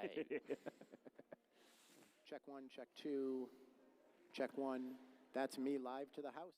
live. Check one, check two, check one. That's me live to the house.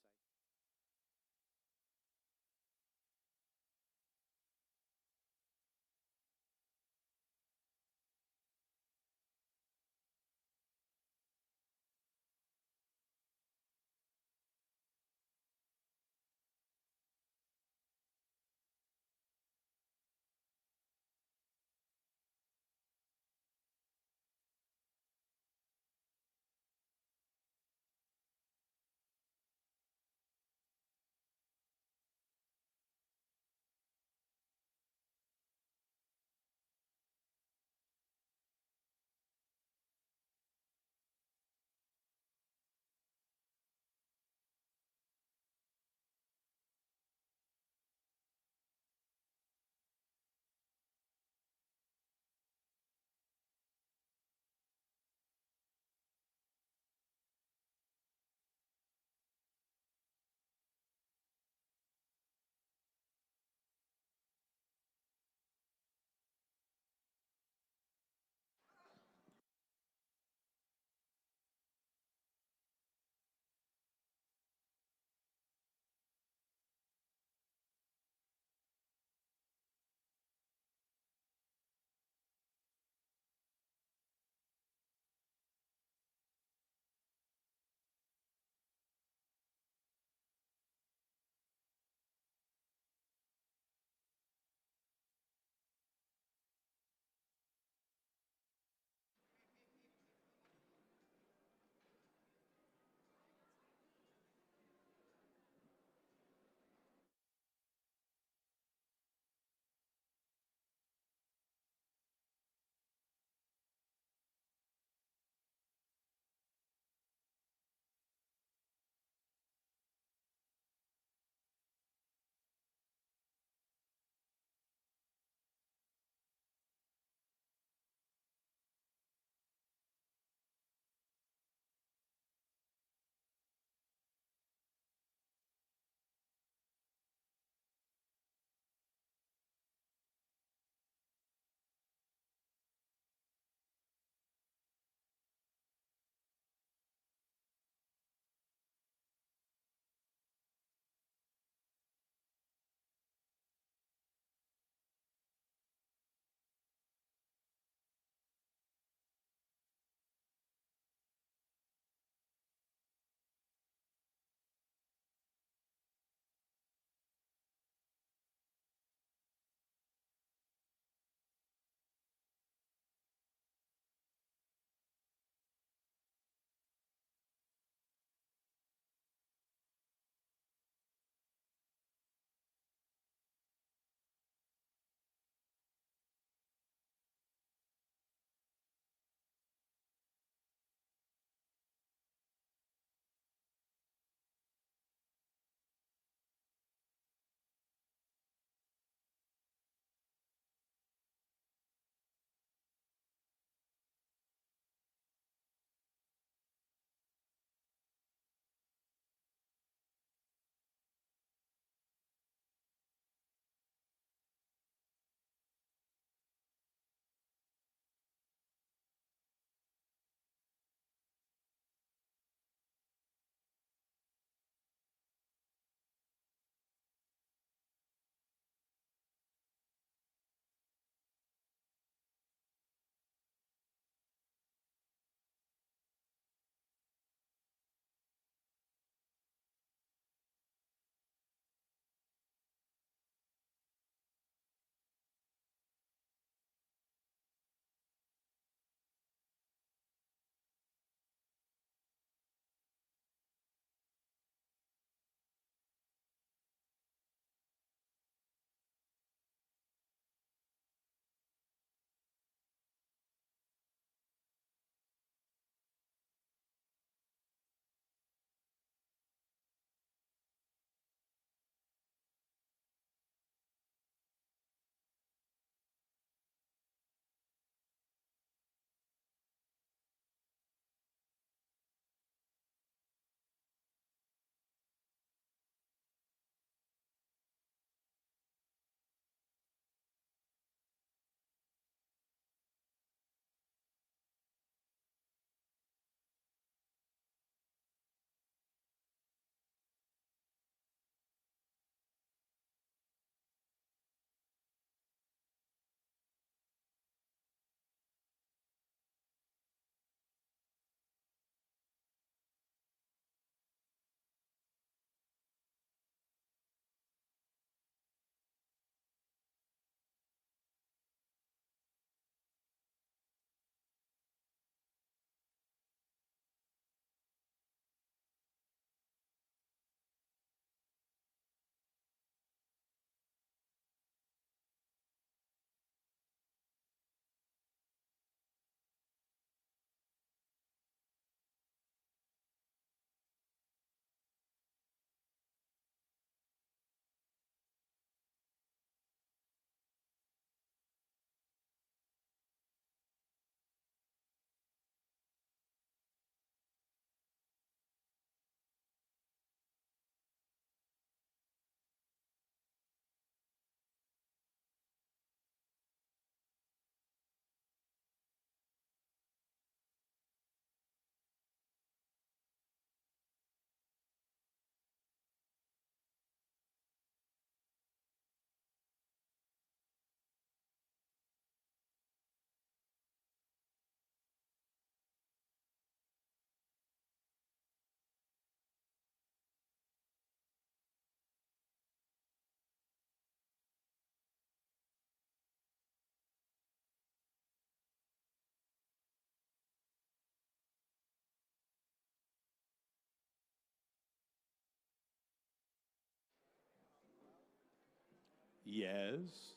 Yes.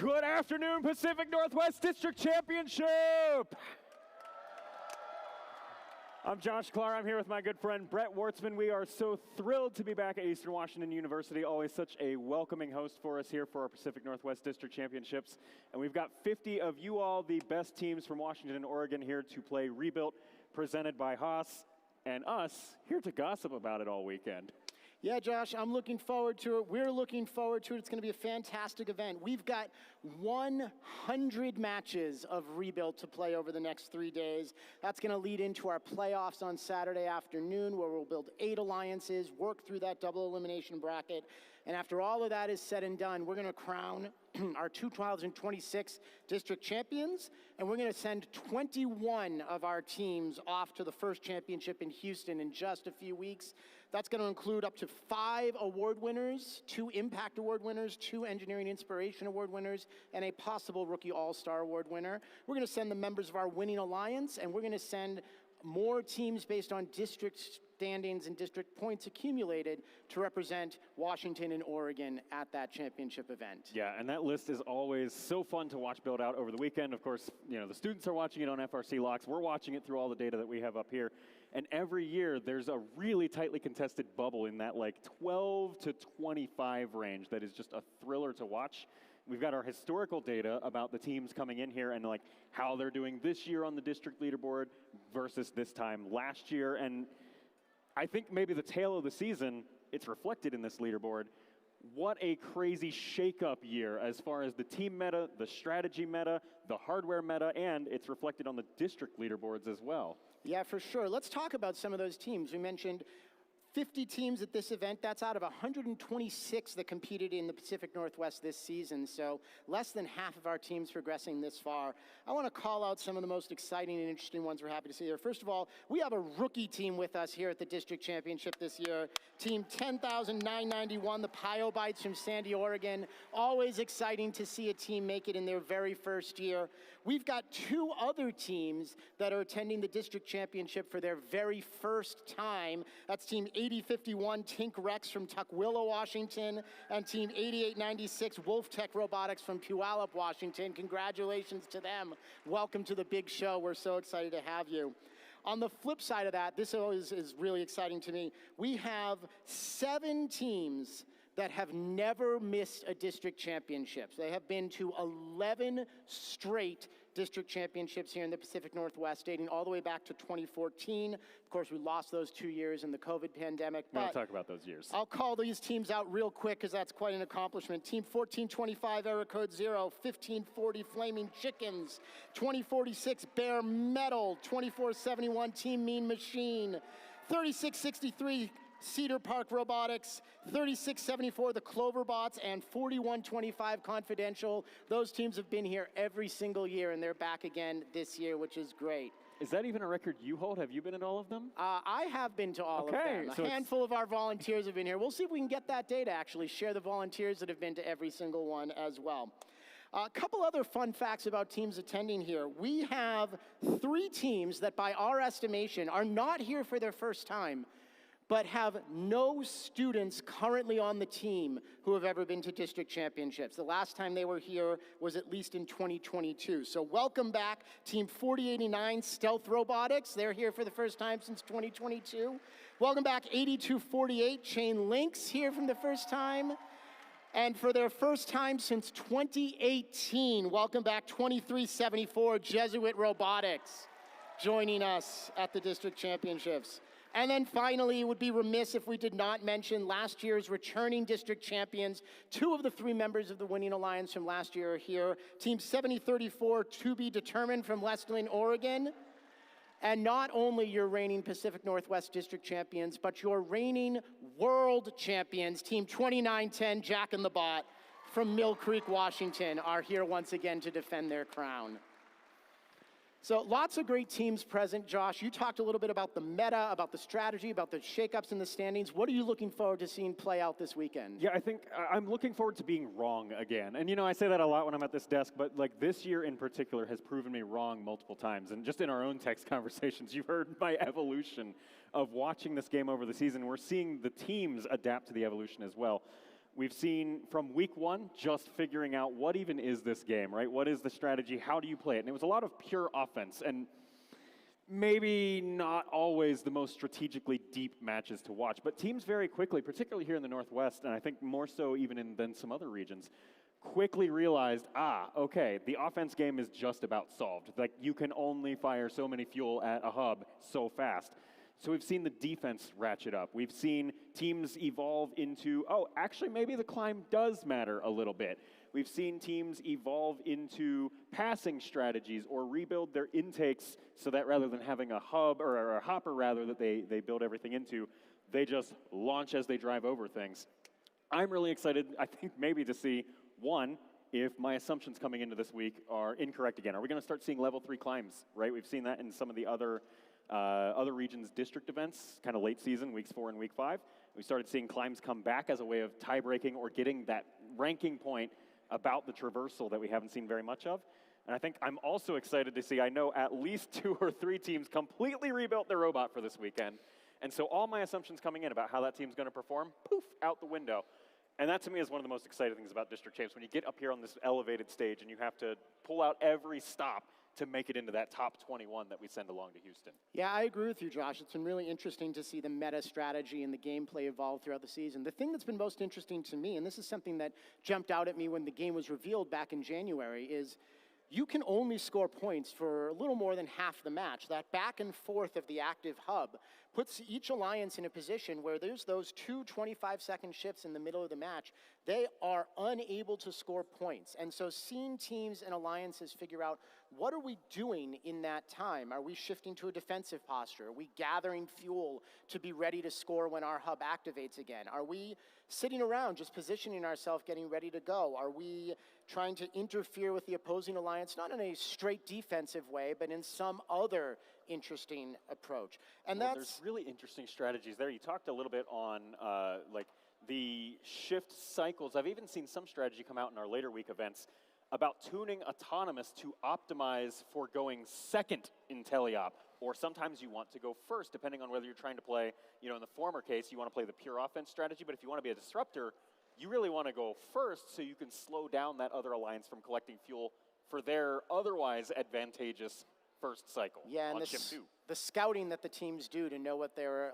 Good afternoon, Pacific Northwest District Championship! I'm Josh Clark. I'm here with my good friend Brett Wartzman. We are so thrilled to be back at Eastern Washington University. Always such a welcoming host for us here for our Pacific Northwest District Championships. And we've got 50 of you all, the best teams from Washington and Oregon, here to play Rebuilt, presented by Haas, and us here to gossip about it all weekend. Yeah, Josh, I'm looking forward to it. We're looking forward to it. It's going to be a fantastic event. We've got 100 matches of Rebuilt to play over the next 3 days. That's going to lead into our playoffs on Saturday afternoon, where we'll build 8 alliances, work through that double elimination bracket. And after all of that is said and done, we're going to crown our 2026 district champions, and we're going to send 21 of our teams off to the first championship in Houston in just a few weeks. That's going to include up to 5 award winners, 2 Impact Award winners, 2 Engineering Inspiration Award winners, and a possible Rookie All-Star Award winner. We're going to send the members of our winning alliance, and we're going to send more teams based on district standings and district points accumulated to represent Washington and Oregon at that championship event. Yeah, and that list is always so fun to watch build out over the weekend. Of course, you know, the students are watching it on FRC Locks. We're watching it through all the data that we have up here. And every year, there's a really tightly contested bubble in that like 12 to 25 range that is just a thriller to watch. We've got our historical data about the teams coming in here and like how they're doing this year on the district leaderboard versus this time last year. And I think maybe the tail of the season, it's reflected in this leaderboard. What a crazy shakeup year as far as the team meta, the strategy meta, the hardware meta, and it's reflected on the district leaderboards as well. Yeah, for sure. Let's talk about some of those teams. We mentioned 50 teams at this event. That's out of 126 that competed in the Pacific Northwest this season, so less than half of our teams progressing this far. I want to call out some of the most exciting and interesting ones we're happy to see here. First of all, we have a rookie team with us here at the District Championship this year. Team 10,991, the Pyobites from Sandy, Oregon. Always exciting to see a team make it in their very first year. We've got 2 other teams that are attending the District Championship for their very first time. That's Team 8051 Tink Rex from Tukwila, Washington, and Team 8896 Wolf Tech Robotics from Puyallup, Washington. Congratulations to them. Welcome to the big show. We're so excited to have you. On the flip side of that, this always is really exciting to me. We have 7 teams that have never missed a district championship. They have been to 11 straight district championships here in the Pacific Northwest, dating all the way back to 2014. Of course, we lost those 2 years in the COVID pandemic. We don't talk about those years. I'll call these teams out real quick because that's quite an accomplishment. Team 1425, Error Code 0, 1540 Flaming Chickens, 2046 Bare Metal, 2471 Team Mean Machine, 3663 Cedar Park Robotics, 3674 the Cloverbots, and 4125 Confidential. Those teams have been here every single year, and they're back again this year, which is great. Is that even a record you hold? Have you been at all of them? I have been to all of them. So a handful of our volunteers have been here. We'll see if we can get that data, actually, share the volunteers that have been to every single one as well. A couple other fun facts about teams attending here. We have 3 teams that, by our estimation, are not here for their first time, but have no students currently on the team who have ever been to district championships. The last time they were here was at least in 2022. So welcome back, Team 4089 Stealth Robotics. They're here for the first time since 2022. Welcome back, 8248 Chain Links, here from the first time. And for their first time since 2018, welcome back, 2374 Jesuit Robotics, joining us at the district championships. And then finally, it would be remiss if we did not mention last year's returning district champions. 2 of the 3 members of the winning alliance from last year are here. Team 7034, To Be Determined from Westland, Oregon. And not only your reigning Pacific Northwest district champions, but your reigning world champions, Team 2910, Jack and the Bot from Mill Creek, Washington, are here once again to defend their crown. So lots of great teams present. Josh, you talked a little bit about the meta, about the strategy, about the shakeups in the standings. What are you looking forward to seeing play out this weekend? Yeah, I think I'm looking forward to being wrong again. And, you know, I say that a lot when I'm at this desk, but, like, this year in particular has proven me wrong multiple times. And just in our own text conversations, you've heard my evolution of watching this game over the season. We're seeing the teams adapt to the evolution as well. We've seen from week one just figuring out what even is this game, right? What is the strategy? How do you play it? And it was a lot of pure offense and maybe not always the most strategically deep matches to watch, but teams very quickly, particularly here in the Northwest, and I think more so even than some other regions, quickly realized, okay, the offense game is just about solved. Like, you can only fire so many fuel at a hub so fast. So we've seen the defense ratchet up. We've seen teams evolve into, actually maybe the climb does matter a little bit. We've seen teams evolve into passing strategies or rebuild their intakes so that rather than having a hub or a hopper rather that they build everything into, they just launch as they drive over things. I'm really excited, I think, maybe to see, one, if my assumptions coming into this week are incorrect again. Are we going to start seeing level 3 climbs, right? We've seen that in some of the other regions' district events, kind of late season, weeks 4 and week 5. We started seeing climbs come back as a way of tie-breaking or getting that ranking point about the traversal that we haven't seen very much of. And I think I'm also excited to see, I know at least 2 or 3 teams completely rebuilt their robot for this weekend. And so all my assumptions coming in about how that team's going to perform, poof, out the window. And that to me is one of the most exciting things about district champs, when you get up here on this elevated stage and you have to pull out every stop to make it into that top 21 that we send along to Houston. Yeah, I agree with you, Josh. It's been really interesting to see the meta strategy and the gameplay evolve throughout the season. The thing that's been most interesting to me, and this is something that jumped out at me when the game was revealed back in January, is you can only score points for a little more than half the match. That back and forth of the active hub puts each alliance in a position where there's those 2 25-second shifts in the middle of the match. They are unable to score points. And so seeing teams and alliances figure out, what are we doing in that time? Are we shifting to a defensive posture? Are we gathering fuel to be ready to score when our hub activates again? Are we sitting around just positioning ourselves, getting ready to go? Are we trying to interfere with the opposing alliance, not in a straight defensive way, but in some other interesting approach? And there's really interesting strategies there. You talked a little bit on like the shift cycles. I've even seen some strategy come out in our later week events about tuning autonomous to optimize for going second in teleop, or sometimes you want to go first, depending on whether you're trying to play, in the former case, you want to play the pure offense strategy, but if you want to be a disruptor, you really want to go first so you can slow down that other alliance from collecting fuel for their otherwise advantageous first cycle on ship 2. The scouting that the teams do to know what their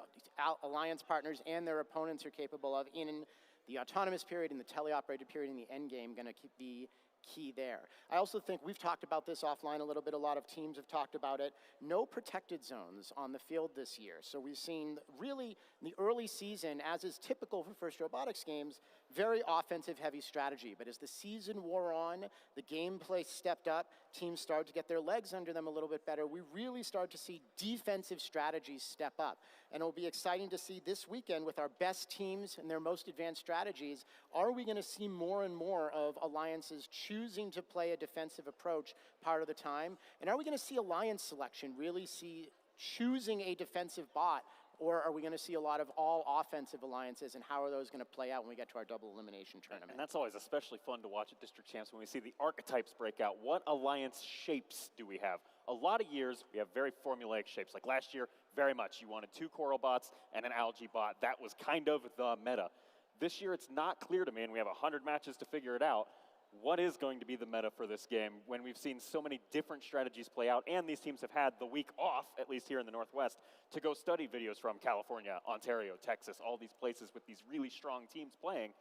alliance partners and their opponents are capable of in the autonomous period, in the teleoperated period, in the end game, going to keep the key there. I also think we've talked about this offline a little bit. A lot of teams have talked about it. No protected zones on the field this year. So we've seen really in the early season, as is typical for first robotics games, very offensive heavy strategy. But as the season wore on, the gameplay stepped up, teams started to get their legs under them a little bit better. We really started to see defensive strategies step up. And it'll be exciting to see this weekend with our best teams and their most advanced strategies, are we going to see more and more of alliances choosing to play a defensive approach part of the time? And are we going to see alliance selection really see choosing a defensive bot, or are we going to see a lot of all offensive alliances, and how are those going to play out when we get to our double elimination tournament? And that's always especially fun to watch at District Champs when we see the archetypes break out. What alliance shapes do we have? A lot of years, we have very formulaic shapes. Like last year, very much, you wanted 2 coral bots and an algae bot. That was kind of the meta. This year, it's not clear to me, and we have 100 matches to figure it out, what is going to be the meta for this game when we've seen so many different strategies play out, and these teams have had the week off, at least here in the Northwest, to go study videos from California, Ontario, Texas, all these places with these really strong teams playing.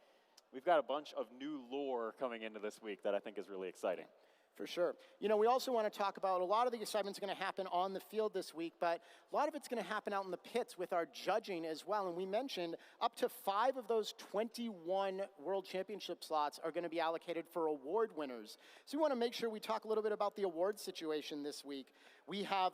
We've got a bunch of new lore coming into this week that I think is really exciting. For sure. We also want to talk about a lot of the excitement's going to happen on the field this week, but a lot of it's going to happen out in the pits with our judging as well. And we mentioned up to 5 of those 21 World Championship slots are going to be allocated for award winners. So we want to make sure we talk a little bit about the award situation this week. We have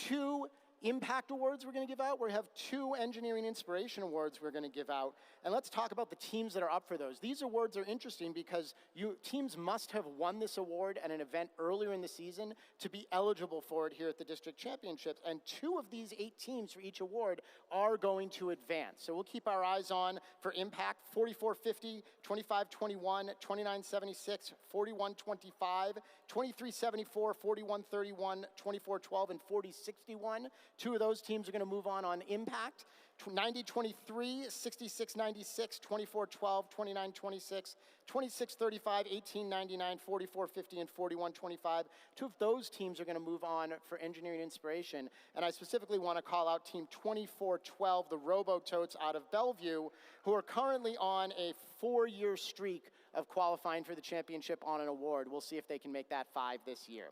2 Impact Awards we're going to give out. We have 2 Engineering Inspiration Awards we're going to give out. And let's talk about the teams that are up for those. These awards are interesting because teams must have won this award at an event earlier in the season to be eligible for it here at the District Championships. And 2 of these 8 teams for each award are going to advance. So we'll keep our eyes on for Impact: 4450, 2521, 2976, 4125, 23-74, 41-31, 24-12, and 40-61. Two of those teams are going to move on impact. 90-23, 66-96, 24-12, 29-26, 26-35, 18-99, 44-50, and 41-25. Two of those teams are going to move on for engineering inspiration. And I specifically want to call out team 24-12, the Robototes out of Bellevue, who are currently on a 4-year streak of qualifying for the championship on an award. We'll see if they can make that 5 this year.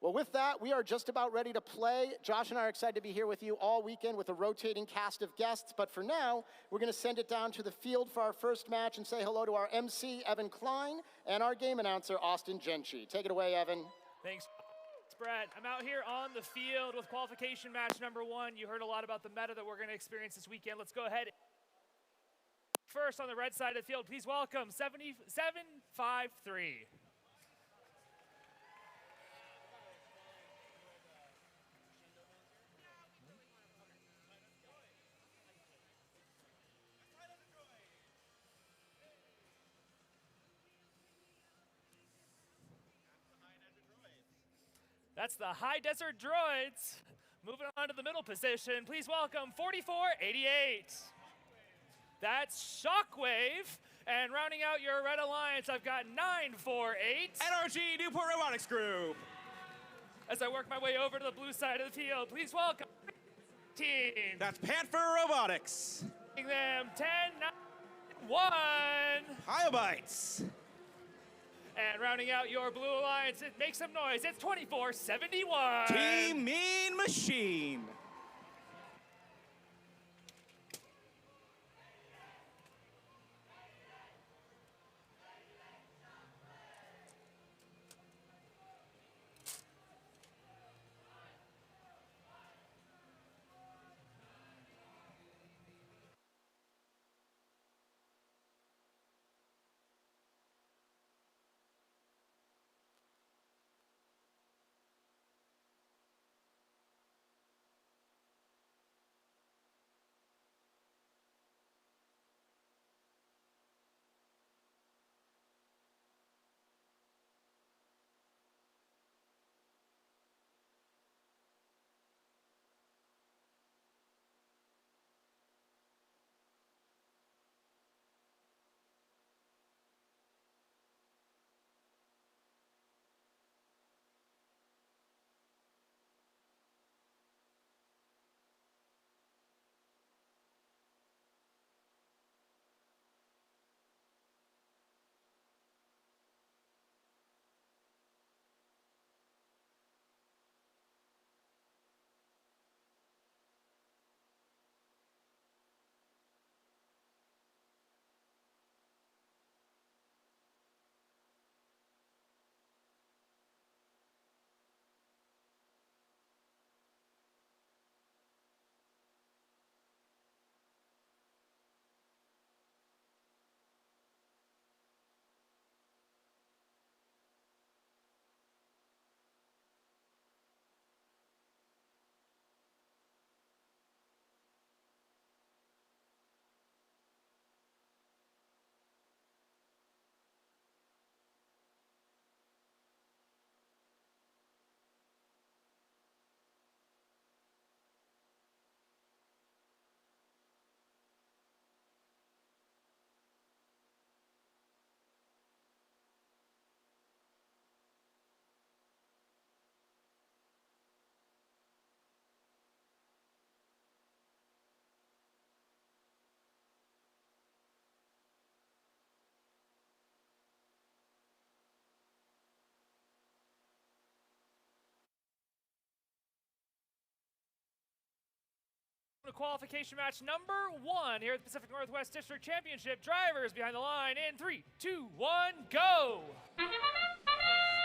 Well, with that, we are just about ready to play. Josh and I are excited to be here with you all weekend with a rotating cast of guests. But for now, we're going to send it down to the field for our first match and say hello to our MC, Evan Klein, and our game announcer, Austin Genchi. Take it away, Evan. Thanks, Brett. I'm out here on the field with qualification match number 1. You heard a lot about the meta that we're going to experience this weekend. Let's go ahead. First on the red side of the field, please welcome 7753. That's the High Desert Droids. Moving on to the middle position, please welcome 4488. That's Shockwave. And rounding out your red alliance, I've got 948. NRG Newport Robotics Group. As I work my way over to the blue side of the field, please welcome team. That's Panther Robotics. Them 10, 9, 1. Hyobites. And rounding out your blue alliance, it makes some noise. It's 2471. Team Mean Machine. Qualification match number 1 here at the Pacific Northwest District Championship. Drivers behind the line in 3, 2, 1, go!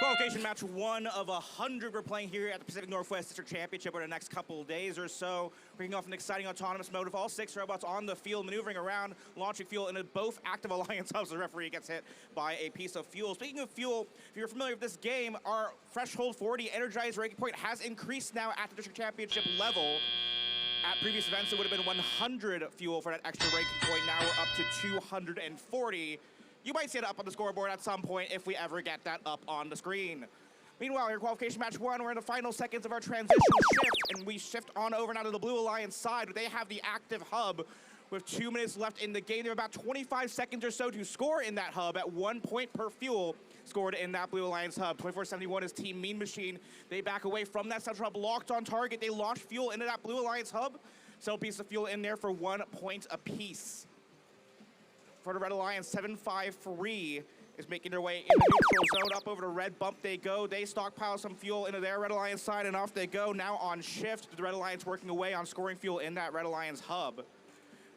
Qualification match 1 of 100 we're playing here at the Pacific Northwest District Championship over the next couple of days or so. We're kicking off an exciting autonomous mode with all 6 robots on the field, maneuvering around, launching fuel in both active alliance hubs. The referee gets hit by a piece of fuel. Speaking of fuel, if you're familiar with this game, our threshold 40 energized ranking point has increased now at the District Championship level. At previous events, it would have been 100 fuel for that extra ranking point. Now we're up to 240. You might see it up on the scoreboard at some point if we ever get that up on the screen. Meanwhile, here, qualification match 1, we're in the final seconds of our transition shift, and we shift on over now to the Blue Alliance side. They have the active hub with 2 minutes left in the game. They have about 25 seconds or so to score in that hub at 1 point per fuel scored in that Blue Alliance hub. 2471 is Team Mean Machine. They back away from that central hub, locked on target. They launch fuel into that Blue Alliance hub. Several pieces of fuel in there for 1 point apiece. For the Red Alliance, 753 is making their way in the neutral zone. Up over to Red Bump they go. They stockpile some fuel into their Red Alliance side, and off they go. Now on shift, the Red Alliance working away on scoring fuel in that Red Alliance hub.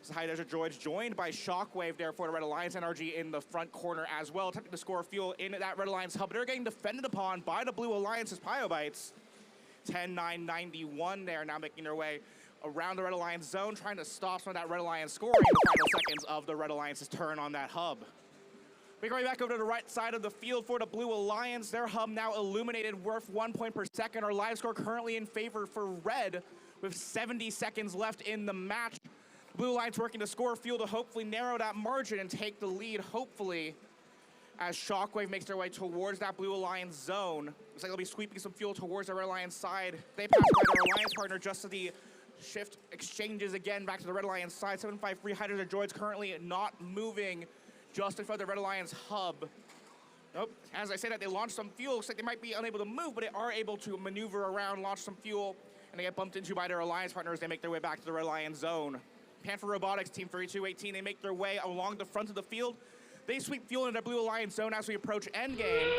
So High Desert Droids joined by Shockwave there for the Red Alliance. NRG in the front corner as well, attempting to score fuel in that Red Alliance hub. They're getting defended upon by the Blue Alliance's Pyobites. 10-9-91 there, now making their way around the Red Alliance zone, trying to stop some of that Red Alliance scoring in the final seconds of the Red Alliance's turn on that hub. Making our way back over to the right side of the field for the Blue Alliance. Their hub now illuminated, worth 1 point per second. Our live score currently in favor for Red with 70 seconds left in the match. Blue Alliance working to score fuel to hopefully narrow that margin and take the lead, hopefully, as Shockwave makes their way towards that Blue Alliance zone. Looks like they'll be sweeping some fuel towards the Red Alliance side. They pass by their Alliance partner just as the shift exchanges again back to the Red Alliance side. 753 High Desert Droids currently not moving just in front of the Red Alliance hub. Nope. As I say that, they launched some fuel. Looks like they might be unable to move, but they are able to maneuver around, launch some fuel, and they get bumped into by their Alliance partners as they make their way back to the Red Alliance zone. Panther Robotics, Team 3218, they make their way along the front of the field. They sweep fuel into their Blue Alliance zone as we approach endgame.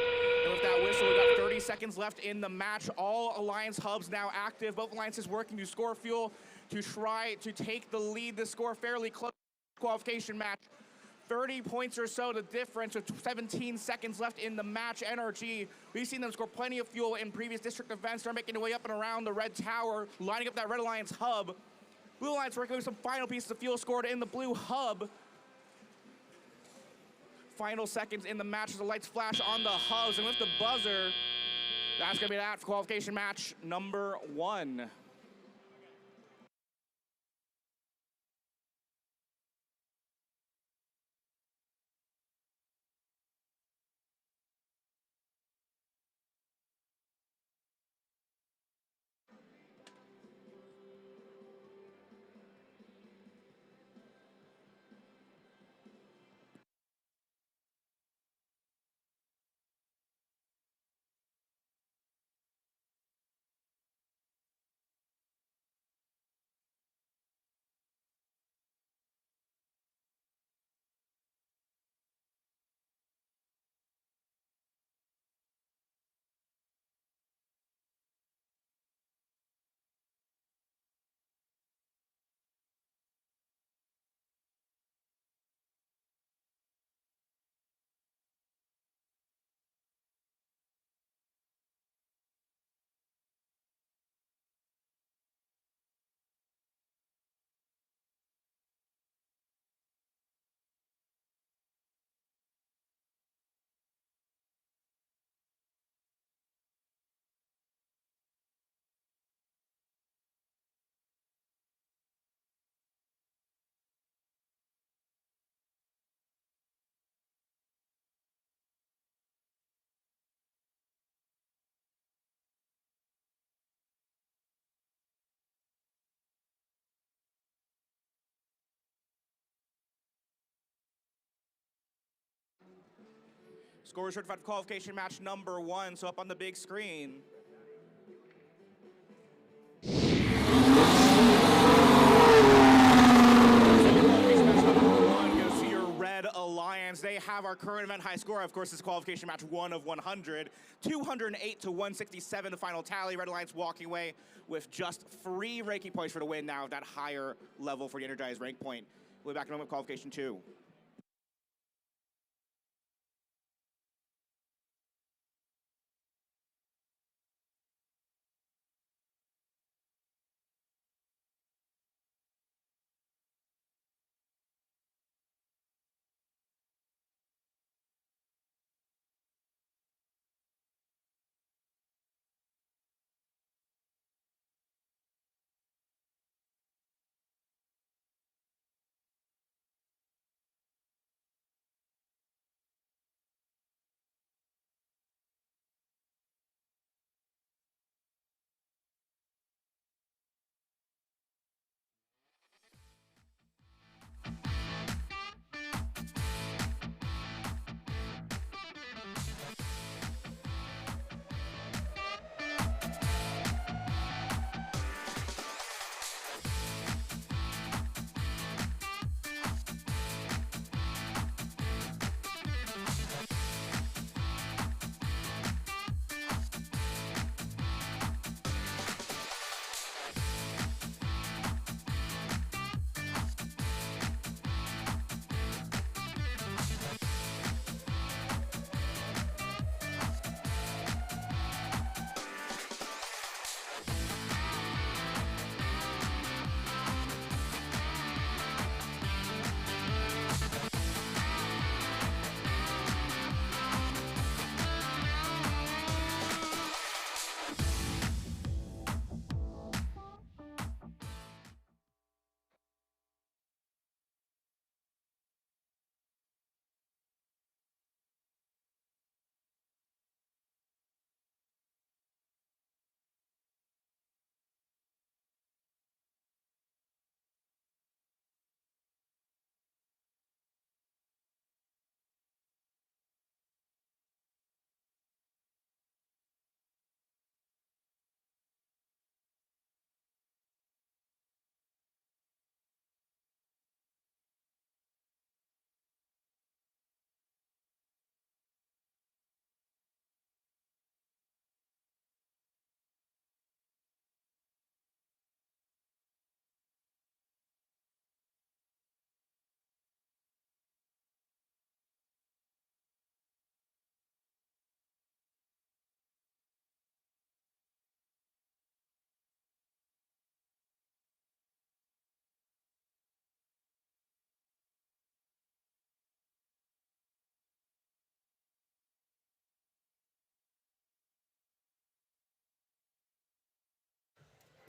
And with that whistle, we've got 30 seconds left in the match. All Alliance hubs now active. Both Alliances working to score fuel to try to take the lead. The score fairly close qualification match. 30 points or so the difference with 17 seconds left in the match. NRG, we've seen them score plenty of fuel in previous district events. They're making their way up and around the Red Tower, lining up that Red Alliance hub. Blue Alliance working with some final pieces of fuel scored in the Blue hub. Final seconds in the match as the lights flash on the hubs, and with the buzzer, that's gonna be that for qualification match number 1. Scores certified for qualification match number 1, so up on the big screen. Qualification match number 1 goes to your Red Alliance. They have our current event high score. Of course, this is qualification match 1 of 100. 208 to 167, the final tally. Red Alliance walking away with just 3 ranking points for the win now, that higher level for the Energized rank point. We'll be back in a moment with qualification 2.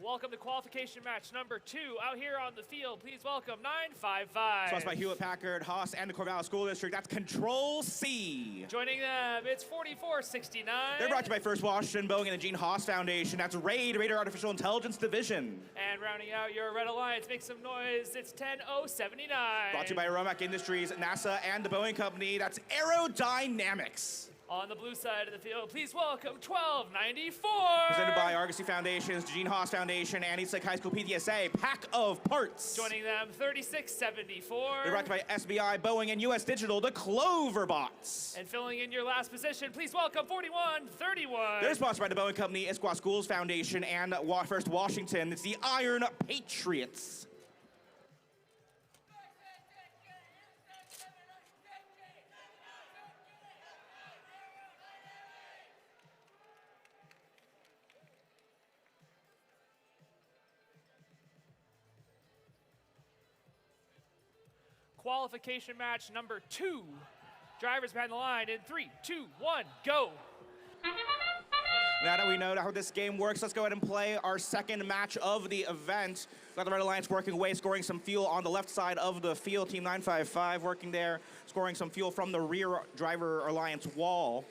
Welcome to qualification match number 2. Out here on the field, please welcome 955. Sponsored by Hewlett-Packard, Haas, and the Corvallis School District. That's Control C. Joining them, it's 4469. They're brought to you by First Washington, Boeing, and the Gene Haas Foundation. That's RAID, Raider Artificial Intelligence Division. And rounding out your Red Alliance, make some noise, it's 10079. Brought to you by Romac Industries, NASA, and the Boeing Company. That's Aerodynamics. On the blue side of the field, please welcome 1294. Presented by Argosy Foundations, Gene Haas Foundation, and East Lake High School PTSA. Pack of Parts. Joining them, 3674. They're brought to you by SBI, Boeing, and US Digital, the Cloverbots. And filling in your last position, please welcome 4131. They're sponsored by the Boeing Company, Issaquah Schools Foundation, and First Washington. It's the Iron Patriots. Qualification match number 2. Drivers behind the line in 3, 2, 1, go. Now that we know how this game works, let's go ahead and play our second match of the event. Got the Red Alliance working away, scoring some fuel on the left side of the field. Team 955 working there, scoring some fuel from the rear Driver Alliance wall.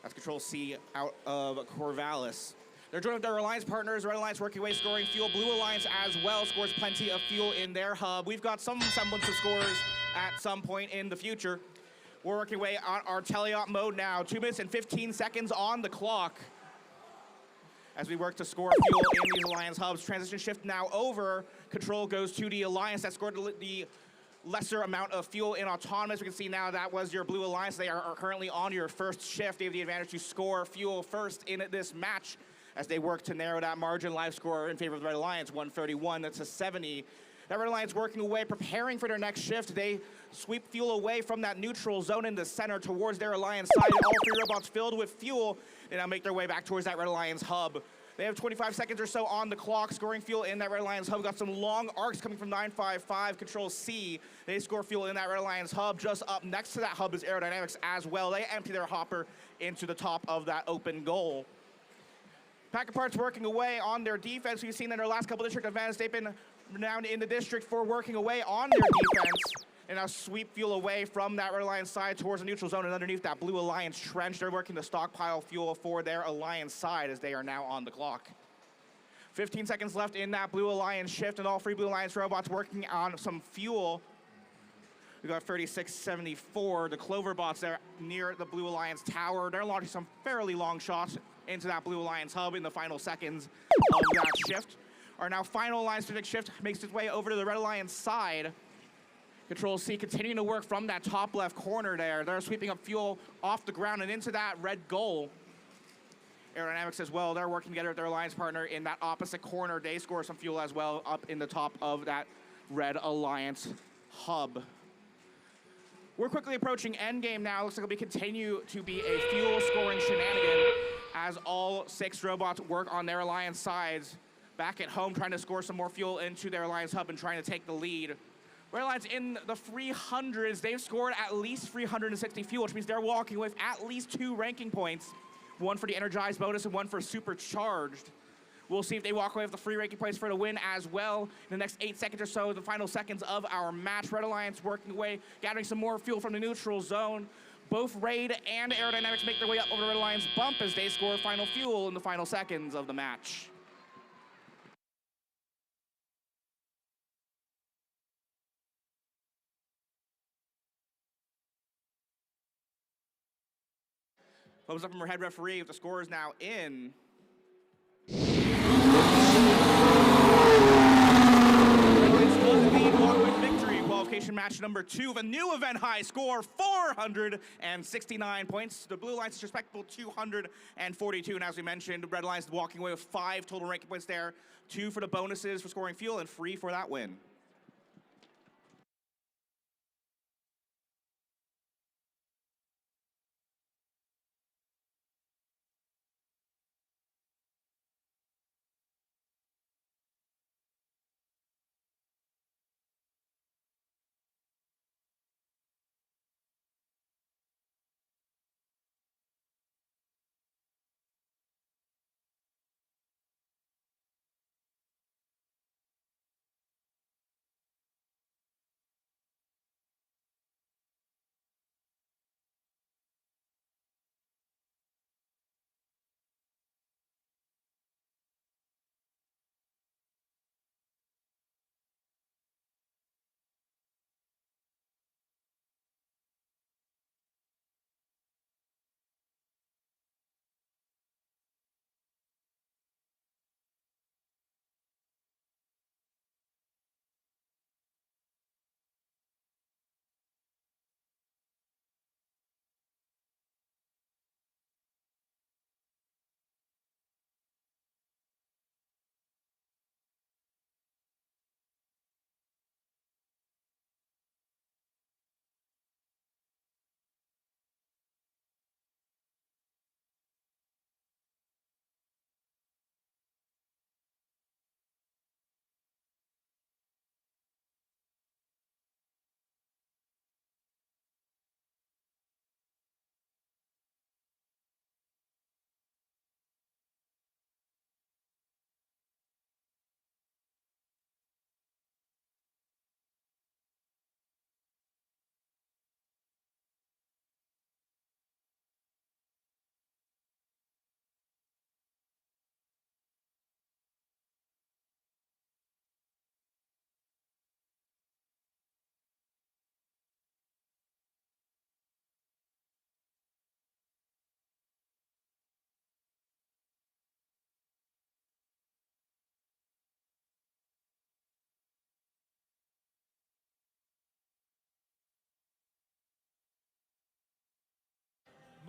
That's Control C out of Corvallis. They're joined with their Alliance partners. Red Alliance working away, scoring fuel. Blue Alliance as well scores plenty of fuel in their hub. We've got some semblance of scores at some point in the future. We're working away on our teleop mode now. 2 minutes and 15 seconds on the clock as we work to score fuel in these Alliance hubs. Transition shift now over. Control goes to the Alliance that scored the lesser amount of fuel in Autonomous. We can see now that was your Blue Alliance. They are currently on your first shift. They have the advantage to score fuel first in this match as they work to narrow that margin. Live score in favor of the Red Alliance, 131. That's a 70. That Red Alliance working away, preparing for their next shift. They sweep fuel away from that neutral zone in the center towards their Alliance side. All 3 robots filled with fuel. They now make their way back towards that Red Alliance hub. They have 25 seconds or so on the clock, scoring fuel in that Red Alliance hub. Got some long arcs coming from 955, Control C. They score fuel in that Red Alliance hub. Just up next to that hub is Aerodynamics as well. They empty their hopper into the top of that open goal. Pack of Parts working away on their defense. We've seen in their last couple district events, they've been renowned in the district for working away on their defense and now sweep fuel away from that Red Alliance side towards the neutral zone and underneath that Blue Alliance trench. They're working to stockpile fuel for their Alliance side as they are now on the clock. 15 seconds left in that Blue Alliance shift, and all 3 Blue Alliance robots working on some fuel. We got 3674, the Cloverbots there near the Blue Alliance tower. They're launching some fairly long shots into that Blue Alliance hub in the final seconds of that shift. Our now final Alliance Pacific shift makes its way over to the Red Alliance side. Control C continuing to work from that top left corner there. They're sweeping up fuel off the ground and into that red goal. Aerodynamics as well. They're working together with their Alliance partner in that opposite corner. They score some fuel as well up in the top of that Red Alliance hub. We're quickly approaching endgame now. Looks like it'll continue to be a fuel scoring shenanigan as all 6 robots work on their Alliance sides. Back at home trying to score some more fuel into their Alliance hub and trying to take the lead. Red Alliance in the 300s, they've scored at least 360 fuel, which means they're walking with at least 2 ranking points. One for the Energized bonus and one for Supercharged. We'll see if they walk away with the free ranking points for the win as well. In the next 8 seconds or so, the final seconds of our match. Red Alliance working away, gathering some more fuel from the neutral zone. Both Raid and Aerodynamics make their way up over the Red Alliance bump as they score final fuel in the final seconds of the match. Thumbs up from our head referee with the scores now in. Victory, qualification match number 2 of a new event high score, 469 points. The Blue Alliance is respectable 242, and as we mentioned, Red Alliance walking away with 5 total ranking points there, 2 for the bonuses for scoring fuel, and free for that win.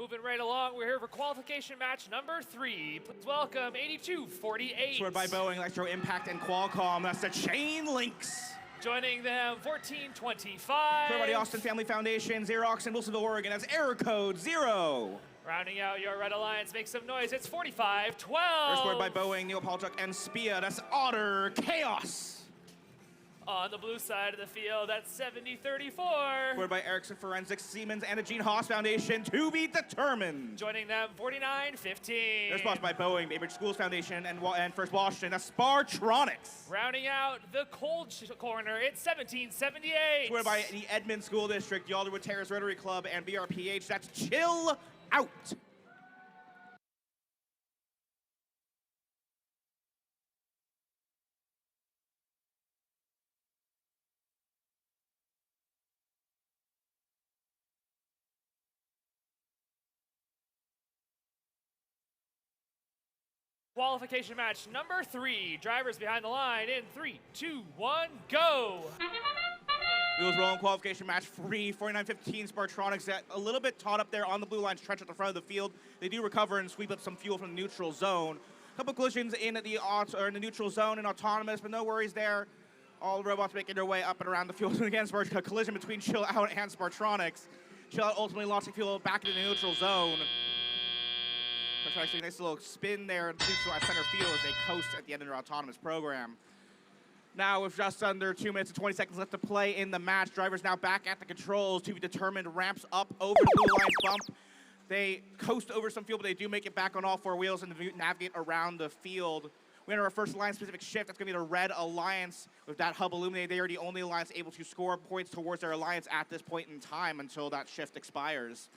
Moving right along, we're here for qualification match number 3. Please welcome 8248. Scored by Boeing, Electro Impact, and Qualcomm. That's the Chain Links. Joining them, 1425. Scored by the Austin Family Foundation, Xerox, and Wilsonville, Oregon. That's error code 0. Rounding out your Red Alliance, make some noise. It's 4512. They're scored by Boeing, Neopolchuk, and Spia. That's Otter Chaos. On the blue side of the field, that's 7034. Scored by Ericsson Forensics, Siemens, and the Gene Haas Foundation. To be determined. Joining them, 4915. They're sponsored by Boeing, Bainbridge Schools Foundation, and First Washington. That's Spartronics. Rounding out the cold corner, it's 1778. Scored by the Edmond School District, the Alderwood Terrace Rotary Club, and BRPH. That's Chill Out. Qualification match number 3. Drivers behind the line in 3, 2, 1, go. Wheels rolling, qualification match 3, 4915 Spartronics, a little bit taught up there on the blue line's trench at the front of the field. They do recover and sweep up some fuel from the neutral zone. A couple collisions in the neutral zone and autonomous, but no worries there. All the robots making their way up and around the field. And again, a collision between Chill Out and Spartronics. Chill Out ultimately launching fuel back into the neutral zone. Actually, a nice little spin there neutral at center field as they coast at the end of their autonomous program. Now, with just under 2 minutes and 20 seconds left to play in the match, drivers now back at the controls. To be determined, ramps up over the blue line's bump. They coast over some fuel, but they do make it back on all 4 wheels and navigate around the field. We enter our first Alliance-specific shift. That's going to be the Red Alliance. With that hub illuminated, they are the only Alliance able to score points towards their Alliance at this point in time until that shift expires.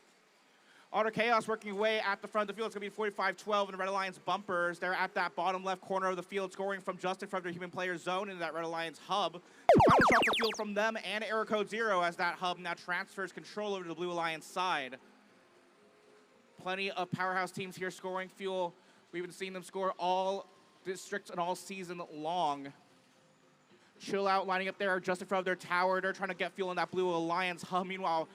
Otter Chaos working away at the front of the field. It's going to be 45-12 in the Red Alliance bumpers. They're at that bottom left corner of the field, scoring from just in front of their human player zone into that Red Alliance hub. Final shot the field from them and error code 0 as that hub now transfers control over to the Blue Alliance side. Plenty of powerhouse teams here scoring fuel. We've been seeing them score all districts and all season long. Chill Out lining up there just in front of their tower. They're trying to get fuel in that Blue Alliance hub. Meanwhile,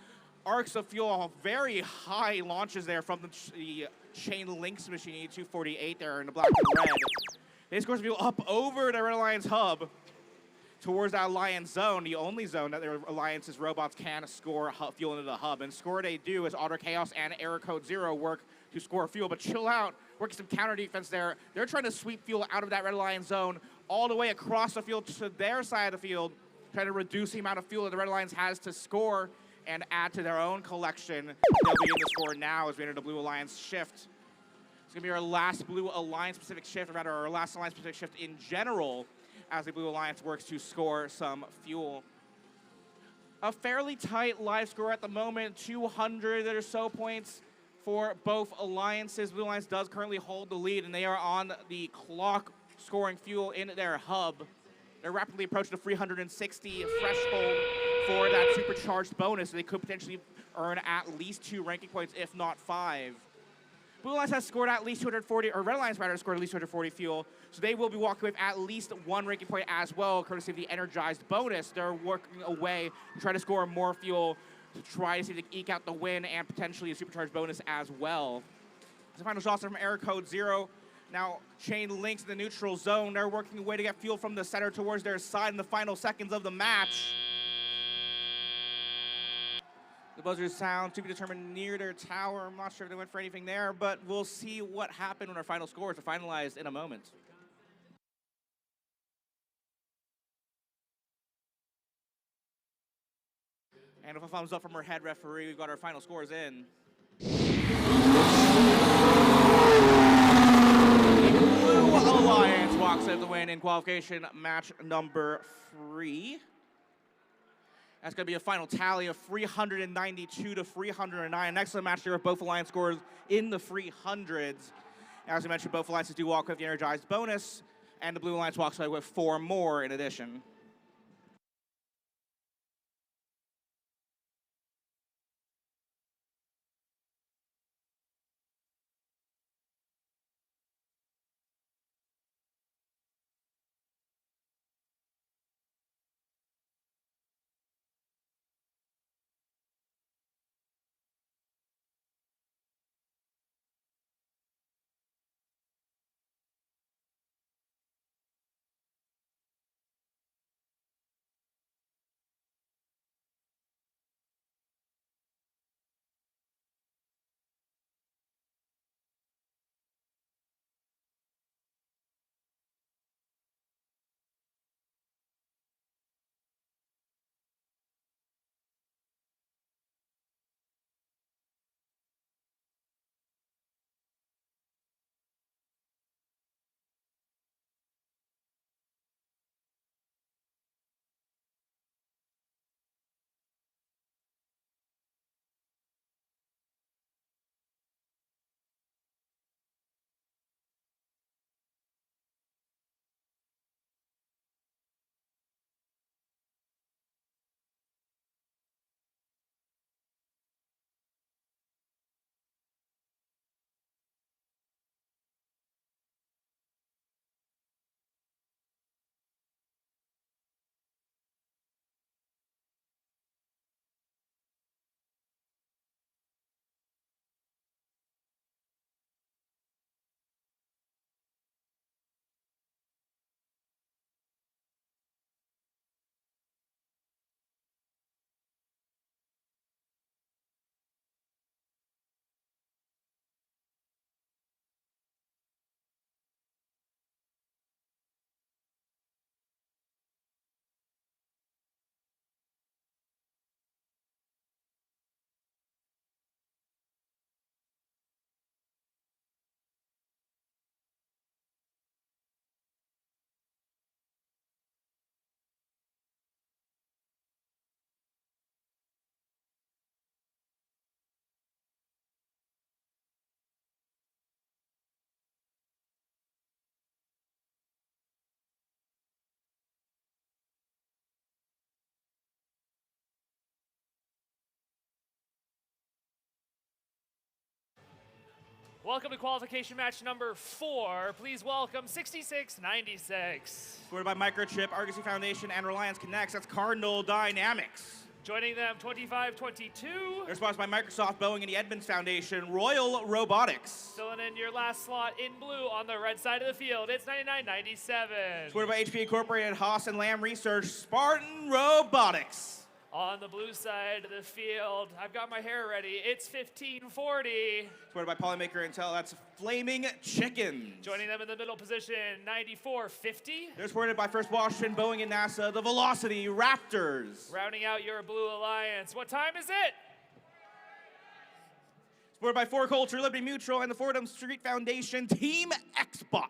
arcs of fuel, very high launches there from the Chain Links machine, 248 there in the black and red. They score some fuel up over the Red Alliance hub towards that Alliance zone, the only zone that their Alliance's robots can score fuel into the hub. And score they do as Otter Chaos and error code 0 work to score fuel. But Chill Out working some counter defense there. They're trying to sweep fuel out of that Red Alliance zone all the way across the field to their side of the field, trying to reduce the amount of fuel that the Red Alliance has to score and add to their own collection. They'll begin to score now as we enter the Blue Alliance shift. It's going to be our last Blue Alliance-specific shift, or rather our last Alliance-specific shift in general, as the Blue Alliance works to score some fuel. A fairly tight live score at the moment, 200 or so points for both Alliances. Blue Alliance does currently hold the lead, and they are on the clock scoring fuel in their hub. They're rapidly approaching the 360 threshold for that supercharged bonus. So they could potentially earn at least 2 ranking points, if not 5. Blue Alliance has scored at least 240, or Red Alliance rather has scored at least 240 fuel, so they will be walking with at least 1 ranking point as well, courtesy of the energized bonus. They're working away to try to score more fuel to try to see if they can eke out the win and potentially a supercharged bonus as well. The final shots are from error code 0. Now, Chain Links in the neutral zone. They're working away to get fuel from the center towards their side in the final seconds of the match. The buzzers sound to be determined near their tower. I'm not sure if they went for anything there, but we'll see what happened when our final scores are finalized in a moment. And with a thumbs up from our head referee, we've got our final scores in. Blue Alliance walks out the win in qualification match number 3. That's going to be a final tally of 392 to 309. An excellent match there with both Alliance scores in the 300s. As I mentioned, both Alliances do walk with the energized bonus, and the Blue Alliance walks away with 4 more in addition. Welcome to qualification match number 4. Please welcome 6696. Scored by Microchip, Argosy Foundation, and Reliance Connects. That's Cardinal Dynamics. Joining them, 2522. They're sponsored by Microsoft, Boeing, and the Edmunds Foundation, Royal Robotics. Filling in your last slot in blue on the red side of the field, it's 9997. Scored by HP Incorporated, Haas and Lamb Research, Spartan Robotics. On the blue side of the field, I've got my hair ready, it's 1540. Scored by Polymaker Intel, that's Flaming Chickens. Joining them in the middle position, 9450. They're supported by First Washington, Boeing, and NASA, the Velocity Raptors. Rounding out your blue alliance, what time is it? Supported by Four Culture, Liberty Mutual, and the Fordham Street Foundation, Team Xbot.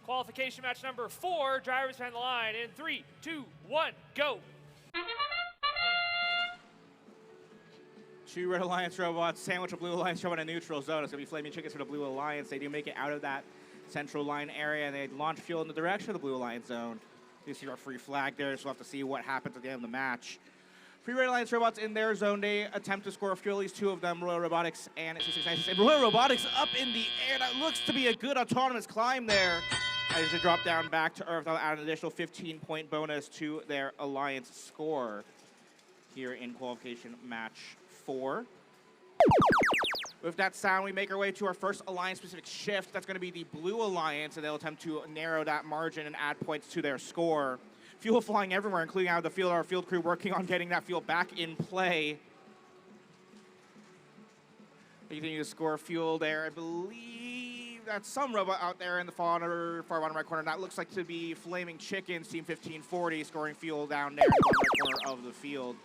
Qualification match number 4, drivers behind the line in 3, 2, 1, go. Two Red Alliance robots sandwich a Blue Alliance robot in a neutral zone. It's going to be Flaming Chickens for the Blue Alliance. They do make it out of that central line area, and they launch fuel in the direction of the Blue Alliance zone. You see our free flag there, so we'll have to see what happens at the end of the match. Three Red Alliance robots in their zone. They attempt to score fuel, at least 2 of them, Royal Robotics and 6696. And Royal Robotics up in the air. That looks to be a good autonomous climb there. As they drop down back to Earth, they'll add an additional 15-point bonus to their Alliance score here in qualification match 4. With that sound, we make our way to our first Alliance-specific shift. That's going to be the Blue Alliance, and they'll attempt to narrow that margin and add points to their score. Fuel flying everywhere, including out of the field. Our field crew working on getting that fuel back in play. They continue to score fuel there. I believe that's some robot out there in the far bottom right corner. That looks like to be Flaming Chickens, Team 1540, scoring fuel down there in the bottom right corner of the field.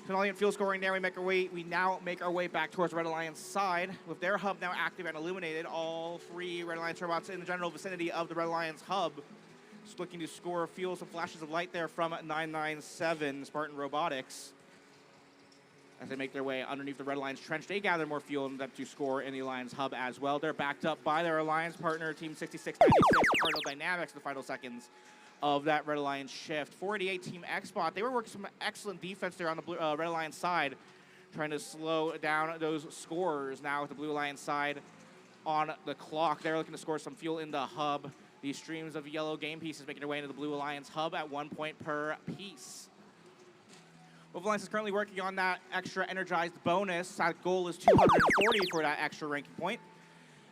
Valiant fuel scoring there. We now make our way back towards Red Alliance side. With their hub now active and illuminated, all 3 Red Alliance robots in the general vicinity of the Red Alliance hub. Just looking to score fuel, some flashes of light there from 997 Spartan Robotics. As they make their way underneath the Red Alliance trench, they gather more fuel and them to score in the Alliance hub as well. They're backed up by their Alliance partner, Team 6696, Cardinal Dynamics, in the final seconds of that Red Alliance shift. 488 Team Xbot, they were working some excellent defense there on the Red Alliance side, trying to slow down those scores. Now with the Blue Alliance side on the clock, they're looking to score some fuel in the hub. These streams of yellow game pieces making their way into the Blue Alliance hub at 1 point per piece. Wolf Alliance is currently working on that extra energized bonus. That goal is 240 for that extra ranking point.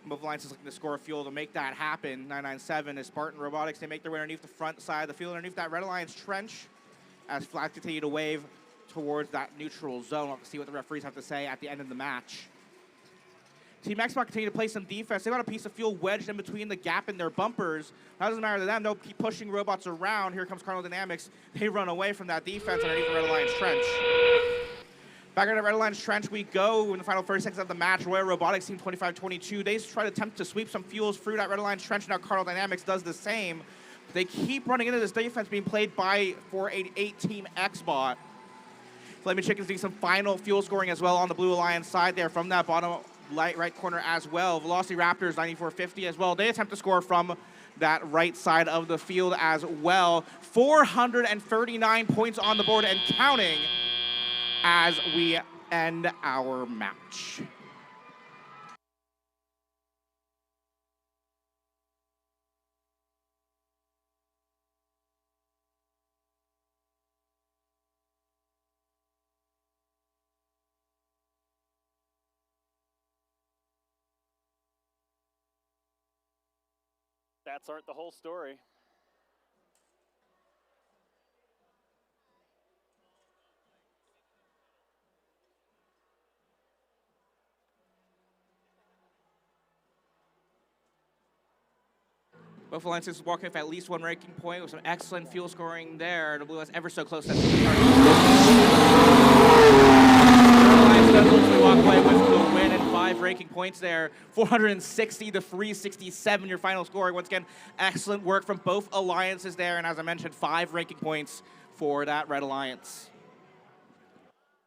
Wolf Alliance is looking to score fuel to make that happen. 997 is Spartan Robotics. They make their way underneath the front side of the field, underneath that Red Alliance trench. as flags continue to wave towards that neutral zone. We'll have to see what the referees have to say at the end of the match. Team Xbox continue to play some defense. They got a piece of fuel wedged in between the gap in their bumpers. That doesn't matter to them. They'll keep pushing robots around. Here comes Cardinal Dynamics. They run away from that defense underneath the Red Alliance Trench. Back into Red Alliance Trench we go in the final 30 seconds of the match. Royal Robotics team 25-22. They try to attempt to sweep some fuels through that Red Alliance Trench. Now Cardinal Dynamics does the same. They keep running into this defense being played by 488 Team Xbot. Flaming Chickens doing some final fuel scoring as well on the Blue Alliance side there from that bottom right corner as well. Velocity Raptors 9450 as well. They attempt to score from that right side of the field as well. 439 points on the board and counting as we end our match. Stats aren't the whole story. Both alliances walking with at least one ranking point with some excellent fuel scoring there. The Blue is ever so close to the Alliance does ultimately walk away with the win and 5 ranking points there. 460 to 367 your final score. Once again, excellent work from both alliances there. And as I mentioned, 5 ranking points for that Red Alliance.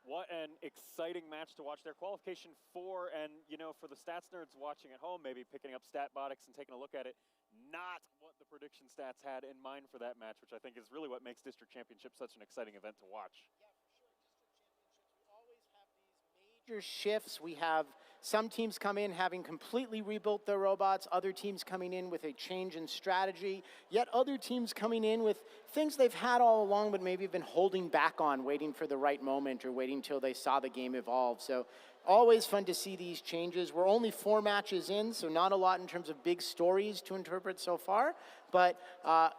What an exciting match to watch there. Qualification 4, and you know, for the stats nerds watching at home, maybe picking up Statbotics and taking a look at it, not what the prediction stats had in mind for that match, which I think is really what makes District Championship such an exciting event to watch. Major shifts. We have some teams come in having completely rebuilt their robots, other teams coming in with a change in strategy, yet other teams coming in with things they've had all along but maybe have been holding back on, waiting for the right moment or waiting till they saw the game evolve. So always fun to see these changes. We're only 4 matches in, so not a lot in terms of big stories to interpret so far, but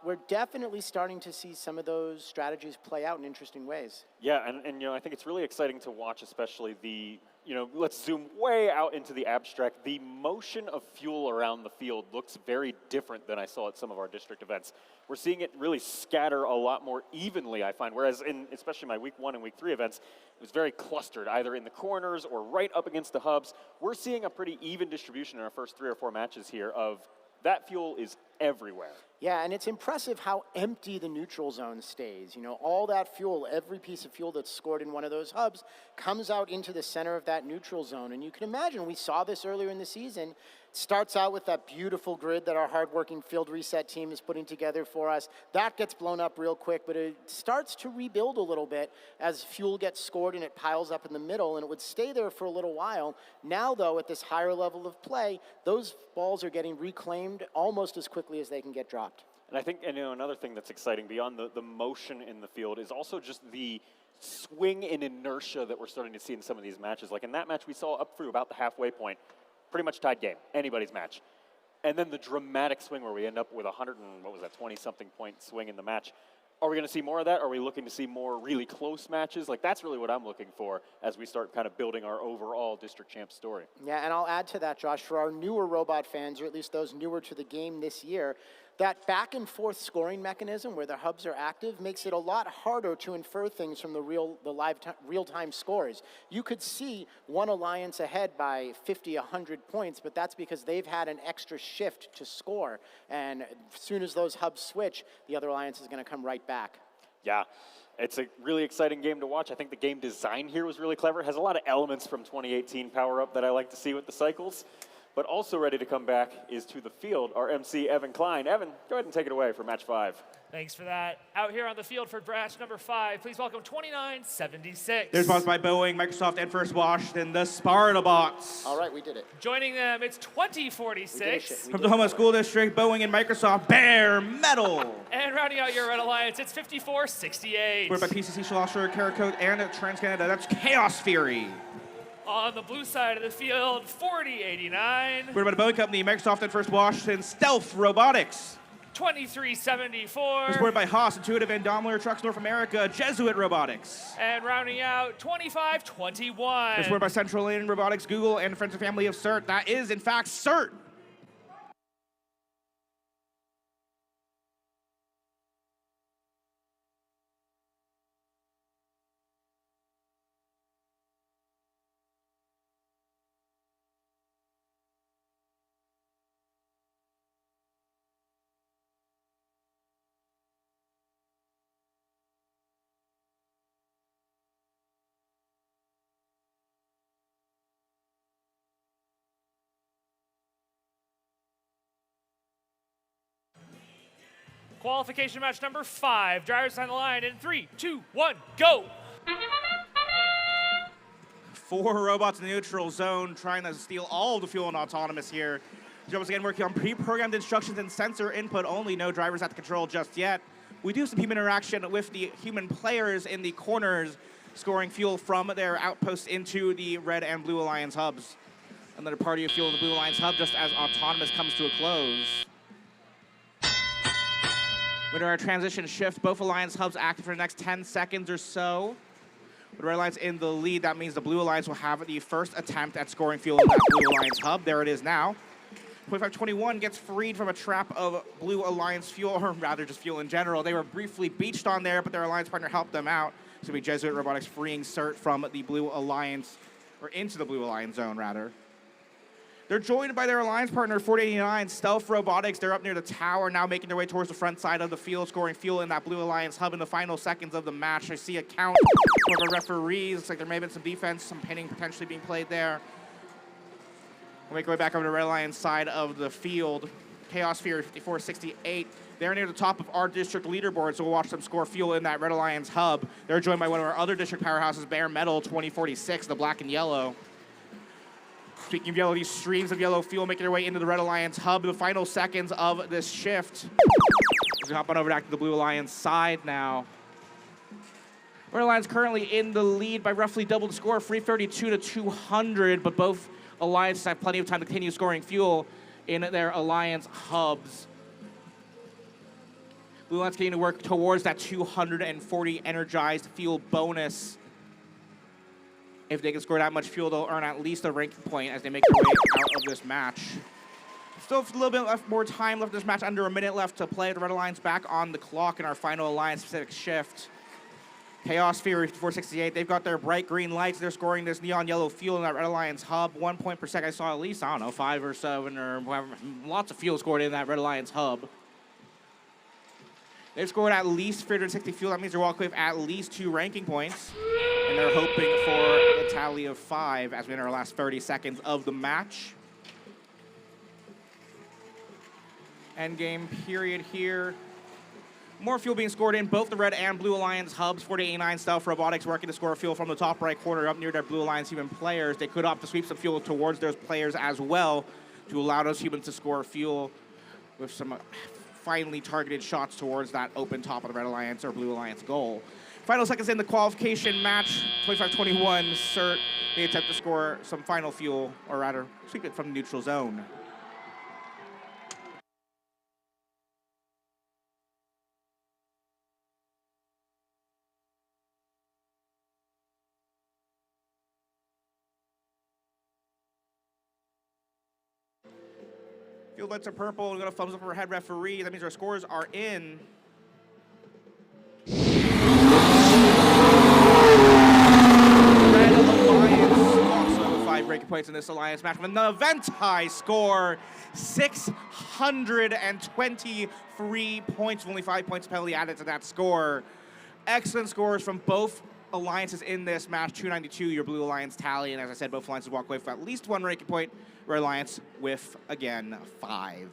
we're definitely starting to see some of those strategies play out in interesting ways. Yeah, and you know, I think it's really exciting to watch, especially the, you know, let's zoom way out into the abstract. The motion of fuel around the field looks very different than I saw at some of our district events. We're seeing it really scatter a lot more evenly, I find, whereas in especially my week 1 and week 3 events, it was very clustered, either in the corners or right up against the hubs. We're seeing a pretty even distribution in our first 3 or 4 matches here of that fuel is everywhere. Yeah, and it's impressive how empty the neutral zone stays. You know, all that fuel, every piece of fuel that's scored in one of those hubs comes out into the center of that neutral zone. And you can imagine, we saw this earlier in the season. It starts out with that beautiful grid that our hardworking field reset team is putting together for us. That gets blown up real quick, but it starts to rebuild a little bit as fuel gets scored and it piles up in the middle, and it would stay there for a little while. Now, though, at this higher level of play, those balls are getting reclaimed almost as quickly as they can get dropped. And I think, and, you know, another thing that's exciting beyond the motion in the field is also just the swing in inertia that we're starting to see in some of these matches. Like in that match, we saw up through about the halfway point, pretty much tied game, anybody's match. And then the dramatic swing where we end up with 20-something point swing in the match. Are we going to see more of that? Are we looking to see more really close matches? Like, that's really what I'm looking for as we start kind of building our overall district champ story. Yeah, and I'll add to that, Josh, for our newer robot fans, or at least those newer to the game this year, that back and forth scoring mechanism where the hubs are active makes it a lot harder to infer things from the real-time scores. You could see one alliance ahead by 50, 100 points, but that's because they've had an extra shift to score. And as soon as those hubs switch, the other alliance is going to come right back. Yeah, it's a really exciting game to watch. I think the game design here was really clever. It has a lot of elements from 2018 Power Up that I like to see with the cycles. But also ready to come back is to the field, our MC, Evan Klein. Evan, go ahead and take it away for match 5. Thanks for that. Out here on the field for match number 5, please welcome 2976. They're sponsored by Boeing, Microsoft, and First Washington, the Spartabots. All right, we did it. Joining them, it's 2046. From the Houma School District, Boeing and Microsoft, Bare Metal. And rounding out your Red Alliance, it's 5468. Supported by PCC, Schlosser, Caracote, and TransCanada, that's Chaos Fury. On the blue side of the field, 4089. Supported by the Boeing Company, Microsoft, and First Washington, Stealth Robotics. 2374. Supported by Haas, Intuitive, and Daimler Trucks North America, Jesuit Robotics. And rounding out 2521. Supported by Central Lane Robotics, Google, and Friends and Family of CERT. That is, in fact, CERT. Qualification match number 5. Drivers on the line in 3, 2, 1, go! 4 robots in the neutral zone trying to steal all of the fuel and autonomous here. Once again working on pre-programmed instructions and sensor input only. No drivers at the control just yet. We do some human interaction with the human players in the corners, scoring fuel from their outposts into the Red and Blue Alliance hubs. Another party of fuel in the Blue Alliance hub just as autonomous comes to a close. With our transition shift, both Alliance hubs active for the next 10 seconds or so. With Red Alliance in the lead, that means the Blue Alliance will have the first attempt at scoring fuel in that Blue Alliance hub. There it is now. 2521 gets freed from a trap of Blue Alliance fuel, or rather just fuel in general. They were briefly beached on there, but their Alliance partner helped them out. So it'll be Jesuit Robotics freeing CERT from the Blue Alliance, or into the Blue Alliance zone, rather. They're joined by their Alliance partner, 4089, Stealth Robotics. They're up near the tower, now making their way towards the front side of the field, scoring fuel in that Blue Alliance hub in the final seconds of the match. I see a count for the referees. Looks like there may have been some defense, some pinning potentially being played there. We'll make our way back over to the Red Alliance side of the field. Chaos Fear 5468. They're near the top of our district leaderboard, so we'll watch them score fuel in that Red Alliance hub. They're joined by one of our other district powerhouses, Bare Metal 2046, the black and yellow. Speaking of yellow, these streams of yellow fuel making their way into the Red Alliance hub in the final seconds of this shift. We'll hop on over back to the Blue Alliance side now. Red Alliance currently in the lead by roughly double the score, 332 to 200, but both Alliances have plenty of time to continue scoring fuel in their Alliance hubs. Blue Alliance continuing to work towards that 240 energized fuel bonus. If they can score that much fuel, they'll earn at least a ranking point as they make their way out of this match. Still a little bit more time left in this match, under a minute left to play. The Red Alliance back on the clock in our final Alliance-specific shift. Chaos Fury 468, they've got their bright green lights. They're scoring this neon yellow fuel in that Red Alliance hub. 1 point per second. I saw at least, I don't know, 5 or 7 or whatever. Lots of fuel scored in that Red Alliance hub. They've scored at least 360 fuel. That means they're walking with at least 2 ranking points. And they're hoping for a tally of 5 as we enter our last 30 seconds of the match. End game period here. More fuel being scored in both the Red and Blue Alliance hubs. 4089 Stealth Robotics working to score fuel from the top right corner up near their Blue Alliance human players. They could opt to sweep some fuel towards those players as well to allow those humans to score fuel with some finely targeted shots towards that open top of the Red Alliance or Blue Alliance goal. Final seconds in the qualification match, 25-21, CERT, they attempt to score some final fuel, or rather, sweep it from the neutral zone. Field lights are purple. We got a thumbs up from our head referee. That means our scores are in. Red Alliance also 5 breaking points in this Alliance match with an event high score, 623 points, with only 5 points penalty added to that score. Excellent scores from both Alliances in this match. 292, your Blue Alliance tally, and as I said, both Alliances walk away with at least 1 ranking point. Red Alliance with, again, 5.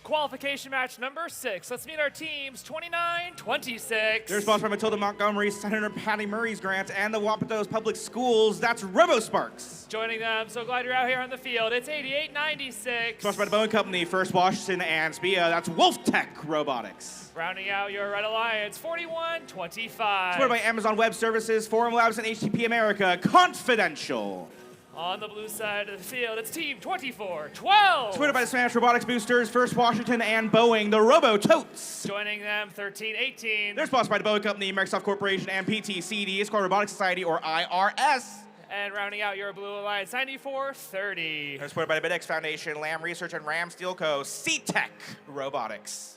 qualification match number 6. Let's meet our teams, 29-26. They're sponsored by Matilda Montgomery, Senator Patty Murray's grant, and the Wapatos Public Schools. That's RoboSparks. Joining them, so glad you're out here on the field. It's 88-96. Sponsored by the Boeing Company, First Washington, and SPIA. That's WolfTech Robotics. Rounding out your Red Alliance, 41-25. Supported by Amazon Web Services, Forum Labs, and HTTP America, Confidential. On the blue side of the field, it's Team 24-12. Supported by the Spanish Robotics Boosters, First Washington, and Boeing, the Robo-Totes. Joining them, 13-18. They're sponsored by the Boeing Company, Microsoft Corporation, and PTCD, Squad Robotics Society, or IRS. And rounding out your Blue Alliance, 94-30. They're supported by the BidX Foundation, Lam Research, and Ram Steel Co., C-Tech Robotics.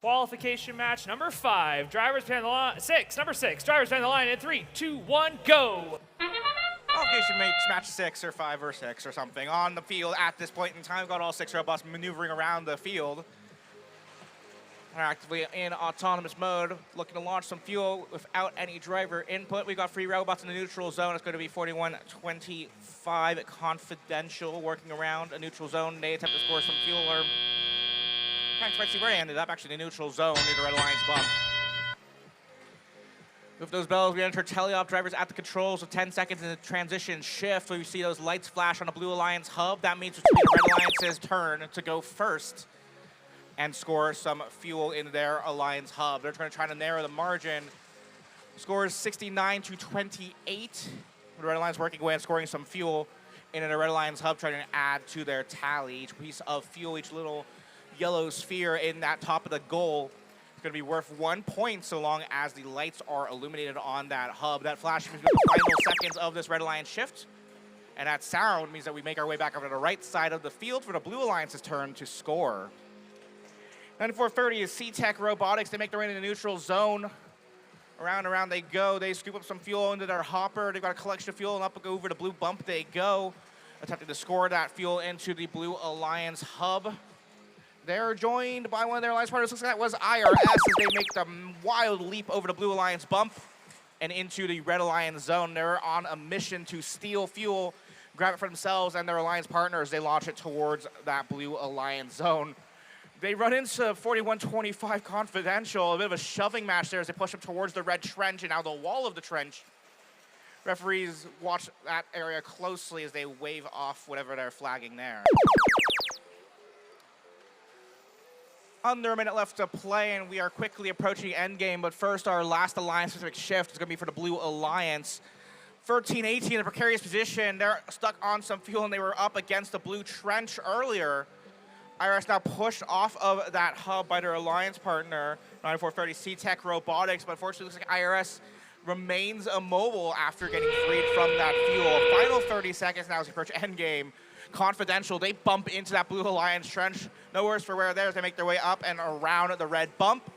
Qualification match number 5. Drivers behind the line. Number 6. Drivers behind the line in 3, 2, 1, go. Qualification match 6 or 5 or 6 or something on the field at this point in time. Got all 6 robots maneuvering around the field. They're actively in autonomous mode, looking to launch some fuel without any driver input. We got 3 robots in the neutral zone. It's going to be 41-25 Confidential working around a neutral zone. They attempt to score some fuel or can't quite see where they ended up, actually the neutral zone near the Red Alliance bump. With those bells, we enter teleop drivers at the controls with 10 seconds in the transition shift. Where you see those lights flash on the Blue Alliance hub. That means it's the Red Alliance's turn to go first and score some fuel in their Alliance hub. They're trying to narrow the margin. Scores 69-28. The Red Alliance working away and scoring some fuel in the Red Alliance hub, trying to add to their tally. Each piece of fuel, each little yellow sphere in that top of the goal is going to be worth 1 point so long as the lights are illuminated on that hub. That flash means the final seconds of this Red Alliance shift. And that sound means that we make our way back over to the right side of the field for the Blue Alliance's turn to score. 94-30 is C-Tech Robotics. They make their way into the neutral zone. Around and around they go. They scoop up some fuel into their hopper. They've got a collection of fuel, and up over the blue bump they go, attempting to score that fuel into the Blue Alliance hub. They're joined by one of their alliance partners. Looks like that was IRS as they make the wild leap over the Blue Alliance bump and into the Red Alliance zone. They're on a mission to steal fuel, grab it for themselves and their alliance partners. They launch it towards that Blue Alliance zone. They run into 41-25 Confidential, a bit of a shoving match there as they push them towards the red trench and now the wall of the trench. Referees watch that area closely as they wave off whatever they're flagging there. Under a minute left to play, and we are quickly approaching endgame. But first, our last alliance-specific shift is going to be for the Blue Alliance. 13-18 in a precarious position. They're stuck on some fuel, and they were up against the blue trench earlier. IRS now pushed off of that hub by their alliance partner, 94-30 C-Tech Robotics. But unfortunately, it looks like IRS remains immobile after getting freed from that fuel. Final 30 seconds now as we approach endgame. Confidential, they bump into that Blue Alliance trench. No worse for wear there as they make their way up and around the red bump.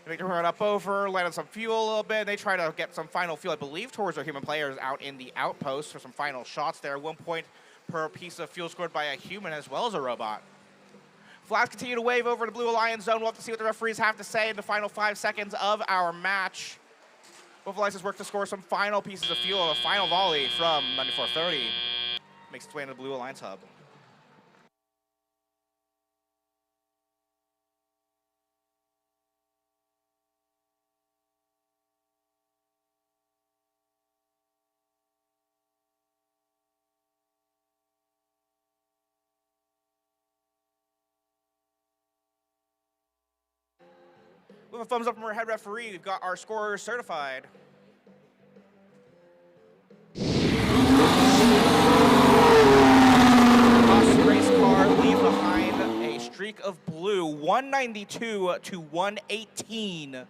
They make their way up over, land on some fuel a little bit. They try to get some final fuel, I believe, towards their human players out in the outpost for some final shots there. 1 point per piece of fuel scored by a human as well as a robot. Flags continue to wave over the Blue Alliance zone. We'll have to see what the referees have to say in the final 5 seconds of our match. Both alliances work to score some final pieces of fuel. A final volley from 94-30. Makes its way into the Blue Alliance hub. With a thumbs up from our head referee, we've got our scorers certified. Race car leaves behind a streak of blue. 192-118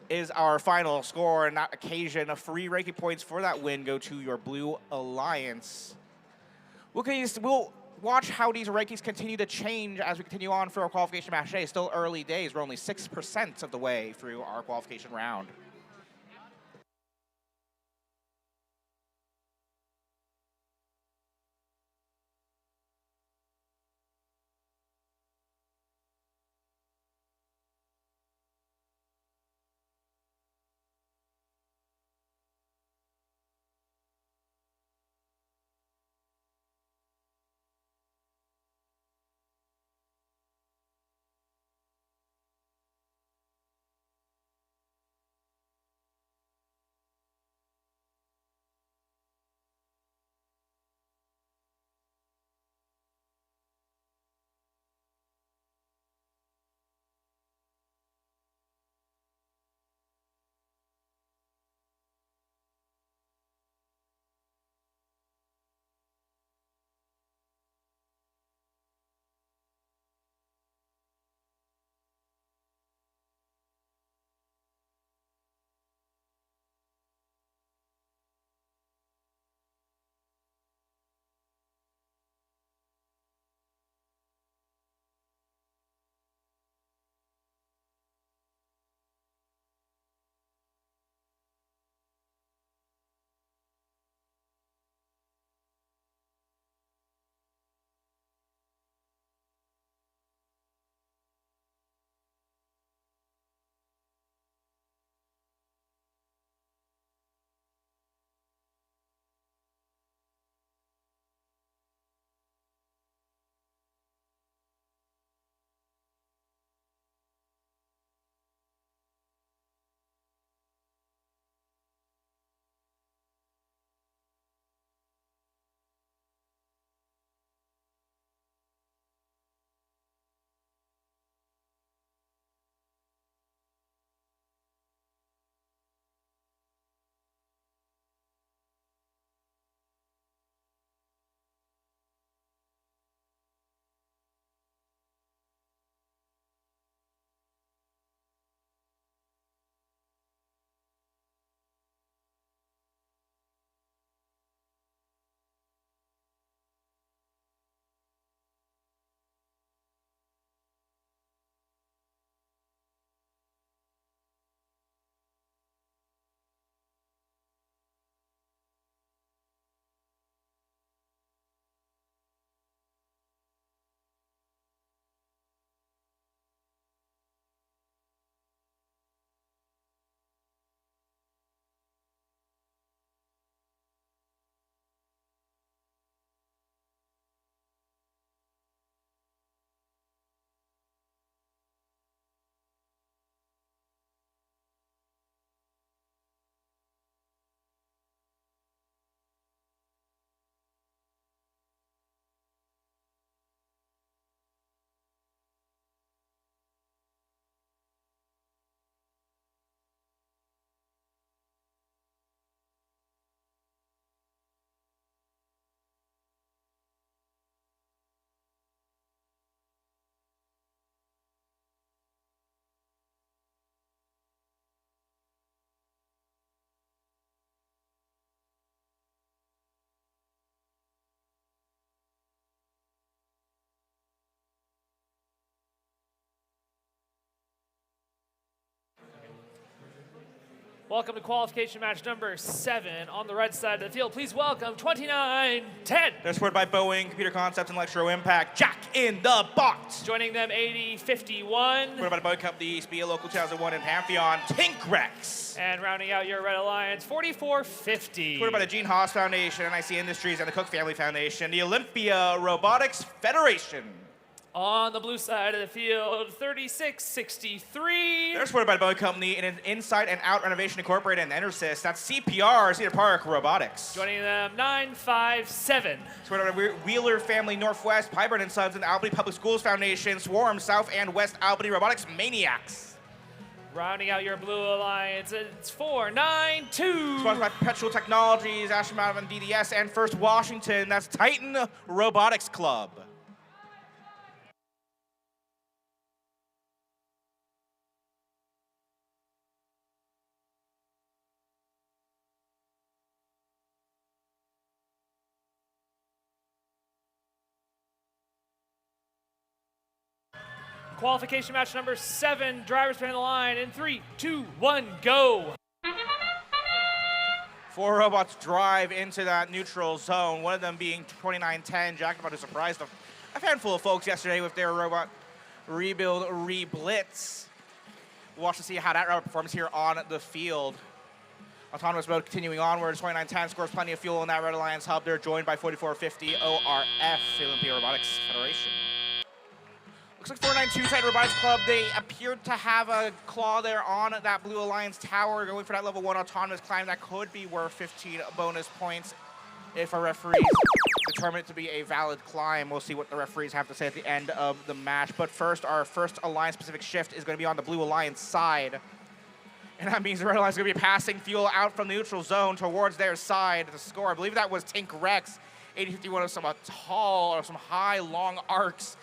is our final score, and that occasion, free ranking points for that win go to your Blue Alliance. We'll watch how these rankings continue to change as we continue on for our qualification match today. Still early days. We're only 6% of the way through our qualification round. Welcome to qualification match number 7 on the red side of the field. Please welcome 2910. They're supported by Boeing, Computer Concepts, and Electro Impact. Jack in the box. Joining them 8051. Supported by the Boeing Company, SPA Local 2001, and Pantheon, Tinkrex. And rounding out your red alliance, 4450. Supported by the Gene Haas Foundation, NIC Industries, and the Cook Family Foundation, the Olympia Robotics Federation. On the blue side of the field, 3663. They're supported by the Boeing Company and Inside and Out Renovation Incorporated and Enersys. That's CPR, Cedar Park Robotics. Joining them, 957. Supported by Wheeler Family Northwest, Pyburn & Sons, and Albany Public Schools Foundation, Swarm, South and West Albany Robotics Maniacs. Rounding out your blue alliance, it's 492. Sponsored by Perpetual Technologies, Ashland Mountain DDS, and First Washington. That's Titan Robotics Club. Qualification match number 7, drivers behind the line in 3, 2, 1, go. 4 robots drive into that neutral zone, one of them being 2910. Jackpot who surprised a handful of folks yesterday with their robot rebuild, re-blitz. We'll watch to see how that robot performs here on the field. Autonomous mode continuing onwards. 2910 scores plenty of fuel in that Red Alliance hub. They're joined by 4450 ORF, the Olympia Robotics Federation. Looks like 492 Titan Robotics Club, they appeared to have a claw there on that Blue Alliance tower, going for that level 1 autonomous climb. That could be worth 15 bonus points if a referee determine it to be a valid climb. We'll see what the referees have to say at the end of the match. But first, our first Alliance-specific shift is going to be on the Blue Alliance side. And that means the Red Alliance is going to be passing fuel out from the neutral zone towards their side to score. I believe that was Tinkrex, 8051 of some tall or some high, long arcs.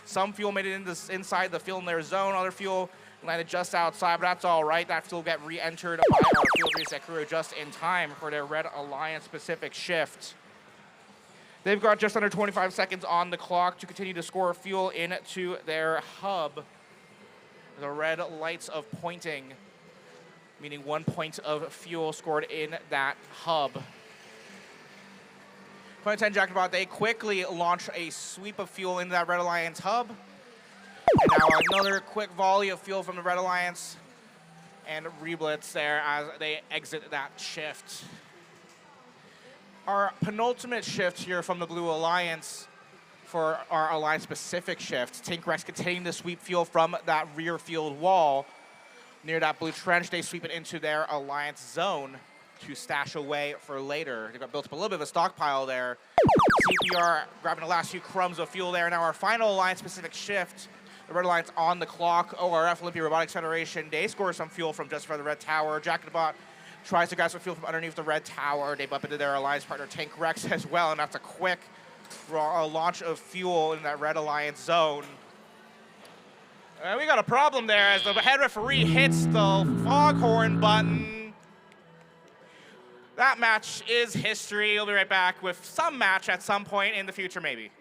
Some fuel made it inside the field in their zone. Other fuel landed just outside, but that's all right. That fuel got re-entered by our field reset crew just in time for their Red Alliance-specific shift. They've got just under 25 seconds on the clock to continue to score fuel into their hub. The red lights of pointing, meaning 1 point of fuel scored in that hub. 2010 Jackpot, they quickly launch a sweep of fuel into that Red Alliance hub. And now another quick volley of fuel from the Red Alliance and reblitz there as they exit that shift. Our penultimate shift here from the Blue Alliance for our Alliance-specific shift, Tinkrex continuing to sweep fuel from that rear field wall near that blue trench. They sweep it into their Alliance zone to stash away for later. They've got built up a little bit of a stockpile there. CPR grabbing the last few crumbs of fuel there. Now our final Alliance-specific shift, the Red Alliance on the clock. ORF, Olympia Robotics Federation, they score some fuel from just for the Red Tower. Jackpot tries to grab some fuel from underneath the Red Tower. They bump into their Alliance partner Tinkrex as well, and that's a quick launch of fuel in that Red Alliance zone. We got a problem there as the head referee hits the foghorn button. That match is history. We'll be right back with some match at some point in the future, maybe.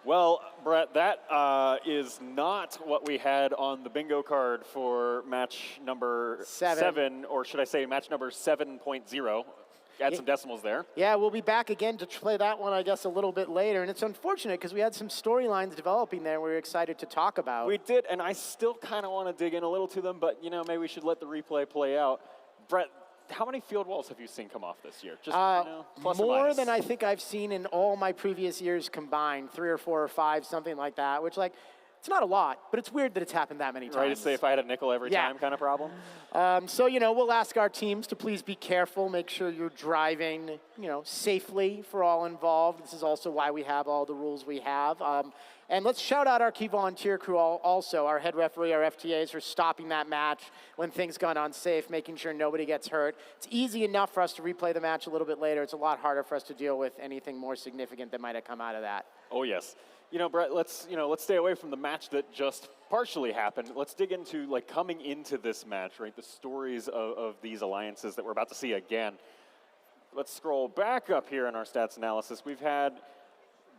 Well, Brett, that is not what we had on the bingo card for match number 7, or should I say match number 7.0. Add some decimals there. Yeah, we'll be back again to play that one, I guess, a little bit later. And it's unfortunate because we had some storylines developing there we were excited to talk about. We did, and I still kind of want to dig in a little to them, but, you know, maybe we should let the replay play out. Brett, how many field walls have you seen come off this year? Just, plus or more minus. than I think I've seen in all my previous years combined, 3 or 4 or 5, something like that, which, like, it's not a lot, but it's weird that it's happened that many times. Right, to say if I had a nickel every time kind of problem? So, you know, we'll ask our teams to please be careful, make sure you're driving, you know, safely for all involved. This is also why we have all the rules we have. And let's shout out our key volunteer crew also, our head referee, our FTAs, for stopping that match when things gone unsafe, making sure nobody gets hurt. It's easy enough for us to replay the match a little bit later. It's a lot harder for us to deal with anything more significant that might have come out of that. Oh, yes. You know, Brett, let's stay away from the match that just partially happened. Let's dig into, like, coming into this match, right, the stories of these alliances that we're about to see again. let's scroll back up here in our stats analysis. We've had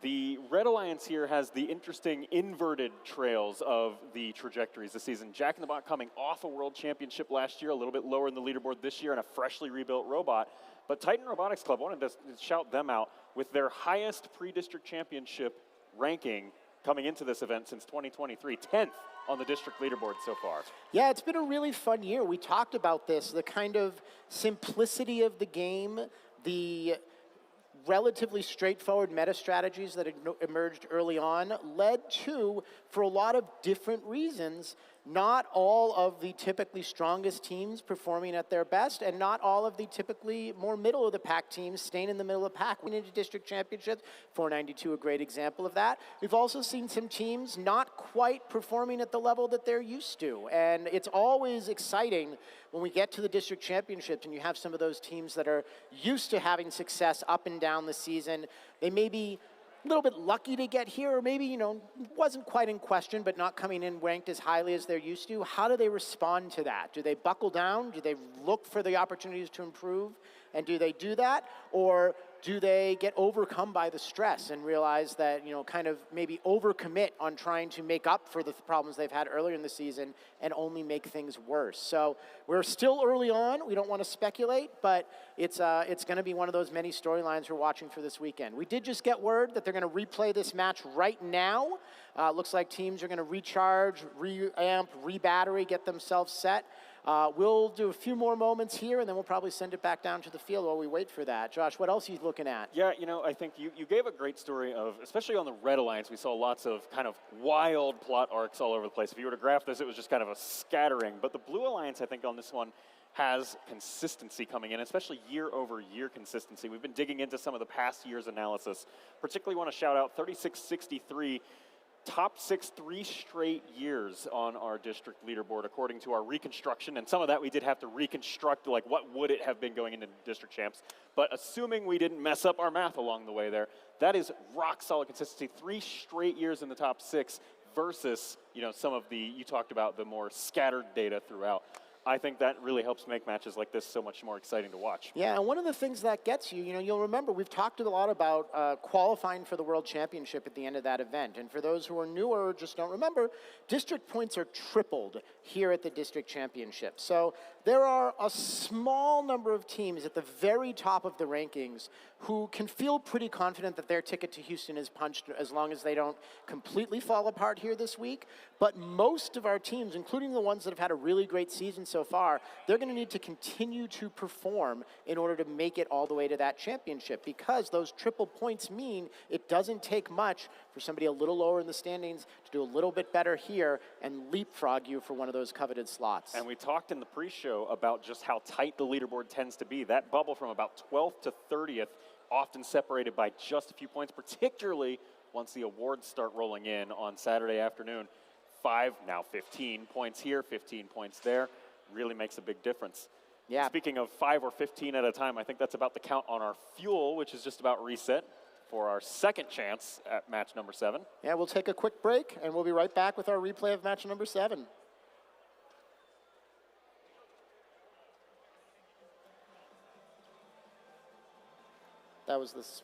the Red Alliance here has the interesting inverted trails of the trajectories this season. Jack in the Box coming off a world championship last year, a little bit lower in the leaderboard this year, and a freshly rebuilt robot. But Titan Robotics Club, wanted to shout them out with their highest pre-district championship ranking coming into this event since 2023, 10th on the district leaderboard so far. Yeah, it's been a really fun year. We talked about this, the kind of simplicity of the game, the relatively straightforward meta strategies that emerged early on led to, for a lot of different reasons, not all of the typically strongest teams performing at their best, and not all of the typically more middle of the pack teams staying in the middle of the pack. Winning into district championships, 492 a great example of that. We've also seen some teams not quite performing at the level that they're used to, and it's always exciting when we get to the district championships and you have some of those teams that are used to having success up and down the season. They may be a little bit lucky to get here, or maybe, you know, wasn't quite in question, but not coming in ranked as highly as they're used to. How do they respond to that? Do they buckle down? Do they look for the opportunities to improve? And do they do that? Or do they get overcome by the stress and realize that, you know, kind of maybe overcommit on trying to make up for the problems they've had earlier in the season and only make things worse? So we're still early on. We don't want to speculate, but it's going to be one of those many storylines we're watching for this weekend. We did just get word that they're going to replay this match right now. Looks like teams are going to recharge, reamp, rebattery, get themselves set. We'll do a few more moments here, and then we'll probably send it back down to the field while we wait for that. Josh, what else are you looking at? Yeah, you know, I think you gave a great story of, especially on the Red Alliance, we saw lots of kind of wild plot arcs all over the place. If you were to graph this, it was just kind of a scattering. But the Blue Alliance, I think, on this one has consistency coming in, especially year-over-year consistency. We've been digging into some of the past year's analysis. Particularly want to shout out 3663, top 6 3 straight years on our district leaderboard according to our reconstruction, and some of that we did have to reconstruct, like what would it have been going into district champs, but assuming we didn't mess up our math along the way there, that is rock solid consistency. 3 straight years in the top 6 versus, you know, some of the, you talked about the more scattered data throughout. I think that really helps make matches like this so much more exciting to watch. Yeah, and one of the things that gets you, you know, you'll remember we've talked a lot about qualifying for the World Championship at the end of that event. And for those who are newer or just don't remember, district points are tripled here at the district championship. So there are a small number of teams at the very top of the rankings who can feel pretty confident that their ticket to Houston is punched as long as they don't completely fall apart here this week. But most of our teams, including the ones that have had a really great season so far, they're going to need to continue to perform in order to make it all the way to that championship, because those triple points mean it doesn't take much for somebody a little lower in the standings to do a little bit better here and leapfrog you for one of those coveted slots. And we talked in the pre-show about just how tight the leaderboard tends to be. That bubble from about 12th to 30th, often separated by just a few points, particularly once the awards start rolling in on Saturday afternoon. 5, now 15 points here, 15 points there, really makes a big difference. Yeah. Speaking of 5 or 15 at a time, I think that's about the count on our fuel, which is just about reset for our second chance at match number 7. Yeah, we'll take a quick break, and we'll be right back with our replay of match number 7. That was this.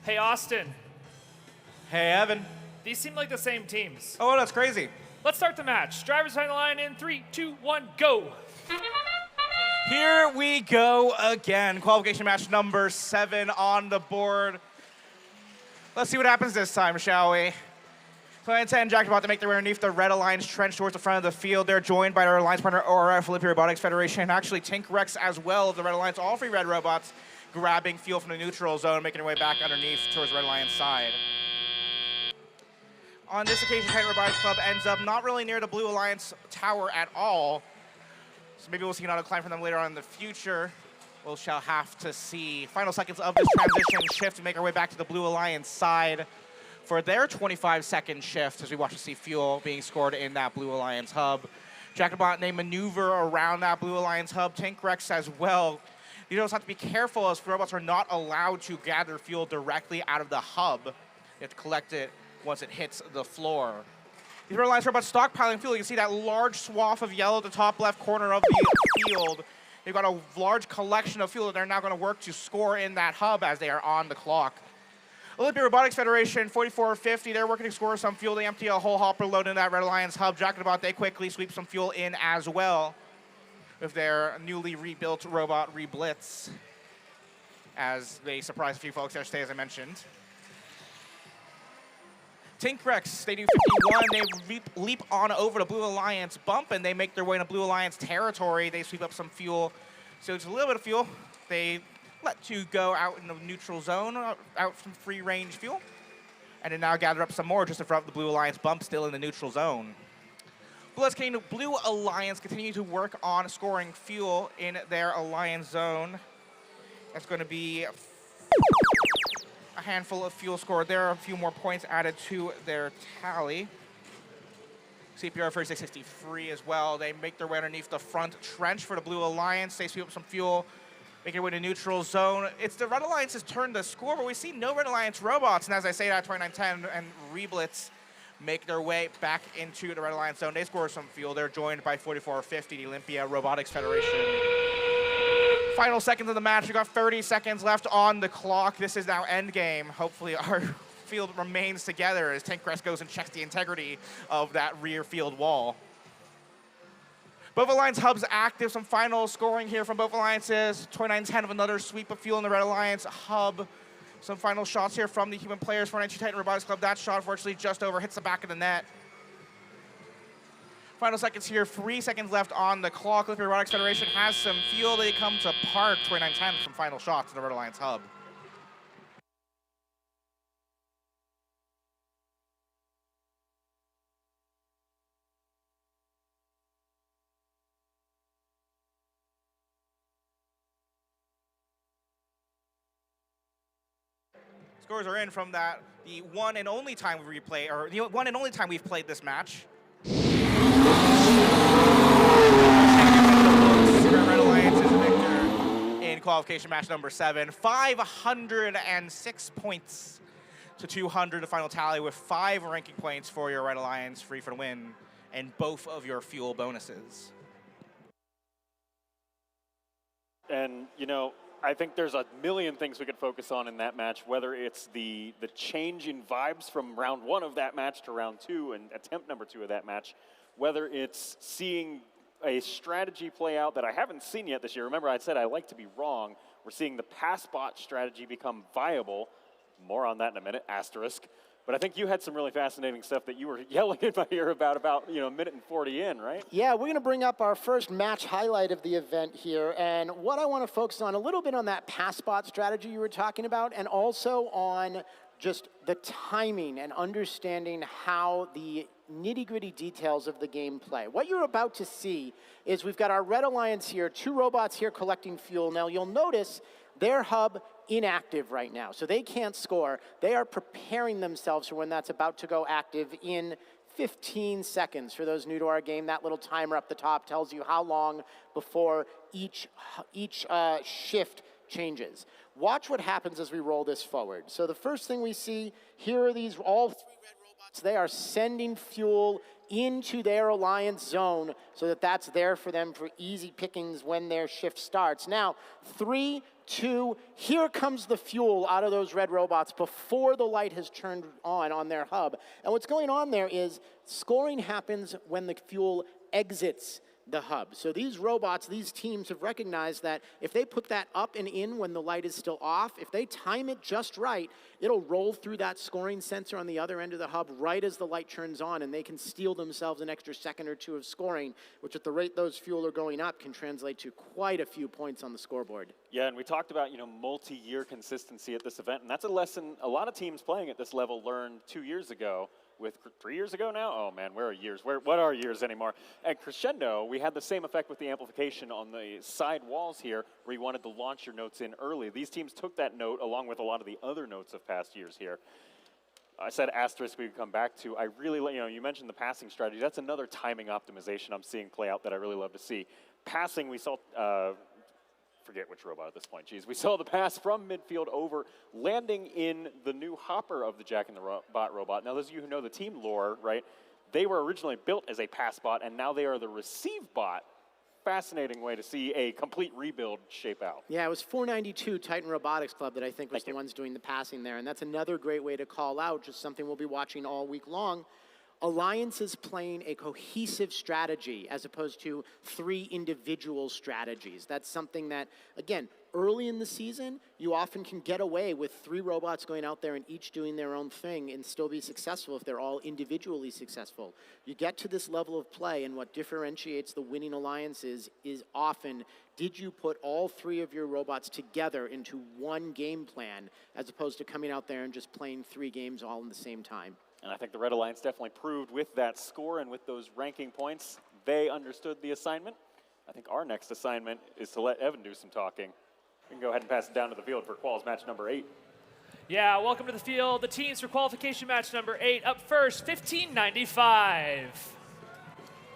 Hey, Austin. Hey, Evan. These seem like the same teams. Oh, that's crazy. Let's start the match. Drivers behind the line in 3, 2, 1, go. Here we go again. Qualification match number 7 on the board. Let's see what happens this time, shall we? 2010 Jack about to make their way underneath the Red Alliance trench towards the front of the field. They're joined by their alliance partner, ORF, Olympia Robotics Federation, and actually Tink Rex as well of the Red Alliance. All 3 red robots grabbing fuel from the neutral zone, making their way back underneath towards the Red Alliance side. On this occasion, Titan Robotics Club ends up not really near the Blue Alliance tower at all. So maybe we'll see an auto climb from them later on in the future. We shall have to see. Final seconds of this transition shift to make our way back to the Blue Alliance side for their 25-second shift as we watch to see fuel being scored in that Blue Alliance hub. Jacobot, they maneuver around that Blue Alliance hub. Tank Rex as well. You just have to be careful as robots are not allowed to gather fuel directly out of the hub. You have to collect it once it hits the floor. These Red Alliance robots stockpiling fuel. You can see that large swath of yellow at the top left corner of the field. They've got a large collection of fuel that they're now going to work to score in that hub as they are on the clock. Olympia Robotics Federation, 4450, they're working to score some fuel. They empty a whole hopper load in that Red Alliance hub. Jacobot, they quickly sweep some fuel in as well with their newly rebuilt robot Reblitz as they surprise a few folks yesterday, as I mentioned. Tink Rex, they do 51. They leap on over to Blue Alliance bump, and they make their way into Blue Alliance territory. They sweep up some fuel. So it's a little bit of fuel. They let you go out in the neutral zone, out some free-range fuel. And then now gather up some more just in front of the Blue Alliance bump, still in the neutral zone. Blue Alliance continue to work on scoring fuel in their Alliance zone. That's going to be a handful of fuel scored. There are a few more points added to their tally. CPR 3663 as well. They make their way underneath the front trench for the Blue Alliance. They sweep up some fuel, make their way to neutral zone. It's the Red Alliance's turn to score, but we see no Red Alliance robots. And as I say that, 2910 and Reblitz make their way back into the Red Alliance zone. They score some fuel. They're joined by 4450, the Olympia Robotics Federation. Final seconds of the match. We've got 30 seconds left on the clock. This is now endgame. Hopefully our field remains together as Tank Crest goes and checks the integrity of that rear field wall. Both Alliance hubs active. Some final scoring here from both Alliances. 2910 of another sweep of fuel in the Red Alliance hub. Some final shots here from the human players. 492 Titan Robotics Club. That shot, unfortunately, just over, hits the back of the net. Final seconds here, 3 seconds left on the clock. Olympia Robotics Federation has some fuel. They come to park. 2910, some final shots in the Red Alliance hub. Scores are in from that, the one and only time we replay, or the one and only time we've played this match. Red Alliance is a victor in qualification match number 7. 506 points to 200, the final tally, with 5 ranking points for your Red Alliance, free for the win, and both of your fuel bonuses. And, you know, I think there's a million things we could focus on in that match, whether it's the change in vibes from round 1 of that match to round 2 and attempt number 2 of that match, whether it's seeing a strategy play out that I haven't seen yet this year. Remember, I said I like to be wrong. We're seeing the pass bot strategy become viable. More on that in a minute, asterisk. But I think you had some really fascinating stuff that you were yelling in my ear about a minute and 40 in, right? Yeah, we're going to bring up our first match highlight of the event here. And what I want to focus on a little bit on that pass bot strategy you were talking about, and also on just the timing and understanding how the nitty-gritty details of the game play. What you're about to see is we've got our Red Alliance here, 2 robots here collecting fuel. Now you'll notice their hub inactive right now, so they can't score. They are preparing themselves for when that's about to go active in 15 seconds. For those new to our game, that little timer up the top tells you how long before each shift changes. Watch what happens as we roll this forward. So the first thing we see, here are these all 3 red robots. They are sending fuel into their alliance zone so that that's there for them for easy pickings when their shift starts. Now, 3, 2, here comes the fuel out of those red robots before the light has turned on their hub. And what's going on there is scoring happens when the fuel exits the hub. So these robots, these teams have recognized that if they put that up and in when the light is still off, if they time it just right, it'll roll through that scoring sensor on the other end of the hub right as the light turns on, and they can steal themselves an extra second or two of scoring, which at the rate those fuel are going up can translate to quite a few points on the scoreboard. Yeah, and we talked about, multi-year consistency at this event, and that's a lesson a lot of teams playing at this level learned 2 years ago. With 3 years ago now? Oh man, where are years? What are years anymore? At Crescendo, we had the same effect with the amplification on the side walls here, where you wanted to launch your notes in early. These teams took that note along with a lot of the other notes of past years here. I said asterisk we would come back to. I really, you mentioned the passing strategy. That's another timing optimization I'm seeing play out that I really love to see. Passing, we saw, forget which robot at this point, geez. We saw the pass from midfield over, landing in the new hopper of the Jack and the Bot robot. Now, those of you who know the team lore, right, they were originally built as a pass bot, and now they are the receive bot. Fascinating way to see a complete rebuild shape out. Yeah, it was 492 Titan Robotics Club that I think was the ones doing the passing there, and that's another great way to call out, just something we'll be watching all week long. Alliance is playing a cohesive strategy as opposed to 3 individual strategies. That's something that, again, early in the season, you often can get away with 3 robots going out there and each doing their own thing and still be successful if they're all individually successful. You get to this level of play, and what differentiates the winning alliances is often, did you put all 3 of your robots together into one game plan as opposed to coming out there and just playing 3 games all in the same time? And I think the Red Alliance definitely proved with that score and with those ranking points, they understood the assignment. I think our next assignment is to let Evan do some talking. We can go ahead and pass it down to the field for quals match number 8. Yeah, welcome to the field. The teams for qualification match number 8. Up first, 1595.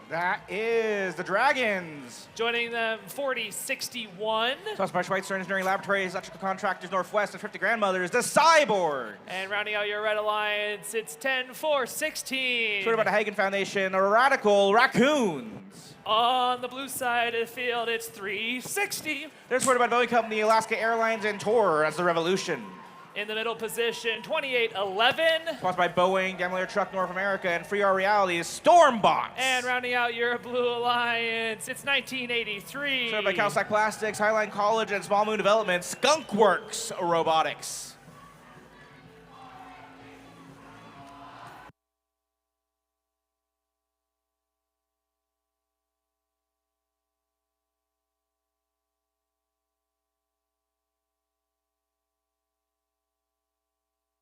That is the Dragons. Joining them, 4061. Sponsored by Schweitzer Engineering Laboratories, Electrical Contractors Northwest, and 50 Grandmothers, the Cyborg. And rounding out your Red Alliance, it's 10416. Supported by the Hagen Foundation, Radical Raccoons. On the blue side of the field, it's 360. They're supported by the Boeing Company, Alaska Airlines, and Tor as the Revolution. In the middle position, 2811. Sponsored by Boeing, Daimler Truck North America, and Free R Reality's Stormbots. And rounding out your Blue Alliance, it's 1983. Supported by Calstack Plastics, Highline College, and Small Moon Development, Skunkworks Robotics.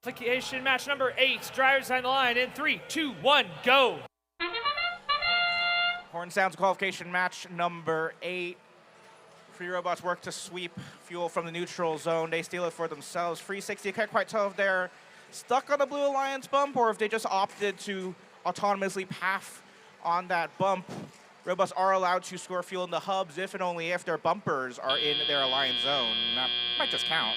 Qualification match number 8. Drivers on the line in 3, 2, 1, go. Horn sounds qualification match number 8. Free robots work to sweep fuel from the neutral zone. They steal it for themselves. Free 60, can't quite tell if they're stuck on the Blue Alliance bump or if they just opted to autonomously path on that bump. Robots are allowed to score fuel in the hubs if and only if their bumpers are in their Alliance zone. That might just count.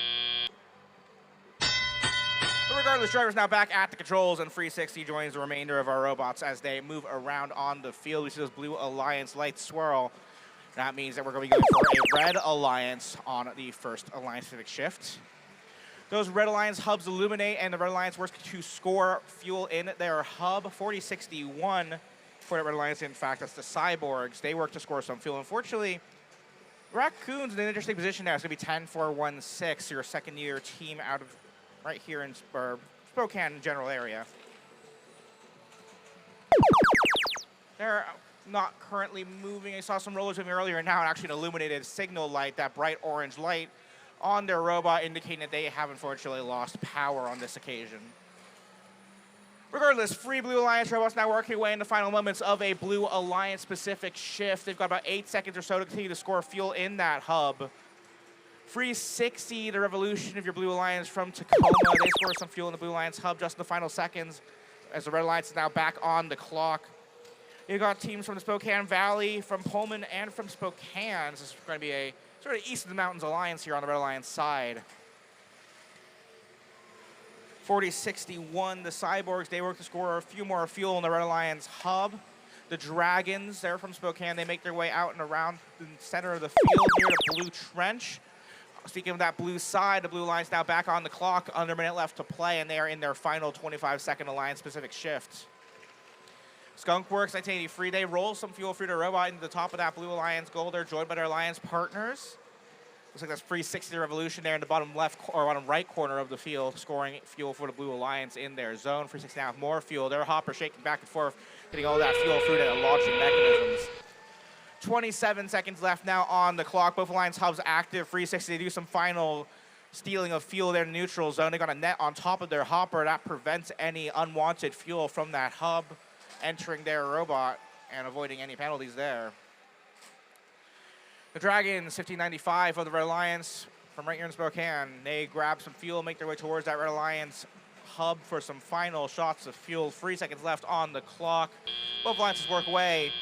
But regardless, driver's now back at the controls, and Free 60 joins the remainder of our robots as they move around on the field. We see those Blue Alliance lights swirl. That means that we're going to be going for a Red Alliance on the first Alliance-specific shift. Those Red Alliance hubs illuminate, and the Red Alliance works to score fuel in their hub. 4061 for the Red Alliance. In fact, that's the Cyborgs. They work to score some fuel. Unfortunately, Raccoon's in an interesting position now. It's going to be 10-4-1-6, your second-year team out of right here in Spokane general area. They're not currently moving. I saw some rollers moving earlier, and now actually an illuminated signal light, that bright orange light on their robot, indicating that they have unfortunately lost power on this occasion. Regardless, Free Blue Alliance robots now working away in the final moments of a Blue Alliance-specific shift. They've got about 8 seconds or so to continue to score fuel in that hub. Free 60, the Revolution of your Blue Alliance from Tacoma. They score some fuel in the Blue Alliance hub just in the final seconds as the Red Alliance is now back on the clock. You've got teams from the Spokane Valley, from Pullman, and from Spokane. This is going to be a sort of east of the mountains alliance here on the Red Alliance side. 40-61, the Cyborgs, they work to score a few more fuel in the Red Alliance hub. The Dragons, they're from Spokane. They make their way out and around the center of the field near the blue trench. Speaking of that blue side, the Blue Alliance now back on the clock, under a minute left to play, and they are in their final 25-second Alliance-specific shift. Skunkworks 1983, they roll some fuel through the robot into the top of that Blue Alliance goal. They're joined by their Alliance partners. Looks like that's 360 Revolution there in the bottom left or bottom right corner of the field, scoring fuel for the Blue Alliance in their zone. 360 now have more fuel. Their hopper shaking back and forth, getting all that fuel through the launching mechanisms. 27 seconds left now on the clock. Both Alliance hubs active. 360, they do some final stealing of fuel there in the neutral zone. They got a net on top of their hopper that prevents any unwanted fuel from that hub entering their robot and avoiding any penalties there. The Dragons, 1595 of the Red Alliance from right here in Spokane. They grab some fuel, make their way towards that Red Alliance hub for some final shots of fuel. 3 seconds left on the clock. Both alliances work away,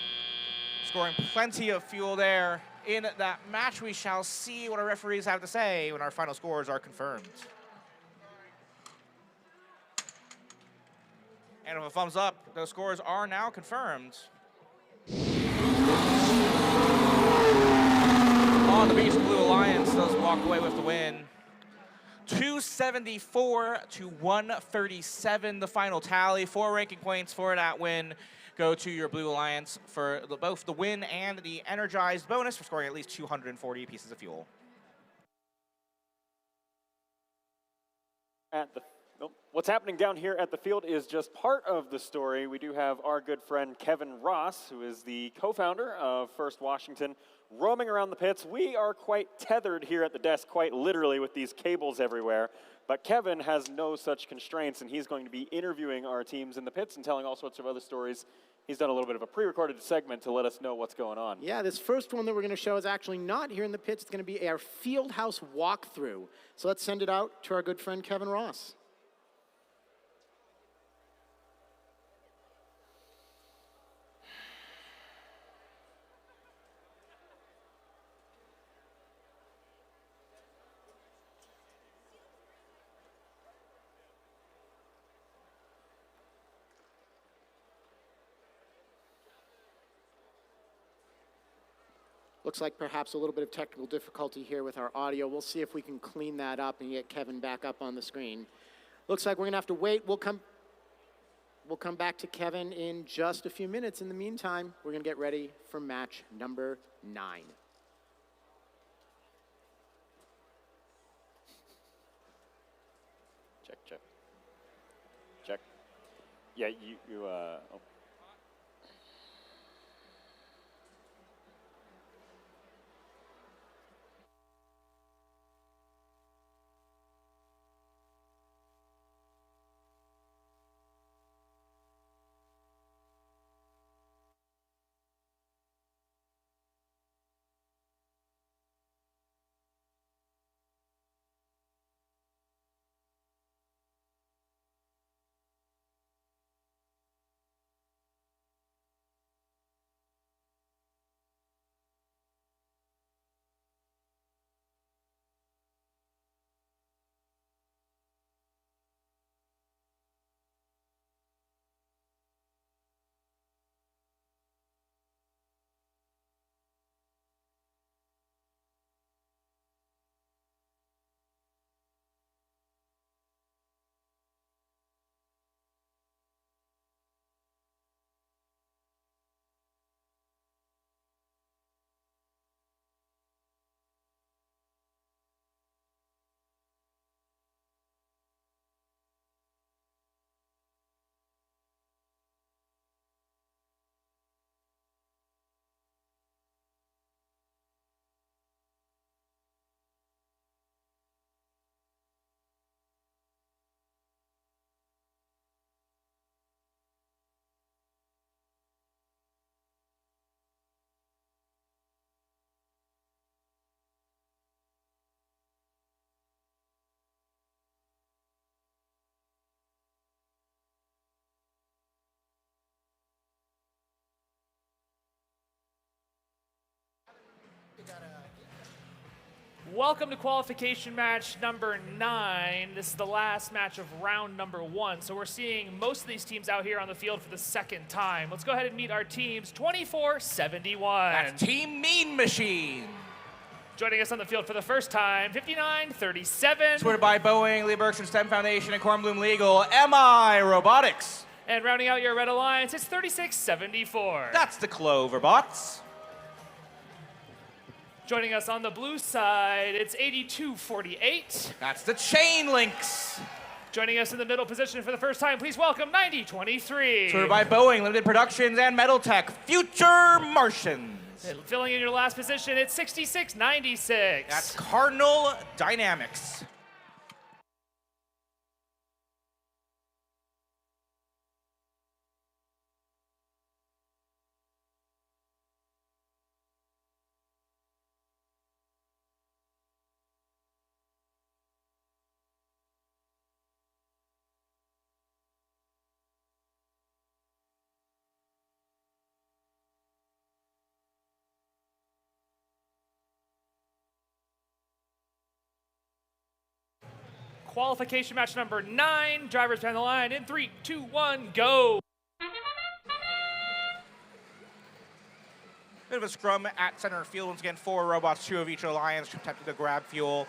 scoring plenty of fuel there in that match. We shall see what our referees have to say when our final scores are confirmed. And with a thumbs up, those scores are now confirmed. On the beach, the Blue Alliance does walk away with the win. 274 to 137, the final tally. 4 ranking points for that win go to your Blue Alliance for both the win and the energized bonus for scoring at least 240 pieces of fuel. What's happening down here at the field is just part of the story. We do have our good friend Kevin Ross, who is the co-founder of First Washington, roaming around the pits. We are quite tethered here at the desk, quite literally, with these cables everywhere. But Kevin has no such constraints, and he's going to be interviewing our teams in the pits and telling all sorts of other stories. He's done a little bit of a pre-recorded segment to let us know what's going on. Yeah, this first one that we're going to show is actually not here in the pits. It's going to be our field house walkthrough. So let's send it out to our good friend Kevin Ross. Looks like perhaps a little bit of technical difficulty here with our audio. We'll see if we can clean that up and get Kevin back up on the screen. Looks like we're gonna have to wait. We'll come back to Kevin in just a few minutes. In the meantime, we're gonna get ready for match number 9. Check, check. Check. Yeah, oh. Welcome to qualification match number 9. This is the last match of round number 1. So we're seeing most of these teams out here on the field for the second time. Let's go ahead and meet our teams. 24-71. That's Team Mean Machine. Joining us on the field for the first time, 59-37. Supported by Boeing, Lee Bergstrom STEM Foundation, and Kornblum Legal, MI Robotics. And rounding out your Red Alliance, it's 36-74. That's the Cloverbots. Joining us on the blue side, it's 82-48. That's the Chain Links. Joining us in the middle position for the first time, please welcome 90-23. Supported by Boeing, Limited Productions, and Metal Tech, Future Martians. And filling in your last position, it's 66-96. That's Cardinal Dynamics. Qualification match number 9. Drivers behind the line in 3, 2, 1, go. Bit of a scrum at center field. Once again, 4 robots, 2 of each alliance, attempting to grab fuel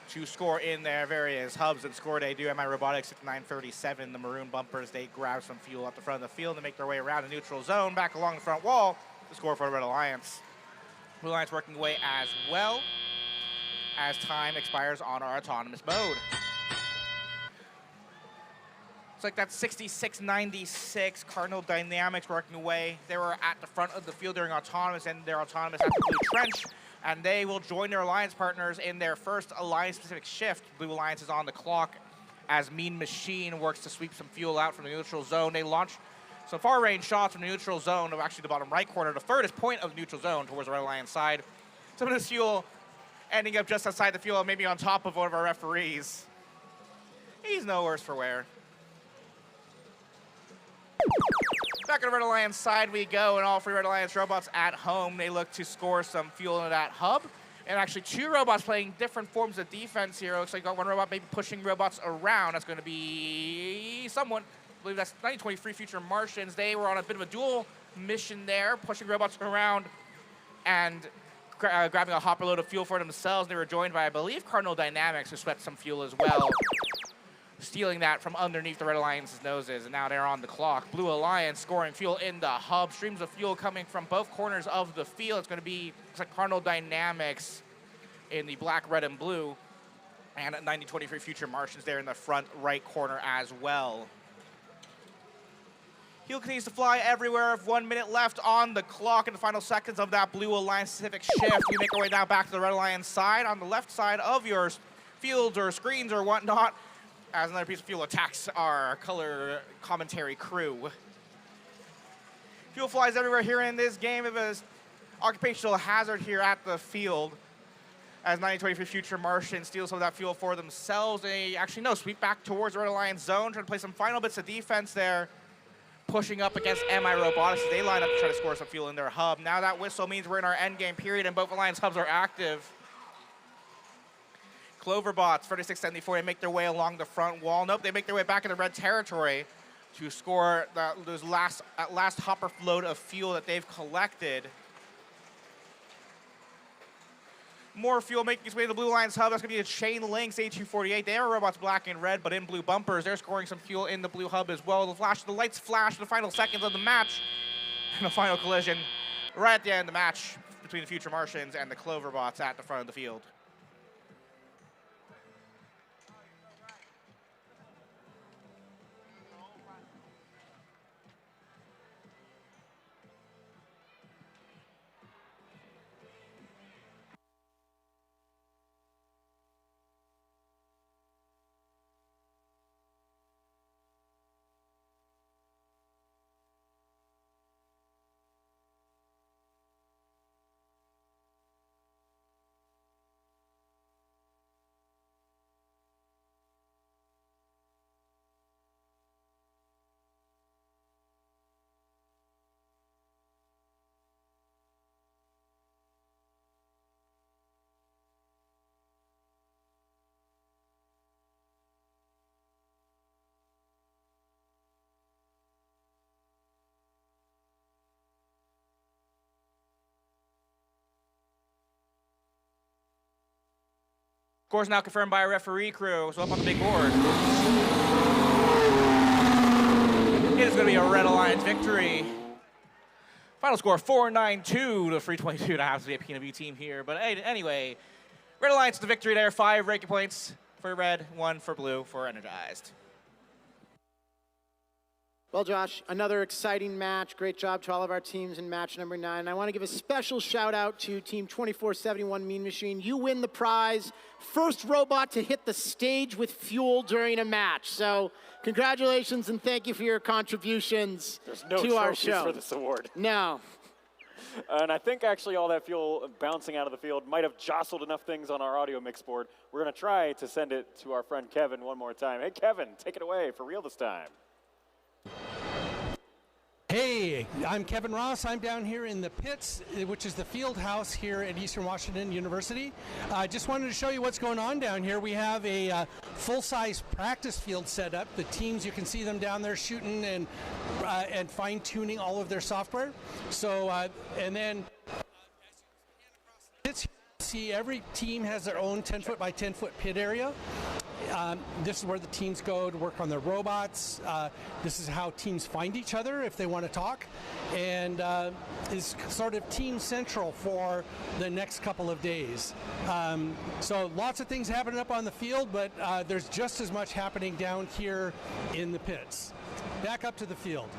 to score in their various hubs. And score they do. MI Robotics at 9:37. The maroon bumpers, they grab some fuel at the front of the field and make their way around the neutral zone, back along the front wall to score for the Red Alliance. Blue Alliance working away as well as time expires on our autonomous mode. It's like that's 66-96. Cardinal Dynamics working away. They were at the front of the field during autonomous, and their autonomous at the blue trench, and they will join their alliance partners in their first alliance-specific shift. Blue Alliance is on the clock as Mean Machine works to sweep some fuel out from the neutral zone. They launch some far-range shots from the neutral zone of actually the bottom right corner, the furthest point of the neutral zone towards the Red Alliance side. Some of this fuel ending up just outside the field, maybe on top of one of our referees. He's no worse for wear. Back on the Red Alliance side we go, and all 3 Red Alliance robots at home. They look to score some fuel into that hub. And actually 2 robots playing different forms of defense here. Looks like got 1 robot maybe pushing robots around. That's going to be someone. I believe that's 9023 Future Martians. They were on a bit of a dual mission there, pushing robots around and grabbing a hopper load of fuel for themselves. They were joined by, I believe, Cardinal Dynamics, who swept some fuel as well, stealing that from underneath the Red Alliance's noses, and now they're on the clock. Blue Alliance scoring fuel in the hub. Streams of fuel coming from both corners of the field. It's going to be, looks like Cardinal Dynamics in the black, red, and blue, and 9023 Future Martians there in the front right corner as well. Fuel continues to fly everywhere. 1 minute left on the clock in the final seconds of that Blue Alliance specific shift. We make our way now back to the Red Alliance side. On the left side of your fields or screens or whatnot, as another piece of fuel attacks our color commentary crew. Fuel flies everywhere here in this game. It was occupational hazard here at the field as 9023 Future Martians steal some of that fuel for themselves. They actually, no, sweep back towards the Red Alliance zone, trying to play some final bits of defense there, pushing up against MI Robotics as they line up to try to score some fuel in their hub. Now that whistle means we're in our end game period and both Alliance hubs are active. Cloverbots, 3674, they make their way along the front wall. Nope, they make their way back into red territory to score those last hopper load of fuel that they've collected. More fuel making its way to the Blue Alliance hub. That's going to be the Chain Links, A248. They are robots black and red, but in blue bumpers. They're scoring some fuel in the blue hub as well. The lights flash in the final seconds of the match. And the final collision right at the end of the match between the Future Martians and the Cloverbots at the front of the field. Scores now confirmed by our referee crew. So up on the big board. It is going to be a Red Alliance victory. Final score 4-9-2 to 322 to have to be a P&W team here. But anyway, Red Alliance the victory there. 5 ranking points for red, 1 for blue for Energized. Well, Josh, another exciting match. Great job to all of our teams in match number 9. I want to give a special shout out to Team 2471 Mean Machine. You win the prize. First robot to hit the stage with fuel during a match. So congratulations and thank you for your contributions to our show. There's no trophies for this award. No. And I think actually all that fuel bouncing out of the field might have jostled enough things on our audio mix board. We're going to try to send it to our friend Kevin one more time. Hey, Kevin, take it away for real this time. Hey, I'm Kevin Ross. I'm down here in the pits, which is the field house here at Eastern Washington University. I just wanted to show you what's going on down here. We have a full-size practice field set up. The teams, you can see them down there shooting and fine-tuning all of their software. So, and then pits, see every team has their own 10-foot by 10-foot pit area. This is where the teams go to work on their robots. This is how teams find each other if they want to talk, and is sort of team central for the next couple of days. So lots of things happening up on the field, but there's just as much happening down here in the pits. Back up to the field.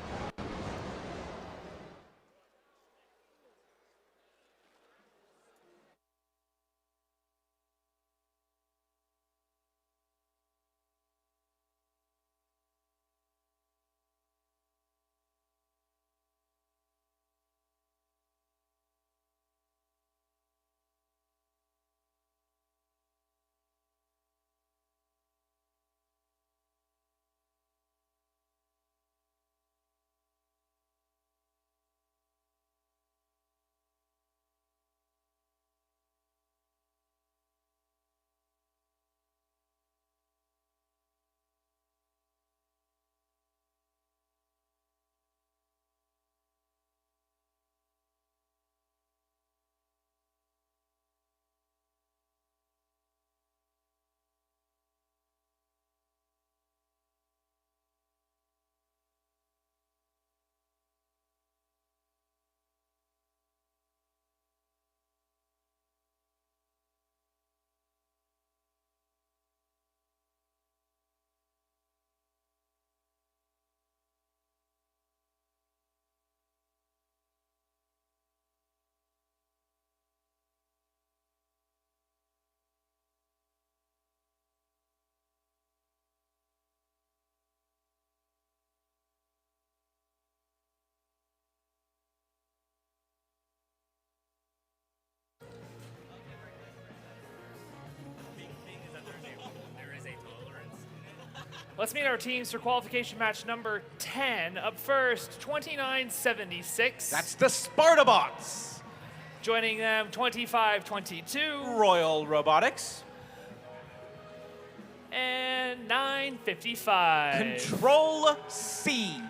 Let's meet our teams for qualification match number 10. Up first, 2976. That's the Spartabots. Joining them, 2522. Royal Robotics. And 955. Control C.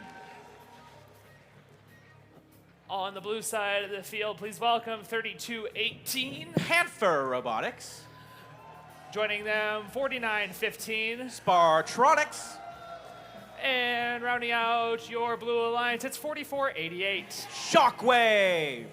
On the blue side of the field, please welcome 3218. Panther Robotics. Joining them, 4915. Spartronics. And rounding out your Blue Alliance, it's 4488. Shockwave.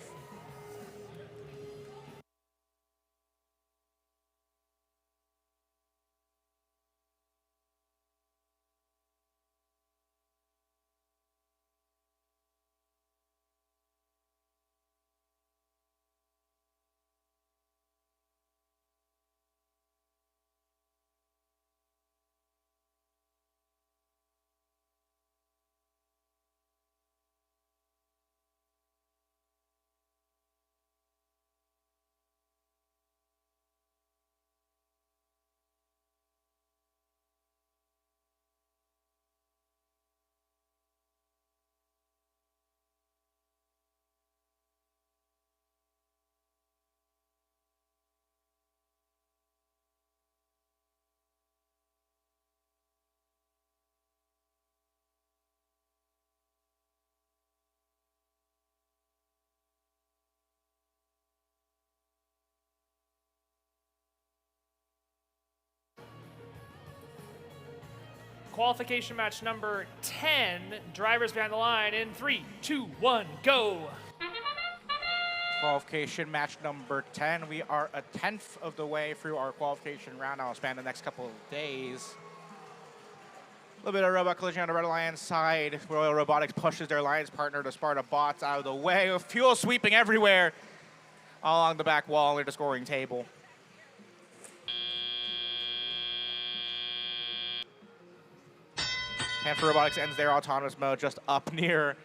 qualification match number 10. Drivers behind the line in 3, 2, 1, go. Qualification match number 10. We are a 10th of the way through our qualification round. I'll span the next couple of days. A little bit of robot collision on the Red Alliance side. Royal Robotics pushes their alliance partner, the Sparta bots, out of the way, with fuel sweeping everywhere along the back wall near the scoring table. And for Robotics ends their autonomous mode just up near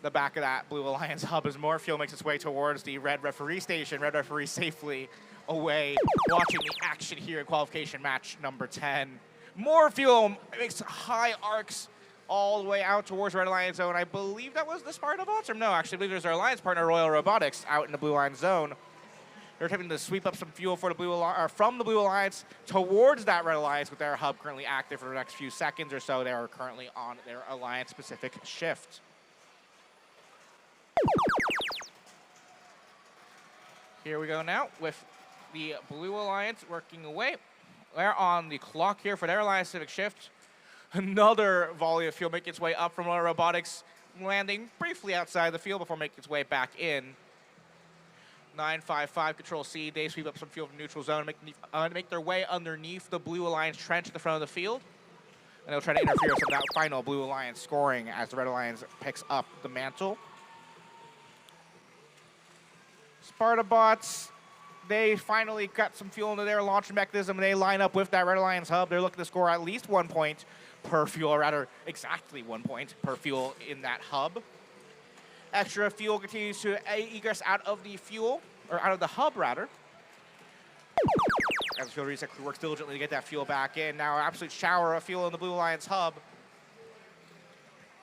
the back of that Blue Alliance hub as more fuel makes its way towards the Red referee station. Red referee safely away, watching the action here in qualification match number 10. More fuel makes high arcs all the way out towards Red Alliance zone. I believe that was the Sparta bots, or no, actually I believe there's our alliance partner, Royal Robotics, out in the Blue Alliance zone. They're attempting to sweep up some fuel for the from the Blue Alliance towards that Red Alliance with their hub currently active for the next few seconds or so. They are currently on their alliance-specific shift. Here we go now with the Blue Alliance working away. They're on the clock here for their alliance-specific shift. Another volley of fuel making its way up from Royal Robotics, landing briefly outside the field before making its way back in. 955 Control C, they sweep up some fuel from neutral zone, make their way underneath the Blue Alliance trench at the front of the field. And they'll try to interfere with that final Blue Alliance scoring as the Red Alliance picks up the mantle. Sparta bots, they finally got some fuel into their launch mechanism, and they line up with that Red Alliance hub. They're looking to score at least 1 point per fuel, or rather exactly 1 point per fuel in that hub. Extra fuel continues to egress out of the fuel, or out of the hub, rather. As the fuel reset crew works diligently to get that fuel back in. Now, an absolute shower of fuel in the Blue Alliance hub.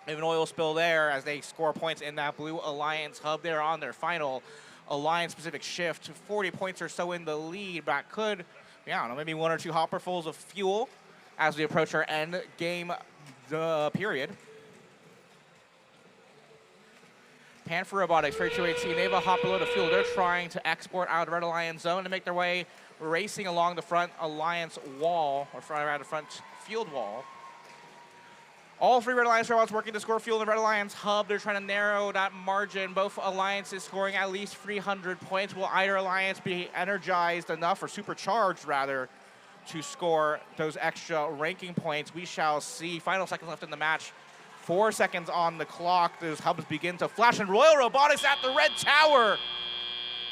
They have an oil spill there as they score points in that Blue Alliance hub. They're on their final alliance-specific shift. 40 points or so in the lead, but could, I don't know, maybe 1 or 2 hopperfuls of fuel as we approach our end game period. Panther Robotics, 3218, they have a hopper load of fuel. They're trying to export out of the Red Alliance zone to make their way racing along the front Alliance wall, or around the front field wall. All 3 Red Alliance robots working to score fuel in the Red Alliance hub. They're trying to narrow that margin. Both alliances scoring at least 300 points. Will either alliance be energized enough, or supercharged rather, to score those extra ranking points? We shall see. Final seconds left in the match. 4 seconds on the clock. Those hubs begin to flash, and Royal Robotics at the red tower.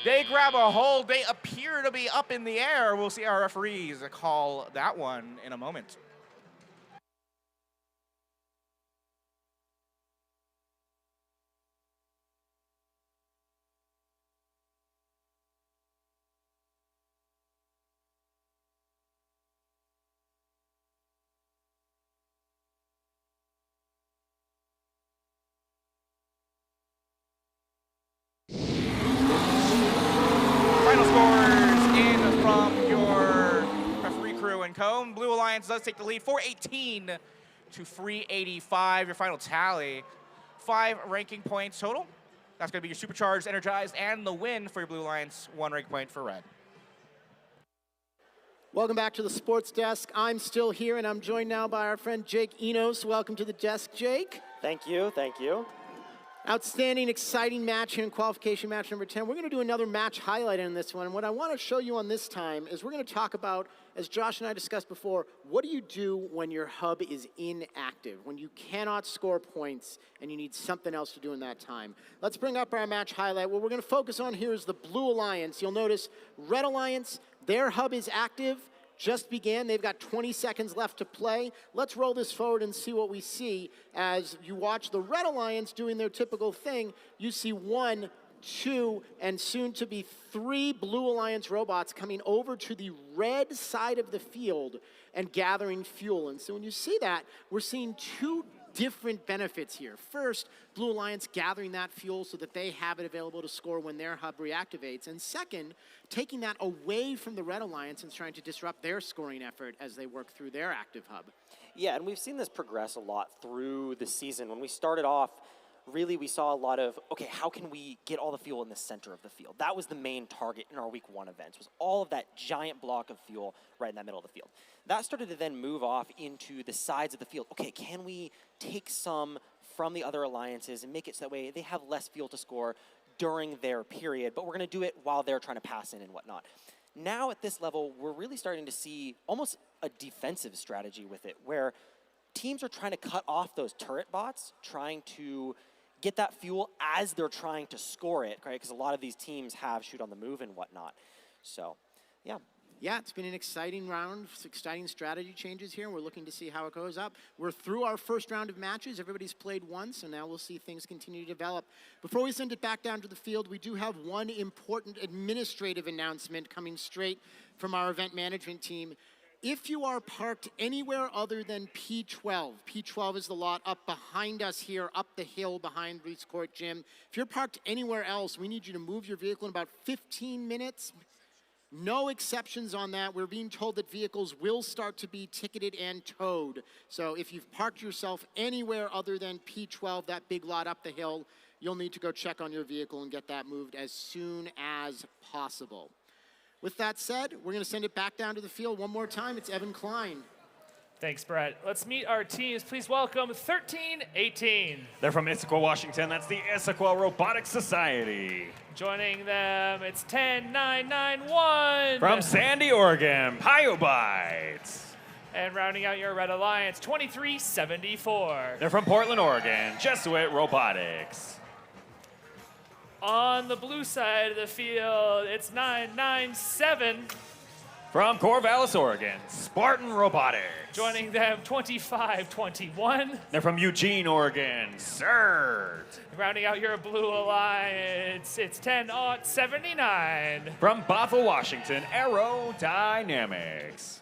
They grab a hold. They appear to be up in the air. We'll see our referees call that one in a moment. Cone. Blue Alliance does take the lead, 418 to 385. Your final tally, 5 ranking points total. That's going to be your supercharged, energized, and the win for your Blue Alliance. 1 ranking point for Red. Welcome back to the Sports Desk. I'm still here, and I'm joined now by our friend Jake Enos. Welcome to the desk, Jake. Thank you, thank you. Outstanding, exciting match here in qualification match number 10. We're going to do another match highlight in this one. And what I want to show you on this time is we're going to talk about, as Josh and I discussed before, what do you do when your hub is inactive, when you cannot score points and you need something else to do in that time. Let's bring up our match highlight. What we're going to focus on here is the Blue Alliance. You'll notice Red Alliance, their hub is active. Just began. They've got 20 seconds left to play. Let's roll this forward and see what we see as you watch the Red Alliance doing their typical thing. You see 1, 2, and soon to be 3 Blue Alliance robots coming over to the red side of the field and gathering fuel. And so when you see that, we're seeing 2 different benefits here. First, Blue Alliance gathering that fuel so that they have it available to score when their hub reactivates. And second, taking that away from the Red Alliance and trying to disrupt their scoring effort as they work through their active hub. Yeah, and we've seen this progress a lot through the season. When we started off, really we saw a lot of, okay, how can we get all the fuel in the center of the field? That was the main target in our week 1 events, was all of that giant block of fuel right in that middle of the field. That started to then move off into the sides of the field. Okay, can we take some from the other alliances and make it so that way they have less fuel to score during their period, but we're going to do it while they're trying to pass in and whatnot. Now at this level, we're really starting to see almost a defensive strategy with it, where teams are trying to cut off those turret bots, trying to get that fuel as they're trying to score it, right? Because a lot of these teams have shoot on the move and whatnot. So, yeah. Yeah, it's been an exciting round, exciting strategy changes here. We're looking to see how it goes up. We're through our first round of matches. Everybody's played once, so now we'll see things continue to develop. Before we send it back down to the field, we do have one important administrative announcement coming straight from our event management team. If you are parked anywhere other than P12, P12 is the lot up behind us here, up the hill behind Reese Court Gym. If you're parked anywhere else, we need you to move your vehicle in about 15 minutes. No exceptions on that. We're being told that vehicles will start to be ticketed and towed. So if you've parked yourself anywhere other than P12, that big lot up the hill, you'll need to go check on your vehicle and get that moved as soon as possible. With that said, we're going to send it back down to the field one more time. It's Evan Klein. Thanks, Brett. Let's meet our teams. Please welcome 13-18. They're from Issaquah, Washington. That's the Issaquah Robotics Society. Joining them, it's 10-9-9-1. From Sandy, Oregon, Pyobites. And rounding out your Red Alliance, 23-74. They're from Portland, Oregon, Jesuit Robotics. On the blue side of the field, it's 9-9-7. From Corvallis, Oregon, Spartan Robotics. Joining them, 25-21. They're from Eugene, Oregon, CERT. Rounding out your blue alliance, it's 10-79. From Bothell, Washington, Aerodynamics.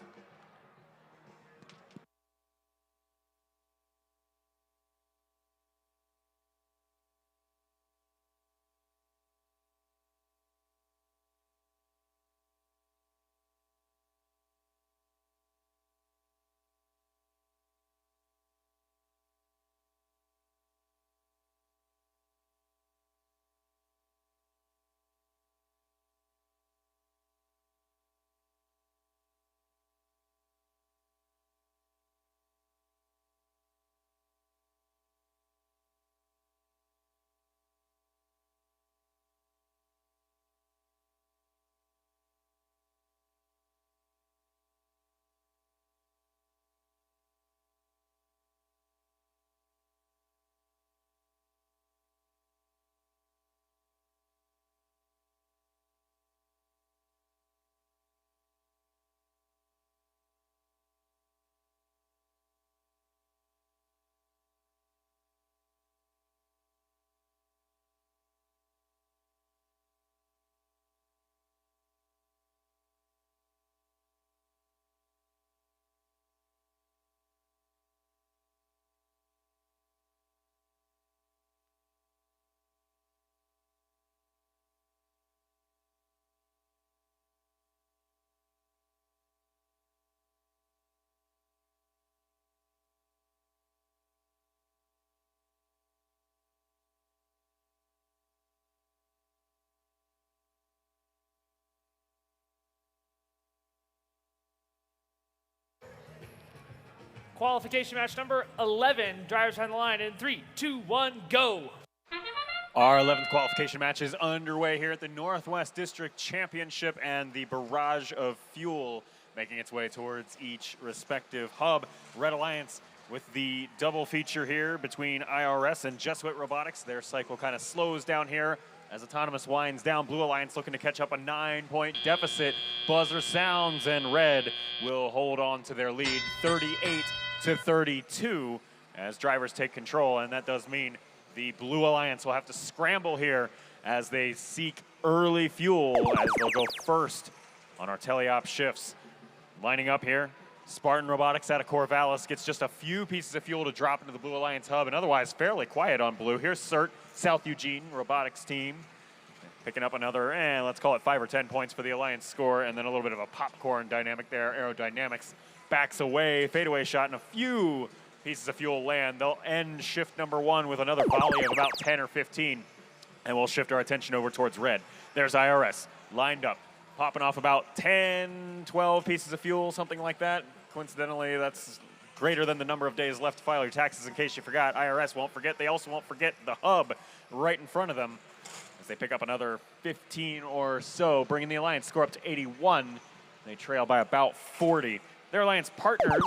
Qualification match number 11. Drivers on the line in 3, 2, 1, go. Our 11th qualification match is underway here at the Northwest District Championship, and the barrage of fuel making its way towards each respective hub. Red Alliance with the double feature here between IRS and Jesuit Robotics. Their cycle kind of slows down here as Autonomous winds down. Blue Alliance looking to catch up a 9-point deficit. Buzzer sounds, and Red will hold on to their lead 38-32 as drivers take control, and that does mean the Blue Alliance will have to scramble here as they seek early fuel as they'll go first on our teleop shifts. Lining up here, Spartan Robotics out of Corvallis gets just a few pieces of fuel to drop into the Blue Alliance hub, and otherwise fairly quiet on blue. Here's CERT, South Eugene Robotics team, picking up another, let's call it 5 or 10 points for the Alliance score, and then a little bit of a popcorn dynamic there. Aerodynamics backs away, fadeaway shot, and a few pieces of fuel land. They'll end shift number 1 with another volley of about 10 or 15, and we'll shift our attention over towards red. There's IRS, lined up, popping off about 10, 12 pieces of fuel, something like that. Coincidentally, that's greater than the number of days left to file your taxes, in case you forgot. IRS won't forget. They also won't forget the hub right in front of them as they pick up another 15 or so, bringing the Alliance score up to 81. They trail by about 40. Their Alliance partners,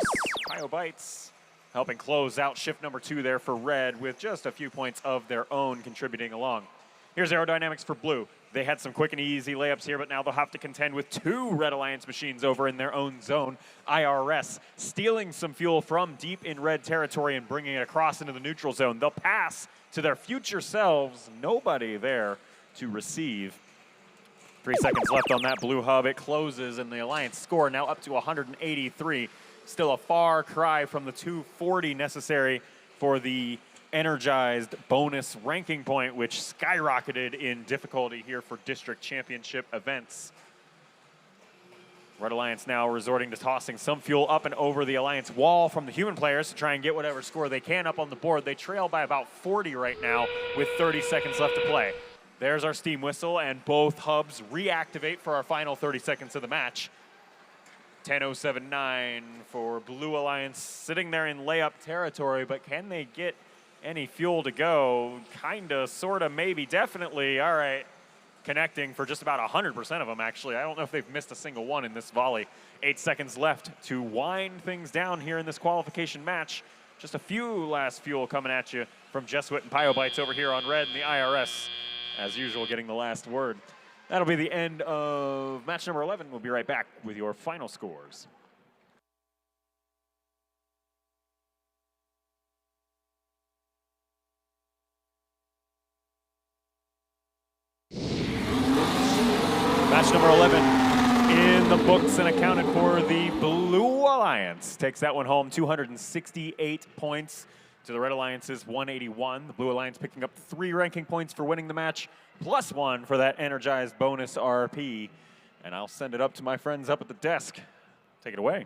Bites, helping close out shift number 2 there for red with just a few points of their own contributing along. Here's aerodynamics for blue. They had some quick and easy layups here, but now they'll have to contend with 2 Red Alliance machines over in their own zone. IRS stealing some fuel from deep in red territory and bringing it across into the neutral zone. They'll pass to their future selves. Nobody there to receive. 3 seconds left on that blue hub. It closes, and the Alliance score now up to 183. Still a far cry from the 240 necessary for the energized bonus ranking point, which skyrocketed in difficulty here for district championship events. Red Alliance now resorting to tossing some fuel up and over the Alliance wall from the human players to try and get whatever score they can up on the board. They trail by about 40 right now with 30 seconds left to play. There's our steam whistle, and both hubs reactivate for our final 30 seconds of the match. 10:07.9 for Blue Alliance, sitting there in layup territory, but can they get any fuel to go? Kinda, sorta, maybe, definitely. All right, connecting for just about 100% of them, actually. I don't know if they've missed a single one in this volley. 8 seconds left to wind things down here in this qualification match. Just a few last fuel coming at you from Jesuit and Pyobites over here on red, and the IRS, as usual, getting the last word. That'll be the end of match number 11. We'll be right back with your final scores. Match number 11 in the books and accounted for. The Blue Alliance takes that one home, 268 points to the Red Alliance's 181. The Blue Alliance picking up 3 ranking points for winning the match, plus 1 for that energized bonus RP. And I'll send it up to my friends up at the desk. Take it away.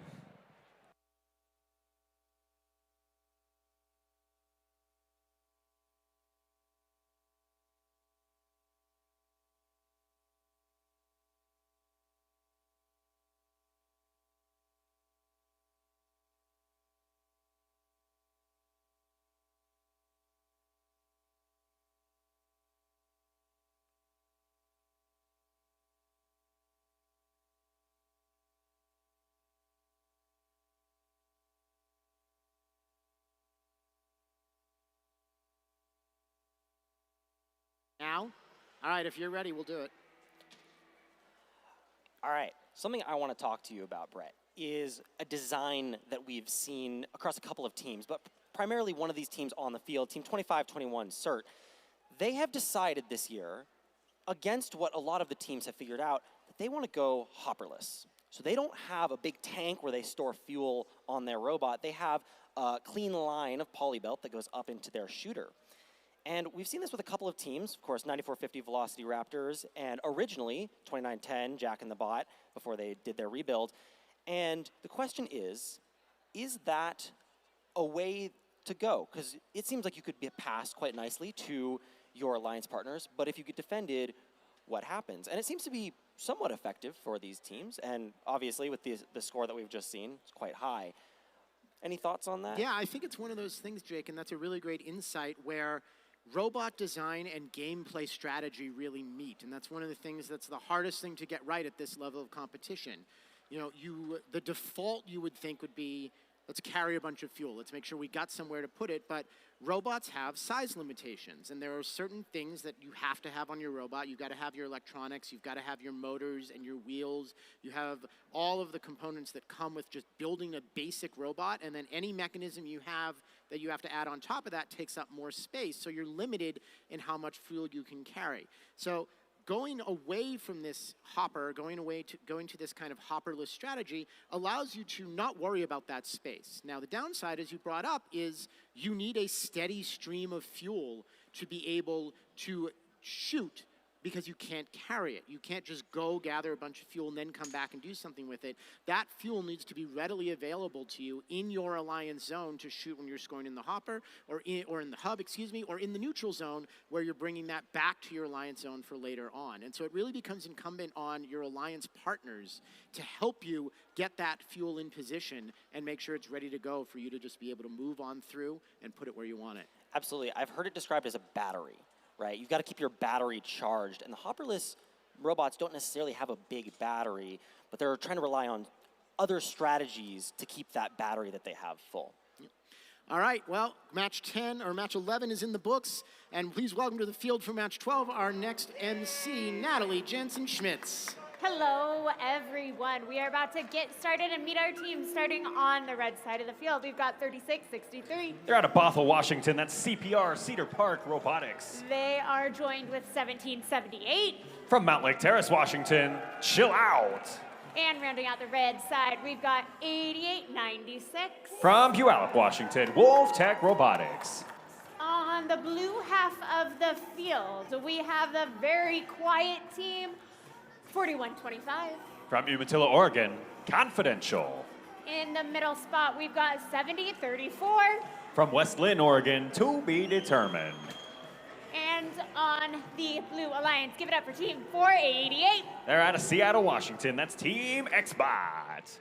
Now? All right, if you're ready, we'll do it. All right, something I want to talk to you about, Brett, is a design that we've seen across a couple of teams, but primarily one of these teams on the field, Team 2521 CERT. They have decided this year, against what a lot of the teams have figured out, that they want to go hopperless. So they don't have a big tank where they store fuel on their robot. They have a clean line of polybelt that goes up into their shooter. And we've seen this with a couple of teams, of course, 9450 Velocity Raptors, and originally 2910 Jack and the Bot before they did their rebuild. And the question is that a way to go? Because it seems like you could be passed quite nicely to your alliance partners, but if you get defended, what happens? And it seems to be somewhat effective for these teams, and obviously with the score that we've just seen, it's quite high. Any thoughts on that? Yeah, I think it's one of those things, Jake, and that's a really great insight where robot design and gameplay strategy really meet, and that's one of the things that's the hardest thing to get right at this level of competition. You know, the default you would think would be, let's carry a bunch of fuel, let's make sure we got somewhere to put it, but robots have size limitations, and there are certain things that you have to have on your robot. You've got to have your electronics, you've got to have your motors and your wheels, you have all of the components that come with just building a basic robot, and then any mechanism you have that you have to add on top of that takes up more space, so you're limited in how much fuel you can carry. So going away from this hopper, going to this kind of hopperless strategy allows you to not worry about that space. Now the downside, as you brought up, is you need a steady stream of fuel to be able to shoot because you can't carry it. You can't just go gather a bunch of fuel and then come back and do something with it. That fuel needs to be readily available to you in your alliance zone to shoot when you're scoring in the hopper, or in the hub, or in the neutral zone where you're bringing that back to your alliance zone for later on. And so it really becomes incumbent on your alliance partners to help you get that fuel in position and make sure it's ready to go for you to just be able to move on through and put it where you want it. Absolutely. I've heard it described as a battery, right? You've got to keep your battery charged. And the hopperless robots don't necessarily have a big battery, but they're trying to rely on other strategies to keep that battery that they have full. All right, well, match 10 or match 11 is in the books. And please welcome to the field for match 12 our next MC, Natalie Jansen-Schmitz. Hello, everyone. We are about to get started and meet our team starting on the red side of the field. We've got 3663. They're out of Bothell, Washington. That's CPR, Cedar Park Robotics. They are joined with 1778. From Mount Lake Terrace, Washington, Chill Out. And rounding out the red side, we've got 8896. From Puyallup, Washington, Wolf Tech Robotics. On the blue half of the field, we have the very quiet team, 4125. From Umatilla, Oregon, Confidential. In the middle spot, we've got 7034. From West Lynn, Oregon, To Be Determined. And on the Blue Alliance, give it up for Team 488. They're out of Seattle, Washington. That's Team XBot.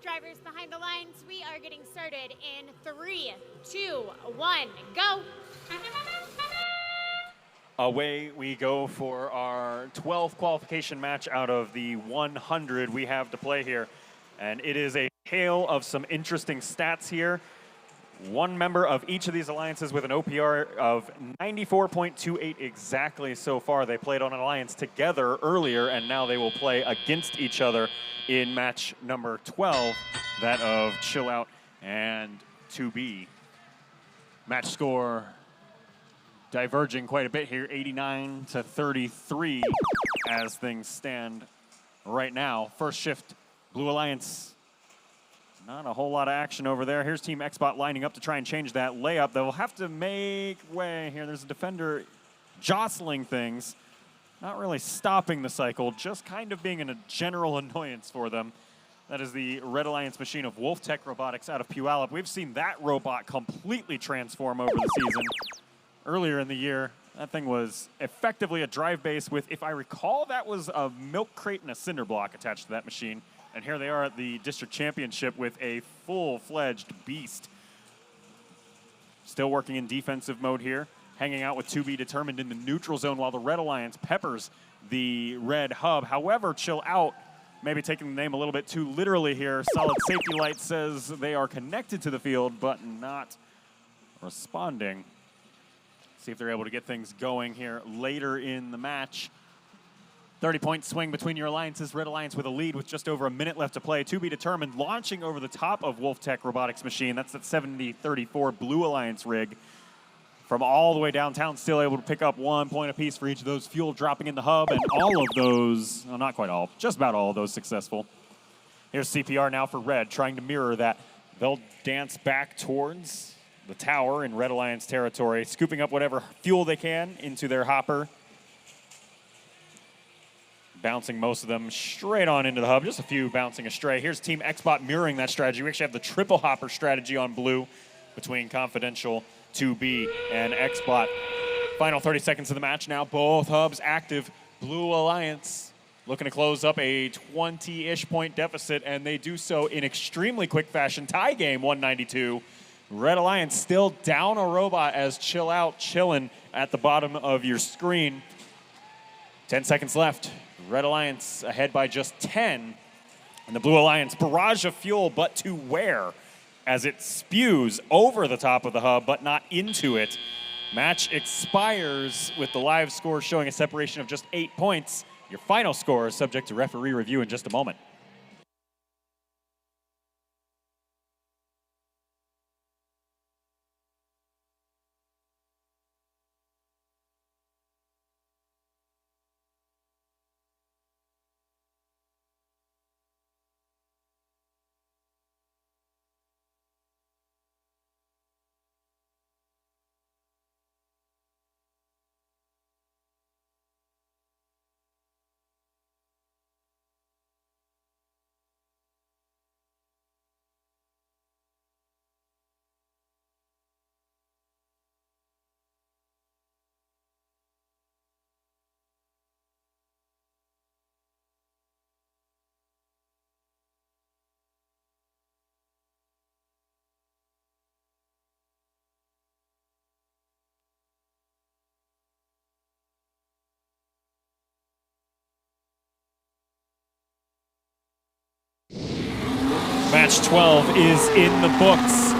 Drivers behind the lines, we are getting started in 3, 2, 1, go. Away we go for our 12th qualification match out of the 100 we have to play here. And it is a tale of some interesting stats here. One member of each of these alliances with an OPR of 94.28 exactly so far. They played on an alliance together earlier, and now they will play against each other in match number 12, that of Chill Out and 2B. Match score diverging quite a bit here, 89 to 33 as things stand right now. First shift, Blue Alliance. Not a whole lot of action over there. Here's Team XBot lining up to try and change that layup. They'll have to make way here. There's a defender jostling things. Not really stopping the cycle, just kind of being a general annoyance for them. That is the Red Alliance machine of Wolf Tech Robotics out of Puyallup. We've seen that robot completely transform over the season. Earlier in the year, that thing was effectively a drive base with, if I recall, that was a milk crate and a cinder block attached to that machine. And here they are at the district championship with a full-fledged beast. Still working in defensive mode here, hanging out with 2B Determined in the neutral zone while the Red Alliance peppers the red hub. However, Chill Out, maybe taking the name a little bit too literally here. Solid Safety Light says they are connected to the field, but not responding. See if they're able to get things going here later in the match. 30-point swing between your alliances. Red Alliance with a lead with just over a minute left to play. 2B Determined launching over the top of Wolf Tech Robotics machine. That's that 70-34 Blue Alliance rig. From all the way downtown, still able to pick up 1 point apiece for each of those. Fuel dropping in the hub, and all of those, well, not quite all, just about all of those successful. Here's CPR now for Red, trying to mirror that. They'll dance back towards the tower in Red Alliance territory, scooping up whatever fuel they can into their hopper. Bouncing most of them straight on into the hub. Just a few bouncing astray. Here's Team XBot mirroring that strategy. We actually have the triple hopper strategy on blue between Confidential, 2B, and XBot. Final 30 seconds of the match now. Both hubs active. Blue Alliance looking to close up a 20-ish point deficit, and they do so in extremely quick fashion. Tie game, 192. Red Alliance still down a robot as Chill Out chilling at the bottom of your screen. 10 seconds left. Red Alliance ahead by just 10 And the Blue Alliance barrage of fuel, but to where? As it spews over the top of the hub, but not into it. Match expires with the live score showing a separation of just 8 points. Your final score is subject to referee review in just a moment. Match 12 is in the books.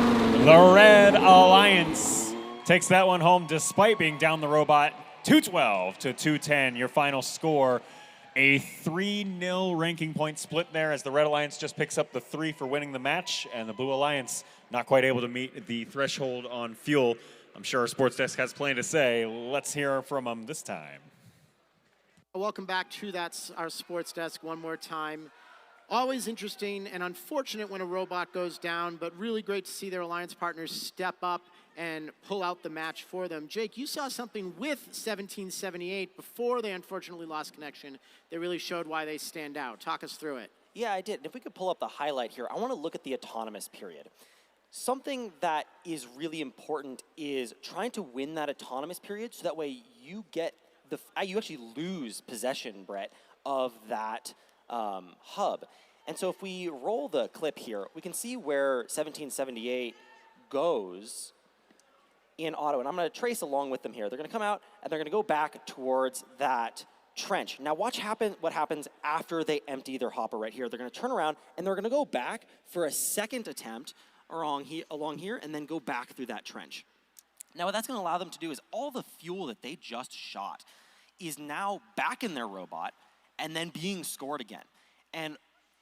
The Red Alliance takes that one home despite being down the robot 212 to 210. Your final score, a 3-0 ranking point split there as the Red Alliance just picks up the 3 for winning the match, and the Blue Alliance not quite able to meet the threshold on fuel. I'm sure our sports desk has plenty to say. Let's hear from them this time. Welcome back to our sports desk one more time. Always interesting and unfortunate when a robot goes down, but really great to see their alliance partners step up and pull out the match for them. Jake, you saw something with 1778 before they unfortunately lost connection that really showed why they stand out. Talk us through it. Yeah, I did. And if we could pull up the highlight here, I want to look at the autonomous period. Something that is really important is trying to win that autonomous period so that way you get you actually lose possession, Brett, of that hub. And so if we roll the clip here, we can see where 1778 goes in auto. And I'm going to trace along with them here. They're going to come out, and they're going to go back towards that trench. Now watch what happens after they empty their hopper right here. They're going to turn around, and they're going to go back for a second attempt along here, and then go back through that trench. Now what that's going to allow them to do is all the fuel that they just shot is now back in their robot, and then being scored again. And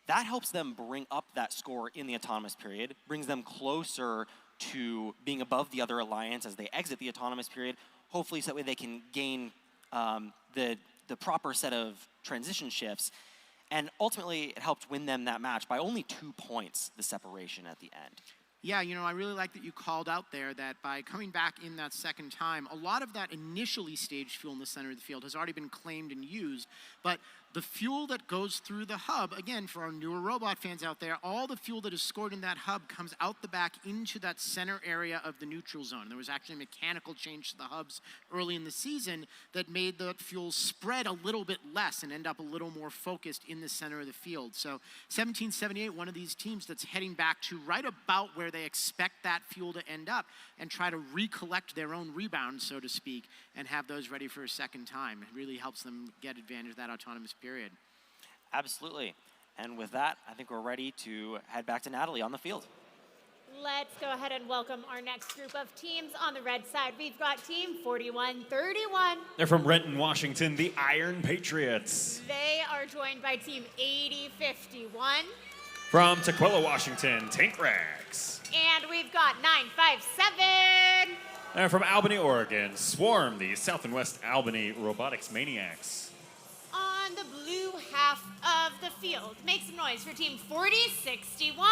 that helps them bring up that score in the autonomous period, brings them closer to being above the other alliance as they exit the autonomous period, hopefully so that way they can gain the proper set of transition shifts. And ultimately, it helped win them that match by only 2 points, the separation at the end. Yeah, I really like that you called out there that by coming back in that second time, a lot of that initially staged fuel in the center of the field has already been claimed and used, but the fuel that goes through the hub, again, for our newer robot fans out there, all the fuel that is scored in that hub comes out the back into that center area of the neutral zone. There was actually a mechanical change to the hubs early in the season that made the fuel spread a little bit less and end up a little more focused in the center of the field. So 1778, one of these teams that's heading back to right about where they expect that fuel to end up and try to recollect their own rebounds, so to speak, and have those ready for a second time. It really helps them get advantage of that autonomous period. Absolutely. And with that, I think we're ready to head back to Natalie on the field. Let's go ahead and welcome our next group of teams. On the red side, we've got Team 4131. They're from Renton, Washington, the Iron Patriots. They are joined by Team 8051. From Tequila, Washington, Tank Rags. And we've got 957. And from Albany, Oregon, Swarm, the South and West Albany Robotics Maniacs. On the blue half of the field, make some noise for Team 4061.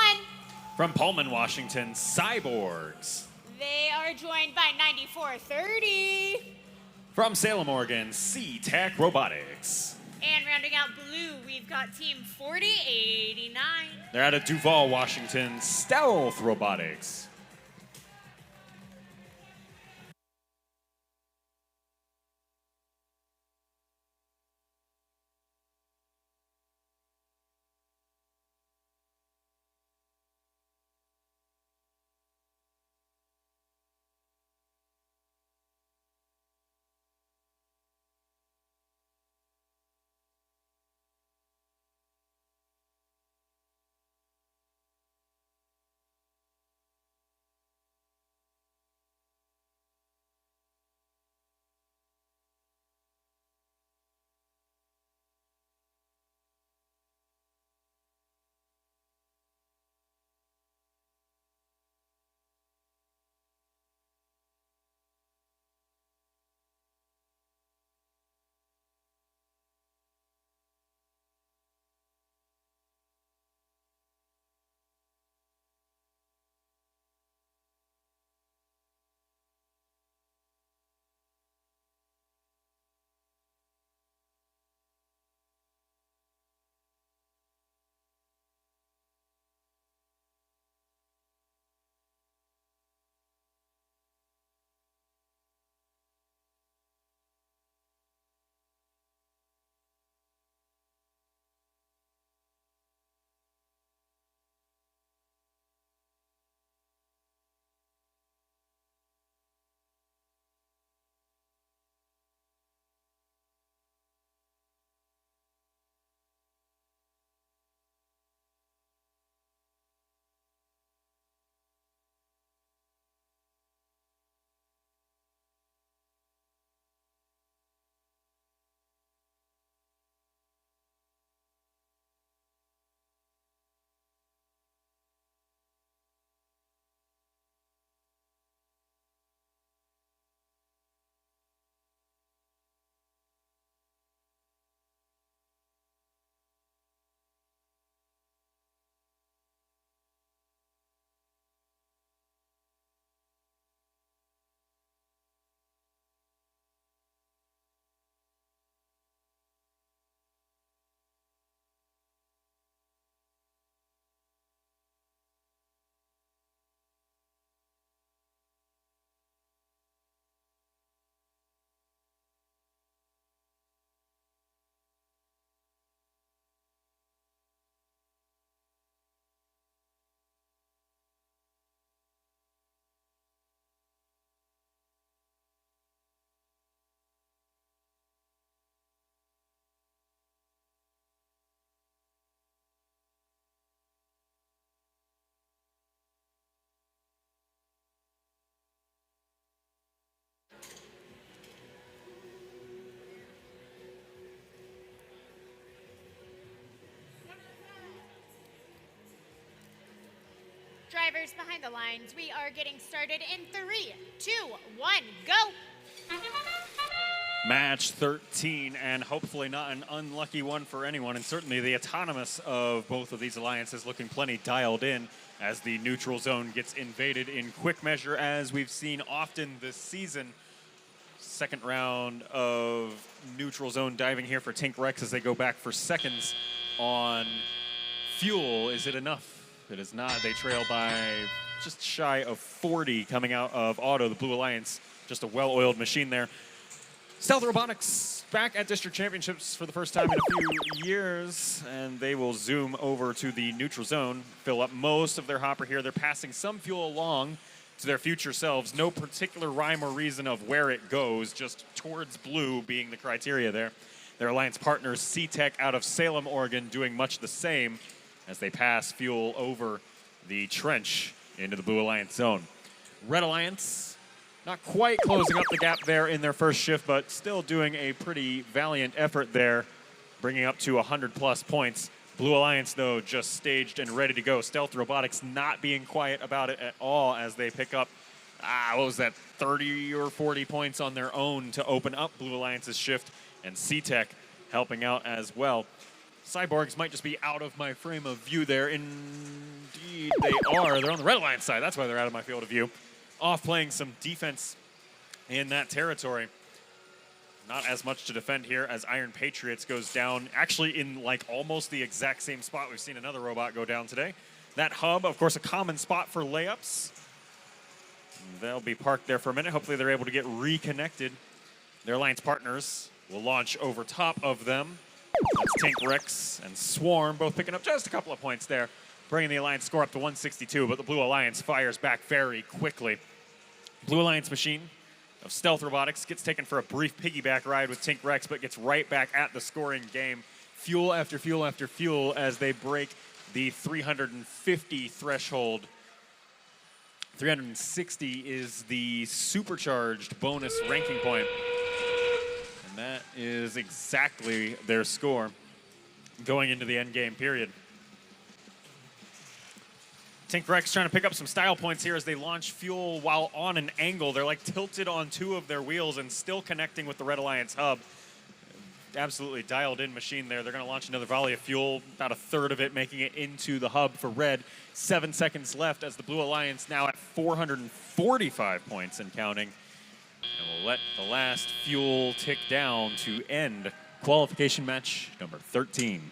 From Pullman, Washington, Cyborgs. They are joined by 9430. From Salem, Oregon, C-Tech Robotics. And rounding out blue, we've got Team 4089. They're out of Duval, Washington, Stealth Robotics. drivers behind the lines. We are getting started in 3, 2, 1, go. Match 13, and hopefully not an unlucky one for anyone, and certainly the autonomous of both of these alliances looking plenty dialed in as the neutral zone gets invaded in quick measure, as we've seen often this season. Second round of neutral zone diving here for Tink Rex as they go back for seconds on fuel. Is it enough? It is not. They trail by just shy of 40 coming out of auto. The Blue Alliance, just a well-oiled machine there. Stealth Robotics back at District Championships for the first time in a few years, and they will zoom over to the neutral zone, fill up most of their hopper here. They're passing some fuel along to their future selves. No particular rhyme or reason of where it goes, just towards blue being the criteria there. Their alliance partners, C-Tech out of Salem, Oregon, doing much the same as they pass fuel over the trench into the Blue Alliance zone. Red Alliance, not quite closing up the gap there in their first shift, but still doing a pretty valiant effort there, bringing up to 100-plus points. Blue Alliance, though, just staged and ready to go. Stealth Robotics not being quiet about it at all as they pick up, what was that, 30 or 40 points on their own to open up Blue Alliance's shift, and C-Tech helping out as well. Cyborgs might just be out of my frame of view there. Indeed, they are. They're on the Red Alliance side. That's why they're out of my field of view. Off playing some defense in that territory. Not as much to defend here as Iron Patriots goes down, actually in like almost the exact same spot. We've seen another robot go down today. That hub, of course, a common spot for layups. They'll be parked there for a minute. Hopefully they're able to get reconnected. Their alliance partners will launch over top of them. That's Tink Rex and Swarm, both picking up just a couple of points there, bringing the Alliance score up to 162, but the Blue Alliance fires back very quickly. Blue Alliance machine of Stealth Robotics gets taken for a brief piggyback ride with Tink Rex, but gets right back at the scoring game. Fuel after fuel after fuel as they break the 350 threshold. 360 is the supercharged bonus ranking point. And that is exactly their score going into the end game period. Tink Rex trying to pick up some style points here as they launch fuel while on an angle. They're like tilted on two of their wheels and still connecting with the Red Alliance hub. Absolutely dialed in machine there. They're going to launch another volley of fuel, about a third of it making it into the hub for Red. 7 seconds left as the Blue Alliance now at 445 points and counting. And we'll let the last fuel tick down to end qualification match number 13.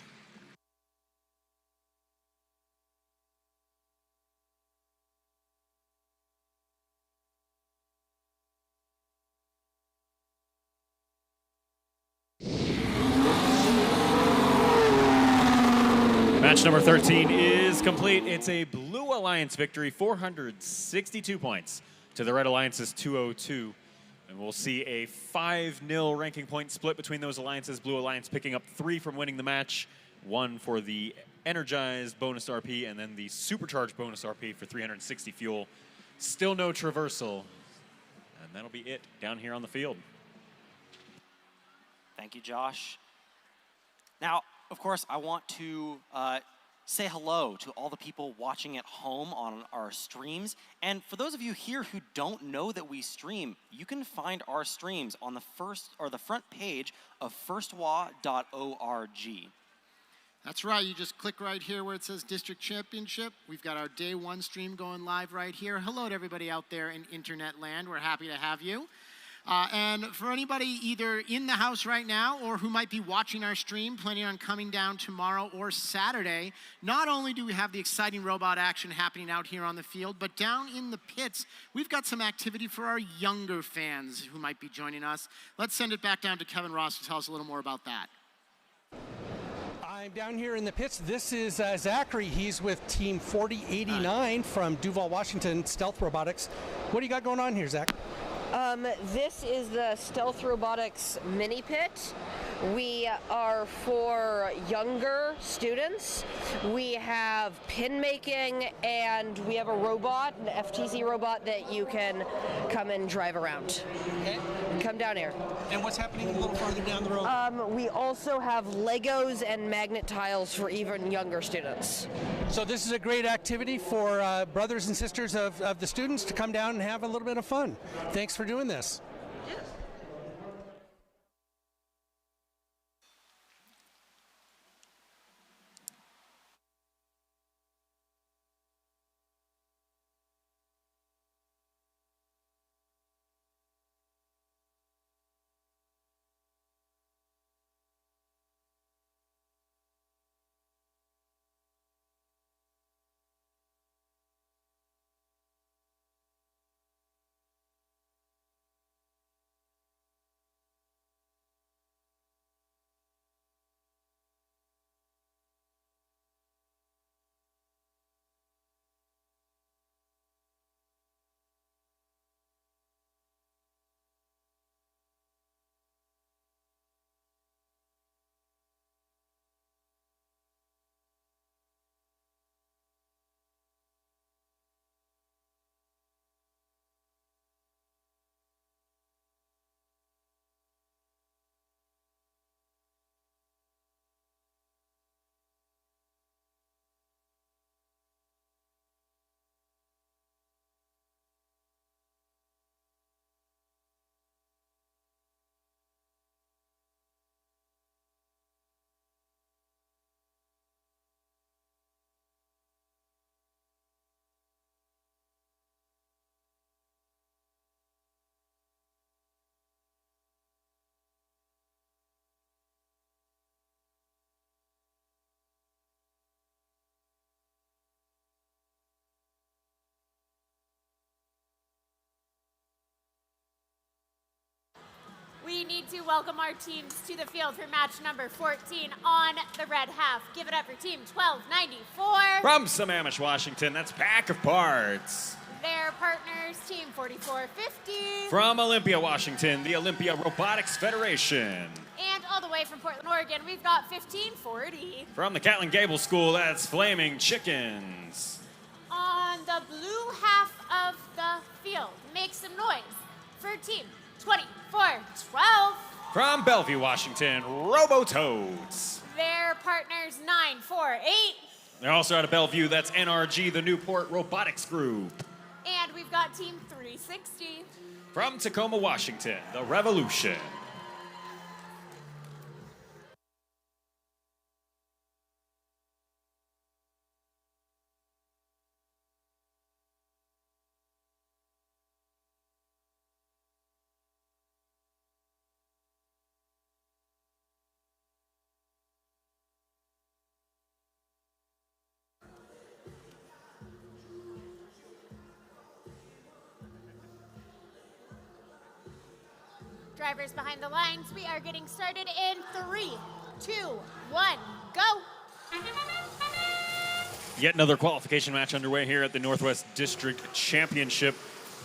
Match number 13 is complete. It's a Blue Alliance victory, 462 points to the Red Alliance's 202. And we'll see a 5-0 ranking point split between those alliances. Blue Alliance picking up 3 from winning the match, 1 for the energized bonus RP, and then the supercharged bonus RP for 360 fuel. Still no traversal. And that'll be it down here on the field. Thank you, Josh. Now, of course, I want to say hello to all the people watching at home on our streams. And for those of you here who don't know that we stream, you can find our streams on the front page of firstwa.org. That's right. You just click right here where it says District Championship. We've got our day 1 stream going live right here. Hello to everybody out there in internet land. We're happy to have you. And for anybody either in the house right now or who might be watching our stream, planning on coming down tomorrow or Saturday, not only do we have the exciting robot action happening out here on the field, but down in the pits, we've got some activity for our younger fans who might be joining us. Let's send it back down to Kevin Ross to tell us a little more about that. I'm down here in the pits. This is Zachary. He's with Team 4089 from Duval, Washington, Stealth Robotics. What do you got going on here, Zach? This is the Stealth Robotics mini pit. We are for younger students. We have pin making, and we have a robot, an FTZ robot that you can come and drive around. Okay. Come down here. And what's happening a little farther down the road? We also have Legos and magnet tiles for even younger students. So this is a great activity for brothers and sisters of the students to come down and have a little bit of fun. Thanks for doing this. We need to welcome our teams to the field for match number 14 on the red half. Give it up for team 1294. From Sammamish, Washington, that's Pack of Parts. Their partners, team 4450. From Olympia, Washington, the Olympia Robotics Federation. And all the way from Portland, Oregon, we've got 1540. From the Catlin Gable School, that's Flaming Chickens. On the blue half of the field, make some noise for team 2412. From Bellevue, Washington, Robotoads. Their partners 948. They're also out of Bellevue, that's NRG, the Newport Robotics Group. And we've got team 360. From Tacoma, Washington, the Revolution. Drivers behind the lines, we are getting started in 3, 2, 1, go. Yet another qualification match underway here at the Northwest District Championship.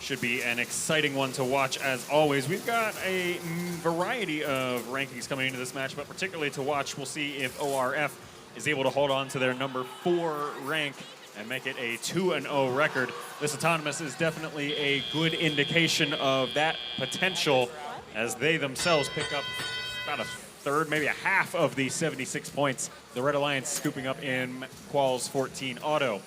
Should be an exciting one to watch as always. We've got a variety of rankings coming into this match, but particularly to watch, we'll see if ORF is able to hold on to their number 4 rank and make it a 2-0 record. This autonomous is definitely a good indication of that potential, as they themselves pick up about a third, maybe a half of the 76 points the Red Alliance scooping up in Quals 14 Auto.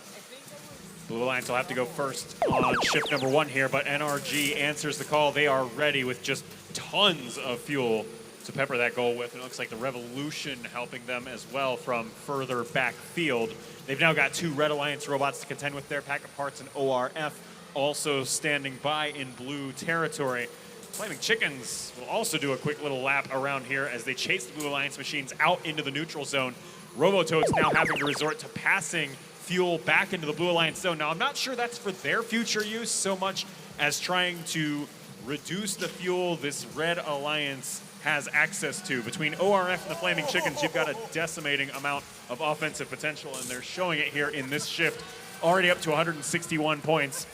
Blue Alliance will have to go first on shift number 1 here, but NRG answers the call. They are ready with just tons of fuel to pepper that goal with, and it looks like the Revolution helping them as well from further back field. They've now got 2 Red Alliance robots to contend with their Pack of Parts, and ORF also standing by in blue territory. Flaming Chickens will also do a quick little lap around here as they chase the Blue Alliance machines out into the neutral zone. Robotoads now having to resort to passing fuel back into the Blue Alliance zone. Now, I'm not sure that's for their future use so much as trying to reduce the fuel this Red Alliance has access to. Between ORF and the Flaming Chickens, you've got a decimating amount of offensive potential, and they're showing it here in this shift. Already up to 161 points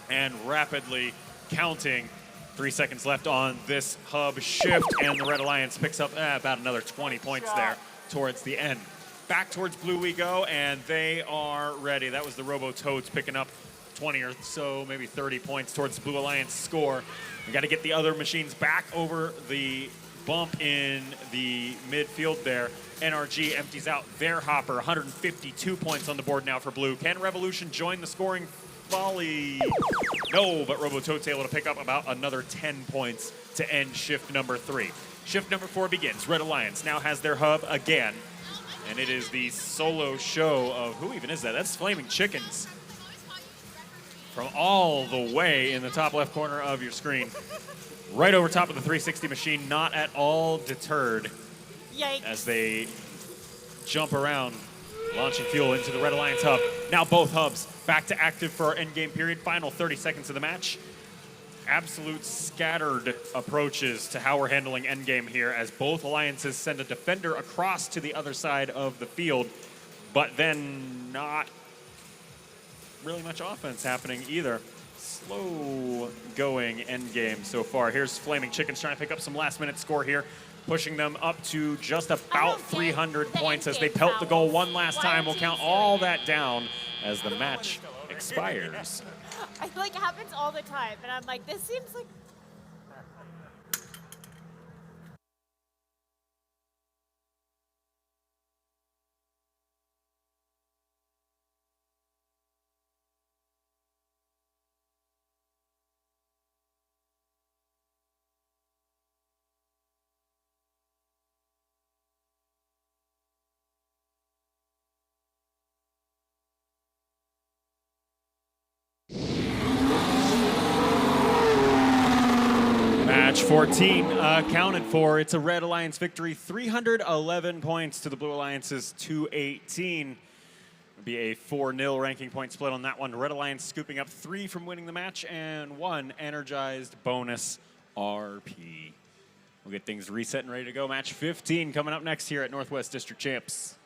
and rapidly counting. 3 seconds left on this hub shift, and the Red Alliance picks up about another 20 points there towards the end. Back towards blue we go, and they are ready. That was the Robo-Toads picking up 20 or so, maybe 30 points towards the Blue Alliance score. We got to get the other machines back over the bump in the midfield there. NRG empties out their hopper, 152 points on the board now for blue. Can Revolution join the scoring volley? No, but Robo-Toad's able to pick up about another 10 points to end shift number 3. Shift number 4 begins. Red Alliance now has their hub again, and it is the solo show of, who even is that? That's Flaming Chickens. From all the way in the top left corner of your screen. Right over top of the 360 machine, not at all deterred. Yikes. As they jump around, launching fuel into the Red Alliance hub. Now both hubs back to active for our endgame period. Final 30 seconds of the match. Absolute scattered approaches to how we're handling endgame here, as both alliances send a defender across to the other side of the field, but then not really much offense happening either. Slow going endgame so far. Here's Flaming Chickens trying to pick up some last minute score here, pushing them up to just about 300 points as they pelt the goal one last time. We'll count all that down as the match expires. It like happens all the time, and I'm like, this seems like. Match 14 accounted for. It's a Red Alliance victory, 311 points to the Blue Alliance's 218. It'll be a 4-0 ranking point split on that one. Red Alliance scooping up 3 from winning the match and 1 energized bonus RP. We'll get things reset and ready to go. Match 15 coming up next here at Northwest District Champs.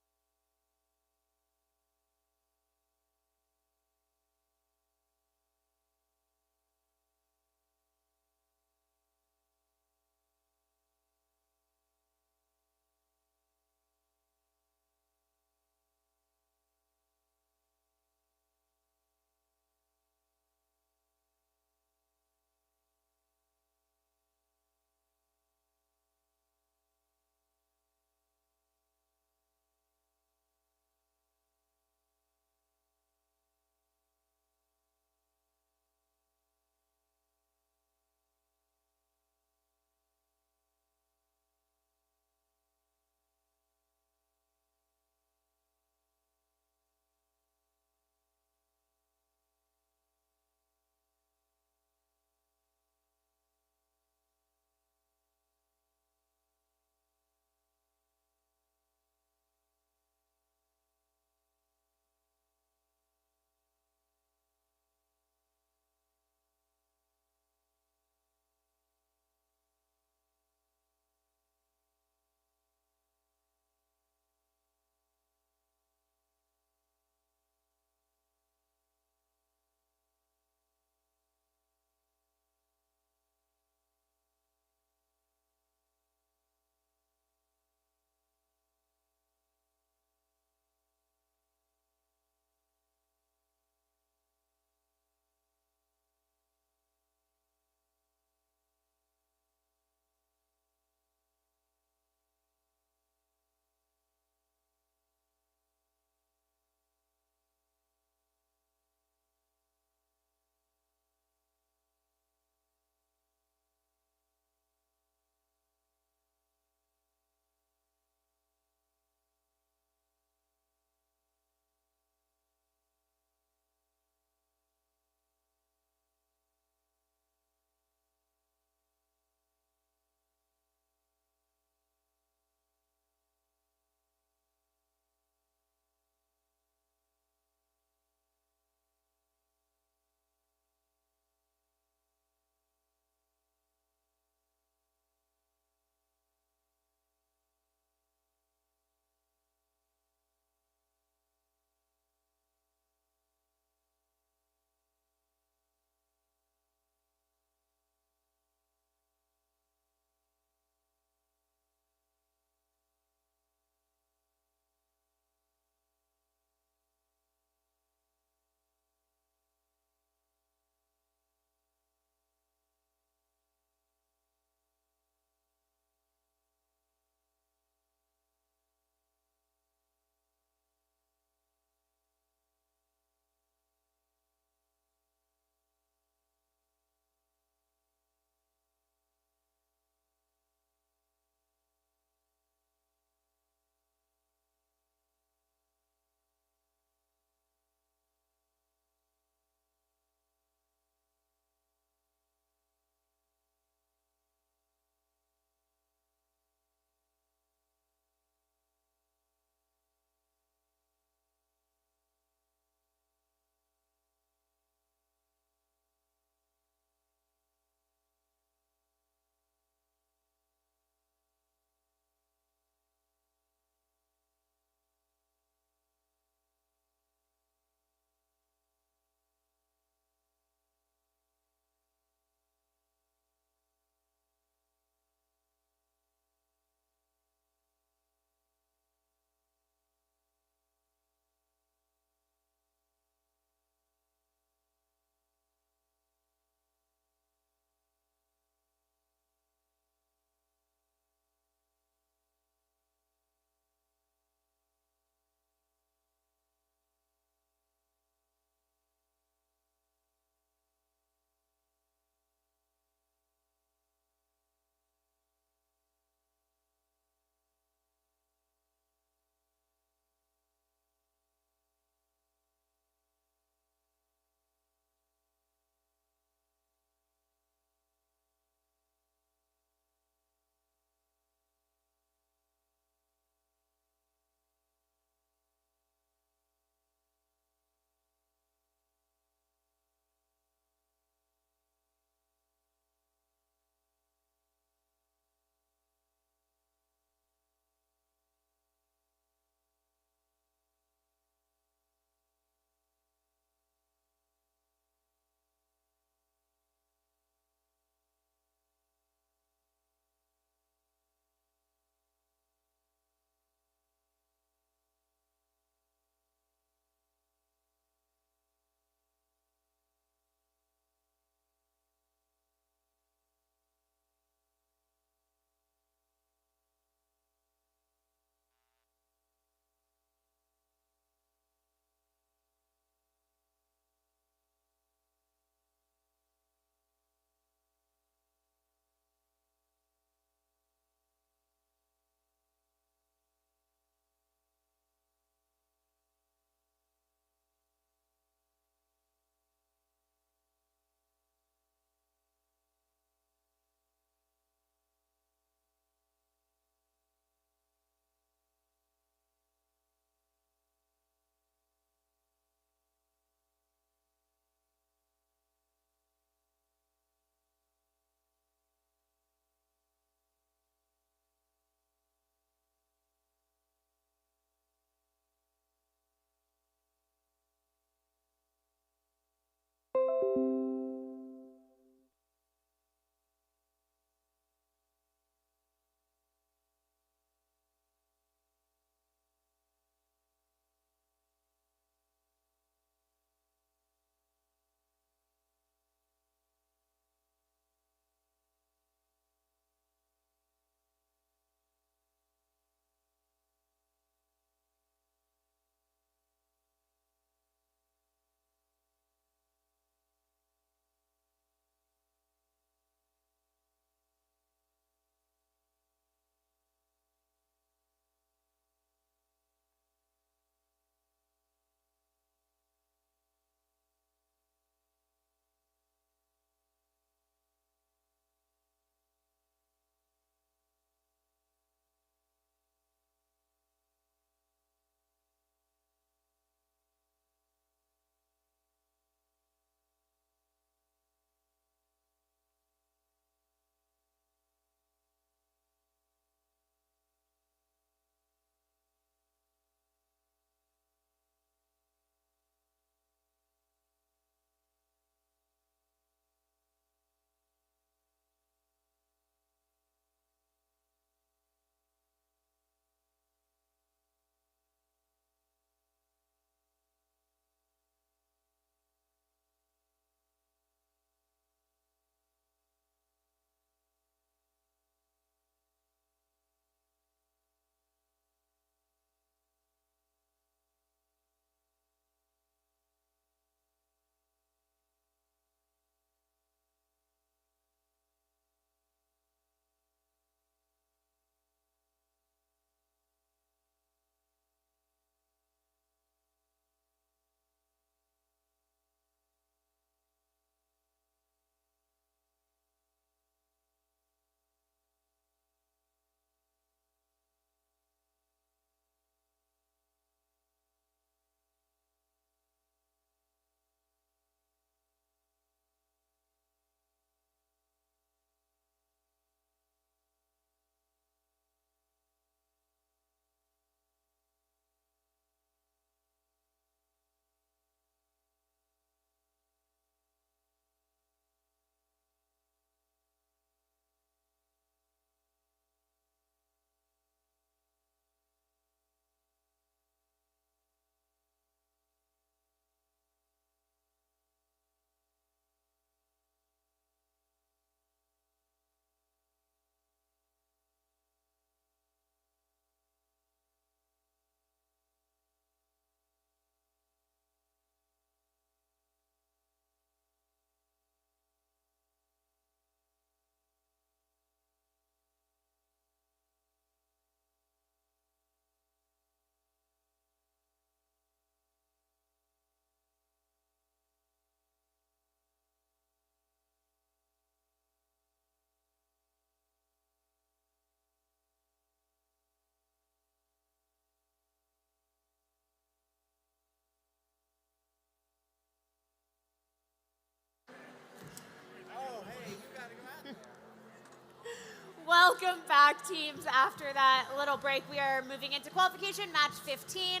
Welcome back, teams. After that little break, we are moving into qualification match 15.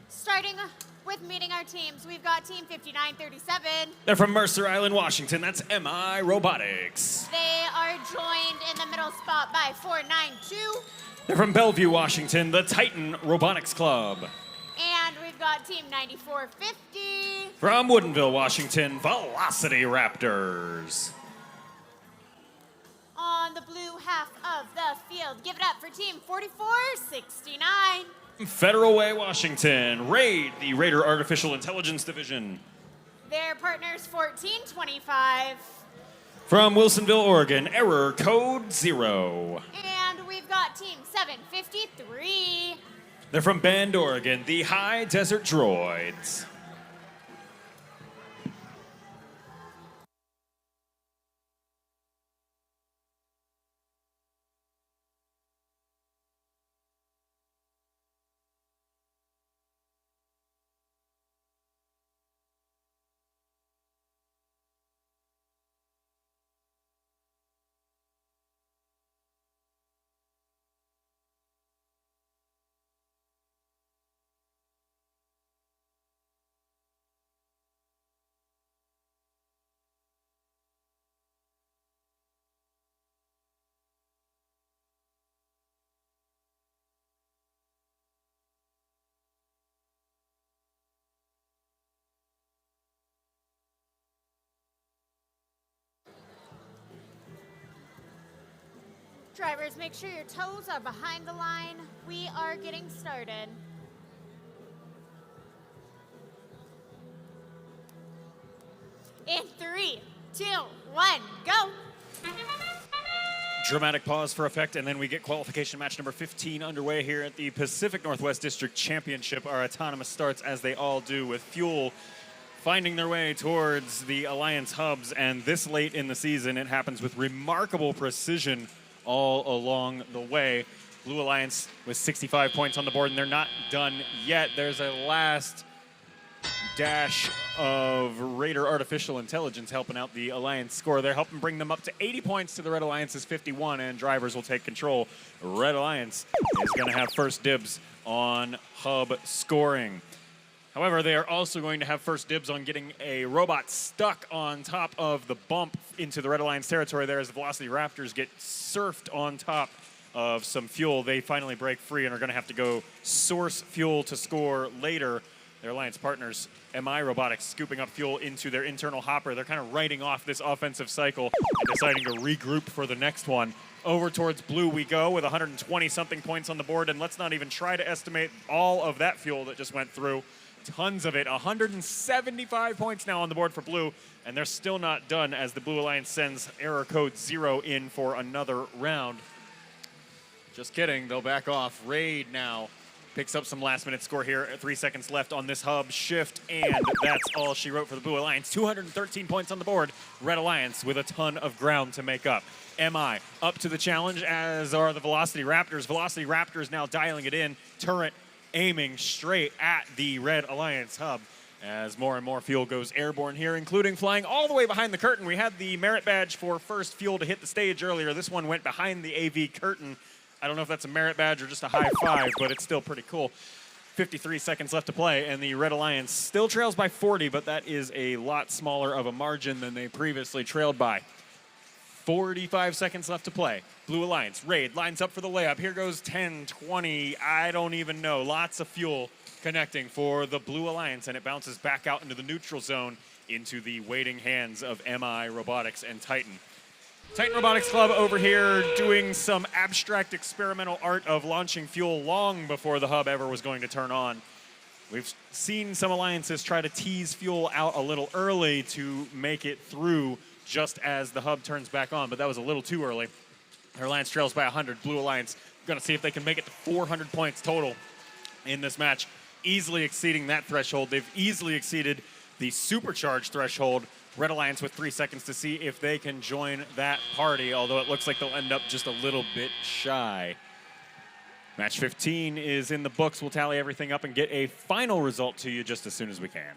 Starting with meeting our teams, we've got Team 5937. They're from Mercer Island, Washington. That's MI Robotics. They are joined in the middle spot by 492. They're from Bellevue, Washington, the Titan Robotics Club. And we've got Team 9450. From Woodinville, Washington, Velocity Raptors. On the blue half of the field, give it up for Team 4469. Federal Way, Washington, RAID, the Raider Artificial Intelligence Division. Their partners 1425. From Wilsonville, Oregon, Error Code 0. And we've got Team 753. They're from Bend, Oregon, the High Desert Droids. Drivers, make sure your toes are behind the line. We are getting started. In 3, 2, 1, go. Dramatic pause for effect, and then we get qualification match number 15 underway here at the Pacific Northwest District Championship. Our autonomous starts, as they all do, with fuel finding their way towards the Alliance hubs, and this late in the season, it happens with remarkable precision all along the way. Blue Alliance with 65 points on the board, and they're not done yet. There's a last dash of Raider Artificial Intelligence helping out the Alliance score. They're helping bring them up to 80 points to the Red Alliance's 51, and drivers will take control. Red Alliance is going to have first dibs on hub scoring. However, they are also going to have first dibs on getting a robot stuck on top of the bump into the Red Alliance territory there as the Velocity Raptors get surfed on top of some fuel. They finally break free and are going to have to go source fuel to score later. Their Alliance partners, MI Robotics, scooping up fuel into their internal hopper. They're kind of writing off this offensive cycle and deciding to regroup for the next one. Over towards blue we go with 120-something points on the board, and let's not even try to estimate all of that fuel that just went through. Tons of it. 175 points now on the board for blue, and they're still not done as the Blue Alliance sends error code 0 in for another round. Just kidding, they'll back off. Raid now picks up some last-minute score here. 3 seconds left on this hub shift, and that's all she wrote for the Blue Alliance. 213 points on the board. Red Alliance with a ton of ground to make up. MI up to the challenge, as are the Velocity Raptors. Velocity Raptors now dialing it in. Turret aiming straight at the Red Alliance hub as more and more fuel goes airborne here, including flying all the way behind the curtain. We had the merit badge for first fuel to hit the stage earlier. This one went behind the AV curtain. I don't know if that's a merit badge or just a high five, but it's still pretty cool. 53 seconds left to play, and the Red Alliance still trails by 40, but that is a lot smaller of a margin than they previously trailed by. 45 seconds left to play. Blue Alliance, Raid lines up for the layup. Here goes 10, 20, I don't even know. Lots of fuel connecting for the Blue Alliance, and it bounces back out into the neutral zone into the waiting hands of MI Robotics and Titan. Titan Robotics Club over here doing some abstract experimental art of launching fuel long before the hub ever was going to turn on. We've seen some alliances try to tease fuel out a little early to make it through just as the hub turns back on, but that was a little too early. Their alliance trails by 100. Blue Alliance going to see if they can make it to 400 points total in this match, easily exceeding that threshold. They've easily exceeded the supercharged threshold. Red Alliance with 3 seconds to see if they can join that party, although it looks like they'll end up just a little bit shy. Match 15 is in the books. We'll tally everything up and get a final result to you just as soon as we can.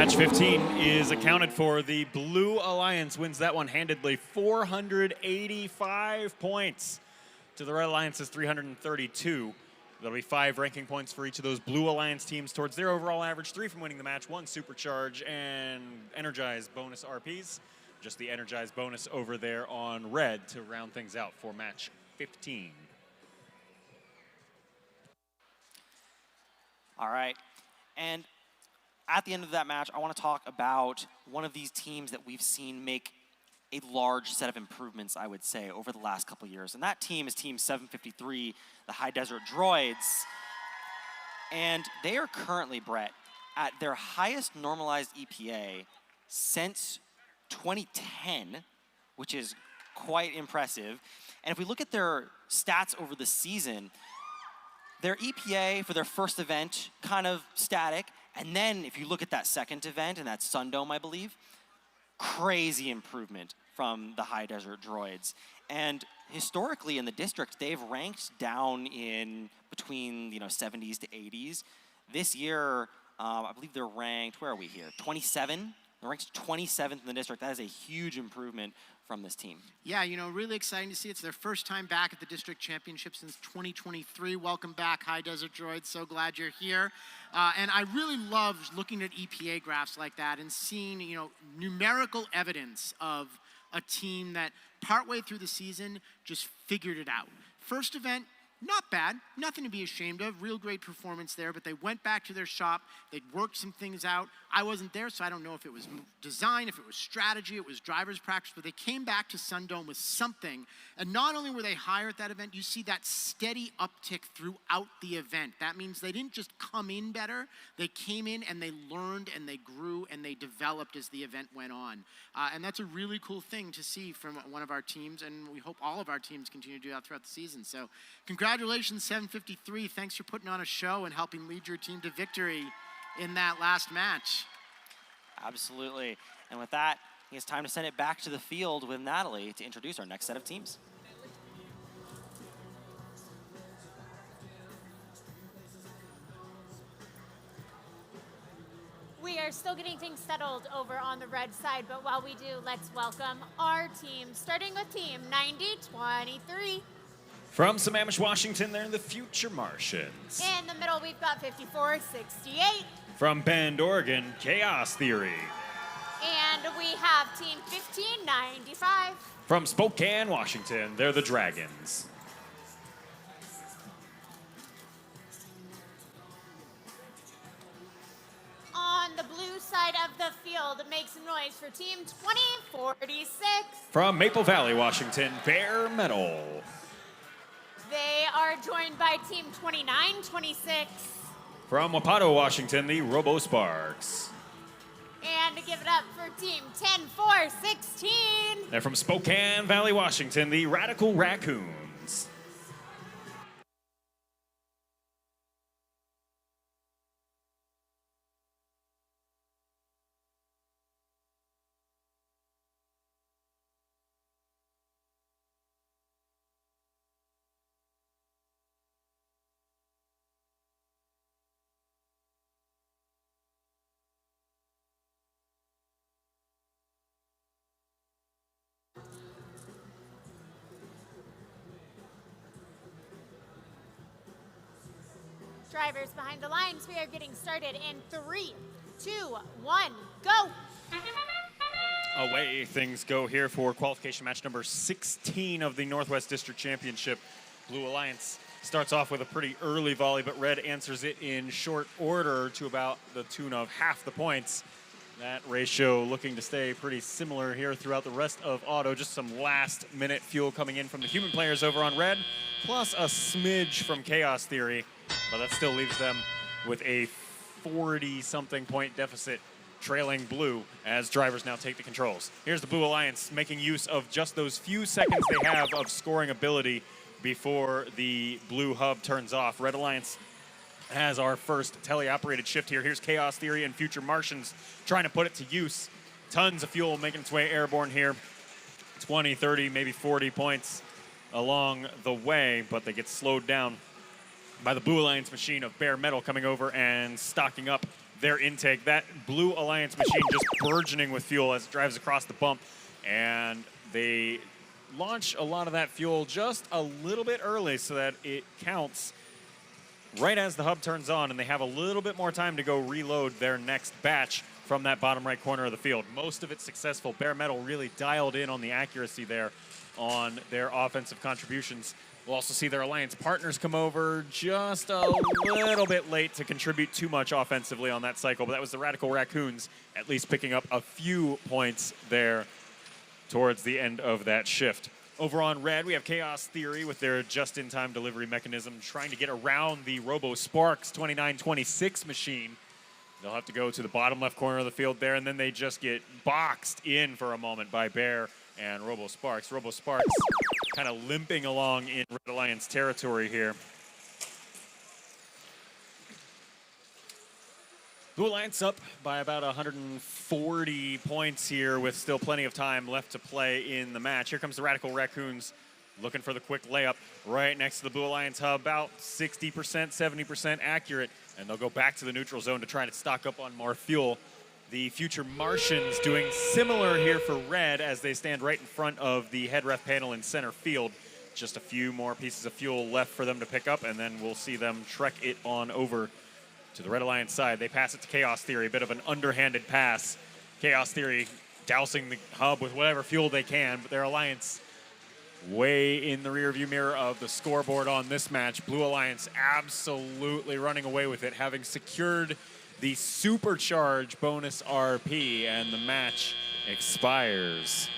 Match 15 is accounted for. The Blue Alliance wins that one handedly, 485 points to the Red Alliance's 332. There'll be 5 ranking points for each of those Blue Alliance teams towards their overall average, 3 from winning the match, 1 Supercharge, and Energize bonus RPs. Just the Energize bonus over there on Red to round things out for Match 15. All right. And at the end of that match, I want to talk about one of these teams that we've seen make a large set of improvements, I would say, over the last couple years. And that team is Team 753, the High Desert Droids. And they are currently, Brett, at their highest normalized EPA since 2010, which is quite impressive. And if we look at their stats over the season, their EPA for their first event, kind of static. And then if you look at that second event, and that's Sundome, I believe, crazy improvement from the High Desert Droids. And historically in the district, they've ranked down in between 70s to 80s. This year, I believe they're ranked, where are we here? 27? They're ranked 27th in the district. That is a huge improvement from this team. Yeah, really exciting to see. It's their first time back at the district championship since 2023. Welcome back, High Desert Droids. So glad you're here. And I really love looking at EPA graphs like that and seeing, numerical evidence of a team that partway through the season just figured it out. First event, not bad, nothing to be ashamed of, real great performance there, but they went back to their shop, they'd worked some things out. I wasn't there, so I don't know if it was design, if it was strategy, it was driver's practice, but they came back to Sundome with something, and not only were they higher at that event, you see that steady uptick throughout the event. That means they didn't just come in better, they came in and they learned and they grew and they developed as the event went on. And that's a really cool thing to see from one of our teams, and we hope all of our teams continue to do that throughout the season. So congratulations, 753. Thanks for putting on a show and helping lead your team to victory in that last match. Absolutely. And with that, it's time to send it back to the field with Natalie to introduce our next set of teams. We are still getting things settled over on the red side, but while we do, let's welcome our team, starting with Team 9023. From Sammamish, Washington, they're the Future Martians. In the middle, we've got 5468. From Bend, Oregon, Chaos Theory. And we have Team 1595. From Spokane, Washington, they're the Dragons. On the blue side of the field, make some noise for Team 2046. From Maple Valley, Washington, Bare Metal. They are joined by Team 2926. From Wapato, Washington, the Robo Sparks. And to give it up for Team 10416. They're from Spokane Valley, Washington, the Radical Raccoons. Drivers behind the lines, we are getting started in 3, 2, 1, go! Away things go here for qualification match number 16 of the Northwest District Championship. Blue Alliance starts off with a pretty early volley, but Red answers it in short order to about the tune of half the points. That ratio looking to stay pretty similar here throughout the rest of auto. Just some last-minute fuel coming in from the human players over on Red, plus a smidge from Chaos Theory. But that still leaves them with a 40-something point deficit, trailing Blue as drivers now take the controls. Here's the Blue Alliance making use of just those few seconds they have of scoring ability before the Blue hub turns off. Red Alliance has our first teleoperated shift here. Here's Chaos Theory and Future Martians trying to put it to use. Tons of fuel making its way airborne here. 20, 30, maybe 40 points along the way, but they get slowed down by the Blue Alliance machine of Bare Metal coming over and stocking up their intake. That Blue Alliance machine just burgeoning with fuel as it drives across the bump, and they launch a lot of that fuel just a little bit early so that it counts right as the hub turns on, and they have a little bit more time to go reload their next batch from that bottom right corner of the field. Most of it successful. Bare Metal really dialed in on the accuracy there on their offensive contributions. We'll also see their alliance partners come over just a little bit late to contribute too much offensively on that cycle, but that was the Radical Raccoons at least picking up a few points there towards the end of that shift. Over on red, we have Chaos Theory with their just-in-time delivery mechanism trying to get around the Robo Sparks 2926 machine. They'll have to go to the bottom left corner of the field there, and then they just get boxed in for a moment by Bear and Robo Sparks. Robo Sparks kind of limping along in Red Alliance territory here. Blue Alliance up by about 140 points here with still plenty of time left to play in the match. Here comes the Radical Raccoons looking for the quick layup right next to the Blue Alliance hub, about 60%, 70% accurate, and they'll go back to the neutral zone to try to stock up on more fuel. The future Martians doing similar here for red as they stand right in front of the head ref panel in center field. Just a few more pieces of fuel left for them to pick up, and then we'll see them trek it on over to the Red Alliance side. They pass it to Chaos Theory, a bit of an underhanded pass. Chaos Theory dousing the hub with whatever fuel they can, but their Alliance way in the rearview mirror of the scoreboard on this match. Blue Alliance absolutely running away with it, having secured the supercharge bonus RP, and the match expires.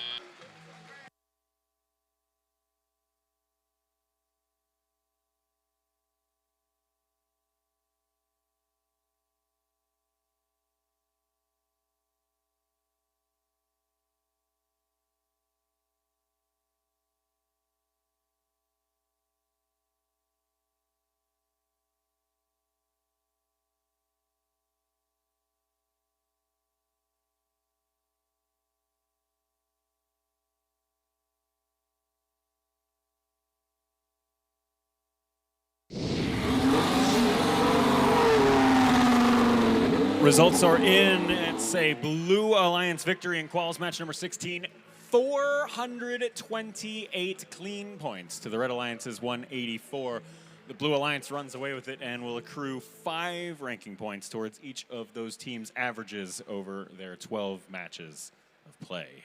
Results are in. It's a Blue Alliance victory in quals match number 16. 428 clean points to the Red Alliance's 184. The Blue Alliance runs away with it and will accrue 5 ranking points towards each of those teams' averages over their 12 matches of play.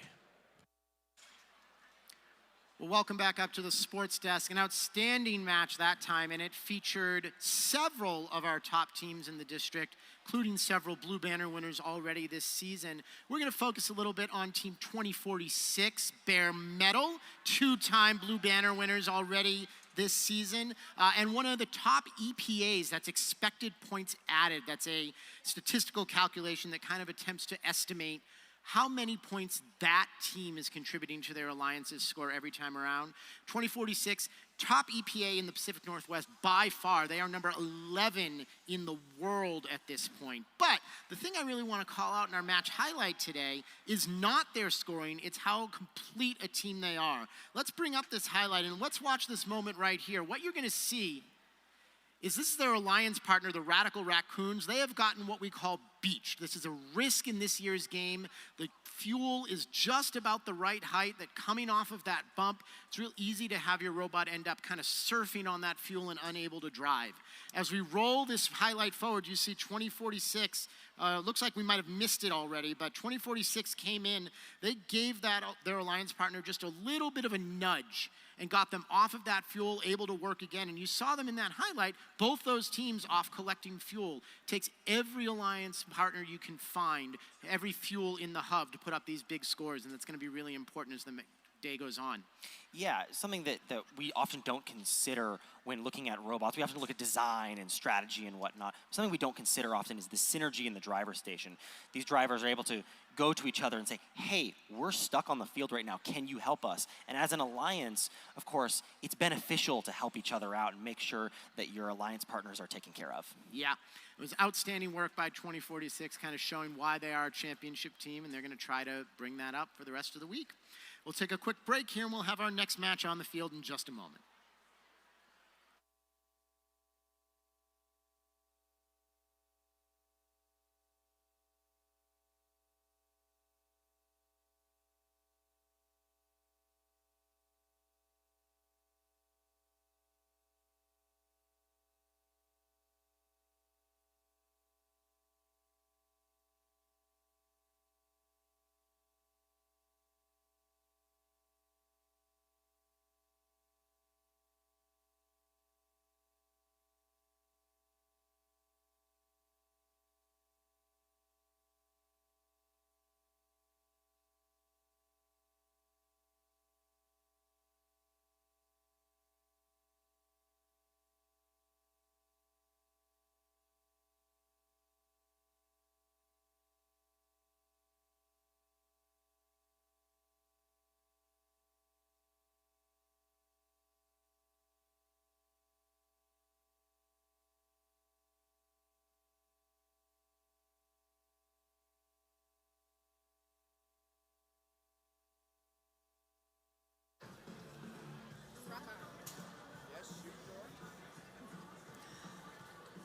Well, welcome back up to the sports desk. An outstanding match that time, and it featured several of our top teams in the district, including several Blue Banner winners already this season. We're going to focus a little bit on Team 2046, Bare Metal, 2-time Blue Banner winners already this season, and one of the top EPAs, that's expected points added. That's a statistical calculation that kind of attempts to estimate how many points that team is contributing to their alliance's score every time around. 2046, top EPA in the Pacific Northwest by far. They are number 11 in the world at this point. But the thing I really want to call out in our match highlight today is not their scoring, it's how complete a team they are. Let's bring up this highlight and let's watch this moment right here. What you're going to see is this is their alliance partner, the Radical Raccoons. They have gotten what we call beached. This is a risk in this year's game. The fuel is just about the right height that coming off of that bump, it's real easy to have your robot end up kind of surfing on that fuel and unable to drive. As we roll this highlight forward, you see 2046, looks like we might have missed it already, but 2046 came in. They gave their alliance partner just a little bit of a nudge and got them off of that fuel, able to work again. And you saw them in that highlight, both those teams off collecting fuel. It takes every alliance partner you can find, every fuel in the hub to put up these big scores, and that's gonna be really important as the day goes on. Yeah, something that we often don't consider when looking at robots. We often look at design and strategy and whatnot. Something we don't consider often is the synergy in the driver station. These drivers are able to go to each other and say, hey, we're stuck on the field right now. Can you help us? And as an alliance, of course, it's beneficial to help each other out and make sure that your alliance partners are taken care of. Yeah, it was outstanding work by 2046, kind of showing why they are a championship team, and they're going to try to bring that up for the rest of the week. We'll take a quick break here, and we'll have our next match on the field in just a moment.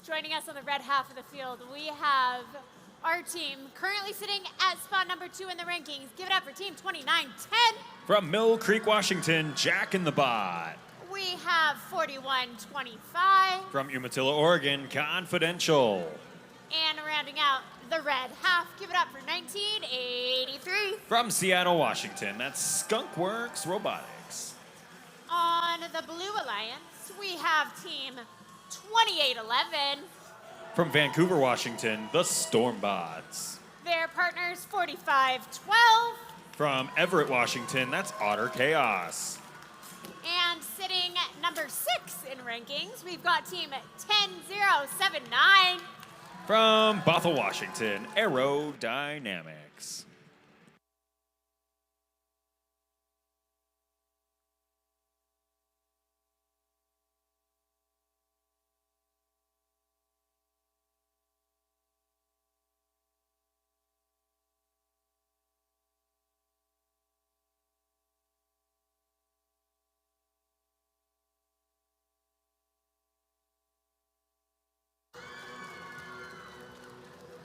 Joining us on the red half of the field, we have our team currently sitting at spot number 2 in the rankings. Give it up for team 2910. From Mill Creek, Washington, Jack in the Bot. We have 4125. From Umatilla, Oregon, Confidential. And rounding out the red half, give it up for 1983. From Seattle, Washington, that's Skunkworks Robotics. On the Blue Alliance, we have team 2811. From Vancouver, Washington, the Stormbots. Their partners 4512. From Everett, Washington, that's Otter Chaos. And sitting at number 6 in rankings, we've got team 10079. From Bothell, Washington, Aerodynamics.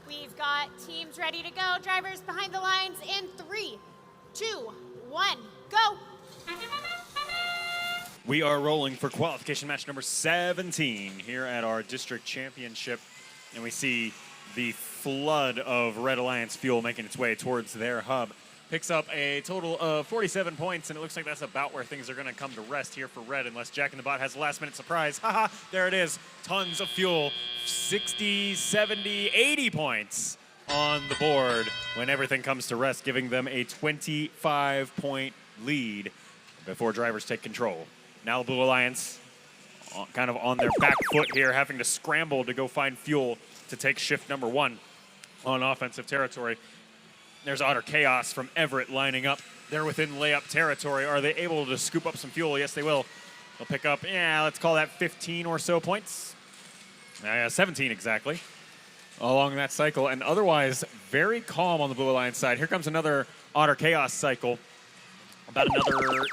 We've got teams ready to go. Drivers behind the lines in 3, 2, 1, go. We are rolling for qualification match number 17 here at our district championship. And we see the flood of Red Alliance fuel making its way towards their hub. Picks up a total of 47 points, and it looks like that's about where things are going to come to rest here for Red, unless Jack in the Bot has a last-minute surprise. Haha, there it is. Tons of fuel. 60, 70, 80 points on the board when everything comes to rest, giving them a 25-point lead before drivers take control. Now Blue Alliance kind of on their back foot here, having to scramble to go find fuel to take shift number 1 on offensive territory. There's Otter Chaos from Everett lining up. They're within layup territory. Are they able to scoop up some fuel? Yes, they will. They'll pick up, let's call that 15 or so points. 17 exactly along that cycle. And otherwise, very calm on the Blue Alliance side. Here comes another Otter Chaos cycle. About another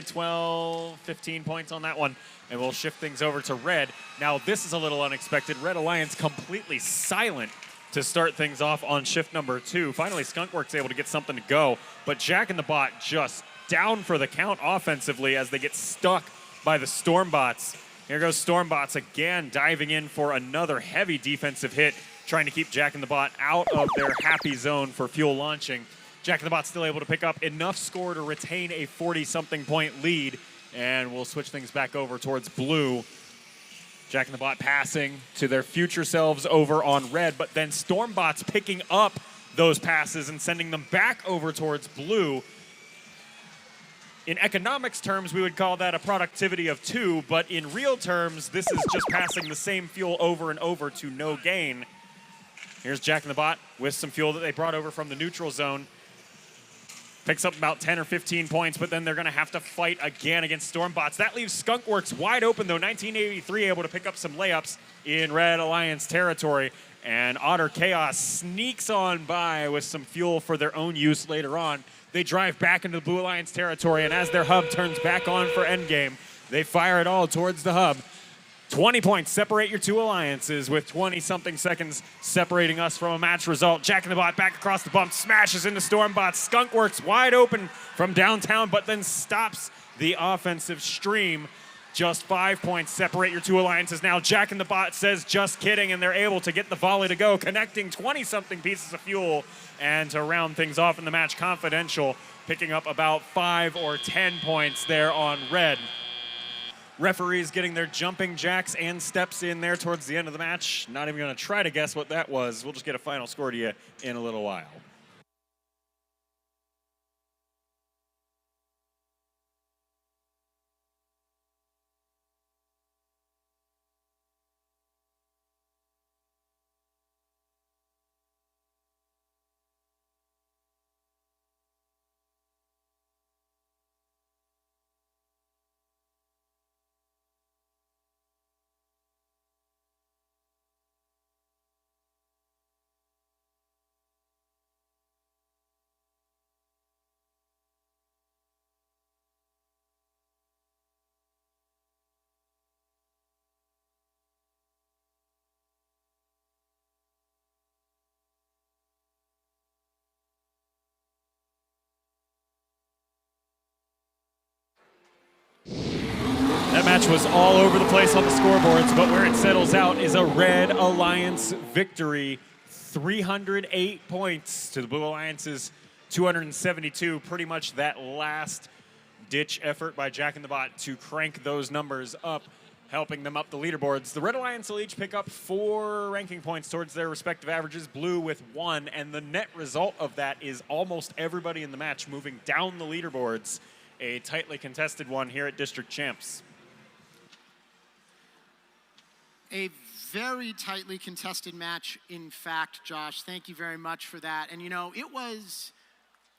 12, 15 points on that one. And we'll shift things over to Red. Now, this is a little unexpected. Red Alliance completely silent to start things off on shift number 2. Finally, Skunkworks able to get something to go, but Jack in the Bot just down for the count offensively as they get stuck by the Stormbots. Here goes Stormbots again, diving in for another heavy defensive hit, trying to keep Jack in the Bot out of their happy zone for fuel launching. Jack in the Bot still able to pick up enough score to retain a 40-something point lead, and we'll switch things back over towards Blue. Jack in the Bot passing to their future selves over on Red, but then Stormbots picking up those passes and sending them back over towards Blue. In economics terms, we would call that a productivity of 2, but in real terms, this is just passing the same fuel over and over to no gain. Here's Jack in the Bot with some fuel that they brought over from the neutral zone. Picks up about 10 or 15 points, but then they're going to have to fight again against Stormbots. That leaves Skunkworks wide open, though. 1983 able to pick up some layups in Red Alliance territory. And Otter Chaos sneaks on by with some fuel for their own use later on. They drive back into the Blue Alliance territory, and as their hub turns back on for endgame, they fire it all towards the hub. 20 points separate your two alliances with 20-something seconds separating us from a match result. Jack in the Bot back across the bump, smashes into Stormbots. Skunkworks wide open from downtown, but then stops the offensive stream. Just 5 points separate your two alliances now. Jack in the Bot says, just kidding, and they're able to get the volley to go, connecting 20-something pieces of fuel. And to round things off in the match, Confidential picking up about 5 or 10 points there on Red. Referees getting their jumping jacks and steps in there towards the end of the match. Not even going to try to guess what that was. We'll just get a final score to you in a little while. That match was all over the place on the scoreboards, but where it settles out is a Red Alliance victory. 308 points to the Blue Alliance's 272. Pretty much that last-ditch effort by Jack in the Bot to crank those numbers up, helping them up the leaderboards. The Red Alliance will each pick up 4 ranking points towards their respective averages, Blue with 1, and the net result of that is almost everybody in the match moving down the leaderboards. A tightly contested one here at District Champs. A very tightly contested match, in fact, Josh. Thank you very much for that. And, you know, it was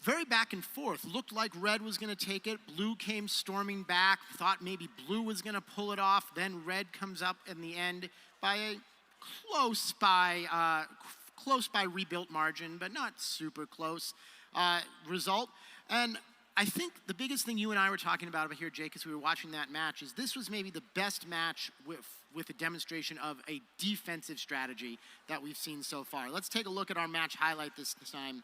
very back and forth. Looked like Red was going to take it. Blue came storming back. Thought maybe Blue was going to pull it off. Then Red comes up in the end by a close by rebuilt margin, but not super close result. And I think the biggest thing you and I were talking about over here, Jake, as we were watching that match, is this was maybe the best match with a demonstration of a defensive strategy that we've seen so far. Let's take a look at our match highlight this time.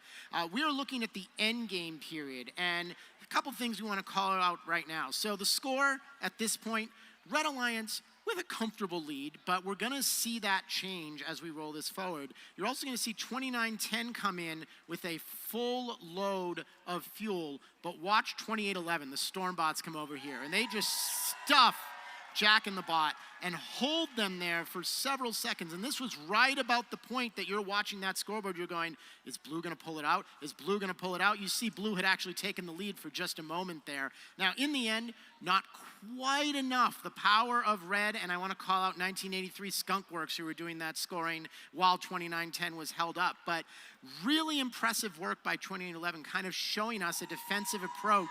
We are looking at the end game period, and a couple things we want to call out right now. So the score at this point, Red Alliance with a comfortable lead, but we're going to see that change as we roll this forward. You're also going to see 2910 come in with a full load of fuel, but watch 2811, the Stormbots come over here, and they just stuff Jack in the Bot and hold them there for several seconds. And this was right about the point that you're watching that scoreboard. You're going, is Blue going to pull it out? Is Blue going to pull it out? You see Blue had actually taken the lead for just a moment there. Now, in the end, not quite enough. The power of Red, and I want to call out 1983 Skunkworks, who were doing that scoring while 2910 was held up. But really impressive work by 2811, kind of showing us a defensive approach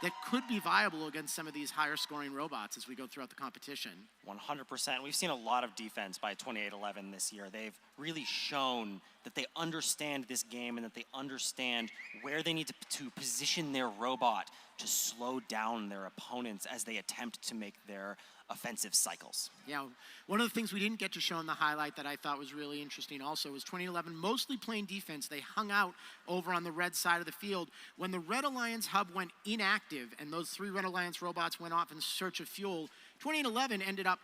that could be viable against some of these higher scoring robots as we go throughout the competition. 100%. We've seen a lot of defense by 2811 this year. They've really shown that they understand this game and that they understand where they need to position their robot to slow down their opponents as they attempt to make their offensive cycles. Yeah, one of the things we didn't get to show in the highlight that I thought was really interesting also was 2011 mostly playing defense. They hung out over on the Red side of the field. When the Red Alliance hub went inactive and those 3 Red Alliance robots went off in search of fuel, 2011 ended up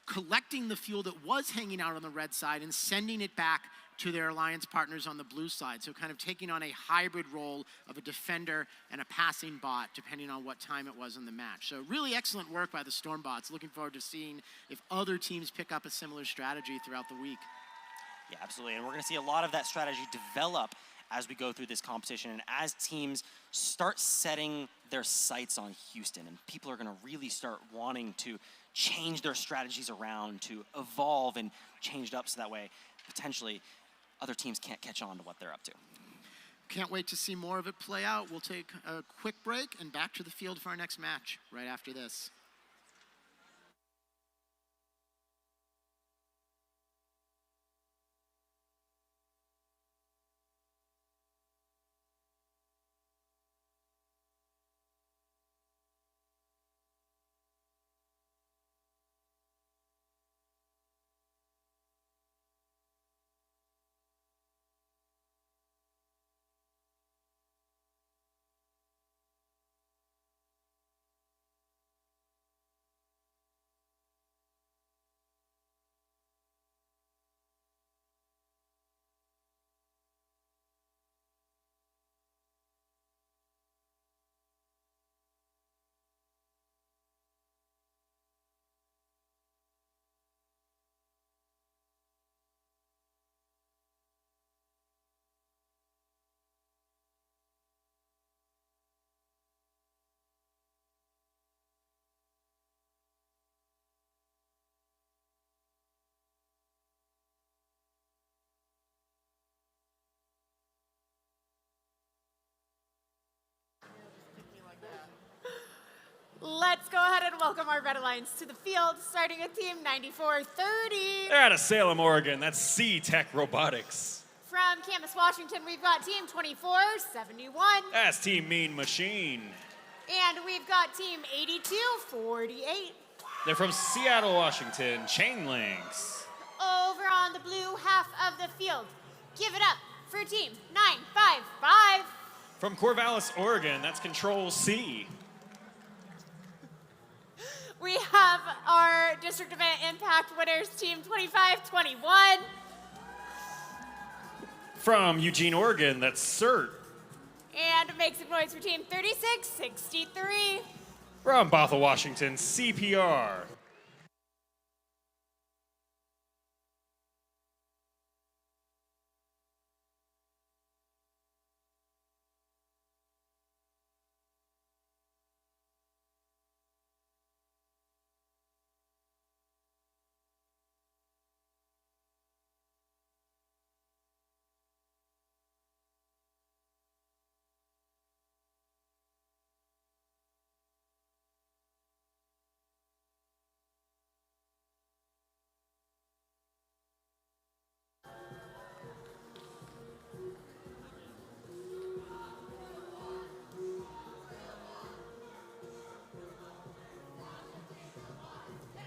collecting the fuel that was hanging out on the Red side and sending it back to their alliance partners on the Blue side. So kind of taking on a hybrid role of a defender and a passing bot, depending on what time it was in the match. So really excellent work by the Stormbots. Looking forward to seeing if other teams pick up a similar strategy throughout the week. Yeah, absolutely. And we're going to see a lot of that strategy develop as we go through this competition and as teams start setting their sights on Houston, and people are going to really start wanting to change their strategies around, to evolve and change it up so that way potentially other teams can't catch on to what they're up to. Can't wait to see more of it play out. We'll take a quick break and back to the field for our next match right after this. Let's go ahead and welcome our Red Alliance to the field, starting with Team 9430. They're out of Salem, Oregon. That's C-Tech Robotics. From Camas, Washington, we've got Team 2471. That's Team Mean Machine. And we've got Team 8248. They're from Seattle, Washington, Chain Links. Over on the blue half of the field, give it up for Team 955. From Corvallis, Oregon, that's Control C. We have our district event impact winners, Team 25-21. From Eugene, Oregon, that's Cert. And make some noise for Team 36-63. From Bothell, Washington, CPR.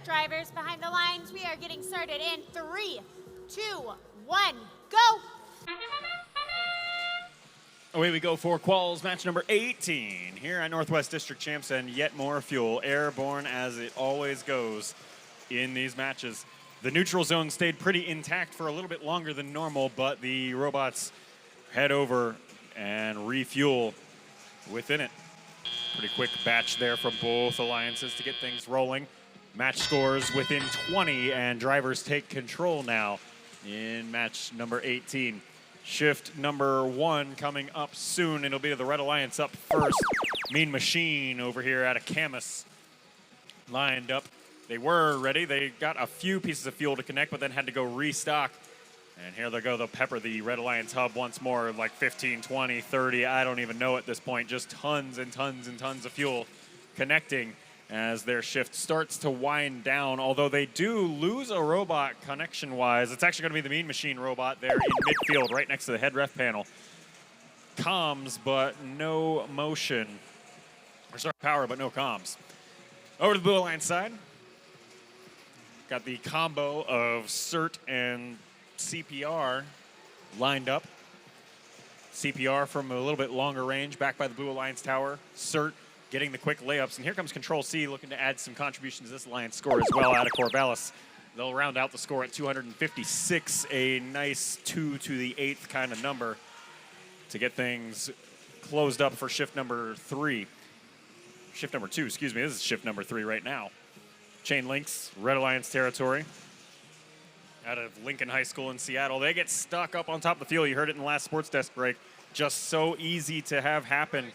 Drivers behind the lines, we are getting started in 3, 2, 1, go! Away we go for quals match number 18 here at Northwest District Champs, and yet more fuel, airborne as it always goes in these matches. The neutral zone stayed pretty intact for a little bit longer than normal, but the robots head over and refuel within it. Pretty quick batch there from both alliances to get things rolling. Match scores within 20, and drivers take control now in match number 18. Shift number 1 coming up soon. It'll be the Red Alliance up first. Mean Machine over here out of Camus lined up. They were ready. They got a few pieces of fuel to connect, but then had to go restock. And here they go. They'll pepper the Red Alliance hub once more, like 15, 20, 30. I don't even know at this point. Just tons and tons and tons of fuel connecting as their shift starts to wind down, although they do lose a robot connection-wise. It's actually going to be the Mean Machine robot there in midfield, right next to the head ref panel. Comms, but no motion. Or sorry, power, but no comms. Over to the Blue Alliance side. Got the combo of CERT and CPR lined up. CPR from a little bit longer range, back by the Blue Alliance tower. CERT getting the quick layups, and here comes Control C looking to add some contribution to this Alliance score as well out of Corvallis. They'll round out the score at 256, a nice 2 to the 8th kind of number to get things closed up for shift number 3. Shift number 2, excuse me, this is shift number 3 right now. Chain Links, Red Alliance territory. Out of Lincoln High School in Seattle. They get stuck up on top of the field. You heard it in the last sports desk break. Just so easy to have happen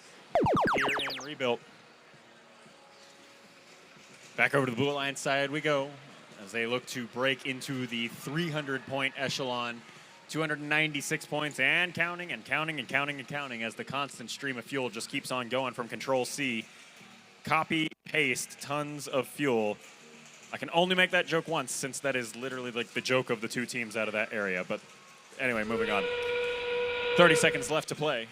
here in Rebuilt. Back over to the Blue Alliance side we go as they look to break into the 300-point echelon. 296 points and counting and counting and counting and counting as the constant stream of fuel just keeps on going from Control C. Copy, paste, tons of fuel. I can only make that joke once since that is literally like the joke of the two teams out of that area. But anyway, moving on. 30 seconds left to play.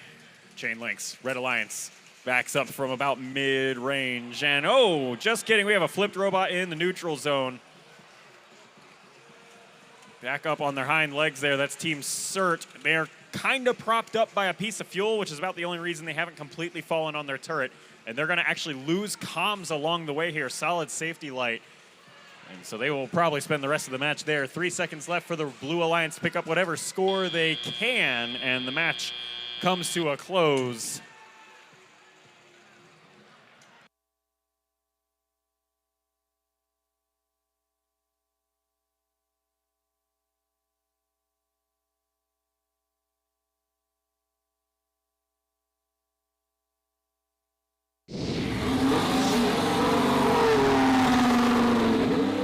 Chain Links, Red Alliance backs up from about mid-range. And oh, just kidding, we have a flipped robot in the neutral zone. Back up on their hind legs there, that's Team CERT. They're kind of propped up by a piece of fuel, which is about the only reason they haven't completely fallen on their turret. And they're gonna actually lose comms along the way here, solid safety light. And so they will probably spend the rest of the match there. 3 seconds left for the Blue Alliance to pick up whatever score they can, and the match comes to a close.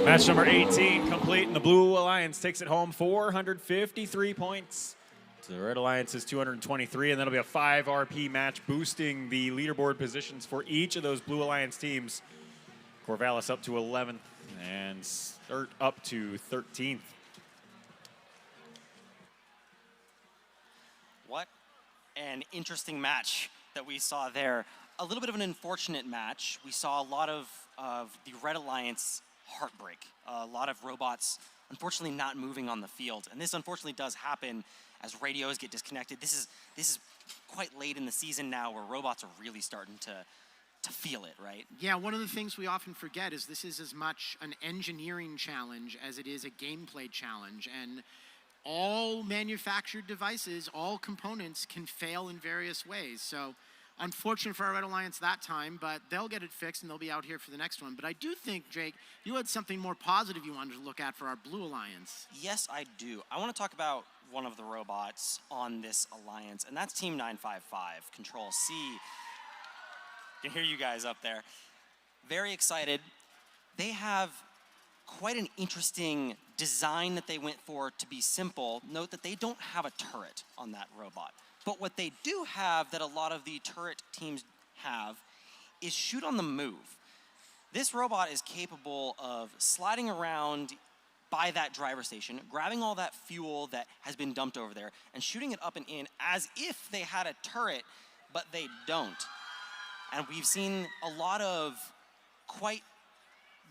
Match number 18 complete, and the Blue Alliance takes it home, 453 points. So the Red Alliance is 223, and that'll be a 5 RP match, boosting the leaderboard positions for each of those Blue Alliance teams. Corvallis up to 11th, and CERT up to 13th. What an interesting match that we saw there. A little bit of an unfortunate match. We saw a lot of the Red Alliance heartbreak. A lot of robots, unfortunately, not moving on the field. And this unfortunately does happen as radios get disconnected. This is quite late in the season now where robots are really starting to to feel it, right? Yeah, one of the things we often forget is this is as much an engineering challenge as it is a gameplay challenge. And all manufactured devices, all components can fail in various ways. So unfortunate for our Red Alliance that time, but they'll get it fixed and they'll be out here for the next one. But I do think, Jake, you had something more positive you wanted to look at for our Blue Alliance. Yes, I do. I want to talk about one of the robots on this alliance, and that's Team 955, Control C. I can hear you guys up there. Very excited. They have quite an interesting design that they went for to be simple. Note that they don't have a turret on that robot. But what they do have that a lot of the turret teams have is shoot on the move. This robot is capable of sliding around by that driver station, grabbing all that fuel that has been dumped over there, and shooting it up and in as if they had a turret, but they don't. And we've seen a lot of quite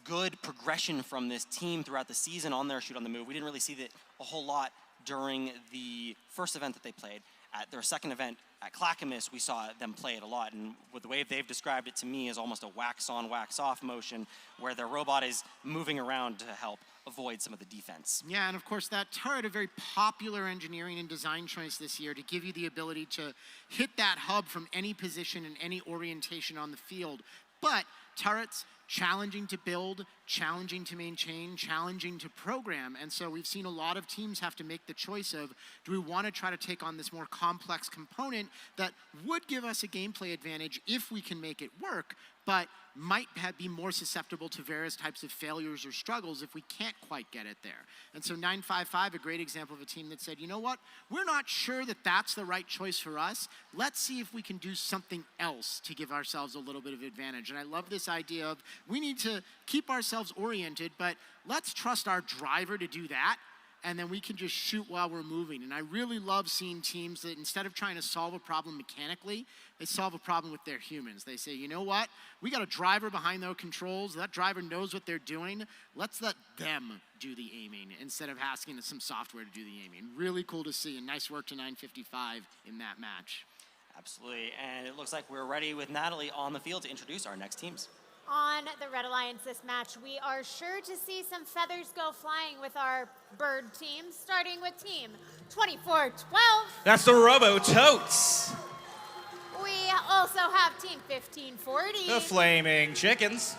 good progression from this team throughout the season on their shoot on the move. We didn't really see that a whole lot during the first event that they played. At their second event at Clackamas, we saw them play it a lot, and with the way they've described it to me is almost a wax-on, wax-off motion where their robot is moving around to help avoid some of the defense. Yeah, and of course that turret, a very popular engineering and design choice this year to give you the ability to hit that hub from any position and any orientation on the field. But turrets, challenging to build, challenging to maintain, challenging to program. And so we've seen a lot of teams have to make the choice of, do we want to try to take on this more complex component that would give us a gameplay advantage if we can make it work, but might be more susceptible to various types of failures or struggles if we can't quite get it there. And so 955, a great example of a team that said, you know what, we're not sure that that's the right choice for us. Let's see if we can do something else to give ourselves a little bit of advantage. And I love this idea of, we need to keep ourselves oriented, but let's trust our driver to do that, and then we can just shoot while we're moving. And I really love seeing teams that instead of trying to solve a problem mechanically, they solve a problem with their humans. They say, you know what? We got a driver behind those controls. That driver knows what they're doing. Let's let them do the aiming instead of asking some software to do the aiming. Really cool to see, and nice work to 955 in that match. Absolutely, and it looks like we're ready with Natalie on the field to introduce our next teams. On the Red Alliance this match, we are sure to see some feathers go flying with our bird team, starting with team 2412. That's the Robototes. We also have team 1540. The Flaming Chickens.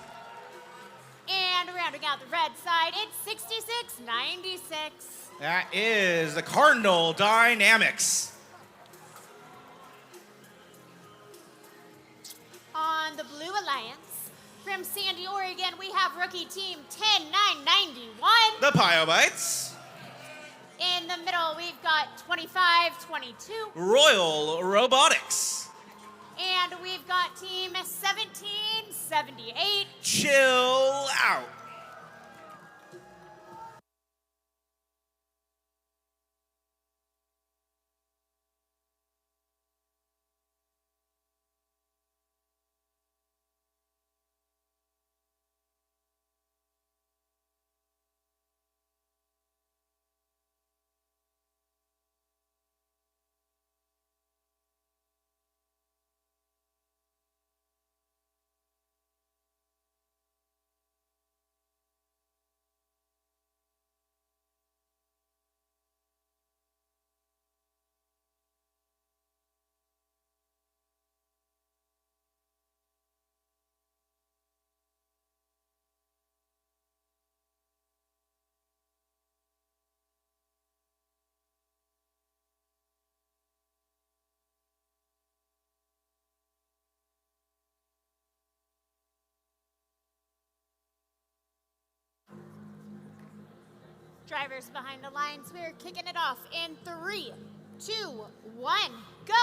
And rounding out the red side, it's 6696. That is the Cardinal Dynamics. On the Blue Alliance, from Sandy, Oregon, we have rookie team 10991. The Pyobites. In the middle, we've got 2522. Royal Robotics. And we've got team 1778. Chill out. Drivers behind the lines, we're kicking it off in 3, 2, 1, go!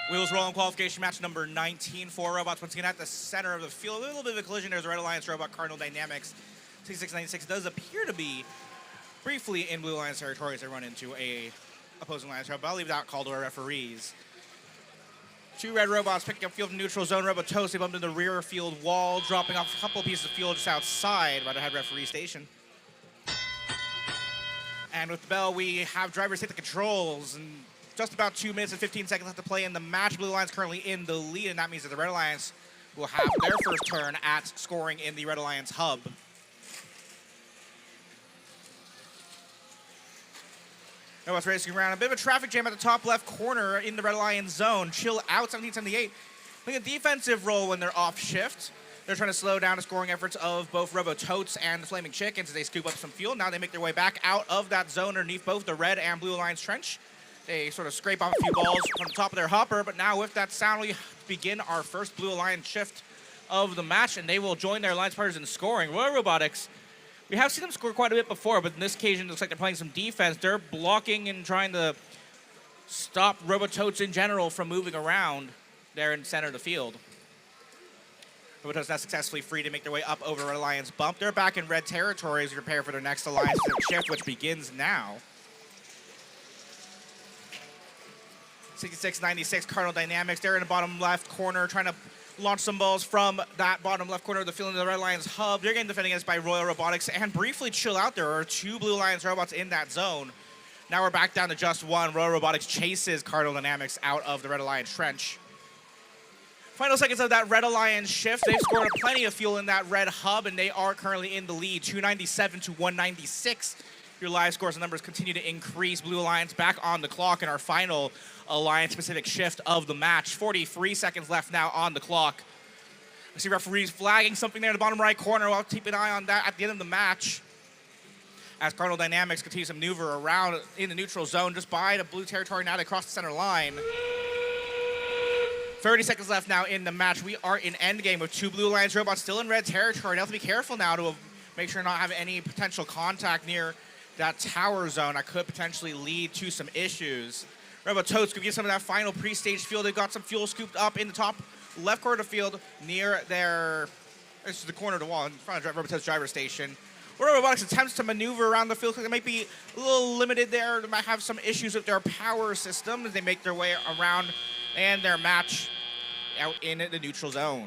Wheels rolling, qualification match number 19. 4 robots once again at the center of the field. A little bit of a collision. There's a Red Alliance robot, Cardinal Dynamics. 6696 does appear to be briefly in Blue Alliance territory as they run into a opposing Alliance robot. I'll leave that call to our referees. 2 red robots picking up field from neutral zone. Robototes, they bumped into the rear field wall, dropping off a couple of pieces of fuel just outside by the head referee station. And with the bell, we have drivers hit the controls and just about 2 minutes and 15 seconds left to play in the match. Blue Alliance currently in the lead, and that means that the Red Alliance will have their first turn at scoring in the Red Alliance hub. Robots racing around. A bit of a traffic jam at the top left corner in the Red Alliance zone. Chill out, 1778. Playing a defensive role when they're off shift. They're trying to slow down the scoring efforts of both Robototes and the Flaming Chickens as they scoop up some fuel. Now they make their way back out of that zone underneath both the Red and Blue Alliance trench. They sort of scrape off a few balls from the top of their hopper, but now with that sound, we begin our first Blue Alliance shift of the match, and they will join their Alliance partners in scoring. Royal Robotics, we have seen them score quite a bit before, but in this occasion, it looks like they're playing some defense. They're blocking and trying to stop Robototes in general from moving around there in the center of the field. Robototes now successfully free to make their way up over Red Alliance bump. They're back in red territory as we prepare for their next Alliance shift, which begins now. 66-96 Cardinal Dynamics. They're in the bottom left corner trying to launch some balls from that bottom left corner of the field into the Red Alliance hub. They're getting defended against by Royal Robotics and briefly chill out. There are 2 Blue Alliance robots in that zone. Now we're back down to just 1. Royal Robotics chases Cardinal Dynamics out of the Red Alliance trench. Final seconds of that Red Alliance shift. They've scored plenty of fuel in that red hub, and they are currently in the lead, 297 to 196. Your live scores and numbers continue to increase. Blue Alliance back on the clock in our final Alliance-specific shift of the match. 43 seconds left now on the clock. I see referees flagging something there in the bottom right corner. I'll keep an eye on that at the end of the match as Cardinal Dynamics continues to maneuver around in the neutral zone just by the blue territory. Now they cross the center line. 30 seconds left now in the match. We are in endgame with 2 Blue Alliance robots still in red territory. They have to be careful now to make sure not have any potential contact near that tower zone that could potentially lead to some issues. Robototes could get some of that final pre-stage fuel. They've got some fuel scooped up in the top left corner of the field near their, this is the corner of the wall in front of Robototes driver station. Royal Robotics attempts to maneuver around the field because they might be a little limited there. They might have some issues with their power system as they make their way around and their match out in the neutral zone.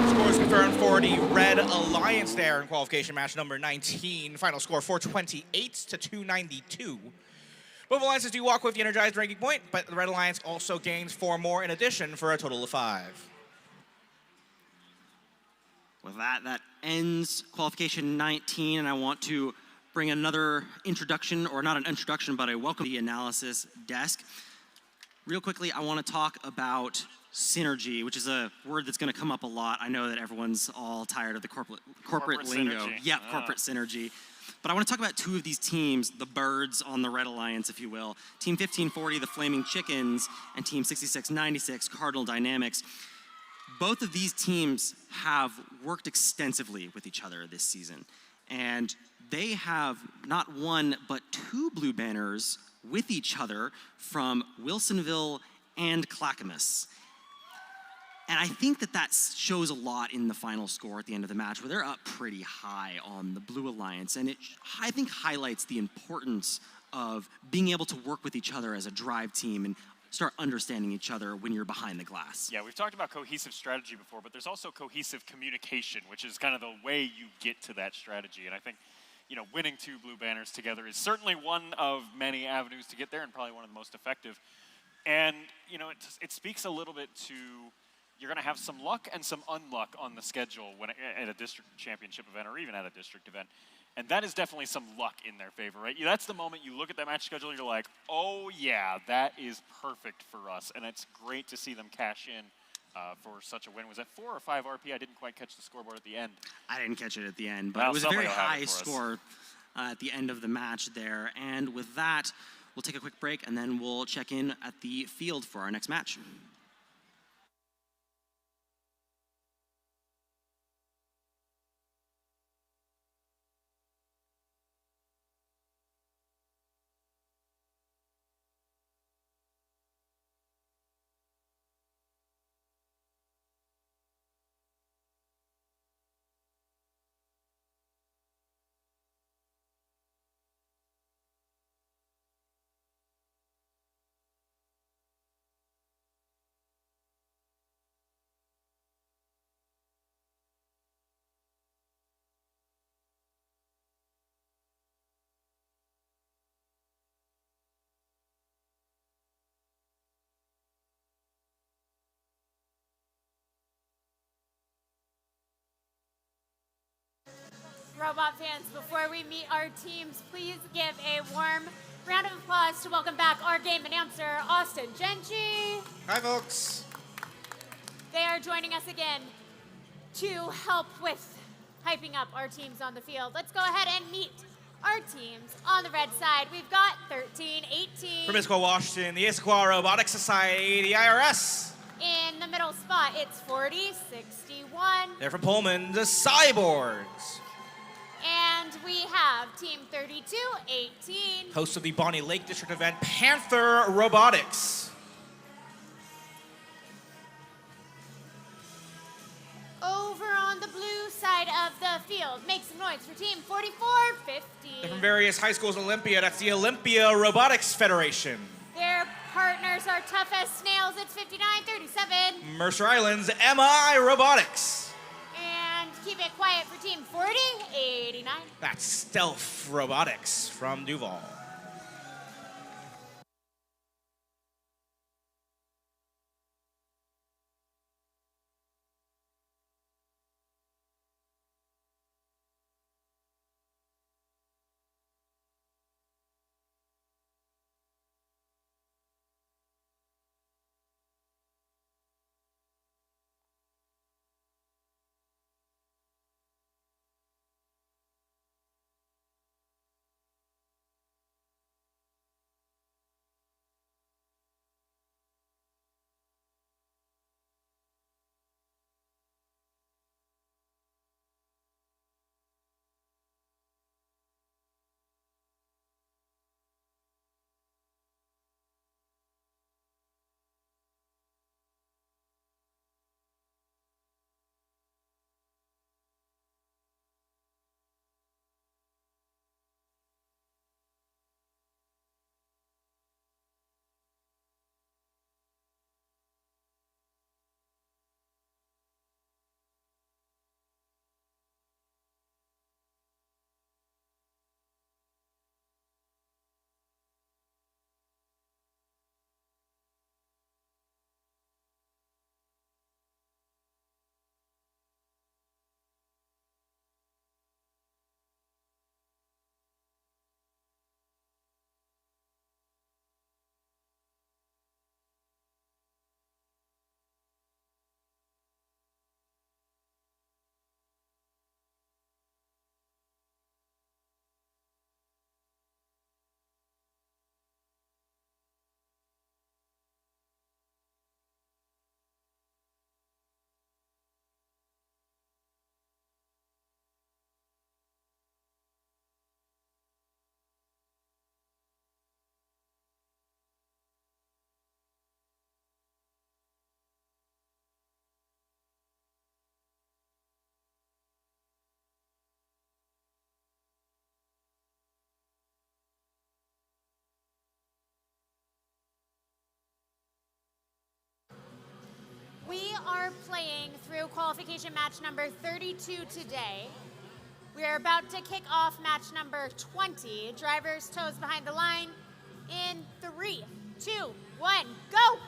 Scores confirmed for the Red Alliance there in qualification match number 19. Final score 428 to 292. Both alliances do walk with the energized ranking point, but the Red Alliance also gains 4 more in addition for a total of 5. With that ends qualification 19, and I want to bring another introduction, or not an introduction, but a welcome to the analysis desk. Real quickly, I want to talk about synergy, which is a word that's going to come up a lot. I know that everyone's all tired of the corporate lingo. Synergy. Yeah, corporate synergy. But I want to talk about 2 of these teams, the birds on the Red Alliance, if you will. Team 1540, the Flaming Chickens, and Team 6696, Cardinal Dynamics. Both of these teams have worked extensively with each other this season. And they have not 1, but 2 blue banners with each other from Wilsonville and Clackamas. And I think that shows a lot in the final score at the end of the match, where they're up pretty high on the Blue Alliance. And it, I think, highlights the importance of being able to work with each other as a drive team and start understanding each other when you're behind the glass. Yeah, we've talked about cohesive strategy before, but there's also cohesive communication, which is kind of the way you get to that strategy. And I think, you know, winning 2 blue banners together is certainly one of many avenues to get there and probably one of the most effective. And, you know, it speaks a little bit to, you're going to have some luck and some unluck on the schedule when at a district championship event or even at a district event. And that is definitely some luck in their favor, right? That's the moment you look at that match schedule, you're like, oh yeah, that is perfect for us. And it's great to see them cash in for such a win. Was that 4 or 5 RP? I didn't quite catch the scoreboard at the end. I didn't catch it at the end, but Well, it was a very somebody will have high it for us. score at the end of the match there. And with that, we'll take a quick break, and then we'll check in at the field for our next match. Robot fans, before we meet our teams, please give a warm round of applause to welcome back our game announcer, Austin Genchi. Hi, folks. They are joining us again to help with hyping up our teams on the field. Let's go ahead and meet our teams. On the red side, we've got 13-18. From Issaquah, Washington, the Issaquah Robotics Society, the IRS. In the middle spot, it's 40-61. They're from Pullman, the Cyborgs. And we have Team 32-18. Host of the Bonnie Lake District event, Panther Robotics. Over on the blue side of the field, make some noise for Team 44-50. They're from various high schools, Olympia. That's the Olympia Robotics Federation. Their partners are tough as snails. It's 59-37. Mercer Island's MI Robotics. And keep it quiet for Team 40-89. That's Stealth Robotics from Duval. We are playing through qualification match number 32 today. We are about to kick off match number 20. Drivers toes behind the line in 3, 2, 1, go!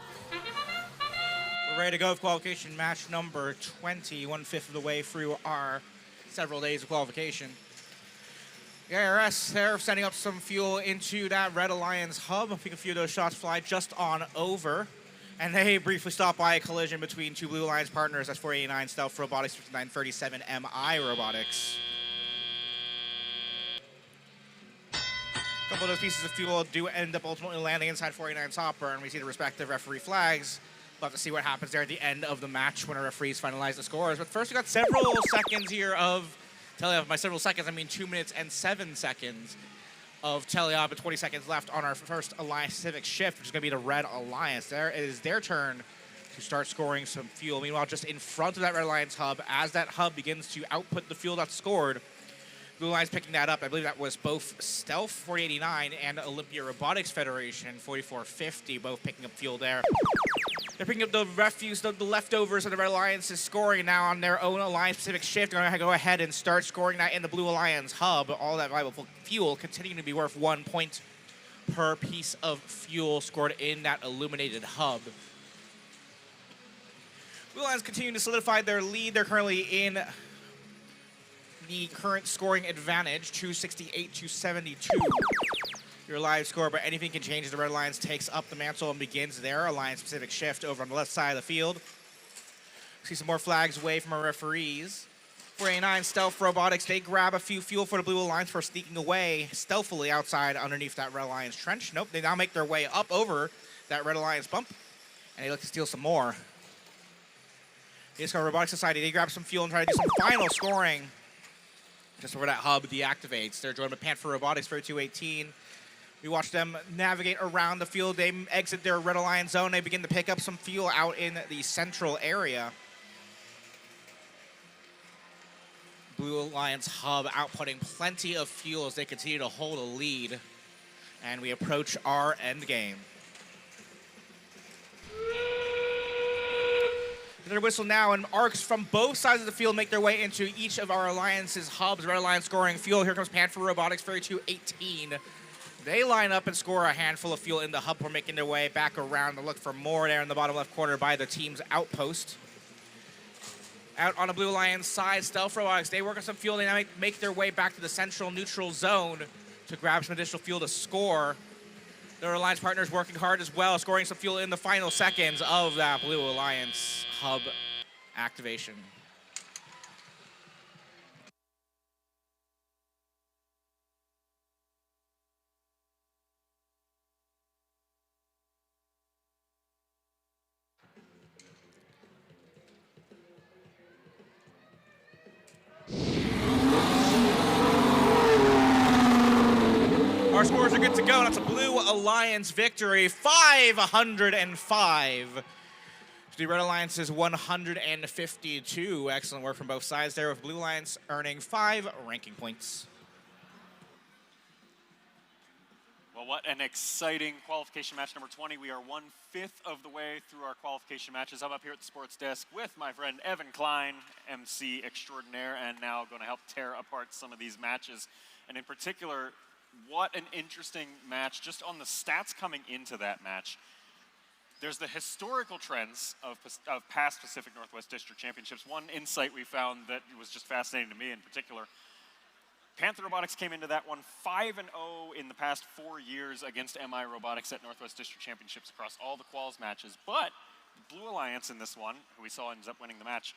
We're ready to go with qualification match number 20, 1/5 of the way through our several days of qualification. The IRS, they're sending up some fuel into that Red Alliance hub. I think a few of those shots fly just on over. And they briefly stop by a collision between two Blue Alliance partners. That's 489 Stealth Robotics, 5937 MI Robotics. A couple of those pieces of fuel do end up ultimately landing inside 489's hopper, and we see the respective referee flags. We'll have to see what happens there at the end of the match when our referees finalize the scores. But first, we got several seconds here of teleop. By several seconds, I mean 2 minutes and 7 seconds of teleop, and 20 seconds left on our first Alliance Civic shift, which is going to be the Red Alliance. There it is their turn to start scoring some fuel. Meanwhile, just in front of that Red Alliance hub, as that hub begins to output the fuel that's scored, Blue Alliance picking that up. I believe that was both Stealth 4089 and Olympia Robotics Federation 4450, both picking up fuel there. They're picking up the refuse, the leftovers of the Red Alliance is scoring now on their own Alliance-specific shift. They're going to go ahead and start scoring that in the Blue Alliance hub. All that valuable fuel continuing to be worth 1 point per piece of fuel scored in that illuminated hub. Blue Alliance continue to solidify their lead. They're currently in the current scoring advantage, 268-272. Your live score, but anything can change as the Red Alliance takes up the mantle and begins their Alliance-specific shift over on the left side of the field. See some more flags away from our referees. 489 Stealth Robotics, they grab a few fuel for the Blue Alliance for sneaking away stealthily outside underneath that Red Alliance trench. Nope, they now make their way up over that Red Alliance bump, and they look to steal some more. The Robotics Society, they grab some fuel and try to do some final scoring. Just where that hub deactivates. They're joined by Panther Robotics for 218. We watch them navigate around the field. They exit their Red Alliance zone. They begin to pick up some fuel out in the central area. Blue Alliance hub outputting plenty of fuel as they continue to hold a lead. And we approach our end game. Their whistle now, and arcs from both sides of the field make their way into each of our Alliance's hubs. Red Alliance scoring fuel. Here comes Panther Robotics, Ferry 218. They line up and score a handful of fuel in the hub. We're making their way back around to look for more there in the bottom left corner by the team's outpost. Out on the Blue Alliance side, Stealth Robotics, they work on some fuel. They now make their way back to the central neutral zone to grab some additional fuel to score. Their Alliance partners working hard as well, scoring some fuel in the final seconds of that Blue Alliance hub activation. Our scores are good to go. That's a Blue Alliance victory, 505. The Red Alliance is 152. Excellent work from both sides there, with Blue Alliance earning 5 ranking points. Well, what an exciting qualification match number 20. We are 1/5 of the way through our qualification matches. I'm up here at the sports desk with my friend Evan Klein, MC extraordinaire, and now going to help tear apart some of these matches. And in particular, what an interesting match just on the stats coming into that match. There's the historical trends of past Pacific Northwest District Championships. One insight we found that was just fascinating to me in particular. Panther Robotics came into that one 5-0 in the past 4 years against MI Robotics at Northwest District Championships across all the quals matches. But Blue Alliance in this one, who we saw ends up winning the match,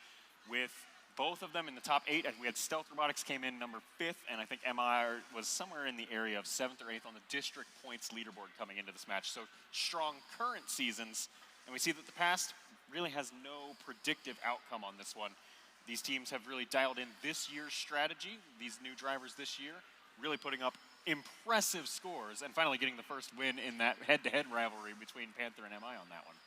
with both of them in the top 8, and we had Stealth Robotics came in number 5th, and I think MI was somewhere in the area of 7th or 8th on the district points leaderboard coming into this match. So strong current seasons, and we see that the past really has no predictive outcome on this one. These teams have really dialed in this year's strategy, these new drivers this year, really putting up impressive scores, and finally getting the first win in that head-to-head rivalry between Panther and MI on that one.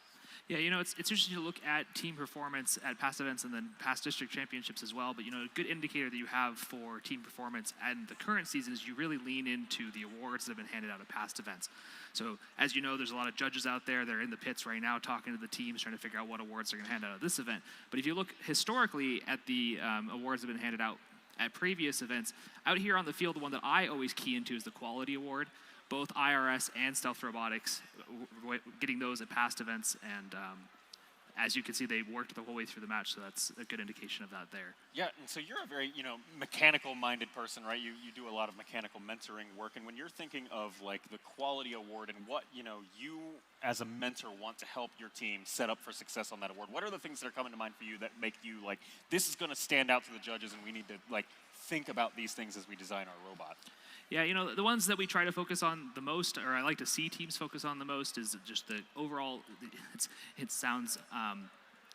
Yeah, you know, it's interesting to look at team performance at past events and then past district championships as well, but, you know, a good indicator that you have for team performance and the current season is you really lean into the awards that have been handed out at past events. So, as you know, there's a lot of judges out there. They're in the pits right now talking to the teams, trying to figure out what awards they're going to hand out at this event. But if you look historically at the awards that have been handed out at previous events, out here on the field, the one that I always key into is the quality award. Both IRS and Stealth Robotics getting those at past events, and as you can see, they worked the whole way through the match, so that's a good indication of that there. Yeah, and so you're a very, mechanical-minded person, right? You do a lot of mechanical mentoring work, and when you're thinking of, like, the quality award and what, you as a mentor want to help your team set up for success on that award, what are the things that are coming to mind for you that make you, like, this is going to stand out to the judges, and we need to, like, think about these things as we design our robot? Yeah, the ones that we try to focus on the most, or I like to see teams focus on the most, is just the overall, it sounds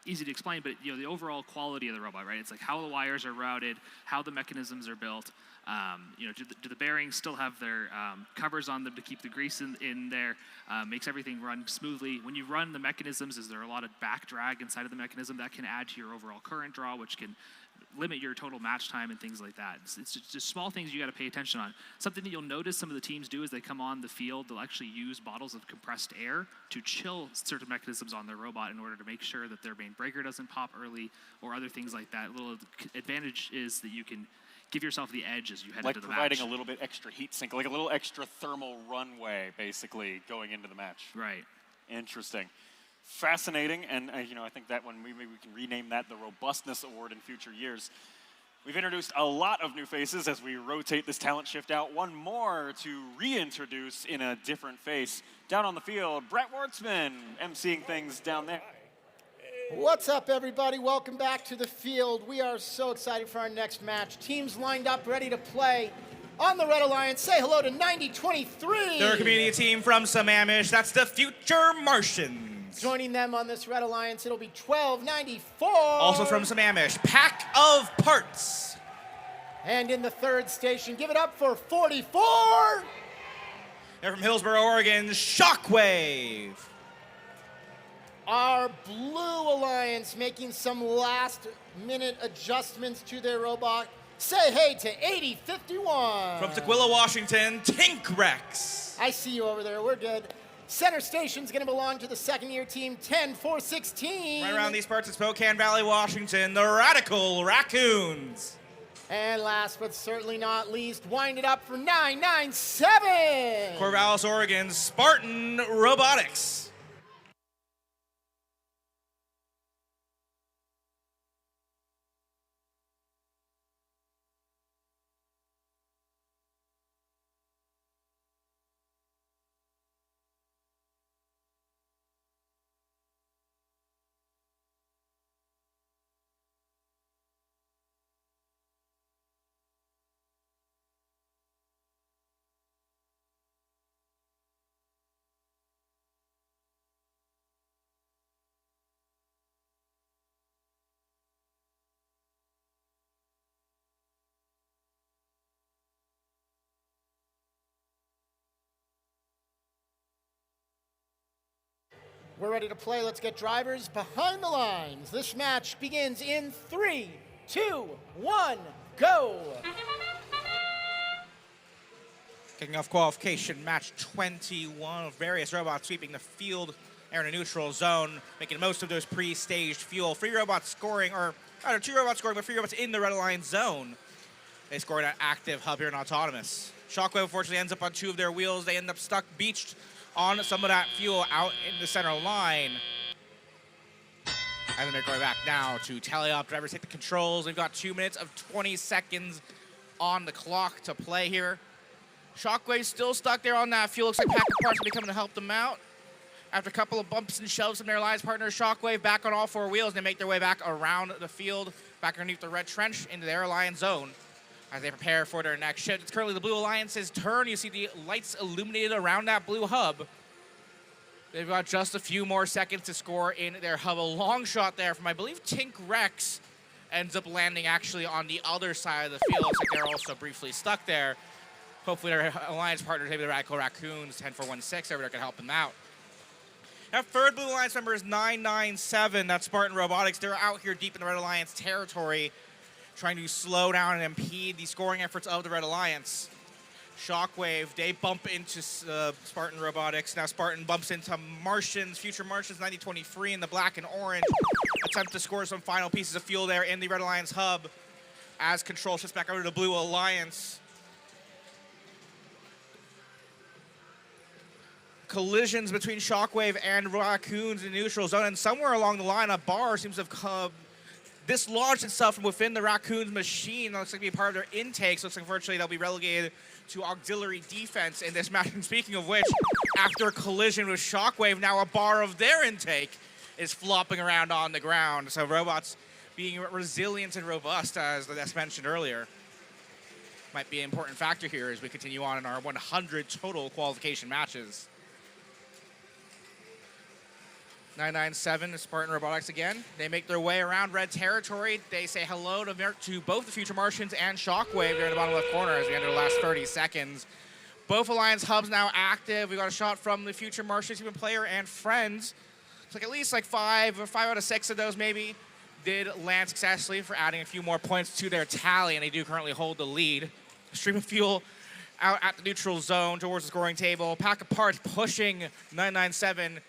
easy to explain, but, the overall quality of the robot, right? It's like how the wires are routed, how the mechanisms are built. Do the bearings still have their covers on them to keep the grease in there? Makes everything run smoothly. When you run the mechanisms, is there a lot of back drag inside of the mechanism? That can add to your overall current draw, which can limit your total match time and things like that. It's just small things you got to pay attention on. Something that you'll notice some of the teams do is they come on the field, they'll actually use bottles of compressed air to chill certain mechanisms on their robot in order to make sure that their main breaker doesn't pop early or other things like that. A little advantage is that you can give yourself the edge as you head into the match. Like providing a little bit extra heat sink, like a little extra thermal runway, basically, going into the match. Right. Interesting. Fascinating, and I think that one, maybe we can rename that the Robustness Award in future years. We've introduced a lot of new faces as we rotate this talent shift out. One more to reintroduce in a different face. Down on the field, Brett Wartzman emceeing things down there. What's up, everybody? Welcome back to the field. We are so excited for our next match. Teams lined up, ready to play. On the Red Alliance, say hello to 9023. They're a community team from Sammamish. That's the Future Martians. Joining them on this Red Alliance, it'll be 1294. Also from Sammamish, Pack of Parts. And in the third station, give it up for 44. They're from Hillsboro, Oregon, Shockwave. Our Blue Alliance making some last-minute adjustments to their robot. Say hey to 8051. From Tequila, Washington, Tink Rex. I see you over there. We're good. Center station's going to belong to the second-year team, 10416. Right around these parts of Spokane Valley, Washington, the Radical Raccoons. And last but certainly not least, wind it up for 997. Corvallis, Oregon, Spartan Robotics. We're ready to play. Let's get drivers behind the lines. This match begins in 3, 2, 1, go. Kicking off qualification match 21 of various robots sweeping the field. They're in a neutral zone, making most of those pre-staged fuel. 3 robots scoring, or rather 2 robots scoring, but 3 robots in the Red Alliance zone. They scored an active hub here in Autonomous. Shockwave unfortunately ends up on 2 of their wheels. They end up stuck, beached on some of that fuel out in the center line. And then they're going back now to tally up. Drivers take the controls. They've got 2 minutes of 20 seconds on the clock to play here. Shockwave's still stuck there on that fuel. Looks like Pack of Parts will be coming to help them out. After a couple of bumps and shoves from their alliance partner, Shockwave back on all 4 wheels. They make their way back around the field, back underneath the red trench into their alliance zone as they prepare for their next shift. It's currently the Blue Alliance's turn. You see the lights illuminated around that blue hub. They've got just a few more seconds to score in their hub. A long shot there from, I believe, Tink Rex ends up landing actually on the other side of the field. Looks like they're also briefly stuck there. Hopefully their alliance partners, maybe the Radical Raccoons, 10416 over there can help them out. That third Blue Alliance member is 997. That's Spartan Robotics. They're out here deep in the Red Alliance territory, trying to slow down and impede the scoring efforts of the Red Alliance. Shockwave, they bump into Spartan Robotics. Now Spartan bumps into Martians, Future Martians 9023 in the black and orange. Attempt to score some final pieces of fuel there in the Red Alliance hub as control shifts back over to the Blue Alliance. Collisions between Shockwave and Raccoons in the neutral zone, and somewhere along the line, a bar seems to have dislodged itself from within the Raccoons machine. That looks like to be part of their intake, so looks like unfortunately they'll be relegated to auxiliary defense in this match. And speaking of which, after a collision with Shockwave, now a bar of their intake is flopping around on the ground. So robots being resilient and robust, as mentioned earlier, might be an important factor here as we continue on in our 100 total qualification matches. 997 is Spartan Robotics again. They make their way around red territory. They say hello to both the Future Martians and Shockwave. They're in the bottom left corner as we enter the last 30 seconds. Both Alliance hubs now active. We got a shot from the Future Martians, even player and friends. It's like at least like 5 out of 6 of those maybe did land successfully for adding a few more points to their tally, and they do currently hold the lead. Stream of fuel out at the neutral zone towards the scoring table. Pack of Parts pushing 997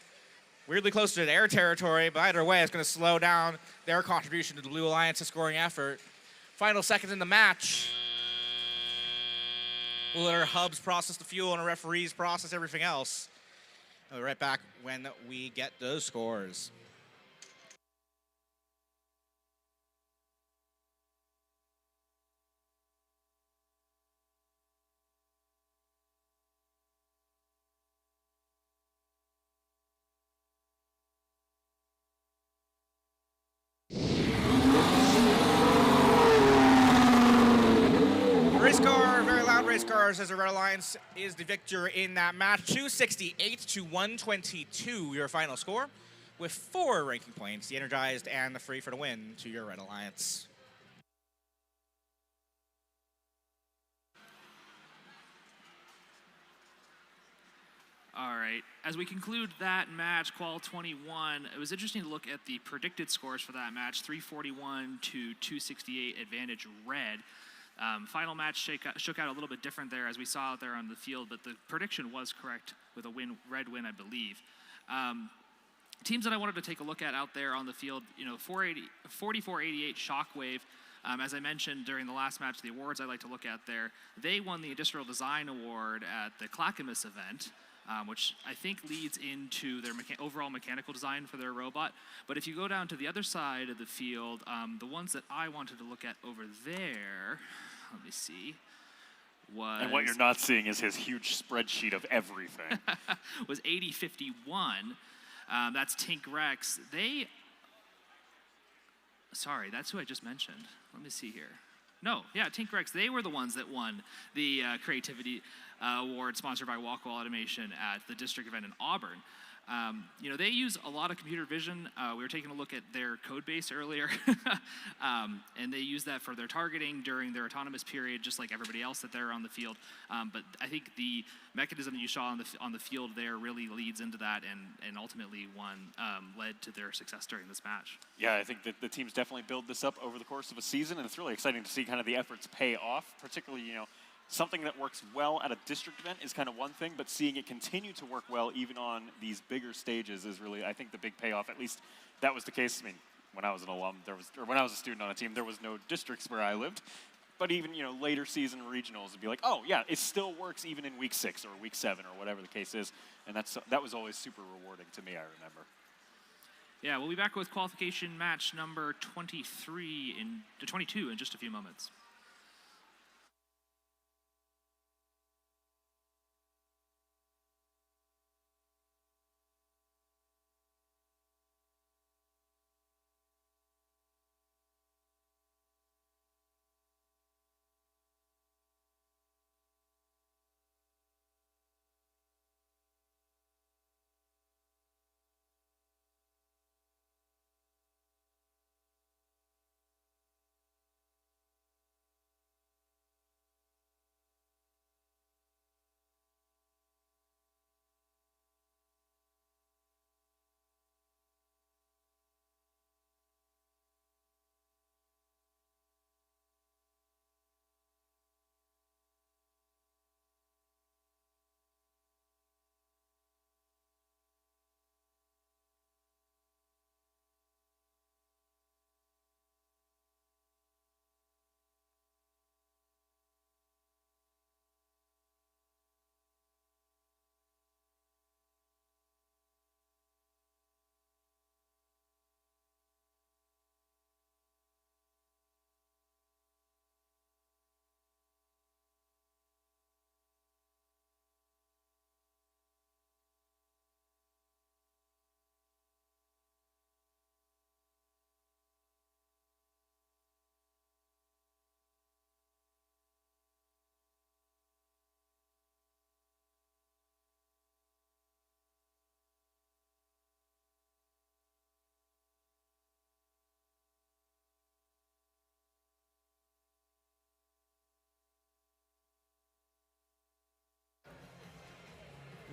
weirdly close to their territory, but either way, it's going to slow down their contribution to the Blue Alliance's scoring effort. Final seconds in the match. We'll let our hubs process the fuel and our referees process everything else. I'll be right back when we get those scores. race cars as the Red Alliance is the victor in that match. 268 to 122, your final score, with 4 ranking points, the Energized and the Free for the win to your Red Alliance. All right, as we conclude that match, Qual 21, it was interesting to look at the predicted scores for that match, 341 to 268 advantage red. Final match shook out a little bit different there as we saw out there on the field, but the prediction was correct with a red win, I believe. Teams that I wanted to take a look at out there on the field, 4488 Shockwave. As I mentioned during the last match, the awards I like to look at there, they won the Industrial Design Award at the Clackamas event, which I think leads into their overall mechanical design for their robot. But if you go down to the other side of the field, the ones that I wanted to look at over there, let me see, was... And what you're not seeing is his huge spreadsheet of everything. was 8051. That's Tink Rex. Sorry, that's who I just mentioned. Let me see here. No, yeah, Tink Rex, they were the ones that won the Creativity Award sponsored by Walkwall Automation at the district event in Auburn. They use a lot of computer vision. We were taking a look at their code base earlier, and they use that for their targeting during their autonomous period, just like everybody else that they're on the field. But I think the mechanism that you saw on the field there really leads into that, and ultimately led to their success during this match. Yeah, I think that the teams definitely build this up over the course of a season, and it's really exciting to see kind of the efforts pay off, particularly, something that works well at a district event is kind of one thing, but seeing it continue to work well even on these bigger stages is really, I think, the big payoff. At least that was the case. I mean, when I was an alum, when I was a student on a team, there was no districts where I lived. But even, later season regionals would be like, oh, yeah, it still works even in week 6 or week 7 or whatever the case is. And that was always super rewarding to me, I remember. Yeah, we'll be back with qualification match number 22 in just a few moments.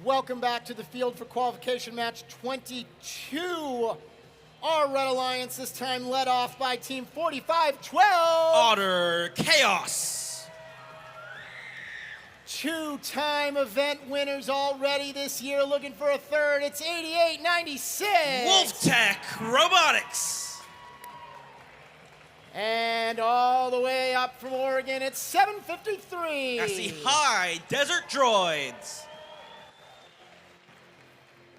Welcome back to the field for qualification match 22. Our Red Alliance this time led off by Team 4512. Otter Chaos. 2-time event winners already this year, looking for a third. It's 8896. Wolf Tech Robotics. And all the way up from Oregon, it's 753. That's the High Desert Droids.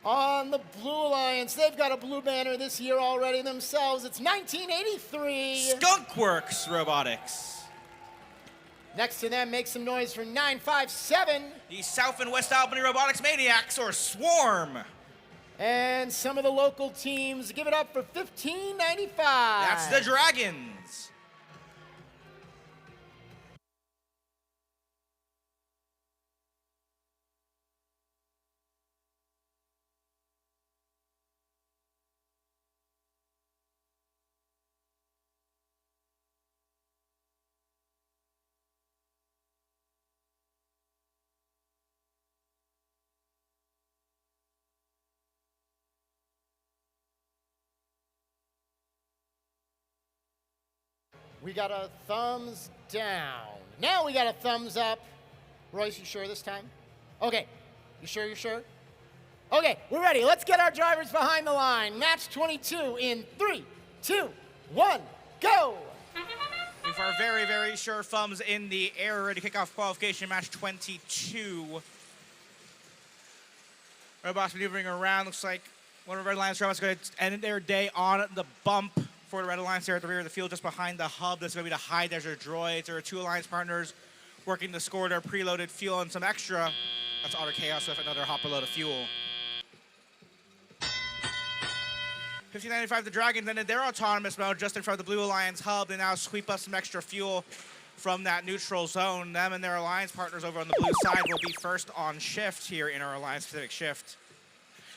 On the Blue Alliance, they've got a blue banner this year already themselves. It's 1983. Skunkworks Robotics. Next to them, make some noise for 957. The South and West Albany Robotics Maniacs, or Swarm. And some of the local teams, give it up for 1595. That's the Dragons. We got a thumbs down. Now we got a thumbs up. Royce, you sure this time? Okay. You sure, you're sure? Okay, we're ready. Let's get our drivers behind the line. Match 22 in 3, 2, 1, go! With our very, very sure thumbs in the air, ready to kick off qualification match 22. Robots maneuvering around. Looks like one of the Red Alliance robots is going to end their day on the bump for the Red Alliance here at the rear of the field, just behind the hub. That's going to be the high desert droids. There are 2 Alliance partners working to score their preloaded fuel and some extra. That's Otter Chaos with another hopper load of fuel. 1595, the Dragons ended their autonomous mode just in front of the Blue Alliance hub. They now sweep up some extra fuel from that neutral zone. Them and their Alliance partners over on the blue side will be first on shift here in our Alliance Pacific shift.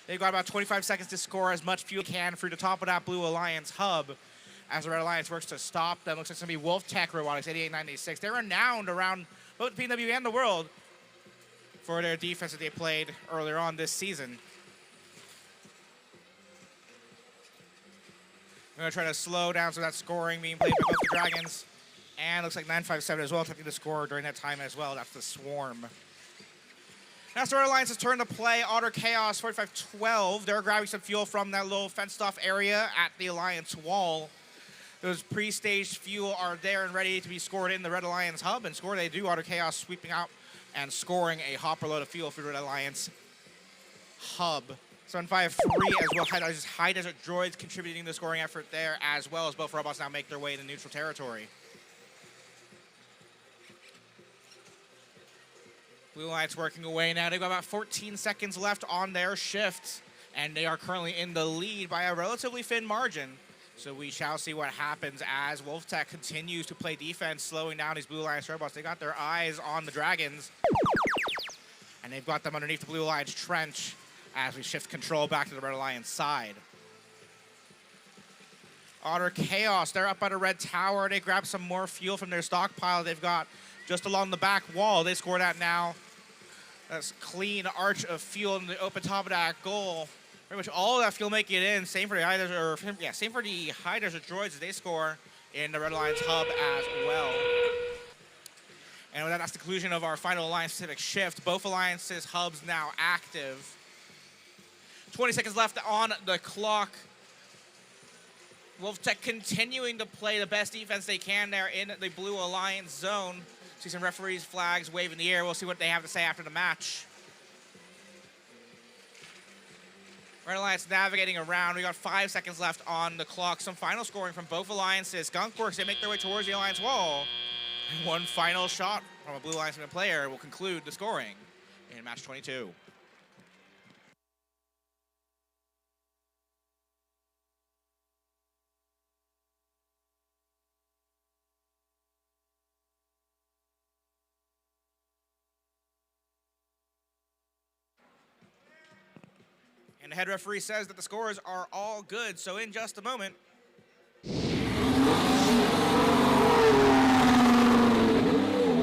They've got about 25 seconds to score as much fuel as they can through the top of that Blue Alliance hub as the Red Alliance works to stop them. Looks like it's going to be Wolf Tech Robotics, 8896. They're renowned around both the PNW and the world for their defense that they played earlier on this season. We're going to try to slow down some of that scoring being played by both the Dragons. And looks like 957 as well, attempting to score during that time as well. That's the Swarm. Now Star Alliance's turn to play. Otter Chaos, 4512. They're grabbing some fuel from that little fenced-off area at the Alliance wall. Those pre-staged fuel are there and ready to be scored in the Red Alliance hub. And score they do. Otter Chaos sweeping out and scoring a hopper load of fuel for the Red Alliance hub. 753 as well. High Desert Droids contributing to the scoring effort there, as well as both robots now make their way into neutral territory. Blue Alliance working away now. They've got about 14 seconds left on their shift, and they are currently in the lead by a relatively thin margin. So we shall see what happens as Wolf Tech continues to play defense, slowing down these Blue Alliance robots. They got their eyes on the Dragons, and they've got them underneath the Blue Alliance trench as we shift control back to the Red Alliance side. Otter Chaos, they're up by the Red Tower. They grab some more fuel from their stockpile they've got just along the back wall. They score that now. That's clean arch of fuel in the open top of that goal. Pretty much all of that fuel making it in. Same for the High Desert, same for the High Desert Droids as they score in the Red Alliance hub as well. And with that, that's the conclusion of our final Alliance Pacific shift. Both Alliances hubs now active. 20 seconds left on the clock. Wolf Tech continuing to play the best defense they can there in the Blue Alliance zone. See some referees' flags wave in the air. We'll see what they have to say after the match. Red Alliance navigating around. We got 5 seconds left on the clock. Some final scoring from both Alliances. Skunkworks, they make their way towards the Alliance wall. And one final shot from a Blue Alliance player will conclude the scoring in match 22. And the head referee says that the scores are all good, so in just a moment.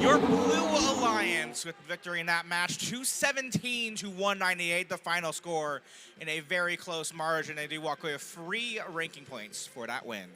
Your Blue Alliance with victory in that match, 217 to 198, the final score in a very close margin. They do walk away with 3 ranking points for that win.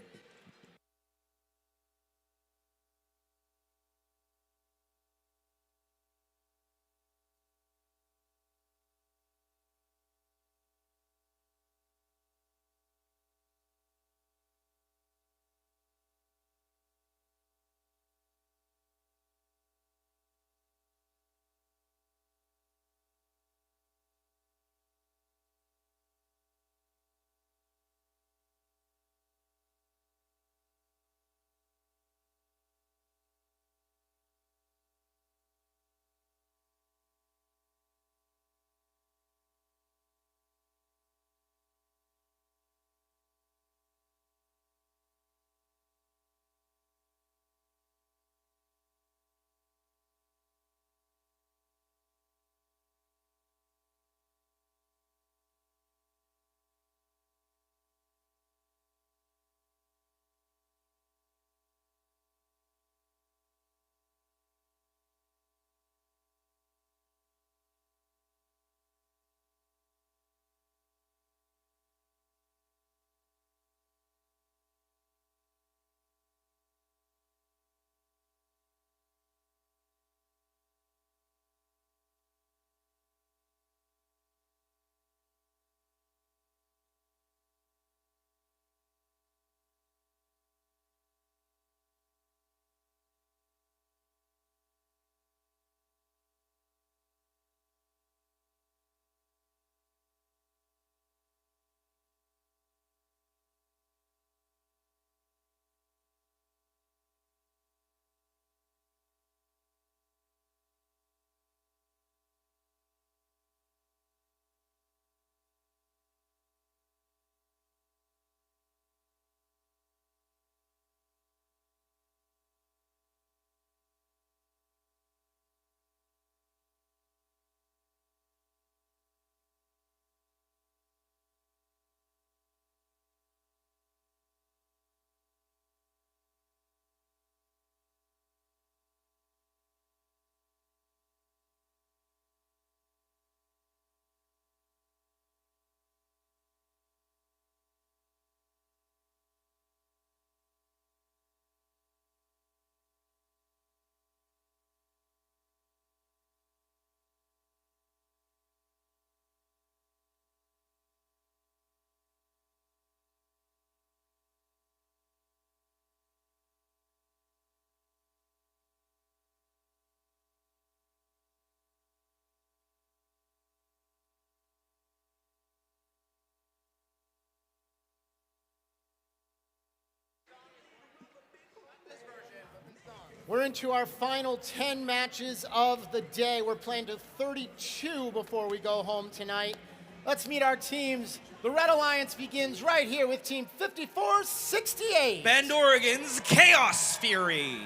We're into our final 10 matches of the day. We're playing to 32 before we go home tonight. Let's meet our teams. The Red Alliance begins right here with Team 5468. Bend, Oregon's Chaos Fury.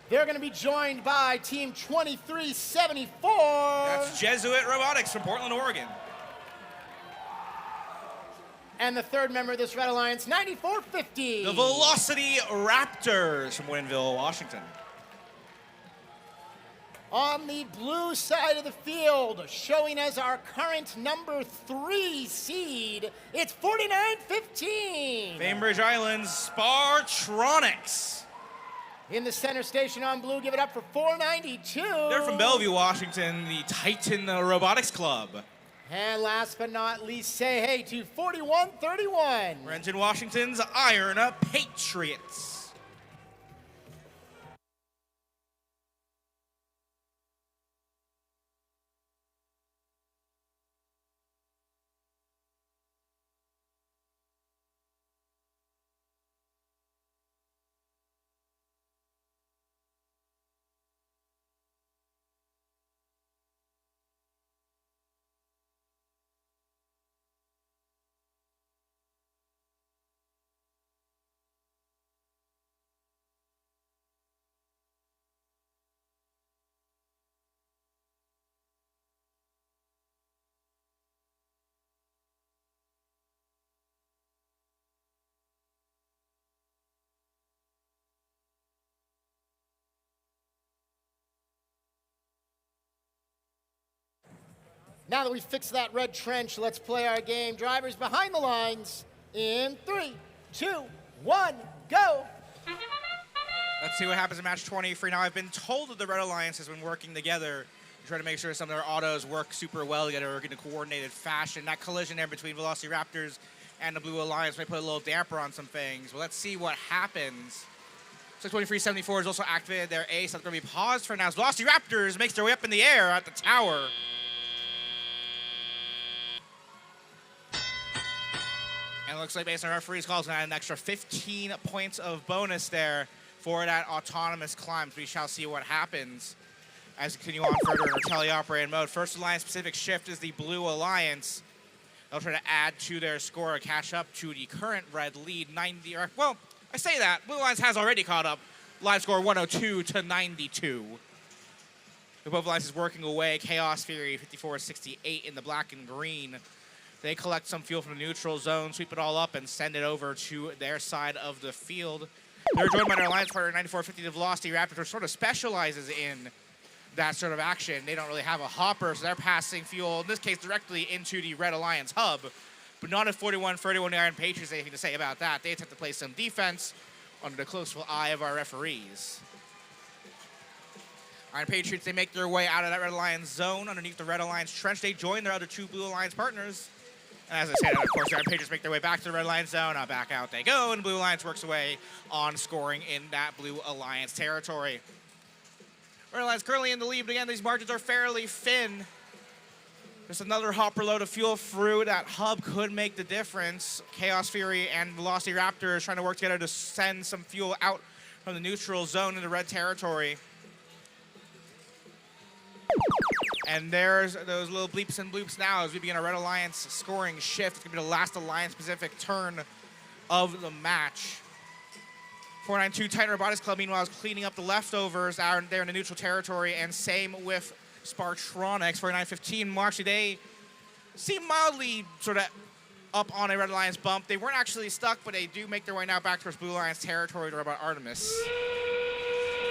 They're going to be joined by Team 2374. That's Jesuit Robotics from Portland, Oregon. And the third member of this Red Alliance, 9450. The Velocity Raptors from Winville, Washington. On the blue side of the field, showing as our current number 3 seed, it's 4915. Bainbridge Island's Spartronics. In the center station on blue, give it up for 492. They're from Bellevue, Washington, the Titan Robotics Club. And last but not least, say hey to 4131. Renton, Washington's Iron Patriots. Now that we've fixed that red trench, let's play our game. Drivers behind the lines in 3, 2, 1, go. Let's see what happens in match 23. Now, I've been told that the Red Alliance has been working together to try to make sure some of their autos work super well together, work in a coordinated fashion. That collision there between Velocity Raptors and the Blue Alliance may put a little damper on some things. Well, let's see what happens. So 2374 has also activated their ace. That's going to be paused for now. Velocity Raptors makes their way up in the air at the tower. And it looks like based on referee's calls, an extra 15 points of bonus there for that autonomous climb. We shall see what happens as we continue on further in our teleoperated mode. First Alliance Pacific shift is the Blue Alliance. They'll try to add to their score or catch up to the current red lead, 90. Well, I say that. Blue Alliance has already caught up. Live score 102 to 92. The both Alliances working away. Chaos Fury 54-68 in the black and green. They collect some fuel from the neutral zone, sweep it all up, and send it over to their side of the field. They're joined by their alliance partner, 9450, the Velocity Raptors, which sort of specializes in that sort of action. They don't really have a hopper, so they're passing fuel, in this case, directly into the Red Alliance hub. But not if 41-31 the Iron Patriots anything to say about that. They attempt to play some defense under the close eye of our referees. Iron Patriots, they make their way out of that Red Alliance zone underneath the Red Alliance trench. They join their other two Blue Alliance partners. And as I said, of course, the Iron Patriots make their way back to the Red Alliance zone. Back out they go, and Blue Alliance works away on scoring in that Blue Alliance territory. Red Alliance currently in the lead, but again, these margins are fairly thin. Just another hopper load of fuel through that hub could make the difference. Chaos Fury and Velocity Raptors trying to work together to send some fuel out from the neutral zone into red territory. And there's those little bleeps and bloops now as we begin a Red Alliance scoring shift. It's going to be the last Alliance Pacific turn of the match. 492 Titan Robotics Club, meanwhile, is cleaning up the leftovers out there in the neutral territory, and same with Spartronics. 4915, actually, they seem mildly sort of up on a Red Alliance bump. They weren't actually stuck, but they do make their way now back towards Blue Alliance territory to Robot Artemis.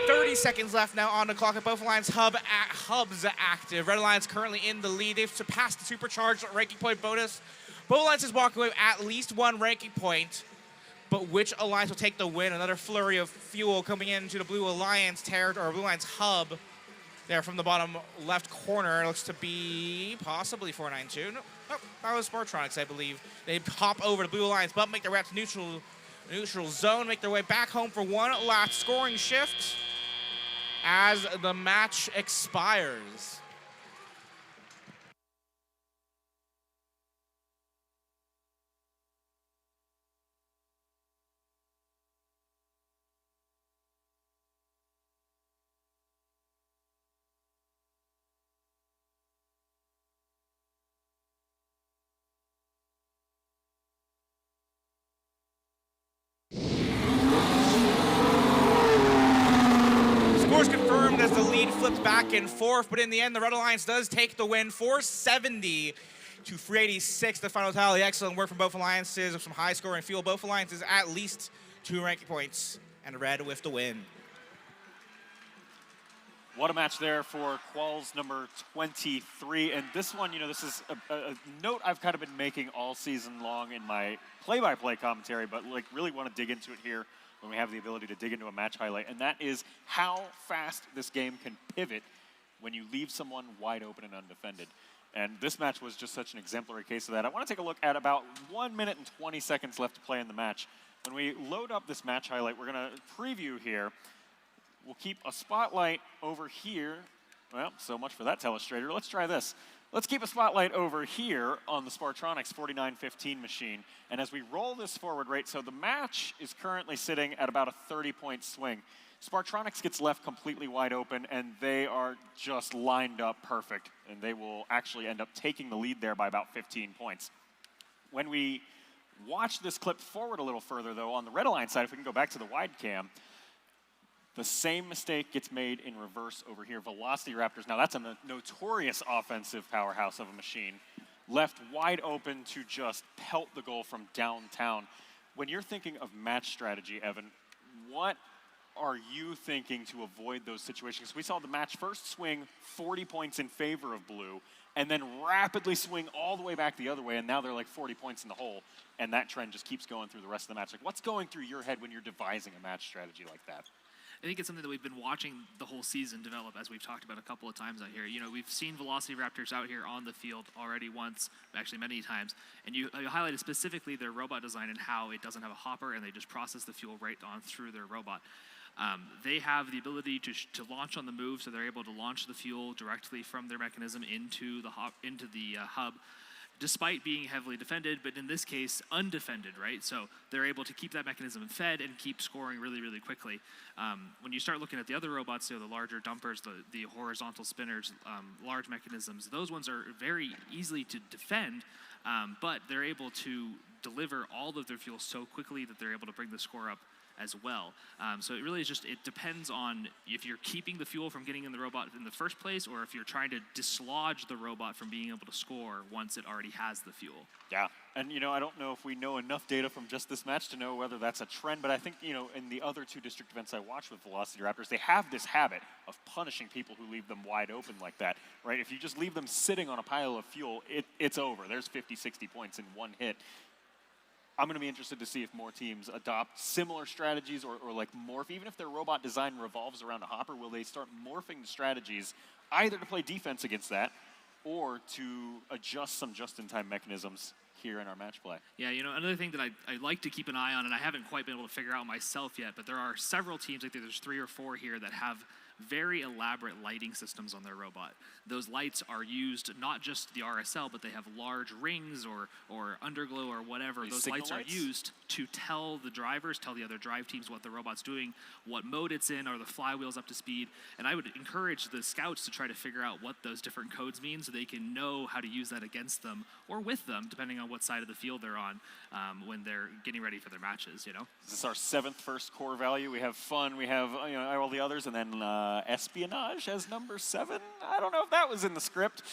30 seconds left now on the clock at both Alliance hubs active. Red Alliance currently in the lead. They've surpassed the supercharged ranking point bonus. Both Alliances walking away with at least one ranking point. But which Alliance will take the win? Another flurry of fuel coming into the Blue Alliance territory, or Blue Alliance hub. There from the bottom left corner. It looks to be possibly 492. No, that was Spartronics, I believe. They hop over to Blue Alliance bump, make their way up to neutral zone, make their way back home for one last scoring shift as the match expires. flipped back and forth, but in the end, the Red Alliance does take the win, 470 to 386, the final tally. Excellent work from both alliances with some high scoring fuel. Both alliances at least 2 ranking points, and Red with the win. What a match there for Quals number 23. And this one, this is a note I've kind of been making all season long in my play-by-play commentary, but like really want to dig into it here when we have the ability to dig into a match highlight. And that is how fast this game can pivot when you leave someone wide open and undefended. And this match was just such an exemplary case of that. I want to take a look at about 1 minute and 20 seconds left to play in the match. When we load up this match highlight, we're going to preview here. We'll keep a spotlight over here. Well, so much for that telestrator. Let's try this. Let's keep a spotlight over here on the Spartronics 4915 machine. And as we roll this forward, right, so the match is currently sitting at about a 30-point swing. Spartronics gets left completely wide open, and they are just lined up perfect. And they will actually end up taking the lead there by about 15 points. When we watch this clip forward a little further, though, on the Red Alliance side, if we can go back to the wide cam, the same mistake gets made in reverse over here. Velocity Raptors, now that's a notorious offensive powerhouse of a machine, left wide open to just pelt the goal from downtown. When you're thinking of match strategy, Evan, what are you thinking to avoid those situations? We saw the match first swing 40 points in favor of blue, and then rapidly swing all the way back the other way, and now they're like 40 points in the hole, and that trend just keeps going through the rest of the match. Like, what's going through your head when you're devising a match strategy like that? I think it's something that we've been watching the whole season develop, as we've talked about a couple of times out here. We've seen Velocity Raptors out here on the field already once, actually many times, and you highlighted specifically their robot design and how it doesn't have a hopper, and they just process the fuel right on through their robot. They have the ability to launch on the move, so they're able to launch the fuel directly from their mechanism into the hub, despite being heavily defended, but in this case, undefended, right? So they're able to keep that mechanism fed and keep scoring really, really quickly. When you start looking at the other robots, the larger dumpers, the horizontal spinners, large mechanisms, those ones are very easy to defend, but they're able to deliver all of their fuel so quickly that they're able to bring the score up as well. So it really is it depends on if you're keeping the fuel from getting in the robot in the first place, or if you're trying to dislodge the robot from being able to score once it already has the fuel. Yeah, and I don't know if we know enough data from just this match to know whether that's a trend, but I think, in the other 2 district events I watched with Velocity Raptors, they have this habit of punishing people who leave them wide open like that, right? If you just leave them sitting on a pile of fuel, it's over. There's 50, 60 points in one hit. I'm going to be interested to see if more teams adopt similar strategies or like morph. Even if their robot design revolves around a hopper, will they start morphing the strategies either to play defense against that or to adjust some just-in-time mechanisms here in our match play? Yeah, another thing that I like to keep an eye on, and I haven't quite been able to figure out myself yet, but there are several teams, I think there's 3 or 4 here, that have very elaborate lighting systems on their robot. Those lights are used not just the RSL, but they have large rings or underglow or whatever. Those lights are used to tell the drivers, tell the other drive teams what the robot's doing, what mode it's in, are the flywheels up to speed. And I would encourage the scouts to try to figure out what those different codes mean so they can know how to use that against them or with them, depending on what side of the field they're on when they're getting ready for their matches, This is our 7th first core value. We have fun, we have all the others, and then espionage as number 7. I don't know if that was in the script.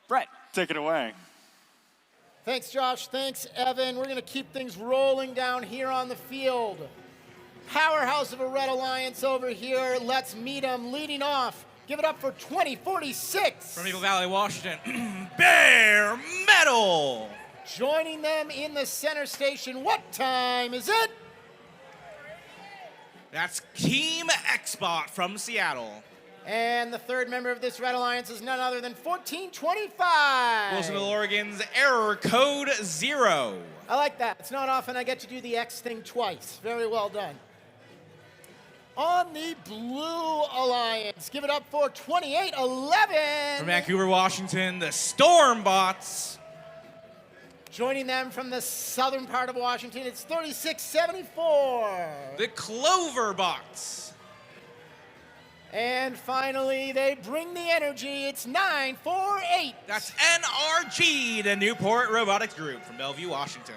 Brett, take it away. Thanks, Josh. Thanks, Evan. We're going to keep things rolling down here on the field. Powerhouse of a Red Alliance over here. Let's meet them leading off. Give it up for 2046. From Eagle Valley, Washington, Bare Metal. Joining them in the center station. What time is it? That's Team Xbot from Seattle. And the third member of this Red Alliance is none other than 1425. Wilsonville, Oregon's Error Code 0. I like that. It's not often I get to do the X thing twice. Very well done. On the Blue Alliance, give it up for 2811. From Vancouver, Washington, the Stormbots. Joining them from the southern part of Washington, it's 3674. The Cloverbots. And finally, they bring the energy. It's 948. That's NRG, the Newport Robotics Group from Bellevue, Washington.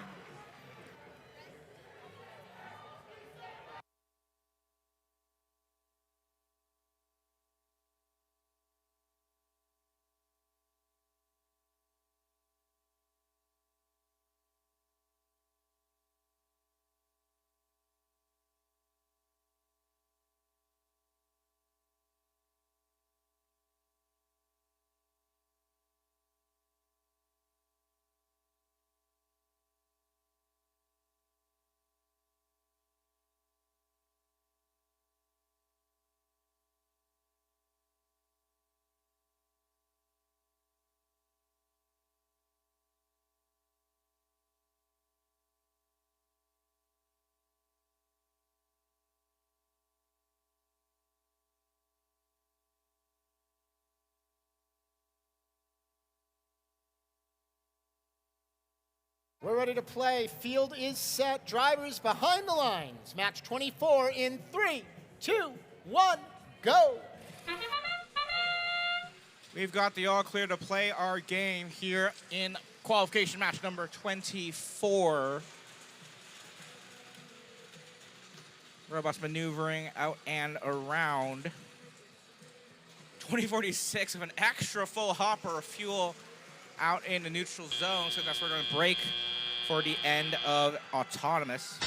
We're ready to play. Field is set. Drivers behind the lines. Match 24 in 3, 2, 1, go. We've got the all clear to play our game here in qualification match number 24. Robots maneuvering out and around. 2046 of an extra full hopper of fuel out in the neutral zone, so that's where we're going to break for the end of Autonomous.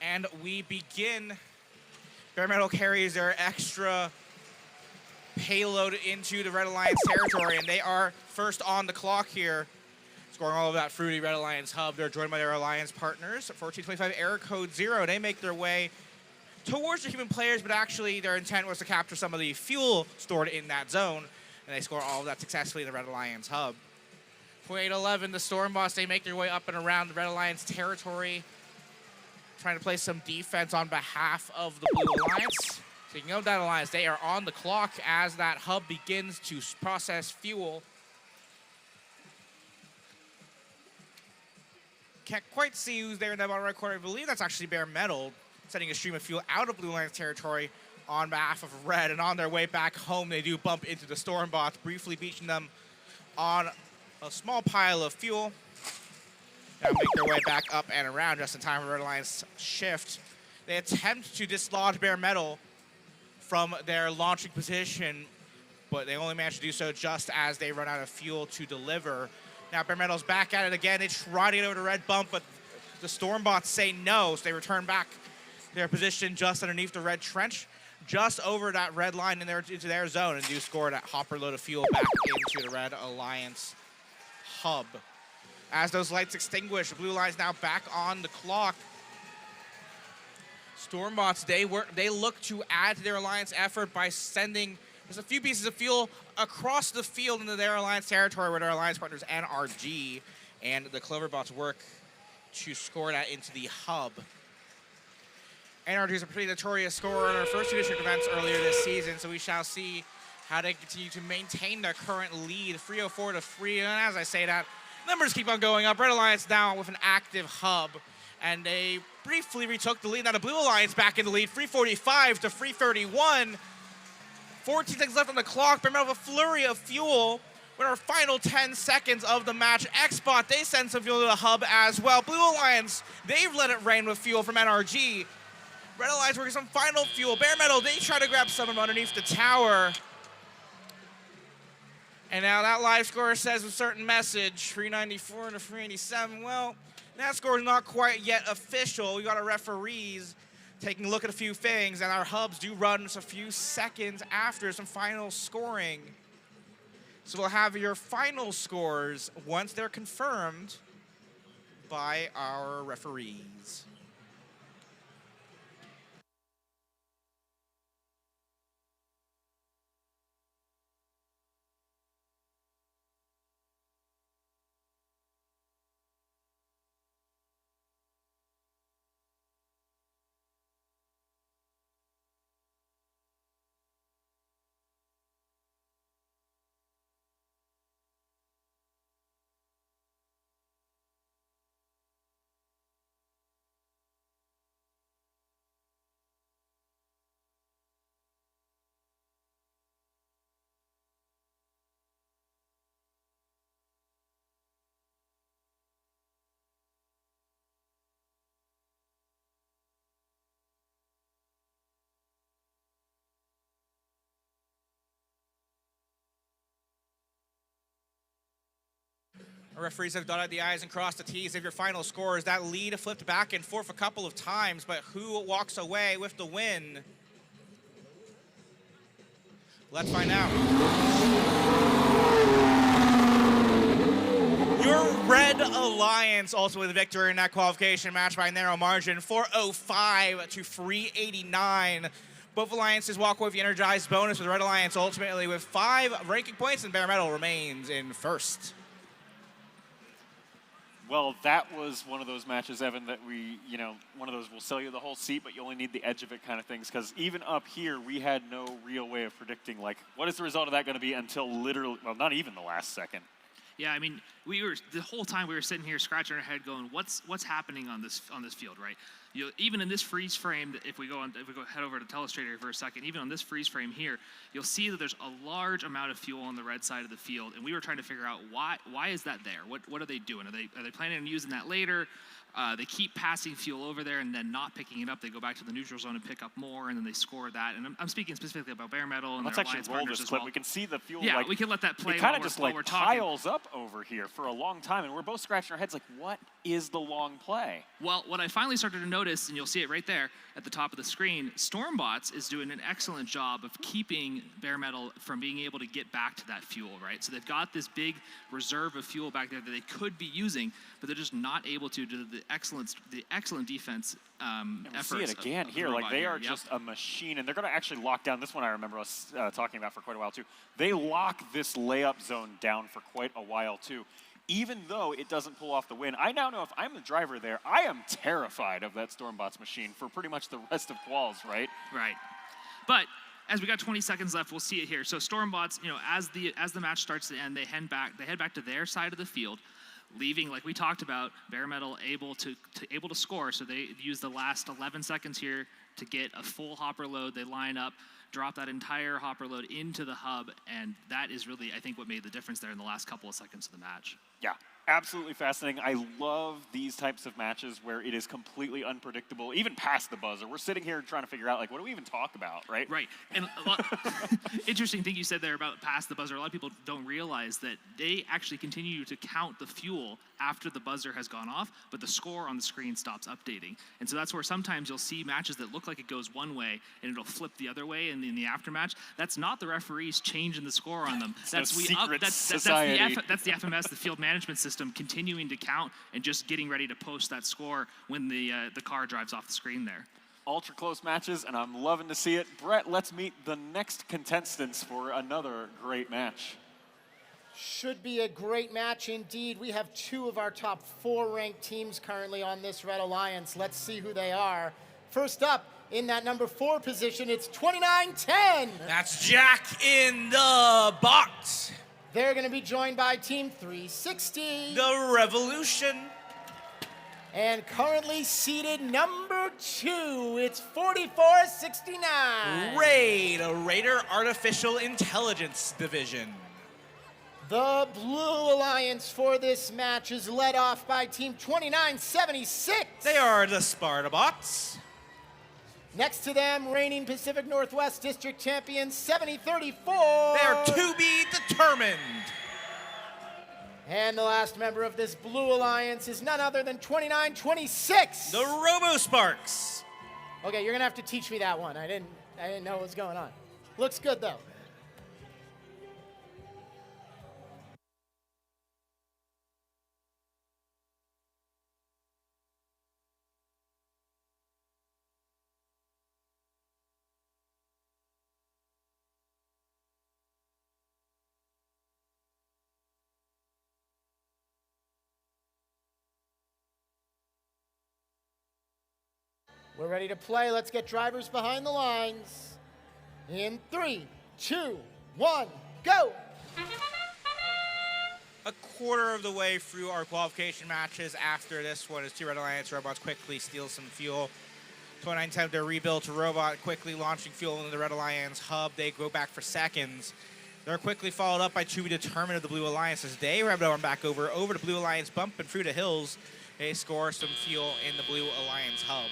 And we begin. Bare Metal carries their extra payload into the Red Alliance territory, and they are first on the clock here, scoring all of that fruity Red Alliance hub. They're joined by their Alliance partners. 1425 Error Code 0, they make their way towards the human players, but actually their intent was to capture some of the fuel stored in that zone, and they score all of that successfully in the Red Alliance hub. 2811, the Stormbots, they make their way up and around the Red Alliance territory, trying to play some defense on behalf of the Blue Alliance. Speaking of that alliance, they are on the clock as that hub begins to process fuel. Can't quite see who's there in that bottom right corner. I believe that's actually Bare Metal, sending a stream of fuel out of Blue Alliance territory on behalf of Red. And on their way back home, they do bump into the Stormbots, briefly beaching them on a small pile of fuel. Now make their way back up and around just in time for Red Alliance shift. They attempt to dislodge Bare Metal from their launching position, but they only manage to do so just as they run out of fuel to deliver. Now Bare Metal's back at it again. They try to get over to Red Bump, but the Stormbots say no, so they return back to their position just underneath the Red Trench, just over that red line into their zone, and do score that hopper load of fuel back into the Red Alliance hub. As those lights extinguish, the Blue Alliance now back on the clock. Stormbots, they look to add to their Alliance effort by sending just a few pieces of fuel across the field into their Alliance territory where their Alliance partners NRG and the Cloverbots work to score that into the hub. NRG is a pretty notorious scorer in our first two district events earlier this season, so we shall see how they continue to maintain their current lead, 304 to 3. And as I say that, numbers keep on going up. Red Alliance now with an active hub, and they briefly retook the lead. Now the Blue Alliance back in the lead, 345 to 331. 14 seconds left on the clock. Bare Metal with a flurry of fuel. With our final 10 seconds of the match, Xbot, they send some fuel to the hub as well. Blue Alliance, they've let it rain with fuel from NRG. Red Alliance working some final fuel. Bare Metal, they try to grab some from underneath the tower. And now that live score says a certain message, 394 to 387. Well, that score is not quite yet official. We got our referees taking a look at a few things, and our hubs do run just a few seconds after some final scoring. So we'll have your final scores once they're confirmed by our referees. Our referees have dotted the I's and crossed the T's of your final scores. That lead flipped back and forth a couple of times, but who walks away with the win? Let's find out. Your Red Alliance also with a victory in that qualification match by a narrow margin, 405 to 389. Both alliances walk away with the energized bonus, with the Red Alliance ultimately with 5 ranking points, and Bare Metal remains in first. Well, that was one of those matches, Evan, that one of those will sell you the whole seat, but you only need the edge of it kind of things. Because even up here, we had no real way of predicting, like, what is the result of that going to be until literally, well, not even the last second. Yeah, I mean, the whole time we were sitting here scratching our head, going, "What's happening on this field?" Right? Even in this freeze frame, if we go head over to Telestrator for a second, even on this freeze frame here, you'll see that there's a large amount of fuel on the red side of the field, and we were trying to figure out why is that there? What are they doing? Are they planning on using that later? They keep passing fuel over there and then not picking it up. They go back to the neutral zone and pick up more, and then they score that. And I'm speaking specifically about bare metal and Let's their actually alliance roll partners this as clip. well. We can see the fuel. Yeah, we can let that play. It kind of while just we're talking. piles up over here for a long time, and we're both scratching our heads like, what is the long play? Well, what I finally started to notice, and you'll see it right there at the top of the screen, Stormbots is doing an excellent job of keeping bare metal from being able to get back to that fuel, right? So they've got this big reserve of fuel back there that they could be using, but they're just not able to do the excellent defense efforts. See it again here. Like, they are just a machine, and they're going to actually lock down this one. I remember us talking about for quite a while too. They lock this layup zone down for quite a while too. Even though it doesn't pull off the win, I now know if I'm the driver there, I am terrified of that Stormbots machine for pretty much the rest of quals, right? Right. But as we got 20 seconds left, we'll see it here. So Stormbots, as the match starts to end, they head back to their side of the field, leaving, like we talked about, bare metal able to score. So they use the last 11 seconds here to get a full hopper load. They line up, drop that entire hopper load into the hub, and that is really, I think, what made the difference there in the last couple of seconds of the match. Yeah, absolutely fascinating. I love these types of matches where it is completely unpredictable, even past the buzzer. We're sitting here trying to figure out, like, what do we even talk about, right? Right. And interesting thing you said there about past the buzzer. A lot of people don't realize that they actually continue to count the fuel after the buzzer has gone off, but the score on the screen stops updating. And so that's where sometimes you'll see matches that look like it goes one way and it'll flip the other way in the aftermatch. That's not the referees changing the score on them. That's the FMS, the field management system, continuing to count and just getting ready to post that score when the car drives off the screen there. Ultra close matches, and I'm loving to see it. Brett, let's meet the next contestants for another great match. Should be a great match indeed. We have two of our top 4 ranked teams currently on this Red Alliance. Let's see who they are. First up, in that number 4 position, it's 2910. That's Jack in the box. They're going to be joined by Team 360. The Revolution. And currently seated number 2, it's 4469. Raid, a Raider Artificial Intelligence Division. The Blue Alliance for this match is led off by Team 2976. They are the Sparta Bots. Next to them, reigning Pacific Northwest District Champions 7034. They are to be determined. And the last member of this Blue Alliance is none other than 2926. The Robo Sparks. Okay, you're gonna have to teach me that one. I didn't know what was going on. Looks good though. We're ready to play. Let's get drivers behind the lines. In 3, 2, 1, go! A quarter of the way through our qualification matches after this one as 2 Red Alliance robots quickly steal some fuel. 2910, their rebuilt robot quickly launching fuel into the Red Alliance hub. They go back for seconds. They're quickly followed up by To Be Determined of the Blue Alliance as they rev on back over to Blue Alliance, bumping through the hills. They score some fuel in the Blue Alliance hub.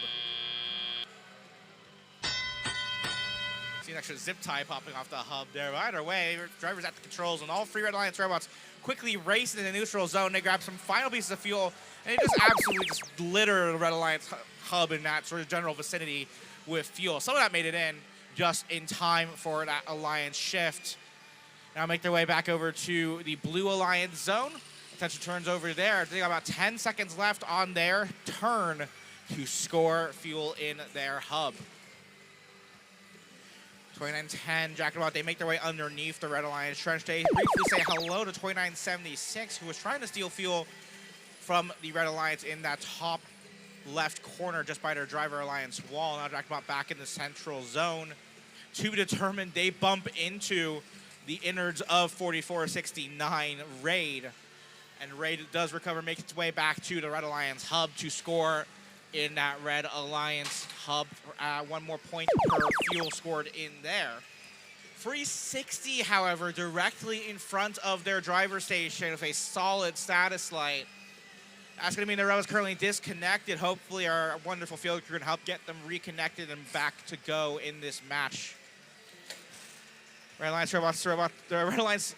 See an extra zip tie popping off the hub there. Either way, drivers at the controls, and all 3 Red Alliance robots quickly race into the neutral zone. They grab some final pieces of fuel, and they just absolutely just litter the Red Alliance hub in that sort of general vicinity with fuel. Some of that made it in just in time for that Alliance shift. Now make their way back over to the Blue Alliance zone. Attention turns over there. They got about 10 seconds left on their turn to score fuel in their hub. 2910, Jack and Robot, they make their way underneath the Red Alliance trench. They briefly say hello to 2976, who was trying to steal fuel from the Red Alliance in that top left corner just by their Driver Alliance wall. Now Jack and Robot back in the central zone. To Be Determined, they bump into the innards of 4469 Raid. And Ray does recover, makes its way back to the Red Alliance hub to score in that Red Alliance hub. One more point per fuel scored in there. Free 60, however, directly in front of their driver station with a solid status light. That's going to mean the Rebels currently disconnected. Hopefully our wonderful field crew can help get them reconnected and back to go in this match. Red Alliance, the Red Alliance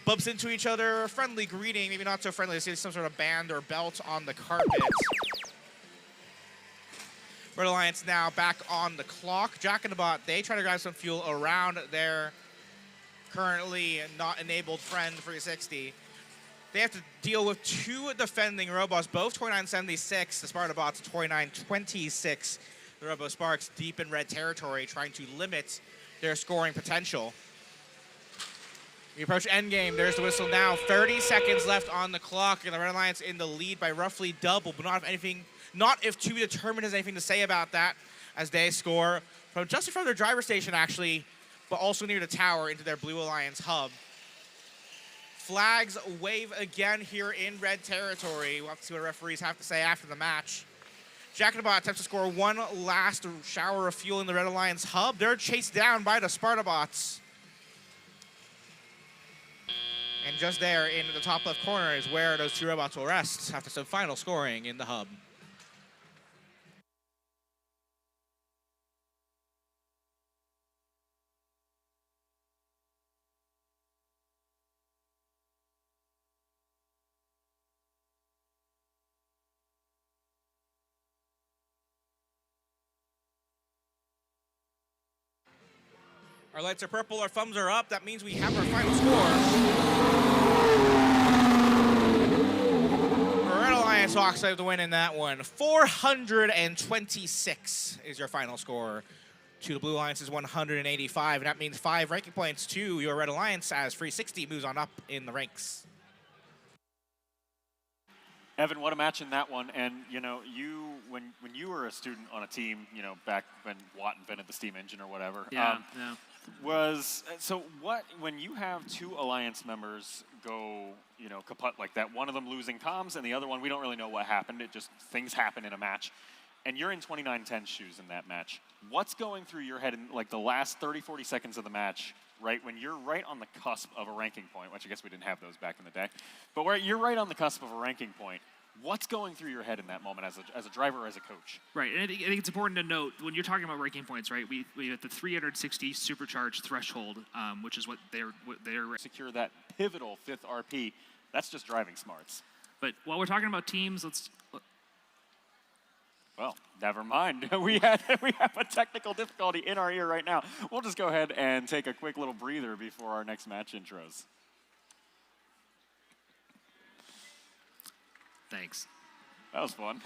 bumps into each other. Friendly greeting, maybe not so friendly. There's some sort of band or belt on the carpet. Red Alliance now back on the clock. Jack and the Bot, they try to grab some fuel around their currently not enabled friend, 360. They have to deal with two defending robots, both 2976, the Sparta Bots 2926. The Robo Sparks deep in red territory, trying to limit their scoring potential. We approach endgame. There's the whistle now. 30 seconds left on the clock, and the Red Alliance in the lead by roughly double, but not if To Be Determined has anything to say about that, as they score from just in front of their driver station, actually, but also near the tower into their Blue Alliance hub. Flags wave again here in red territory. We'll have to see what referees have to say after the match. Jack and the Bot attempts to score one last shower of fuel in the Red Alliance hub. They're chased down by the Sparta Bots. And just there in the top left corner is where those two robots will rest after some final scoring in the hub. Our lights are purple, our thumbs are up. That means we have our final score. Red Alliance walks out the win in that one. 426 is your final score to the Blue Alliance's 185. And that means 5 ranking points to your Red Alliance as 360 moves on up in the ranks. Evan, what a match in that one. And, you know, when you were a student on a team, you know, back when Watt invented the steam engine or whatever. When you have two Alliance members go, you know, kaput like that, one of them losing comms and the other one, we don't really know what happened. It just, things happen in a match. And you're in 2910's shoes in that match. What's going through your head in, like, the last 30, 40 seconds of the match, right, when you're right on the cusp of a ranking point, which I guess we didn't have those back in the day, but where you're right on the cusp of a ranking point, what's going through your head in that moment as a driver or as a coach? Right, and I think it's important to note, when you're talking about ranking points, right, we have the 360 supercharged threshold, which is what they're secure that pivotal 5th RP. That's just driving smarts. But while we're talking about teams, well, never mind. We have a technical difficulty in our ear right now. We'll just go ahead and take a quick little breather before our next match intros. Thanks. That was fun.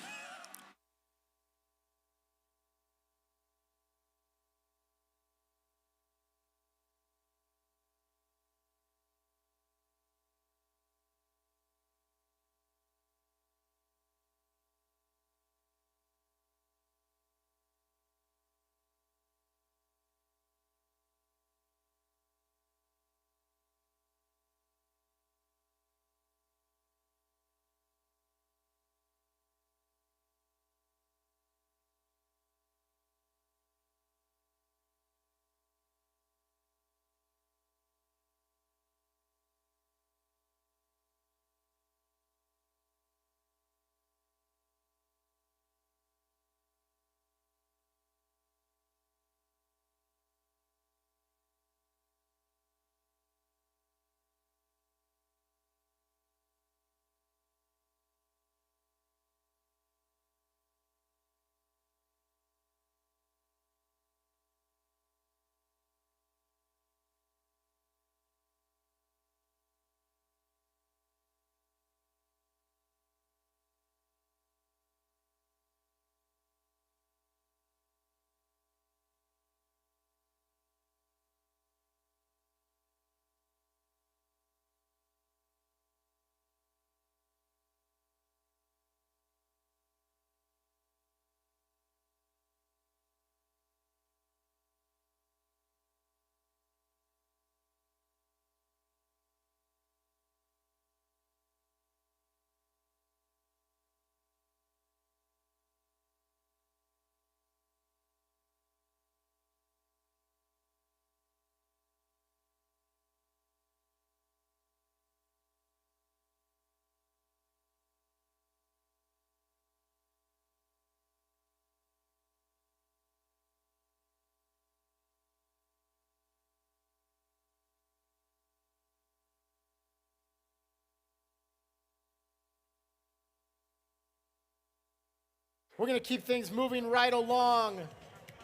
We're going to keep things moving right along.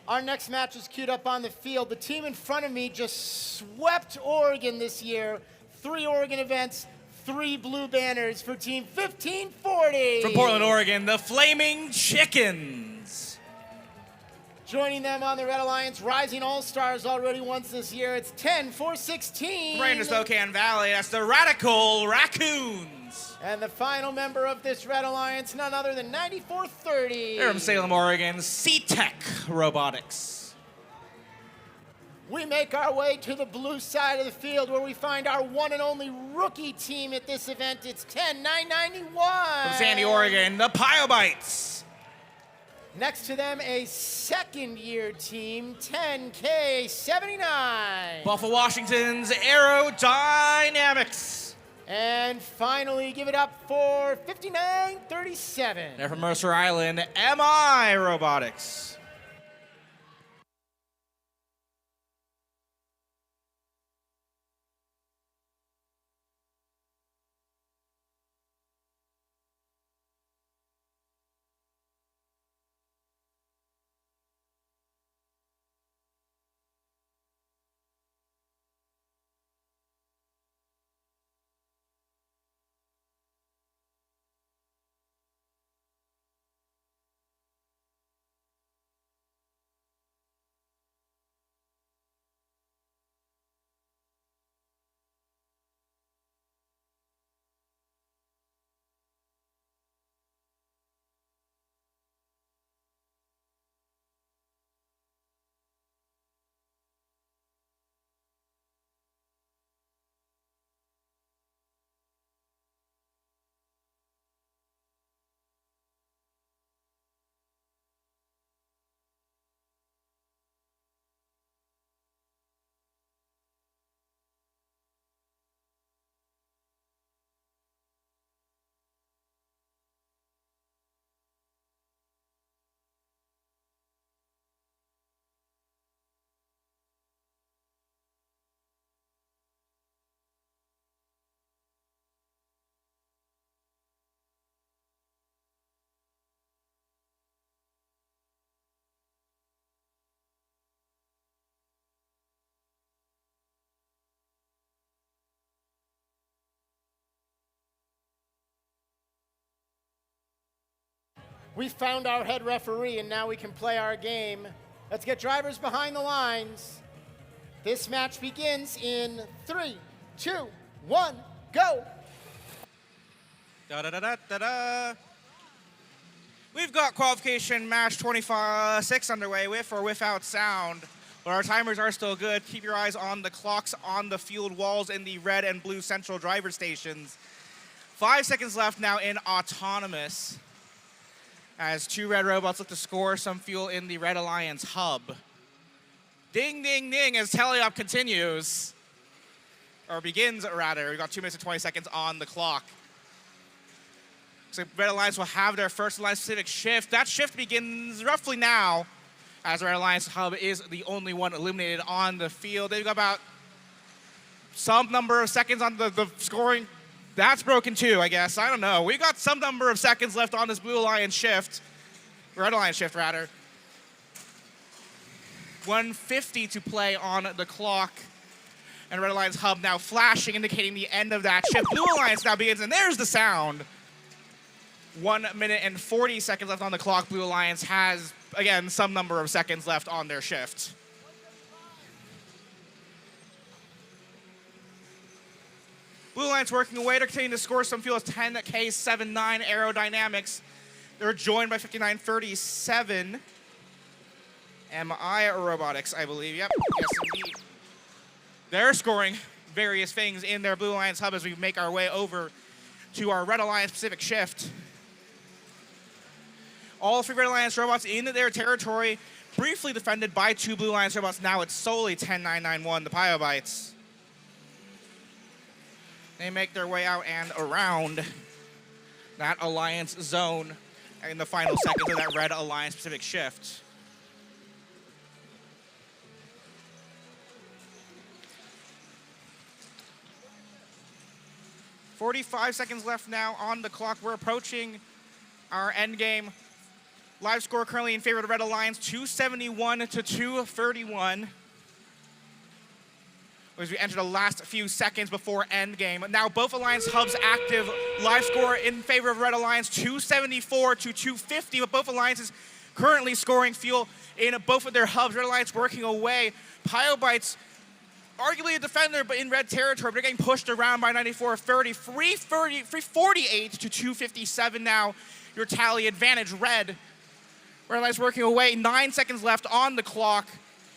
Our next match is queued up on the field. The team in front of me just swept Oregon this year. 3 Oregon events, 3 blue banners for Team 1540. From Portland, Oregon, the Flaming Chickens. Joining them on the Red Alliance, Rising All-Stars already once this year. It's 10-4-16. Right into Spokane Valley, that's the Radical Raccoons. And the final member of this Red Alliance, none other than 9430. They're from Salem, Oregon, C-Tech Robotics. We make our way to the blue side of the field where we find our one and only rookie team at this event. It's 10-991. From Sandy, Oregon, the Pyobites. Next to them, a second-year team, 10K79. Buffalo, Washington's Aerodynamics. And finally, give it up for 5937. They're from Mercer Island, MI Robotics. We found our head referee, and now we can play our game. Let's get drivers behind the lines. This match begins in 3, 2, 1, go. Da-da-da-da-da-da. We've got qualification match 26 underway with or without sound, but our timers are still good. Keep your eyes on the clocks on the field walls in the red and blue central driver stations. 5 seconds left now in autonomous, as 2 red robots look to score some fuel in the Red Alliance hub. Ding, ding, ding as teleop continues, or begins rather. We've got 2 minutes and 20 seconds on the clock. So Red Alliance will have their first Alliance-specific shift. That shift begins roughly now, as the Red Alliance hub is the only one illuminated on the field. They've got about some number of seconds on the scoring. That's broken too, I guess. I don't know. We've got some number of seconds left on this Blue Alliance shift. Red Alliance shift, rather. 1:50 to play on the clock. And Red Alliance hub now flashing, indicating the end of that shift. Blue Alliance now begins, and there's the sound. 1 minute and 40 seconds left on the clock. Blue Alliance has, again, some number of seconds left on their shift. Blue Alliance working away. They're continuing to score some fuel as 10K79 Aerodynamics. They're joined by 5937 MI Robotics, I believe. Yep, yes indeed. They're scoring various things in their Blue Alliance hub as we make our way over to our Red Alliance Pacific shift. All 3 Red Alliance robots into their territory, briefly defended by 2 Blue Alliance robots. Now it's solely 10991, the Pyobites. They make their way out and around that Alliance zone in the final seconds of that Red Alliance Pacific shift. .45 seconds left now on the clock. We're approaching our end game. Live score currently in favor of the Red Alliance, 271 to 231. As we enter the last few seconds before endgame. Now both Alliance hubs active. Live score in favor of Red Alliance, 274 to 250, but both Alliances currently scoring fuel in both of their hubs. Red Alliance working away. Pyobytes, arguably a defender, but in red territory, but they're getting pushed around by 94-30. 348 to 257 now. Your tally advantage, Red. Red Alliance working away. 9 seconds left on the clock.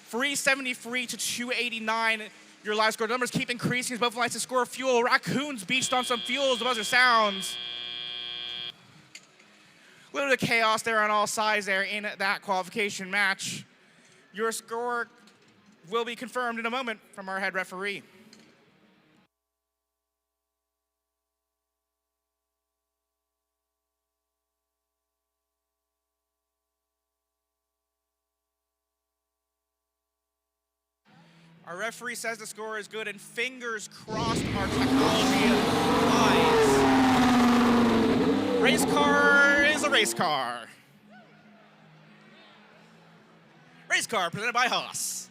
373 to 289. Your live score numbers keep increasing as both Alliances score fuel. Raccoons beached on some fuel as the buzzer sounds. A little bit of chaos there on all sides there in that qualification match. Your score will be confirmed in a moment from our head referee. Our referee says the score is good, and fingers crossed our technology lies. Race car is a race car. Race car presented by Haas.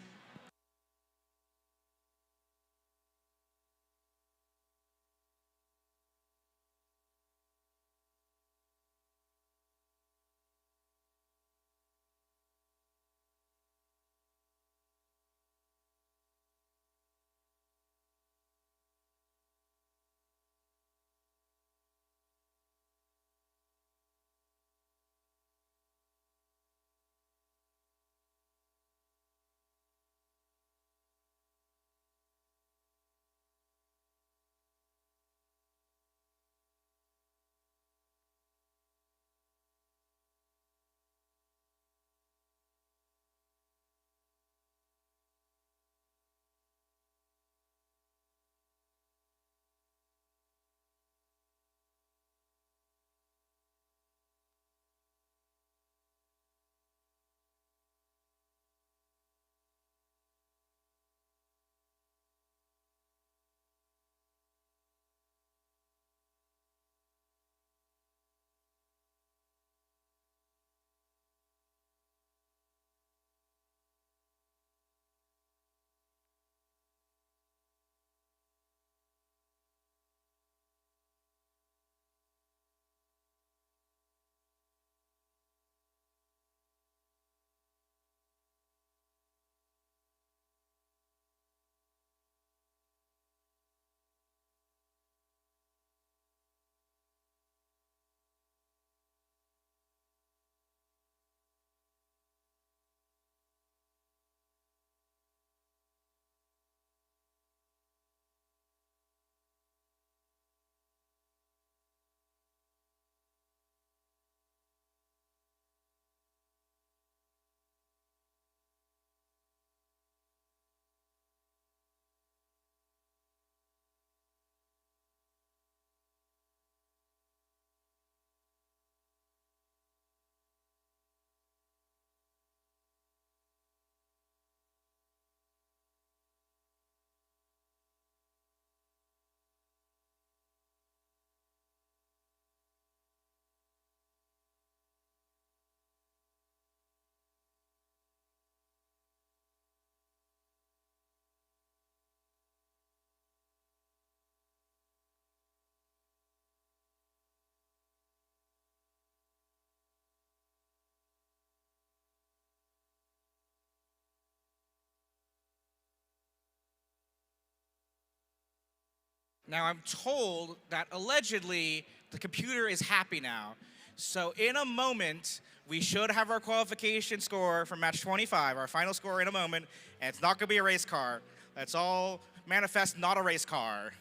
Now I'm told that allegedly the computer is happy now. So in a moment, we should have our qualification score for match 25, our final score in a moment, and it's not gonna be a race car. That's all manifest, not a race car.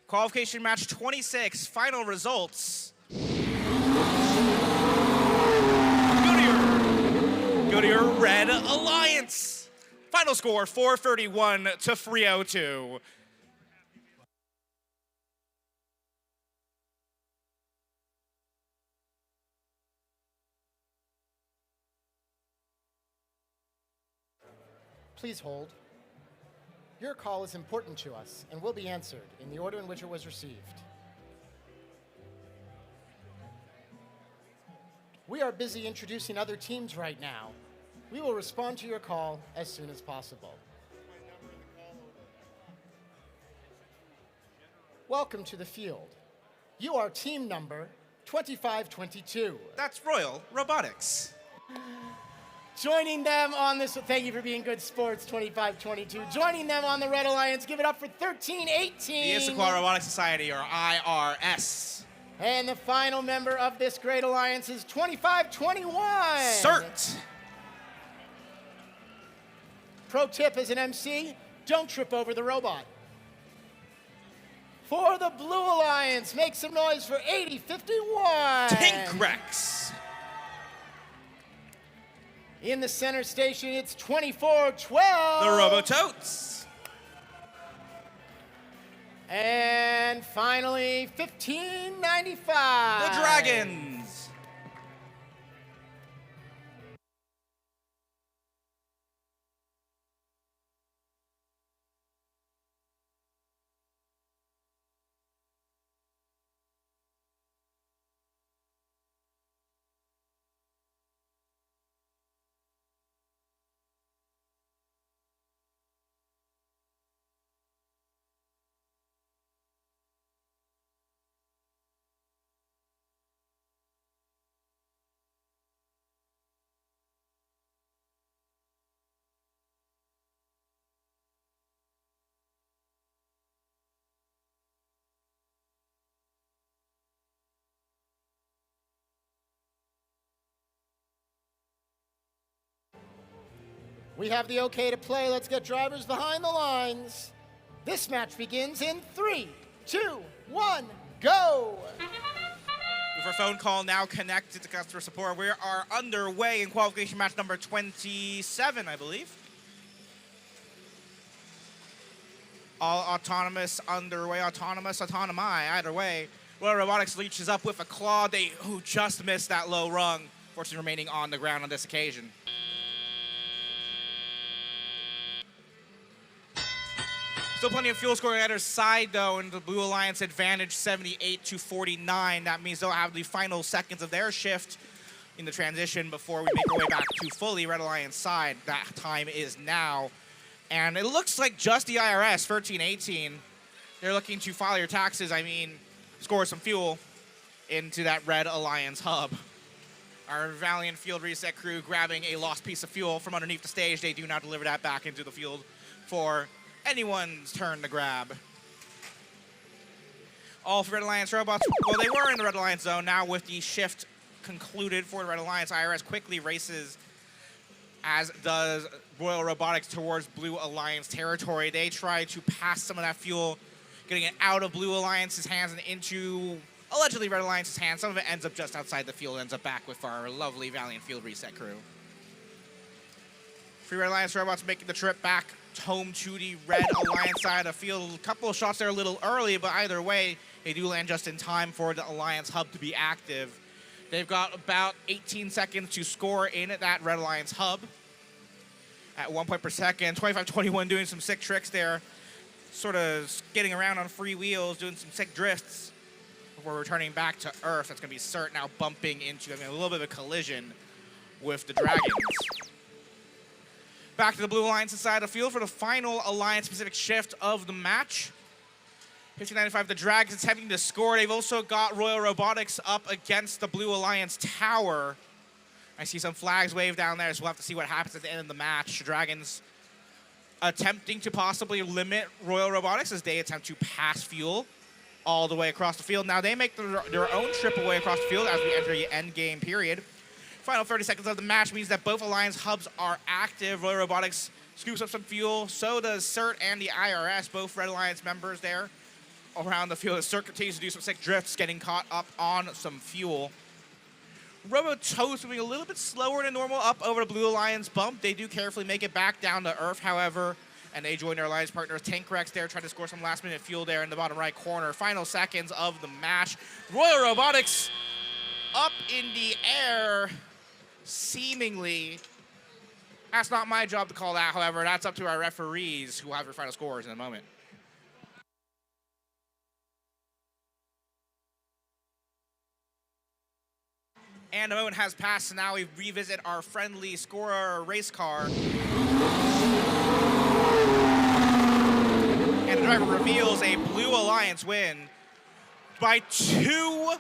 Qualification match 26, final results. Go to your Red Alliance. Final score, 431 to 302. Please hold. Your call is important to us and will be answered in the order in which it was received. We are busy introducing other teams right now. We will respond to your call as soon as possible. Welcome to the field. You are team number 2522. That's Royal Robotics. Joining them on this, thank you for being good sports, 2522. Joining them on the Red Alliance, give it up for 1318. The Issaquah Robotics Society, or IRS. And the final member of this great alliance is 2521. CERT. Pro tip as an MC, don't trip over the robot. For the Blue Alliance, make some noise for 8051. Tinkrex. In the center station, it's 2412. The Robototes. And finally, 1595. The Dragons. We have the okay to play. Let's get drivers behind the lines. This match begins in 3, 2, 1, go! With our phone call now connected to customer support, we are underway in qualification match number 27, I believe. All autonomous underway, autonomous, autonomi, either way. Well, Robotics reaches up with a claw, who just missed that low rung, fortunately remaining on the ground on this occasion. Still plenty of fuel scoring at our side, though, and the Blue Alliance advantage 78-49. That means they'll have the final seconds of their shift in the transition before we make our way back to fully Red Alliance side. That time is now. And it looks like just the IRS, 13-18, they're looking to file your taxes, score some fuel into that Red Alliance hub. Our Valiant Field Reset crew grabbing a lost piece of fuel from underneath the stage. They do not deliver that back into the field for anyone's turn to grab. All for Red Alliance robots, well, they were in the Red Alliance zone. Now with the shift concluded for the Red Alliance, IRS quickly races, as does Royal Robotics, towards Blue Alliance territory. They try to pass some of that fuel, getting it out of Blue Alliance's hands and into allegedly Red Alliance's hands. Some of it ends up just outside the field, ends up back with our lovely Valiant Field Reset crew. Free Red Alliance robots making the trip back home to the Red Alliance side of the field. A couple of shots there a little early, but either way, they do land just in time for the Alliance hub to be active. They've got about 18 seconds to score in at that Red Alliance hub. At 1 point per second, 25-21 doing some sick tricks there. Sort of getting around on free wheels, doing some sick drifts before returning back to Earth. That's going to be CERT now bumping into, a little bit of a collision with the Dragons. Back to the Blue Alliance side of the field for the final Alliance-specific shift of the match. 1595, the Dragons attempting to score. They've also got Royal Robotics up against the Blue Alliance tower. I see some flags waved down there, so we'll have to see what happens at the end of the match. The Dragons attempting to possibly limit Royal Robotics as they attempt to pass fuel all the way across the field. Now they make their own trip away across the field as we enter the end game period. Final 30 seconds of the match means that both Alliance hubs are active. Royal Robotics scoops up some fuel. So does CERT and the IRS, both Red Alliance members there around the field. As CERT continues to do some sick drifts, getting caught up on some fuel. Robototes moving a little bit slower than normal up over the Blue Alliance bump. They do carefully make it back down to Earth, however, and they join their Alliance partners. Tinkrex there, trying to score some last-minute fuel there in the bottom right corner. Final seconds of the match. Royal Robotics up in the air, seemingly. That's not my job to call that, however. That's up to our referees, who will have your final scores in a moment. And a moment has passed, so now we revisit our friendly scorer race car. And the driver reveals a Blue Alliance win by 2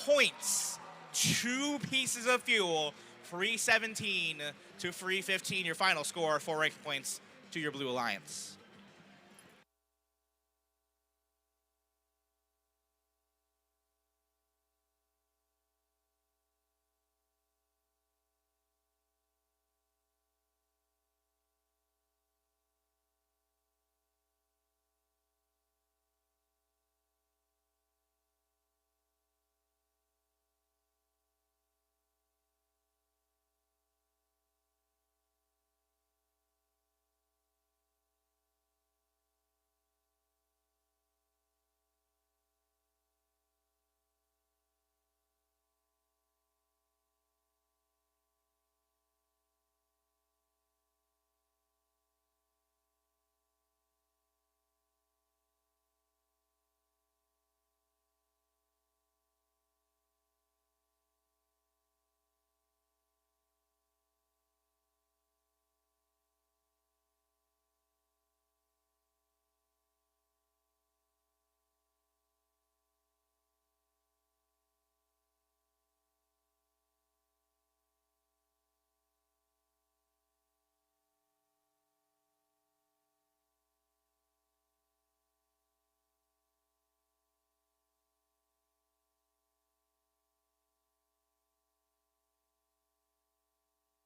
points. 2 pieces of fuel, free 17 to free 15, your final score, 4 ranking points to your Blue Alliance.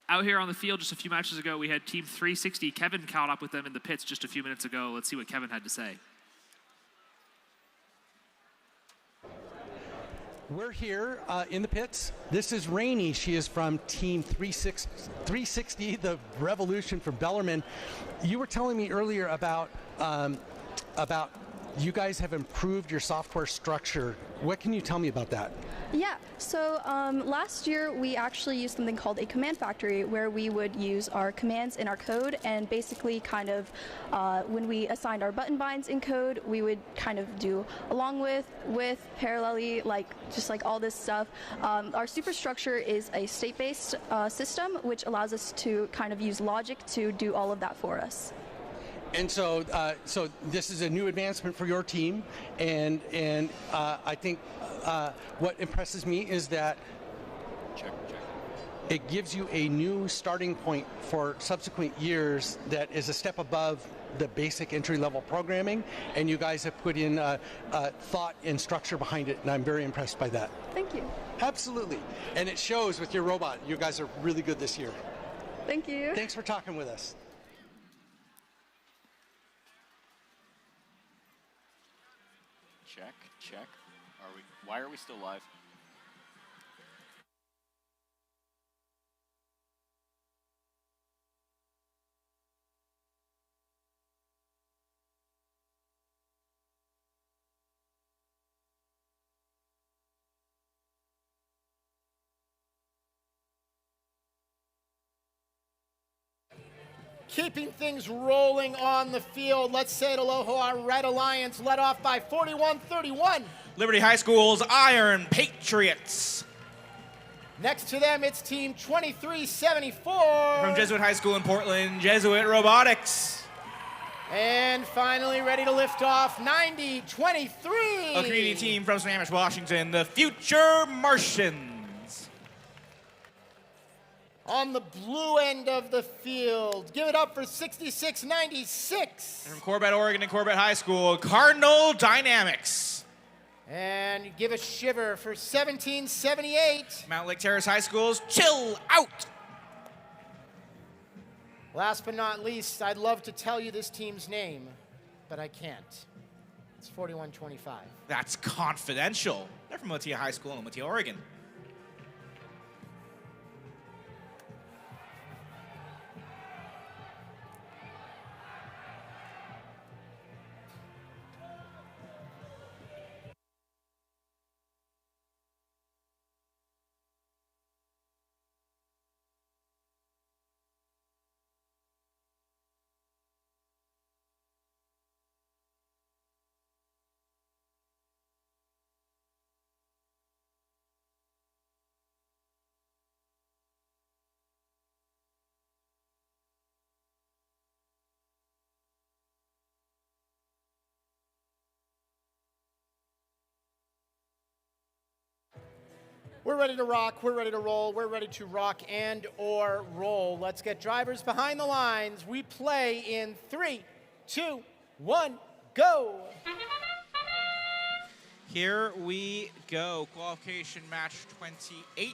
Out here on the field just a few matches ago, we had Team 360. Kevin caught up with them in the pits just a few minutes ago. Let's see what Kevin had to say. We're here in the pits. This is Rainey. She is from Team 360, the Revolution from Bellarmine. You were telling me earlier about you guys have improved your software structure. What can you tell me about that? Yeah, so last year we actually used something called a command factory where we would use our commands in our code and basically kind of when we assigned our button binds in code, we would kind of do along with, parallelly, just like all this stuff. Our superstructure is a state-based system which allows us to kind of use logic to do all of that for us. And so, so this is a new advancement for your team, and I think what impresses me is that it gives you a new starting point for subsequent years that is a step above the basic entry-level programming, and you guys have put in thought and structure behind it, and I'm very impressed by that. Thank you. Absolutely. And it shows with your robot. You guys are really good this year. Thank you. Thanks for talking with us. Check. Why are we still live? Keeping things rolling on the field. Let's say it aloha, our Red Alliance led off by 41-31. Liberty High School's Iron Patriots. Next to them, it's Team 2374. From Jesuit High School in Portland, Jesuit Robotics. And finally, ready to lift off, 90-23. A community team from Sammamish, Washington, the Future Martians. On the blue end of the field, give it up for 66-96. From Corbett, Oregon and Corbett High School, Cardinal Dynamics. And give a shiver for 17-78. Mount Lake Terrace High School's Chill Out. Last but not least, I'd love to tell you this team's name, but I can't. It's 41-25. That's confidential. They're from Matia High School in Matia, Oregon. We're ready to rock, we're ready to roll, we're ready to rock and or roll. Let's get drivers behind the lines. We play in 3, 2, 1, go. Here we go. Qualification match 28.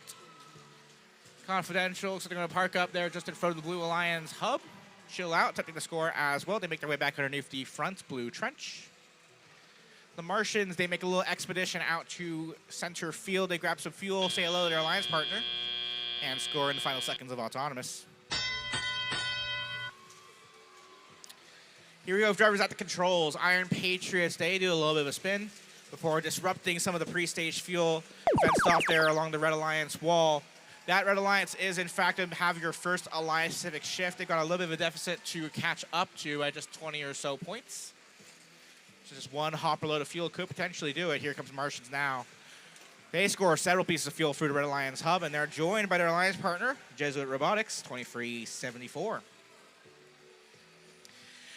Confidential, so they're going to park up there just in front of the Blue Alliance hub. Chill out, attempting to score as well. They make their way back underneath the front blue trench. The Martians, they make a little expedition out to center field. They grab some fuel, say hello to their alliance partner, and score in the final seconds of Autonomous. Here we go, drivers at the controls. Iron Patriots, they do a little bit of a spin before disrupting some of the pre-stage fuel fenced off there along the Red Alliance wall. That Red Alliance is, in fact, to have your first Alliance Civic shift. They've got a little bit of a deficit to catch up to at just 20 or so points. So just one hopper load of fuel could potentially do it. Here comes Martians now. They score several pieces of fuel through the Red Alliance hub, and they're joined by their alliance partner, Jesuit Robotics, 2374.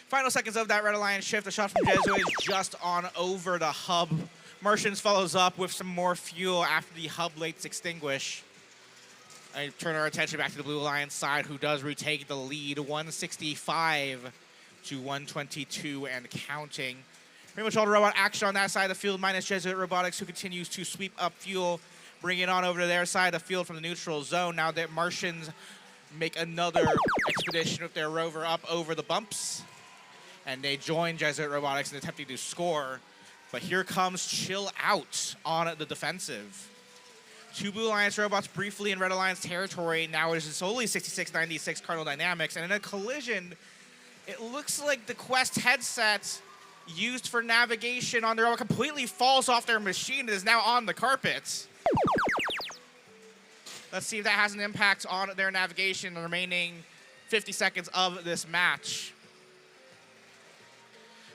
Final seconds of that Red Alliance shift. The shot from Jesuit is just on over the hub. Martians follows up with some more fuel after the hub lights extinguish. I turn our attention back to the Blue Alliance side, who does retake the lead, 165 to 122 and counting. Pretty much all the robot action on that side of the field, minus Jesuit Robotics, who continues to sweep up fuel, bring it on over to their side of the field from the neutral zone. Now the Martians make another expedition with their rover up over the bumps, and they join Jesuit Robotics in attempting to score. But here comes Chill Out on the defensive. Two Blue Alliance robots briefly in Red Alliance territory. Now it is solely 6696 Cardinal Dynamics. And in a collision, it looks like the Quest headset used for navigation on their robot completely falls off their machine and is now on the carpet. Let's see if that has an impact on their navigation in the remaining 50 seconds of this match.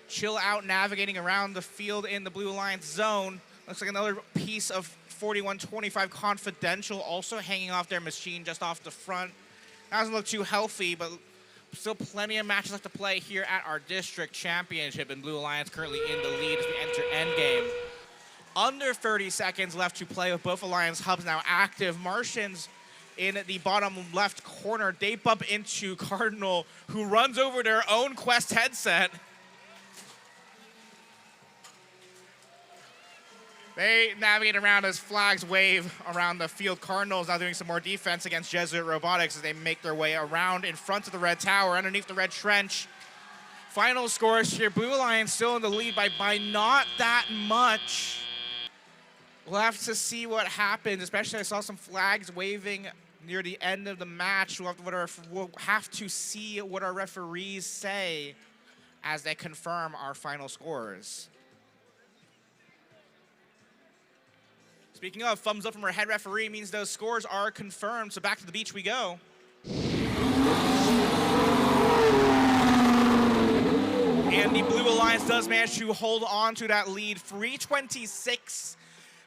Chill Out navigating around the field in the Blue Alliance zone. Looks like another piece of 4125 Confidential also hanging off their machine just off the front. Doesn't look too healthy, but still plenty of matches left to play here at our district championship, and Blue Alliance currently in the lead as we enter endgame. Under 30 seconds left to play with both Alliance hubs now active. Martians in the bottom left corner, they bump into Cardinal, who runs over their own Quest headset. They navigate around as flags wave around the field. Cardinals now doing some more defense against Jesuit Robotics as they make their way around in front of the red tower, underneath the red trench. Final scores here. Blue Alliance still in the lead by not that much. We'll have to see what happens, especially I saw some flags waving near the end of the match. We'll have to see what our referees say as they confirm our final scores. Speaking of, thumbs up from our head referee means those scores are confirmed, so back to the beach we go. And the Blue Alliance does manage to hold on to that lead, 326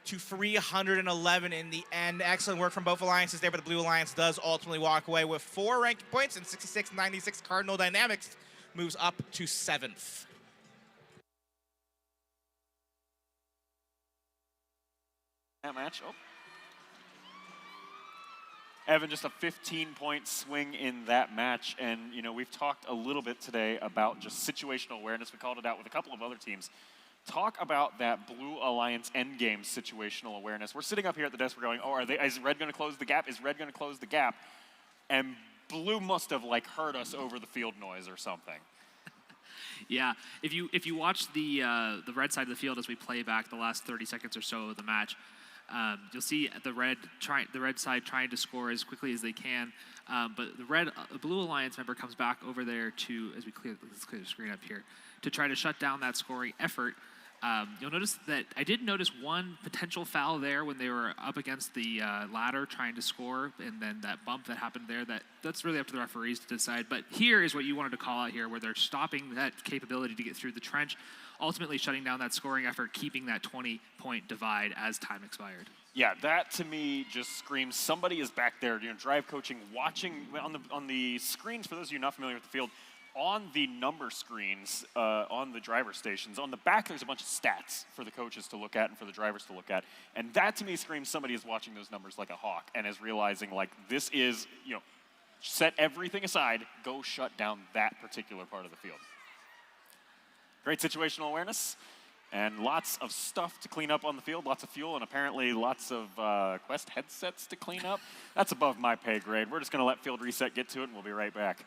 to 311 in the end. Excellent work from both alliances there, but the Blue Alliance does ultimately walk away with 4 ranking points, and 6696 Cardinal Dynamics moves up to 7th. That match. Oh. Evan, just a 15-point swing in that match. And, you know, we've talked a little bit today about just situational awareness. We called it out with a couple of other teams. Talk about that Blue Alliance endgame situational awareness. We're sitting up here at the desk. We're going, oh, is Red going to close the gap? Is Red going to close the gap? And Blue must have, like, heard us over the field noise or something. Yeah, if you watch the red side of the field as we play back the last 30 seconds or so of the match, you'll see the red side trying to score as quickly as they can, but the Blue Alliance member comes back over there to, let's clear the screen up here, to try to shut down that scoring effort. You'll notice that I did notice one potential foul there when they were up against the ladder trying to score, and then that bump that happened there, that's really up to the referees to decide. But here is what you wanted to call out here, where they're stopping that capability to get through the trench, ultimately shutting down that scoring effort, keeping that 20-point divide as time expired. Yeah, that to me just screams somebody is back there, drive coaching, watching on the screens. For those of you not familiar with the field, on the number screens on the driver stations, on the back there's a bunch of stats for the coaches to look at and for the drivers to look at. And that to me screams somebody is watching those numbers like a hawk and is realizing like this is, set everything aside, go shut down that particular part of the field. Great situational awareness and lots of stuff to clean up on the field, lots of fuel, and apparently lots of Quest headsets to clean up. That's above my pay grade. We're just going to let Field Reset get to it, and we'll be right back.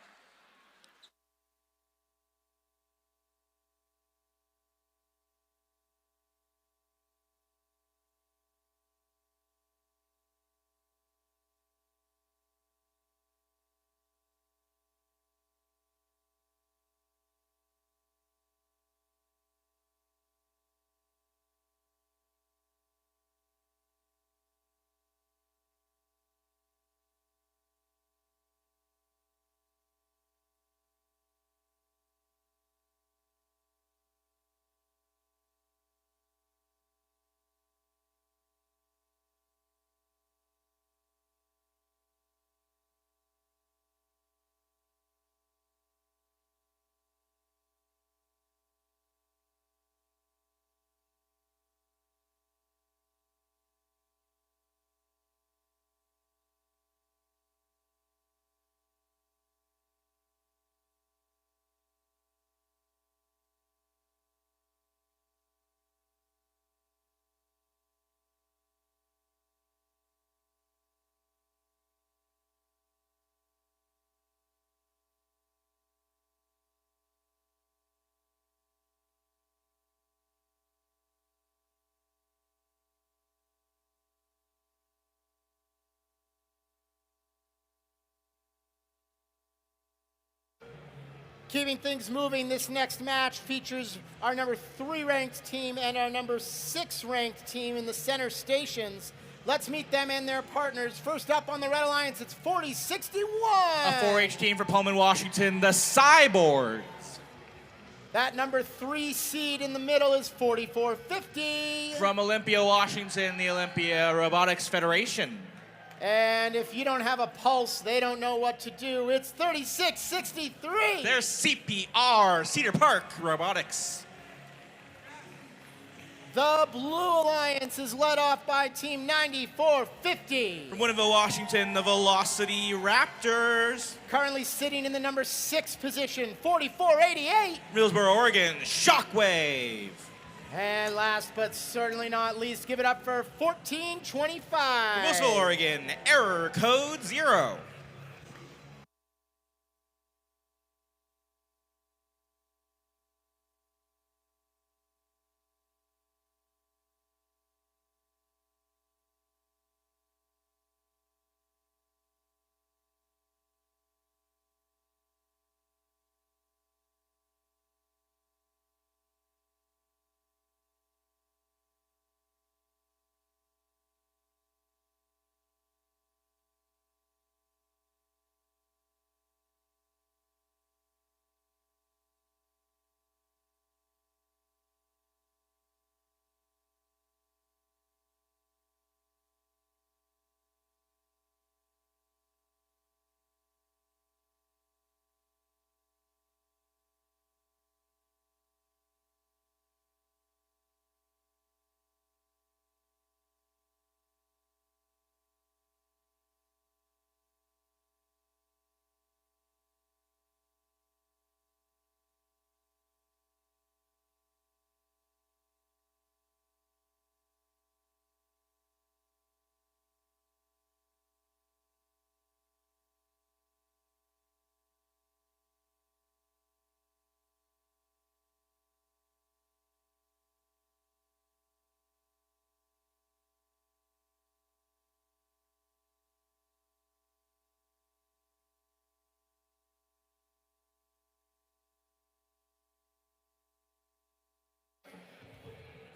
Keeping things moving, this next match features our number 3 ranked team and our number 6 ranked team in the center stations. Let's meet them and their partners. First up on the Red Alliance, it's 4061. A 4-H team for Pullman, Washington, the Cyborgs. That number 3 seed in the middle is 4450. From Olympia, Washington, the Olympia Robotics Federation. And if you don't have a pulse, they don't know what to do. It's 3663. There's CPR, Cedar Park Robotics. The Blue Alliance is led off by Team 9450. From Winneville, Washington, the Velocity Raptors. Currently sitting in the number 6 position, 4488. Millsboro, Oregon, Shockwave. And last but certainly not least, give it up for 1425. Louisville, Oregon, Error Code 0.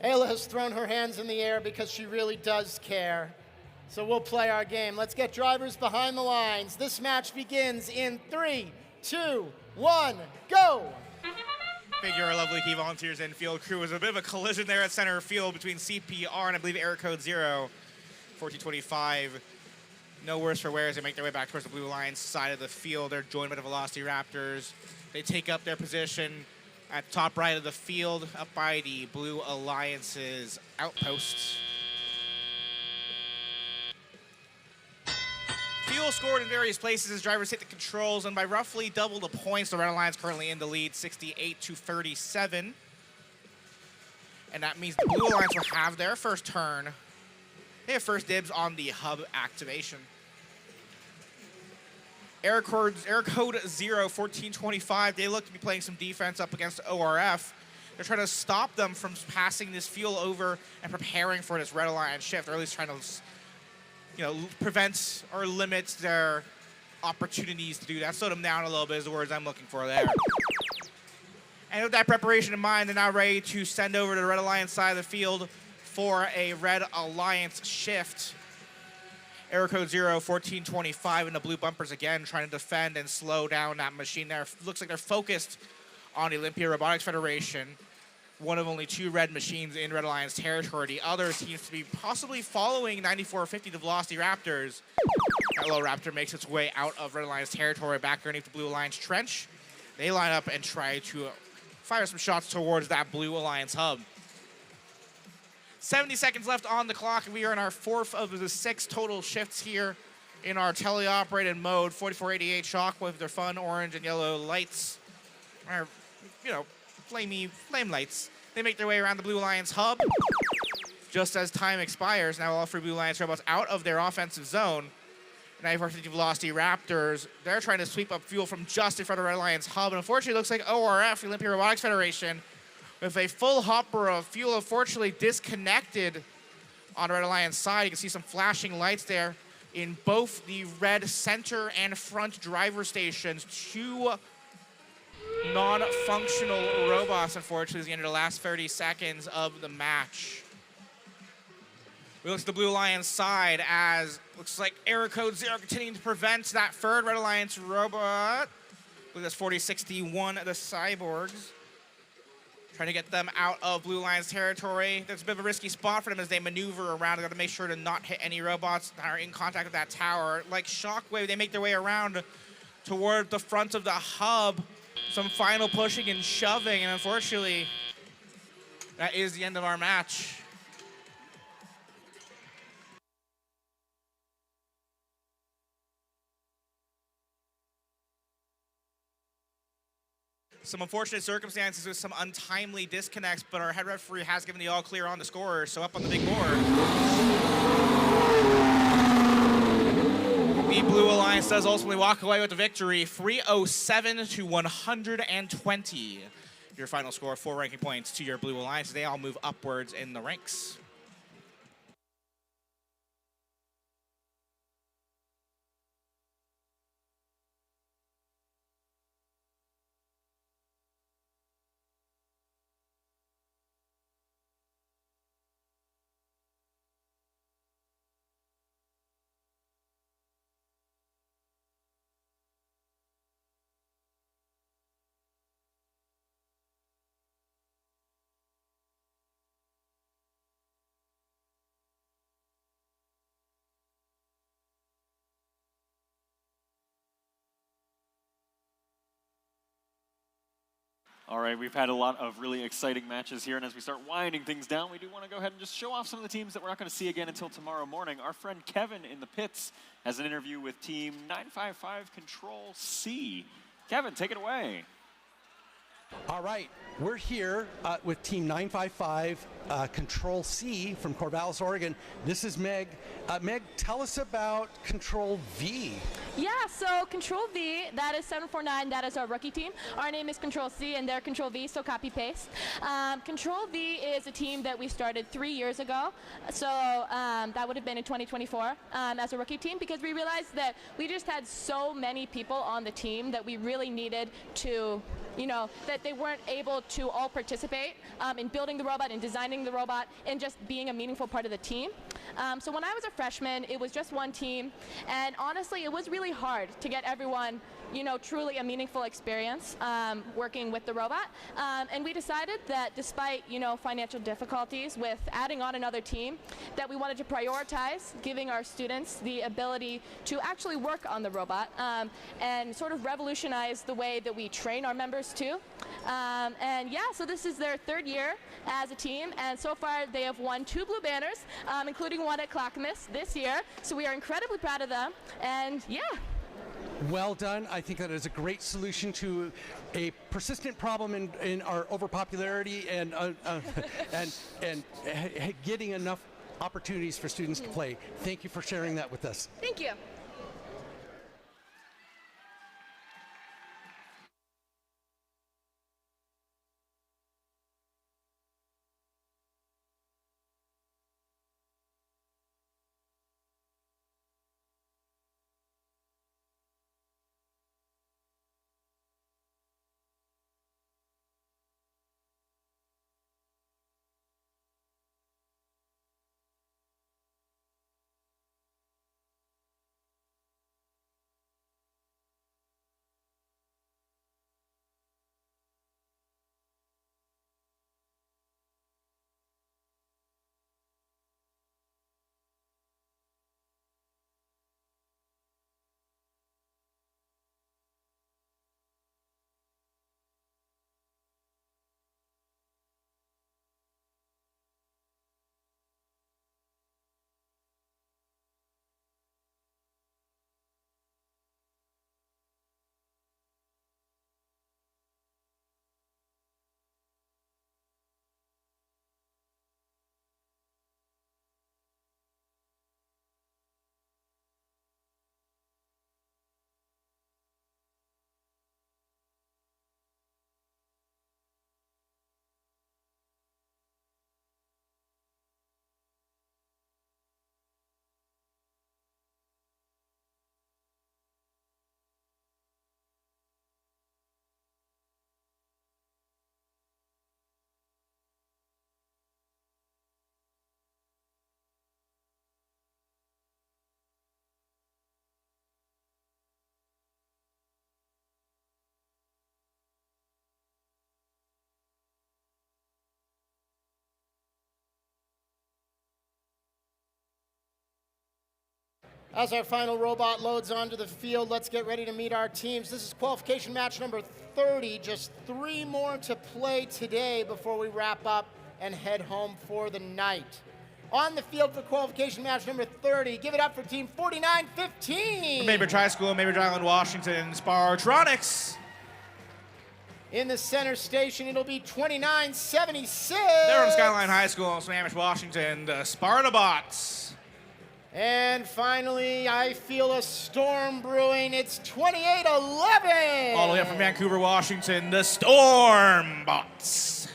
Ayla has thrown her hands in the air because she really does care. So we'll play our game. Let's get drivers behind the lines. This match begins in 3, 2, 1, go! Figure our lovely key volunteers and field crew. Was a bit of a collision there at center field between CPR and I believe Error Code 0. 1425. No worse for wear as they make their way back towards the Blue Alliance side of the field. They're joined by the Velocity Raptors. They take up their position at the top right of the field, up by the Blue Alliance's outposts. Fuel scored in various places as drivers hit the controls, and by roughly double the points, the Red Alliance currently in the lead, 68-37. And that means the Blue Alliance will have their first turn. They have first dibs on the hub activation. Error code 01425, they look to be playing some defense up against ORF. They're trying to stop them from passing this fuel over and preparing for this Red Alliance shift, or at least trying to, prevent or limit their opportunities to do that. Slow them down a little bit is the words I'm looking for there. And with that preparation in mind, they're now ready to send over to the Red Alliance side of the field for a Red Alliance shift. Error code 01425 in the blue bumpers again, trying to defend and slow down that machine there. Looks like they're focused on the Olympia Robotics Federation, one of only 2 red machines in Red Alliance territory. The other seems to be possibly following 9450, the Velocity Raptors. That little Raptor makes its way out of Red Alliance territory back underneath the Blue Alliance trench. They line up and try to fire some shots towards that Blue Alliance hub. 70 seconds left on the clock, and we are in our 4th of the 6 total shifts here in our teleoperated mode. 4488 Shockwave with their fun orange and yellow lights, or, flame lights. They make their way around the Blue Alliance hub. Just as time expires, now all 3 Blue Alliance robots out of their offensive zone. 9450 Velocity Raptors, they're trying to sweep up fuel from just in front of the Red Alliance hub, and unfortunately it looks like ORF, the Olympia Robotics Federation, with a full hopper of fuel, unfortunately disconnected on the Red Alliance side. You can see some flashing lights there in both the red center and front driver stations. 2 non-functional robots, unfortunately, at the end of the last 30 seconds of the match. We look to the Blue Alliance side as looks like error code 0 continuing to prevent that 3rd Red Alliance robot. I believe that's 4061, the Cyborgs. Trying to get them out of Blue Alliance territory. There's a bit of a risky spot for them as they maneuver around. They've got to make sure to not hit any robots that are in contact with that tower. Like Shockwave, they make their way around toward the front of the hub. Some final pushing and shoving, and unfortunately, that is the end of our match. Some unfortunate circumstances with some untimely disconnects, but our head referee has given the all clear on the scorer, so up on the big board. The Blue Alliance does ultimately walk away with the victory, 307-120. Your final score, 4 ranking points to your Blue Alliance. They all move upwards in the ranks. All right, we've had a lot of really exciting matches here, and as we start winding things down, we do want to go ahead and just show off some of the teams that we're not going to see again until tomorrow morning. Our friend Kevin in the pits has an interview with Team 955 Control C. Kevin, take it away. All right, we're here with Team 955 Control C from Corvallis, Oregon. This is Meg. Meg, tell us about Control V. Yeah, so Control V, that is 749, that is our rookie team. Our name is Control C and they're Control V, so copy-paste. Control V is a team that we started 3 years ago, so that would have been in 2024 as a rookie team, because we realized that we just had so many people on the team that we really needed to, that they weren't able to all participate in building the robot and designing the robot and just being a meaningful part of the team. So when I was a freshman, it was just one team, and honestly, it was really hard to get everyone, truly a meaningful experience working with the robot. And we decided that despite, financial difficulties with adding on another team, that we wanted to prioritize giving our students the ability to actually work on the robot and sort of revolutionize the way that we train our members too. And yeah, so this is their third year as a team, and so far they have won 2 blue banners, including one at Clackamas this year. So we are incredibly proud of them, and yeah. Well done. I think that is a great solution to a persistent problem in our overpopularity and getting enough opportunities for students to play. Thank you for sharing that with us. Thank you. As our final robot loads onto the field, let's get ready to meet our teams. This is qualification match number 30. Just 3 more to play today before we wrap up and head home for the night. On the field for qualification match number 30, give it up for team 4915. Maybridge High School, Maybridge Island, Washington, Spartronics. In the center station, it'll be 2976. They're from Skyline High School, Sammamish, Washington, the Spartabots. And finally, I feel a storm brewing. It's 2811. All the way up from Vancouver, Washington, the Stormbots.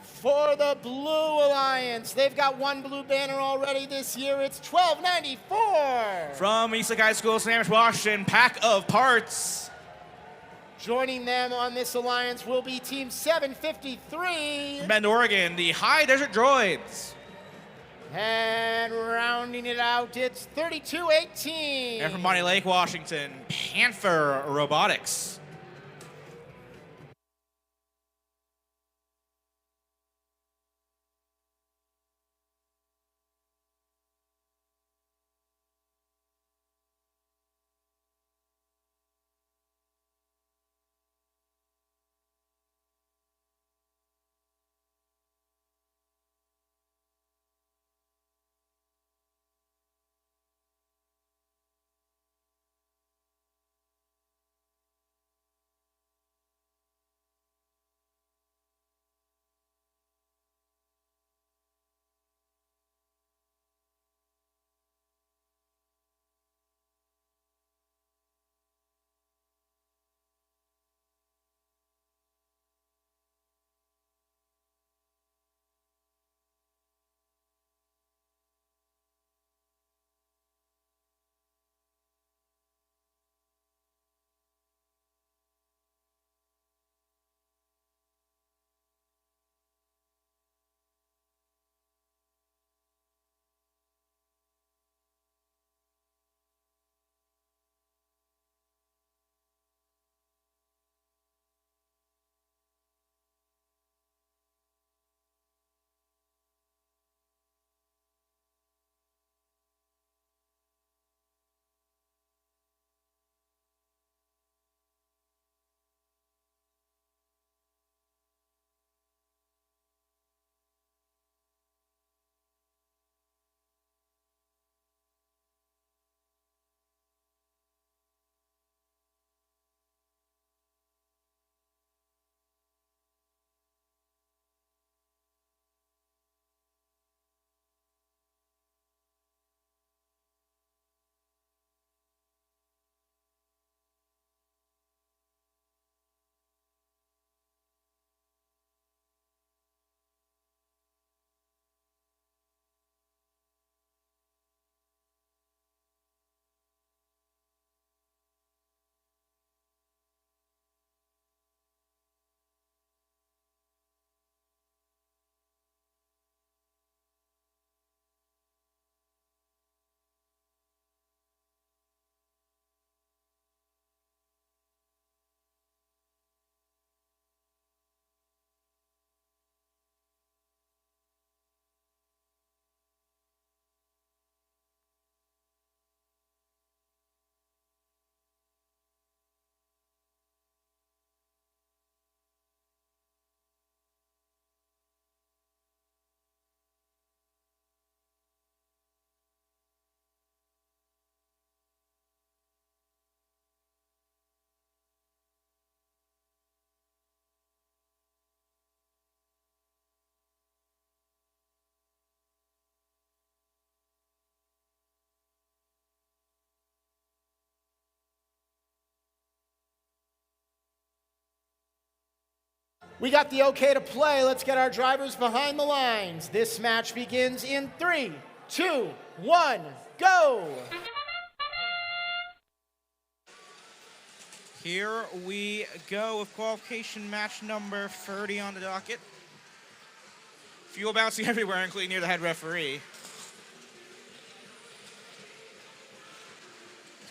For the Blue Alliance, they've got 1 blue banner already this year. It's 1294. From Eastlake High School, Sammamish, Washington, Pack of Parts. Joining them on this alliance will be Team 753. From Bend, Oregon, the High Desert Droids. And rounding it out, it's 3218. And from Bonnie Lake, Washington, Panther Robotics. We got the okay to play. Let's get our drivers behind the lines. This match begins in 3, 2, 1, go! Here we go with qualification match number 30 on the docket. Fuel bouncing everywhere, including near the head referee.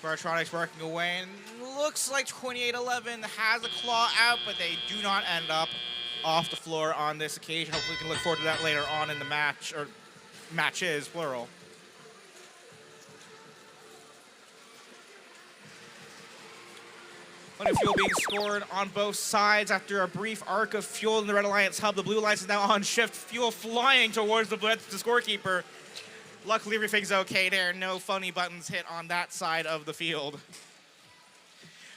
Robotics working away, and looks like 2811 has a claw out, but they do not end up off the floor on this occasion. Hopefully we can look forward to that later on in the match, or matches, plural. Plenty of fuel being scored on both sides after a brief arc of fuel in the Red Alliance hub. The Blue Alliance is now on shift. Fuel flying towards the scorekeeper. Luckily, everything's okay there. No funny buttons hit on that side of the field.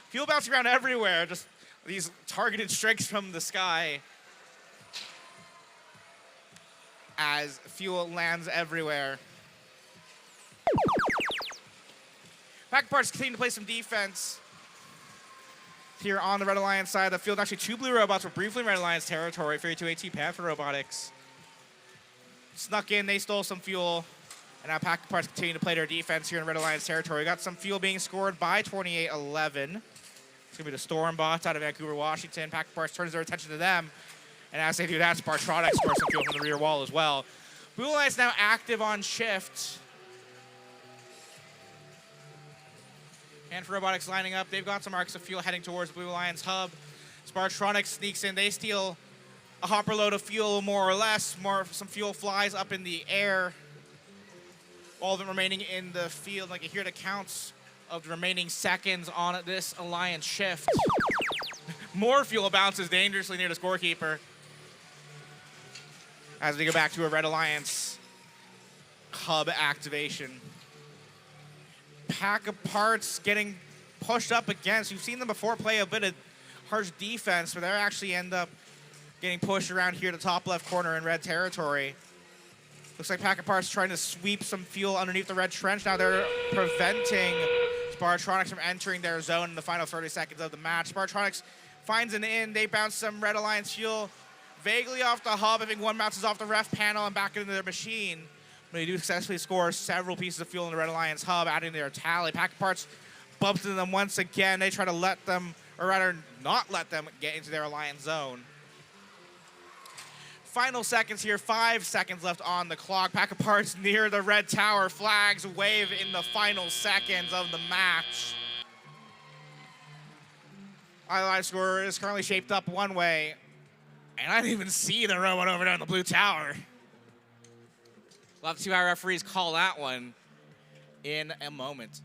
Fuel bouncing around everywhere. Just these targeted strikes from the sky as fuel lands everywhere. Pack parts continue to play some defense here on the Red Alliance side of the field. Actually, 2 blue robots were briefly in Red Alliance territory. 32 AT Panther Robotics snuck in. They stole some fuel. And now Pack parts continue to play their defense here in Red Alliance territory. Got some fuel being scored by 2811. It's going to be the Storm bots out of Vancouver, Washington. Pack parts turns their attention to them. And as they do that, Spartronics scores some fuel from the rear wall as well. Blue Alliance now active on shift. And for Robotics lining up, they've got some arcs of fuel heading towards Blue Alliance hub. Spartronics sneaks in. They steal a hopper load of fuel, more or less. Some fuel flies up in the air. All of them remaining in the field. Like, here the counts of the remaining seconds on this Alliance shift. More fuel bounces dangerously near the scorekeeper as we go back to a Red Alliance hub activation. Pack of parts getting pushed up against. You've seen them before play a bit of harsh defense, but they actually end up getting pushed around here to top left corner in red territory. Looks like Pack of Parts trying to sweep some fuel underneath the red trench. Now they're preventing Spartronics from entering their zone in the final 30 seconds of the match. Spartronics finds an in. They bounce some Red Alliance fuel vaguely off the hub. I think one bounces off the ref panel and back into their machine. But they do successfully score several pieces of fuel in the Red Alliance hub, adding to their tally. Pack of Parts bumps into them once again. They try to let them, or rather not let them, get into their Alliance zone. Final seconds here, 5 seconds left on the clock. Pack of Parts near the red tower. Flags wave in the final seconds of the match. Our live score is currently shaped up one way, and I didn't even see the robot over there in the blue tower. We'll have to see how our referees call that one in a moment.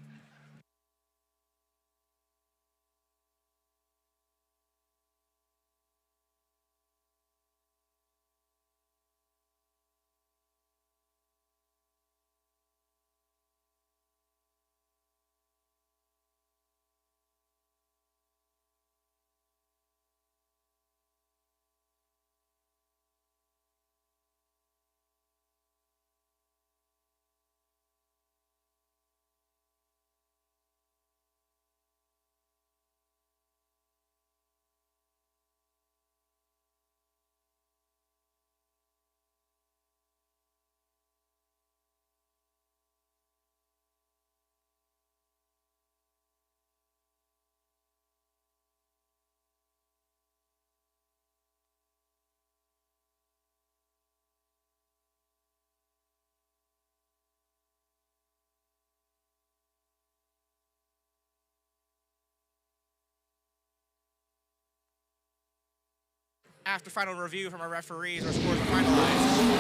After final review from our referees, our scores are finalized.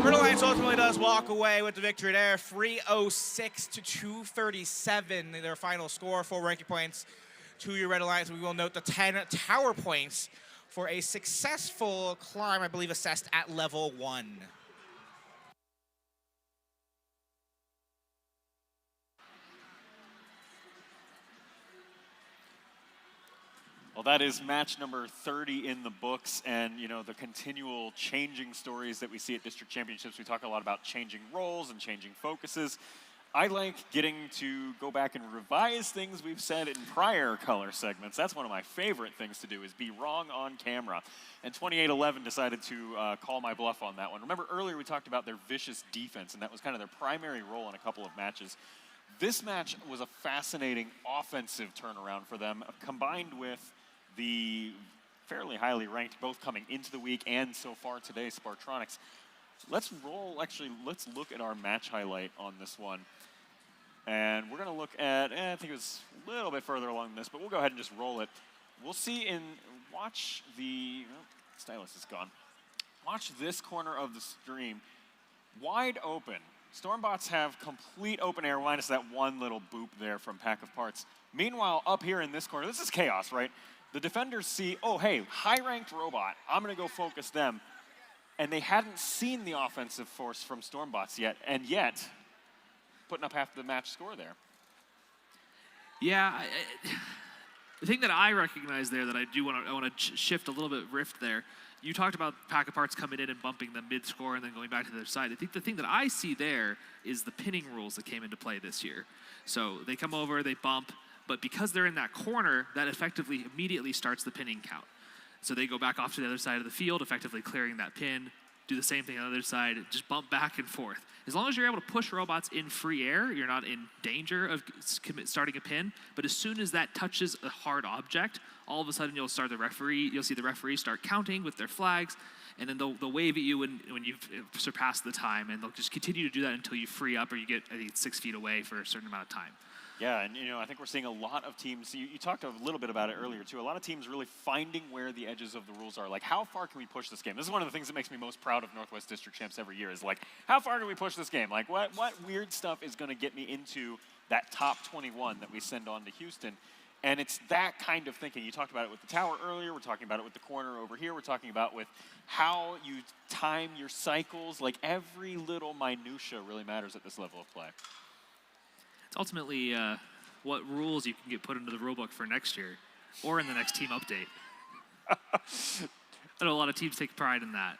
Red Alliance ultimately does walk away with the victory there, 306 to 237, their final score, 4 ranking points to your Red Alliance. We will note the 10 tower points for a successful climb, I believe assessed at level 1. Well, that is match number 30 in the books, and you know the continual changing stories that we see at district championships. We talk a lot about changing roles and changing focuses. I like getting to go back and revise things we've said in prior color segments. That's one of my favorite things to do, is be wrong on camera. And 2811 decided to call my bluff on that one. Remember earlier we talked about their vicious defense, and that was kind of their primary role in a couple of matches. This match was a fascinating offensive turnaround for them, combined with the fairly highly ranked, both coming into the week and so far today, Spartronics. Let's look at our match highlight on this one. And we're going to look at, I think it was a little bit further along this, but we'll go ahead and just roll it. We'll see watch the, stylus is gone. Watch this corner of the stream, wide open. Stormbots have complete open air, minus that one little boop there from Pack of Parts. Meanwhile, up here in this corner, this is chaos, right? The defenders see, oh, hey, high-ranked robot. I'm going to go focus them. And they hadn't seen the offensive force from Stormbots yet, and yet putting up half the match score there. Yeah, the thing that I recognize there that I do want to shift a little bit rift there. You talked about Pack of Parts coming in and bumping them mid-score and then going back to the other side. I think the thing that I see there is the pinning rules that came into play this year. So they come over, they bump, but because they're in that corner, that effectively immediately starts the pinning count. So they go back off to the other side of the field, effectively clearing that pin, do the same thing on the other side, just bump back and forth. As long as you're able to push robots in free air, you're not in danger of starting a pin. But as soon as that touches a hard object, all of a sudden you'll see the referee start counting with their flags, and then they'll wave at you when you've surpassed the time, and they'll just continue to do that until you free up or you get, I think, 6 feet away for a certain amount of time. Yeah, and I think we're seeing a lot of teams, you talked a little bit about it earlier too, a lot of teams really finding where the edges of the rules are. Like, how far can we push this game? This is one of the things that makes me most proud of Northwest District Champs every year, is like, how far can we push this game? Like, what weird stuff is going to get me into that top 21 that we send on to Houston? And it's that kind of thinking. You talked about it with the tower earlier, we're talking about it with the corner over here, we're talking about with how you time your cycles. Like, every little minutia really matters at this level of play. It's ultimately what rules you can get put into the rulebook for next year or in the next team update. I know a lot of teams take pride in that.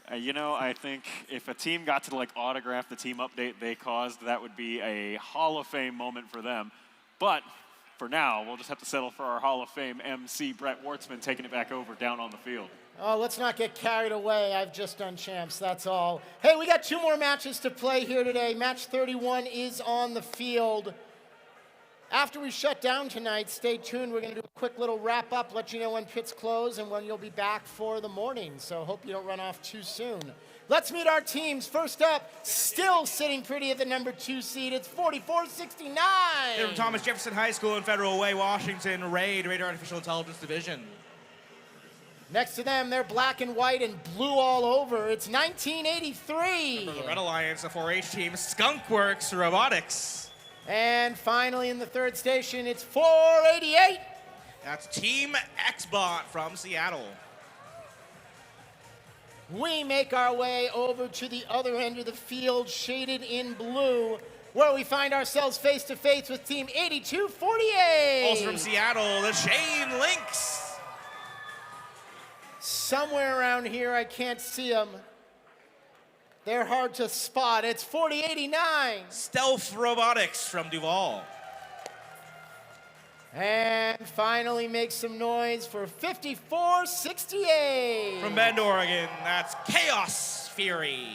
I think if a team got to autograph the team update they caused, that would be a Hall of Fame moment for them. But for now, we'll just have to settle for our Hall of Fame MC, Brett Wartzman, taking it back over down on the field. Oh, let's not get carried away. I've just done champs, that's all. Hey, we got 2 more matches to play here today. Match 31 is on the field. After we shut down tonight, stay tuned. We're going to do a quick little wrap-up, let you know when pits close and when you'll be back for the morning. So hope you don't run off too soon. Let's meet our teams. First up, still sitting pretty at the number 2 seed. It's 44-69. They're from Thomas Jefferson High School in Federal Way, Washington, RAID, Radar Artificial Intelligence Division. Next to them, they're black and white and blue all over. It's 1983. For the Red Alliance, the 4-H team, Skunkworks Robotics. And finally, in the third station, it's 488. That's Team Xbot from Seattle. We make our way over to the other end of the field, shaded in blue, where we find ourselves face-to-face with Team 8248. Also from Seattle, the Chain Lynx. Somewhere around here, I can't see them. They're hard to spot. It's 4089. Stealth Robotics from Duval. And finally make some noise for 5468. From Bend, Oregon, that's Chaos Fury.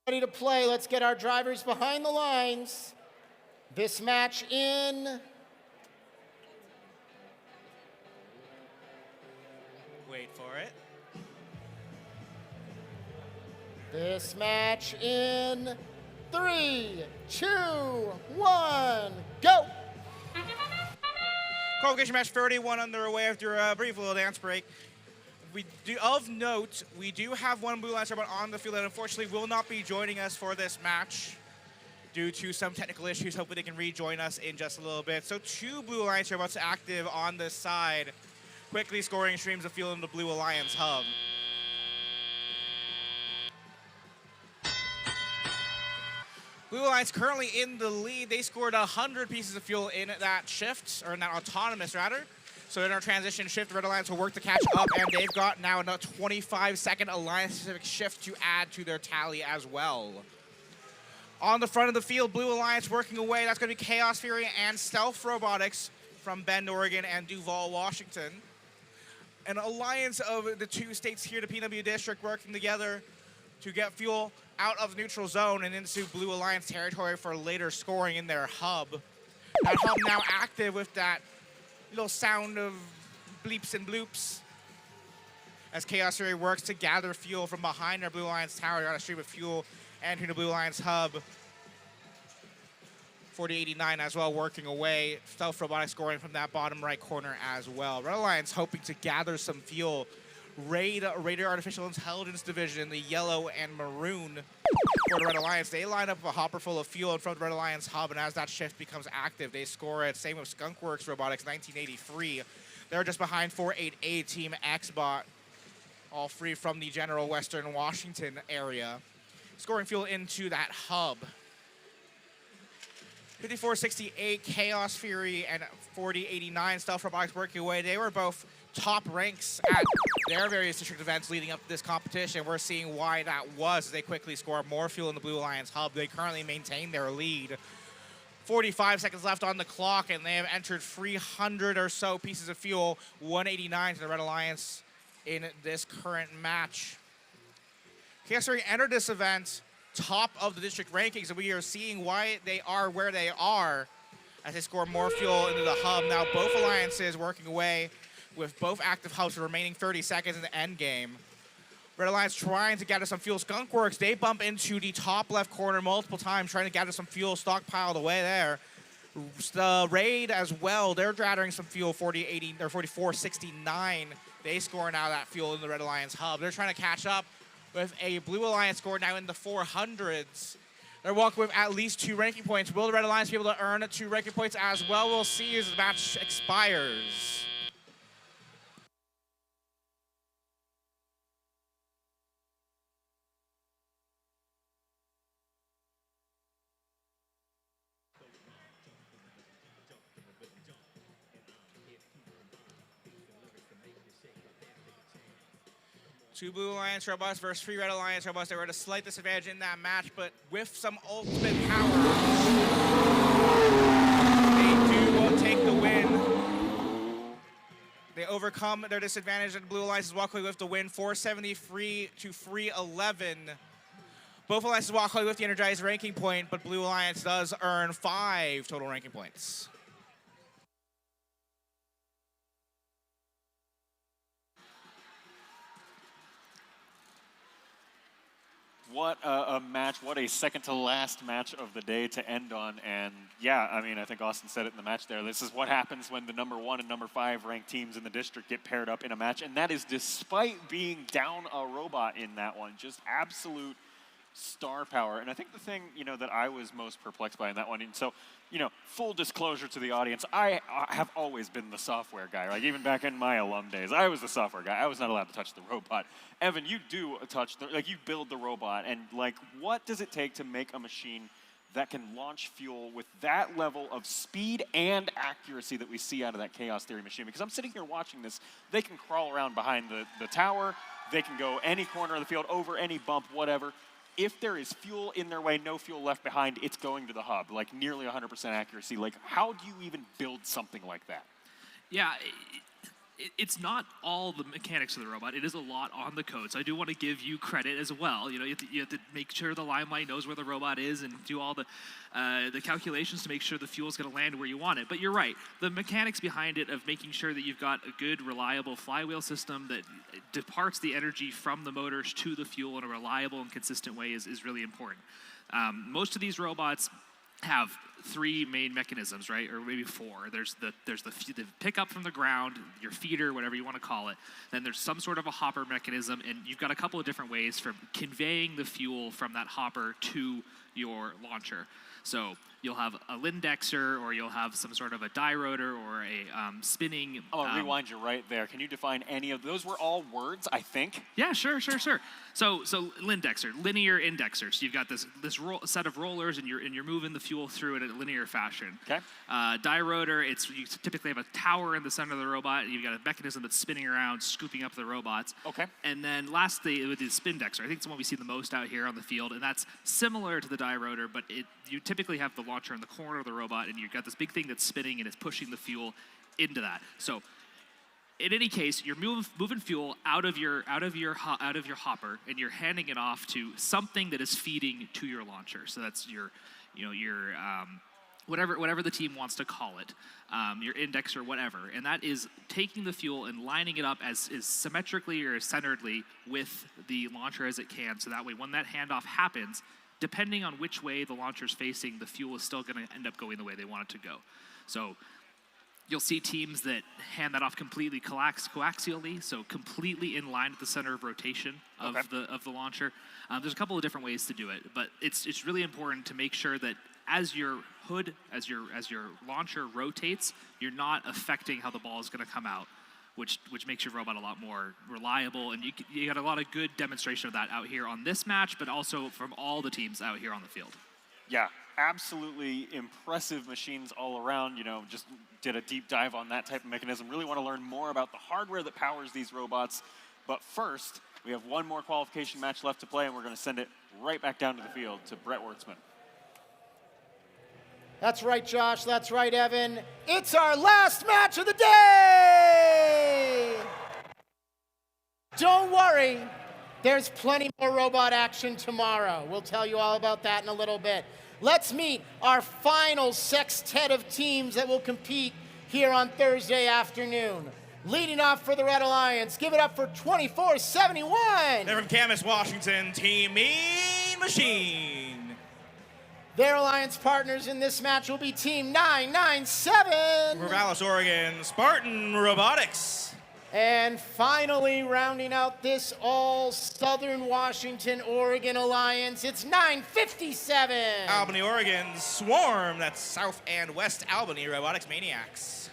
Ready to play. Let's get our drivers behind the lines. This match in... Wait for it. This match in 3, 2, 1, go! Qualification match 31 underway after a brief little dance break. Of note, we do have one Blue Alliance robot on the field that unfortunately will not be joining us for this match due to some technical issues. Hopefully they can rejoin us in just a little bit. So 2 Blue Alliance robots active on this side, quickly scoring streams of fuel in the Blue Alliance hub. Blue Alliance currently in the lead. They scored 100 pieces of fuel in that shift, or in that autonomous rather. So in our transition shift, Red Alliance will work to catch up, and they've got now a 25-second Alliance-specific shift to add to their tally as well. On the front of the field, Blue Alliance working away. That's going to be Chaos Fury and Stealth Robotics from Bend, Oregon, and Duval, Washington. An alliance of the 2 states here, the PW District, working together to get fuel out of neutral zone and into Blue Alliance territory for later scoring in their hub. That hub now active with that little sound of bleeps and bloops as Chaos Fury works to gather fuel from behind our Blue Alliance tower on a stream of fuel and to the Blue Alliance hub. 4089 as well working away. Stealth Robotics scoring from that bottom right corner as well. Red Alliance hoping to gather some fuel. Radar Artificial Intelligence Division, the yellow and maroon for the Red Alliance. They line up a hopper full of fuel in front of the Red Alliance hub, and as that shift becomes active, they score it. Same with Skunkworks Robotics, 1983. They're just behind 488 Team Xbot, all free from the general Western Washington area, scoring fuel into that hub. 5468 Chaos Fury and 4089 Stealth Robotics working away. They were both top ranks at their various district events leading up to this competition. We're seeing why that was as they quickly score more fuel in the Blue Alliance hub. They currently maintain their lead. 45 seconds left on the clock, and they have entered 300 or so pieces of fuel, 189 to the Red Alliance in this current match. Chaos Fury entered this event top of the district rankings, and we are seeing why they are where they are as they score more fuel into the hub. Now both alliances working away with both active hubs for the remaining 30 seconds in the end game. Red Alliance trying to gather some fuel. Skunkworks, they bump into the top left corner multiple times, trying to gather some fuel stockpiled away there. The Raid as well, they're gathering some fuel, 4080 or 4469. They score now that fuel in the Red Alliance hub. They're trying to catch up with a Blue Alliance score now in the 400s. They're walking with at least 2 ranking points. Will the Red Alliance be able to earn 2 ranking points as well? We'll see as the match expires. Two Blue Alliance robots versus 3 Red Alliance robots. They were at a slight disadvantage in that match, but with some ultimate power, they do take the win. They overcome their disadvantage, and the Blue Alliance is walking away with the win, 473 to 311. Both Alliances walk away with the energized ranking point, but Blue Alliance does earn 5 total ranking points. What a match, what a second to last match of the day to end on. And yeah, I mean, I think Austin said it in the match there. This is what happens when the number 1 and number 5 ranked teams in the district get paired up in a match. And that is despite being down a robot in that one. Just absolute star power. And I think the thing, that I was most perplexed by in that one, and so, full disclosure to the audience, I have always been the software guy. Like, even back in my alum days, I was the software guy. I was not allowed to touch the robot. Evan, you do touch you build the robot, and, what does it take to make a machine that can launch fuel with that level of speed and accuracy that we see out of that Chaos Theory machine? Because I'm sitting here watching this. They can crawl around behind the tower. They can go any corner of the field, over any bump, whatever. If there is fuel in their way, no fuel left behind, it's going to the hub, nearly 100% accuracy. How do you even build something like that? Yeah, it's not all the mechanics of the robot. It is a lot on the code. So I do want to give you credit as well. You have to make sure the Limelight knows where the robot is and do all the calculations to make sure the fuel is going to land where you want it. But you're right. The mechanics behind it of making sure that you've got a good, reliable flywheel system that departs the energy from the motors to the fuel in a reliable and consistent way is really important. Most of these robots have 3 main mechanisms, right? Or maybe 4. There's the pickup from the ground, your feeder, whatever you want to call it. Then there's some sort of a hopper mechanism, and you've got a couple of different ways for conveying the fuel from that hopper to your launcher. So you'll have a Lindexer, or you'll have some sort of a die rotor, or a spinning. I'll rewind you right there. Can you define any of those? Were all words, I think. Yeah, sure. So Lindexer, linear indexer. So you've got this set of rollers, and you're moving the fuel through it in a linear fashion. Okay. Die rotor. You typically have a tower in the center of the robot, and you've got a mechanism that's spinning around, scooping up the robots. Okay. And then lastly, with the Spindexer, I think it's the one we see the most out here on the field, and that's similar to the die rotor, but you typically have the launcher in the corner of the robot, and you've got this big thing that's spinning and it's pushing the fuel into that. So in any case, you're moving fuel out of your hopper, and you're handing it off to something that is feeding to your launcher. So that's your whatever the team wants to call it, your index or whatever, and that is taking the fuel and lining it up as symmetrically or as centeredly with the launcher as it can. So that way, when that handoff happens, depending on which way the launcher's facing, the fuel is still going to end up going the way they want it to go. So you'll see teams that hand that off completely coaxially, so completely in line at the center of rotation of the launcher. There's a couple of different ways to do it, but it's really important to make sure that as your launcher rotates, you're not affecting how the ball is going to come out, which makes your robot a lot more reliable. And you got a lot of good demonstration of that out here on this match, but also from all the teams out here on the field. Yeah, absolutely impressive machines all around. Just did a deep dive on that type of mechanism. Really want to learn more about the hardware that powers these robots. But first, we have one more qualification match left to play, and we're going to send it right back down to the field to Brett Wertzman. That's right, Josh. That's right, Evan. It's our last match of the day! Don't worry. There's plenty more robot action tomorrow. We'll tell you all about that in a little bit. Let's meet our final sextet of teams that will compete here on Thursday afternoon. Leading off for the Red Alliance, give it up for 2471. They're from Camas, Washington, Team Mean Machine. Their alliance partners in this match will be Team 997. From Dallas, Oregon, Spartan Robotics. And finally, rounding out this all-Southern Washington, Oregon alliance, it's 957. Albany, Oregon, Swarm. That's South and West Albany Robotics Maniacs.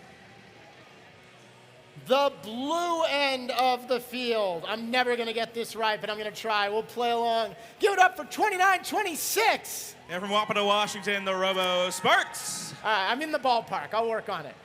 The blue end of the field. I'm never going to get this right, but I'm going to try. We'll play along. Give it up for 2926. And from Wapata, Washington, the Robo Sparks. I'm in the ballpark. I'll work on it.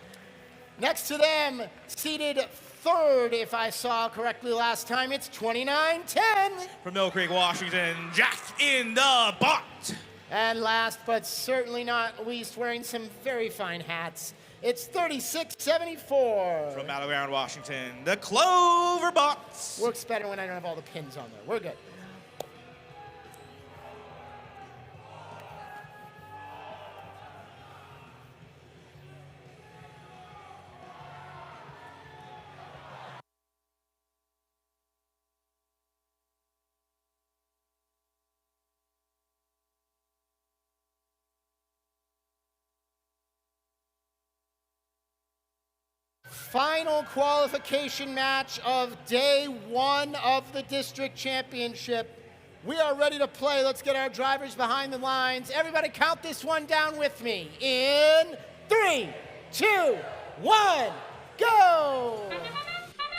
Next to them, seated third, if I saw correctly last time, it's 2910. From Mill Creek, Washington, Jack in the Bot. And last but certainly not least, wearing some very fine hats, it's 3674. From Battleground, Washington, the Clover Bots. Works better when I don't have all the pins on there. We're good. Final qualification match of day one of the district championship. We are ready to play. Let's get our drivers behind the lines. Everybody count this one down with me. In 3, 2, 1, go!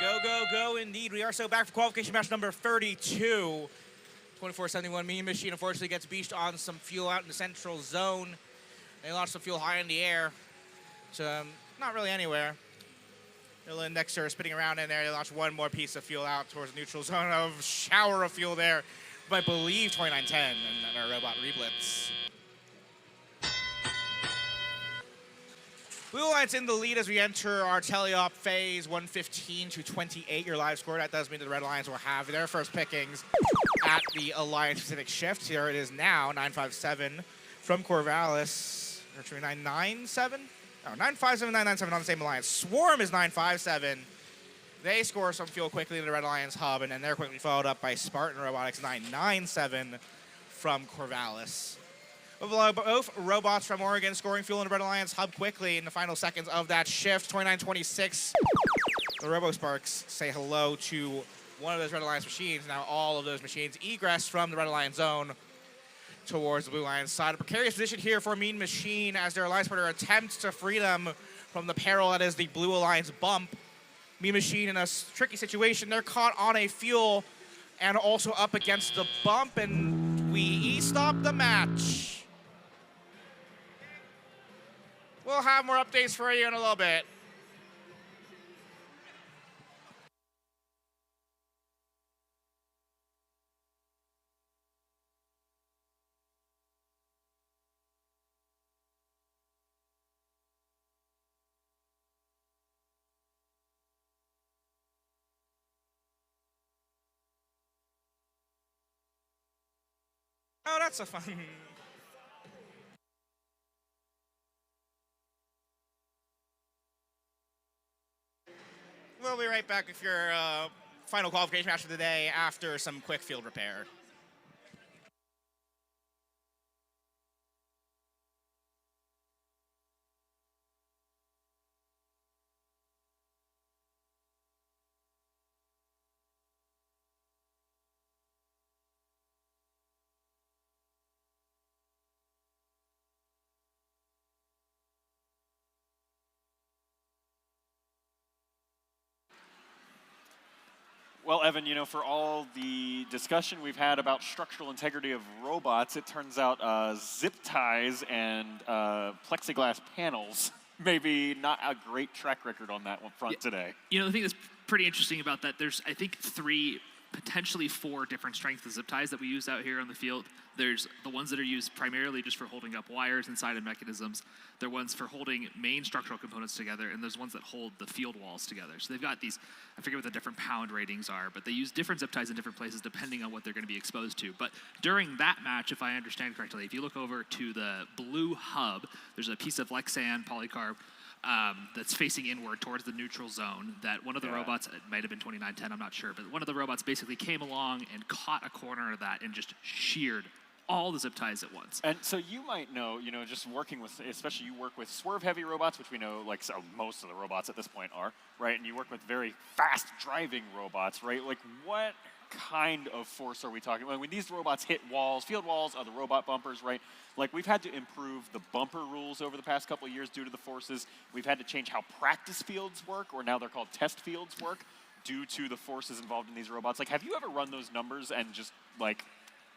Go, go, go, indeed. We are so back for qualification match number 32. 2471 Mean Machine unfortunately gets beached on some fuel out in the central zone. They launched some fuel high in the air. So, not really anywhere. Little indexer spinning around in there. They launched one more piece of fuel out towards the neutral zone. A shower of fuel there. I believe 2910 and our robot reblitz. Blue Alliance in the lead as we enter our teleop phase, 115 to 28. Your live score. That does mean the Red Alliance will have their first pickings at the Alliance Pacific shift. Here it is now, 957 from Corvallis. Or 997? No, 957, 997 on the same alliance. Swarm is 957. They score some fuel quickly in the Red Alliance hub, and then they're quickly followed up by Spartan Robotics, 997 from Corvallis. Both robots from Oregon scoring fuel in the Red Alliance hub quickly in the final seconds of that shift. 29-26. The RoboSparks say hello to one of those Red Alliance machines. Now all of those machines egress from the Red Alliance zone towards the Blue Alliance side. A precarious position here for Mean Machine as their Alliance partner attempts to free them from the peril that is the Blue Alliance bump. Mean Machine in a tricky situation. They're caught on a fuel and also up against the bump, and we e-stop the match. We'll have more updates for you in a little bit. Oh, that's a fun. We'll be right back with your final qualification match of the day after some quick field repair. Well, Evan, you know, for all the discussion we've had about structural integrity of robots, it turns out zip ties and plexiglass panels maybe not a great track record on that one front today. You know, the thing that's pretty interesting about that, there's, I think, 3, potentially 4 different strengths of zip ties that we use out here on the field. There's the ones that are used primarily just for holding up wires inside of mechanisms. There are ones for holding main structural components together, and there's ones that hold the field walls together. So they've got these, I forget what the different pound ratings are, but they use different zip ties in different places depending on what they're going to be exposed to. But during that match, if I understand correctly, if you look over to the blue hub, there's a piece of Lexan polycarb that's facing inward towards the neutral zone that one of the robots, it might have been 2910, I'm not sure, but one of the robots basically came along and caught a corner of that and just sheared all the zip ties at once. And so you might know, you know, just working with, especially you work with swerve-heavy robots, which we know, like, so most of the robots at this point are, right? And you work with very fast-driving robots, right? Like, what kind of force are we talking about? When these robots hit walls, field walls, other robot bumpers, right? Like, we've had to improve the bumper rules over the past couple of years due to the forces. We've had to change how practice fields work, or now they're called test fields work, due to the forces involved in these robots. Like, have you ever run those numbers and just, like,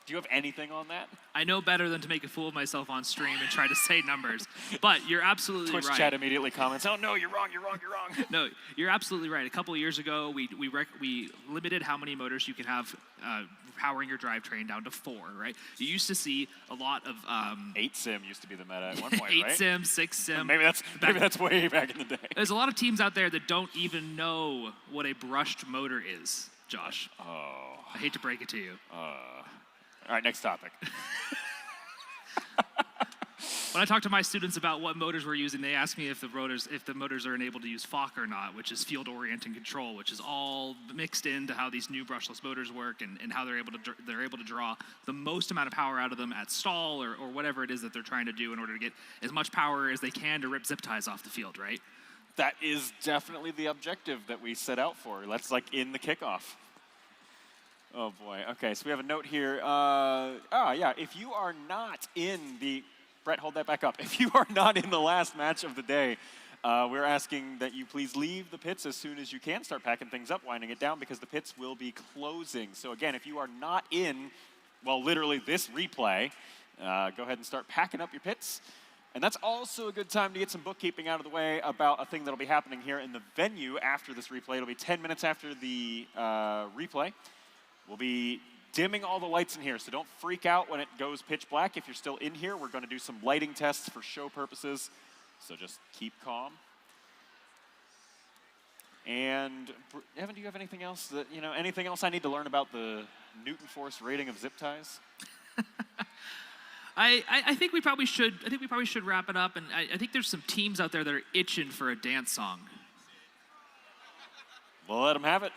do you have anything on that? I know better than to make a fool of myself on stream and try to say numbers, but you're absolutely Twitch right. chat immediately comments, oh no, you're wrong, you're wrong, you're wrong. No, you're absolutely right. A couple of years ago, we limited how many motors you can have powering your drivetrain down to 4, right? You used to see a lot of 8 sim used to be the meta at one point, 8 right? sim, 6 sim. Maybe that's way back in the day. There's a lot of teams out there that don't even know what a brushed motor is, Josh. Oh. I hate to break it to you. All right, next topic. When I talk to my students about what motors we're using, they ask me if the motors are enabled to use FOC or not, which is field orienting control, which is all mixed into how these new brushless motors work and how they're able to draw the most amount of power out of them at stall or whatever it is that they're trying to do in order to get as much power as they can to rip zip ties off the field, right? That is definitely the objective that we set out for. That's like in the kickoff. Oh boy, okay, so we have a note here. Yeah, if you are not in the, Brett, hold that back up. If you are not in the last match of the day, we're asking that you please leave the pits as soon as you can. Start packing things up, winding it down, because the pits will be closing. So again, if you are not in, well, literally this replay, go ahead and start packing up your pits. And that's also a good time to get some bookkeeping out of the way about a thing that'll be happening here in the venue after this replay. It'll be 10 minutes after the replay. We'll be dimming all the lights in here, so don't freak out when it goes pitch black. If you're still in here, we're going to do some lighting tests for show purposes. So just keep calm. And Evan, do you have anything else that, anything else I need to learn about the Newton force rating of zip ties? I think we probably should. I think we probably should wrap it up. And I think there's some teams out there that are itching for a dance song. We'll let them have it.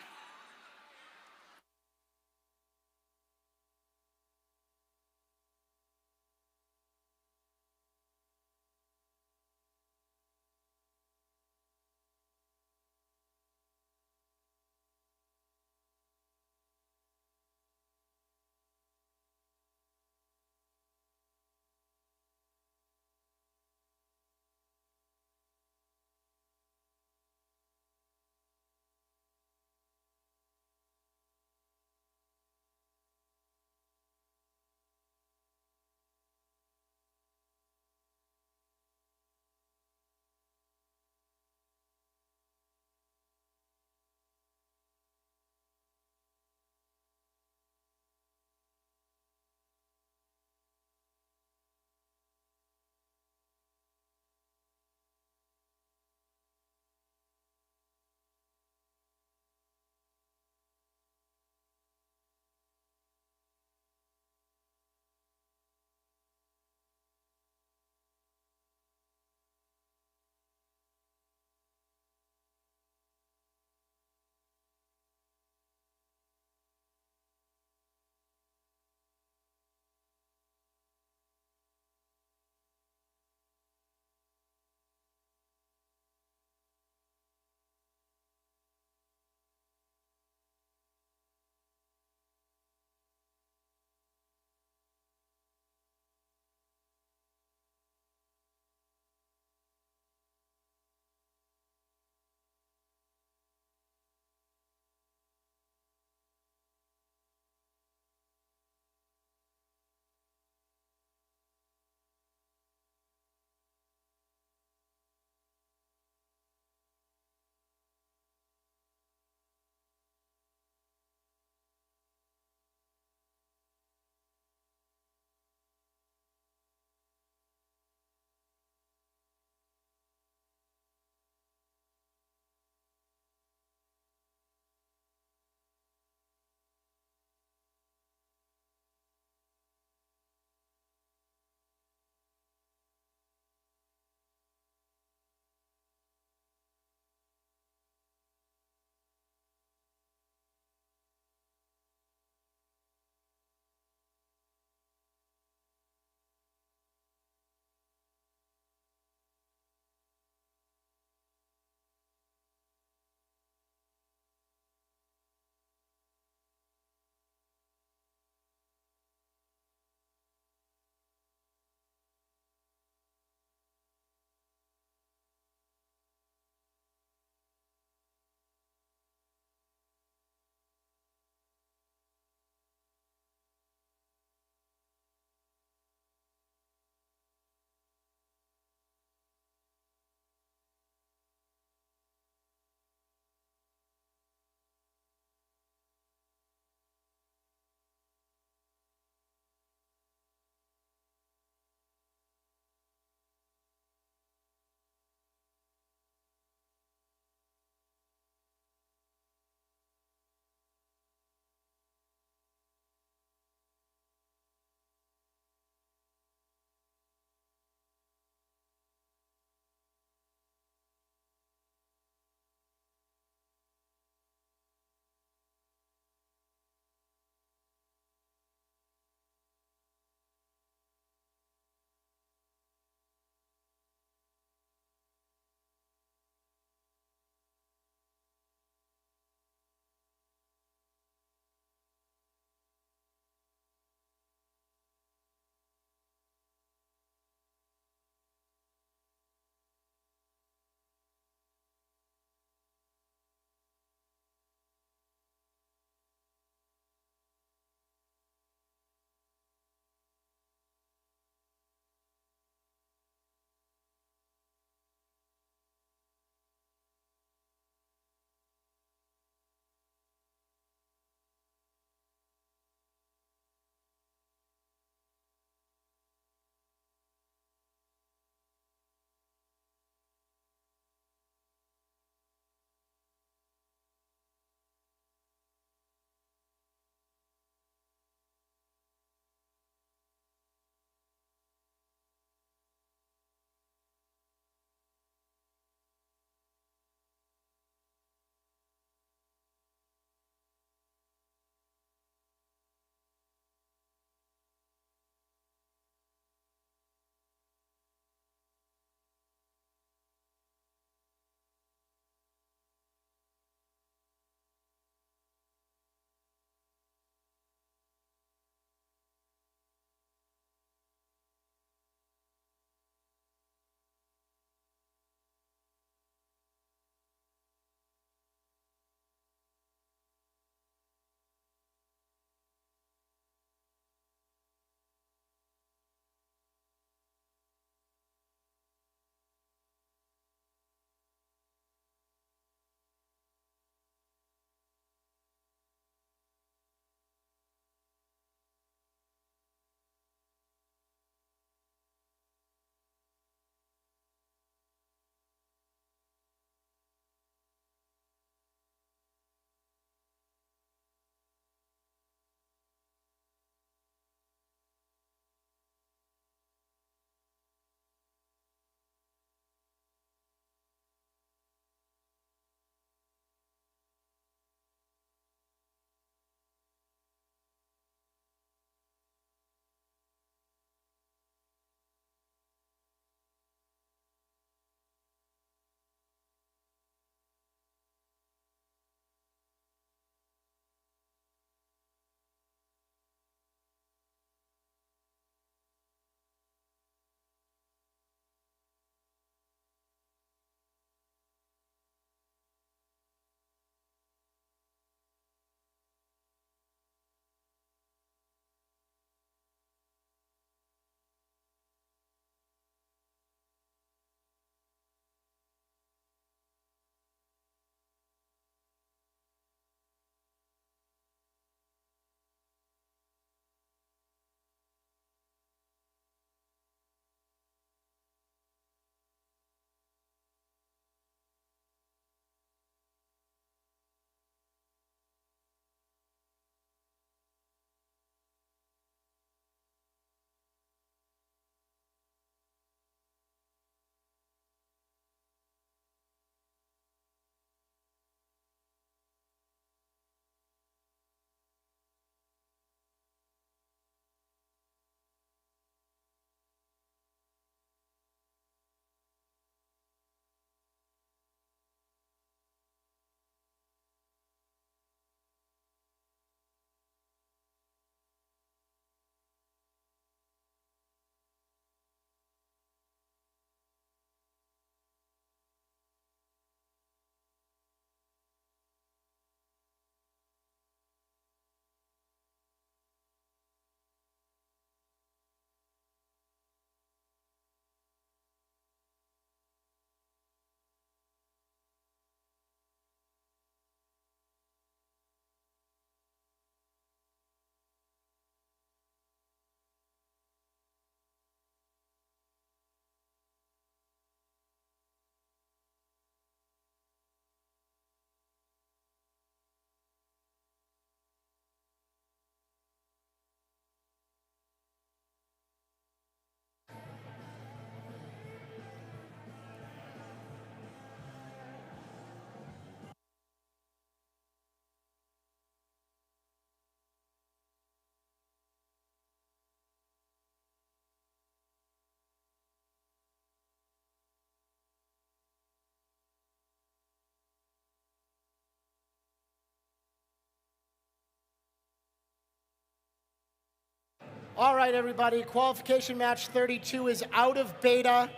All right, everybody, qualification match 32 is out of beta.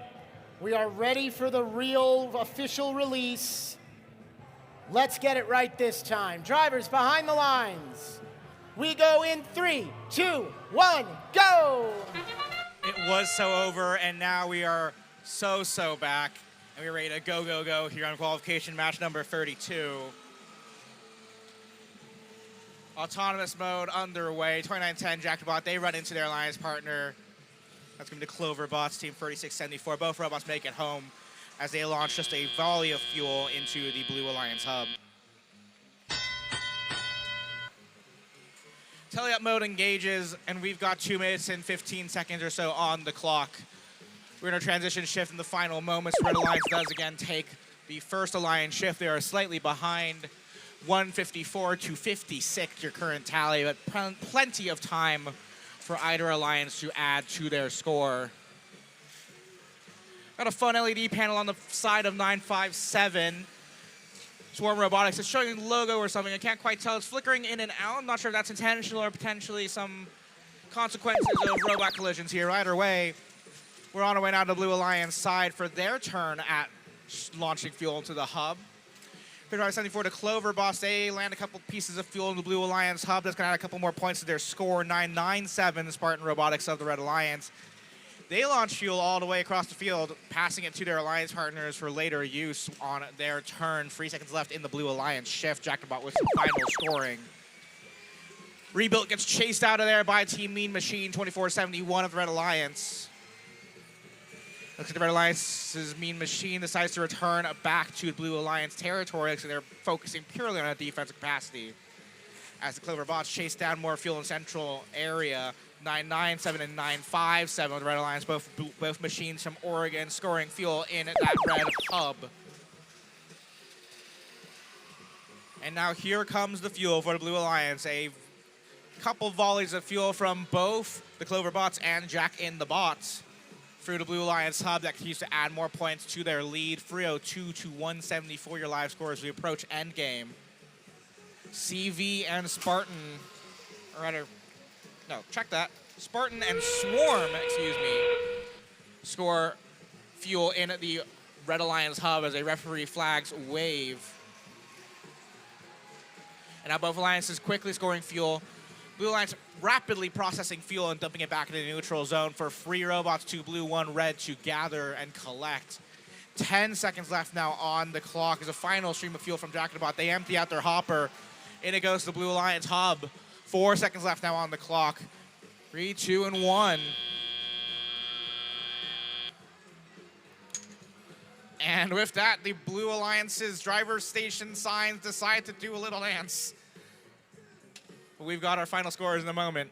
We are ready for the real official release. Let's get it right this time. Drivers behind the lines. We go in 3, 2, 1, go! It was so over, and now we are so back. And we're ready to go here on qualification match number 32. Autonomous mode underway. 2910 Jackbot, they run into their alliance partner. That's going to be the Cloverbots, Team 3674. Both robots make it home as they launch just a volley of fuel into the Blue Alliance hub. Tele-up mode engages, and we've got 2 minutes and 15 seconds or so on the clock. We're in a transition shift in the final moments. Red Alliance does again take the first Alliance shift. They are slightly behind, 154 to 56, your current tally, but plenty of time for either Alliance to add to their score. Got a fun LED panel on the side of 957. Swarm Robotics. It's showing a logo or something. I can't quite tell. It's flickering in and out. I'm not sure if that's intentional or potentially some consequences of robot collisions here. Either way, we're on our way now to the Blue Alliance side for their turn at launching fuel into the hub. 7574 to Cloverbots. They land a couple pieces of fuel in the Blue Alliance hub. That's going to add a couple more points to their score. 997, the Spartan Robotics of the Red Alliance. They launch fuel all the way across the field, passing it to their alliance partners for later use on their turn. 3 seconds left in the Blue Alliance shift. Jackbot with some final scoring. Rebuilt gets chased out of there by Team Mean Machine, 2471 of the Red Alliance. Looks like the Red Alliance's Mean Machine decides to return back to Blue Alliance territory, so they're focusing purely on a defensive capacity. As the Cloverbots chase down more fuel in central area, 997 and 957 of the Red Alliance, both machines from Oregon scoring fuel in that red hub. And now here comes the fuel for the Blue Alliance. A couple volleys of fuel from both the Cloverbots and Jack in the Bots through the Blue Alliance hub that continues to add more points to their lead. 302 to 174 your live score as we approach endgame. CV and Spartan, or rather, no, check that. Spartan and Swarm, excuse me, score fuel in the Red Alliance hub as a referee flags wave. And now both alliances quickly scoring fuel. Blue Alliance rapidly processing fuel and dumping it back into the neutral zone for free robots to Blue 1 Red to gather and collect. 10 seconds left now on the clock as a final stream of fuel from Jackbot. They empty out their hopper. In it goes to the Blue Alliance hub. 4 seconds left now on the clock. 3, 2, and 1. And with that, the Blue Alliance's driver station signs decide to do a little dance. We've got our final scores in a moment.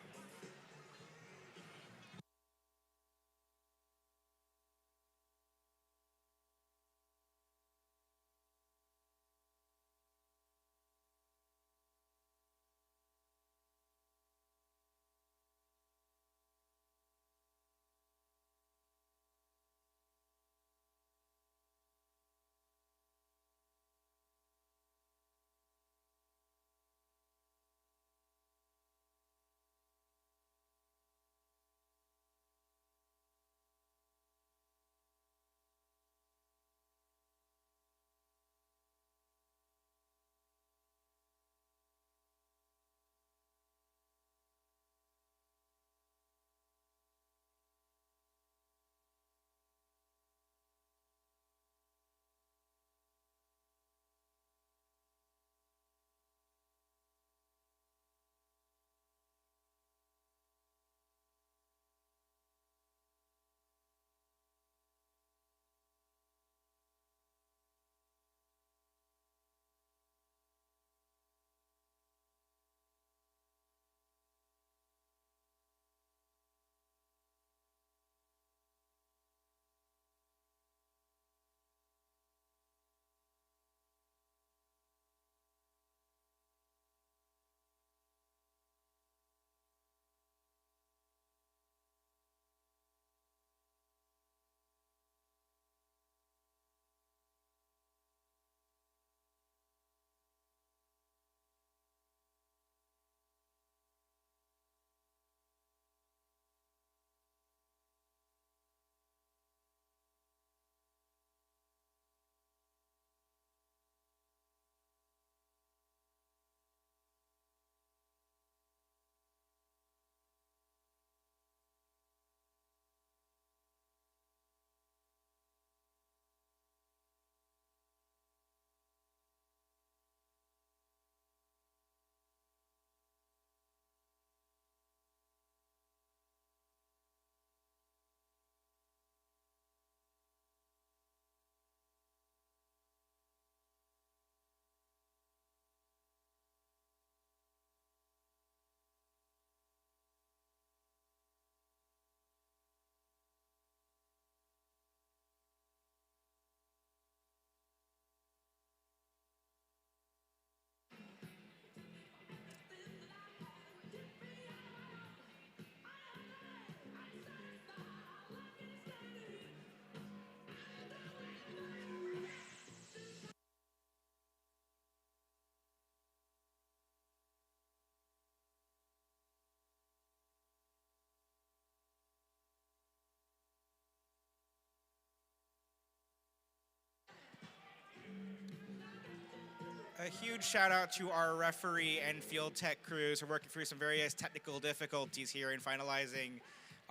A huge shout out to our referee and field tech crews who are working through some various technical difficulties here in finalizing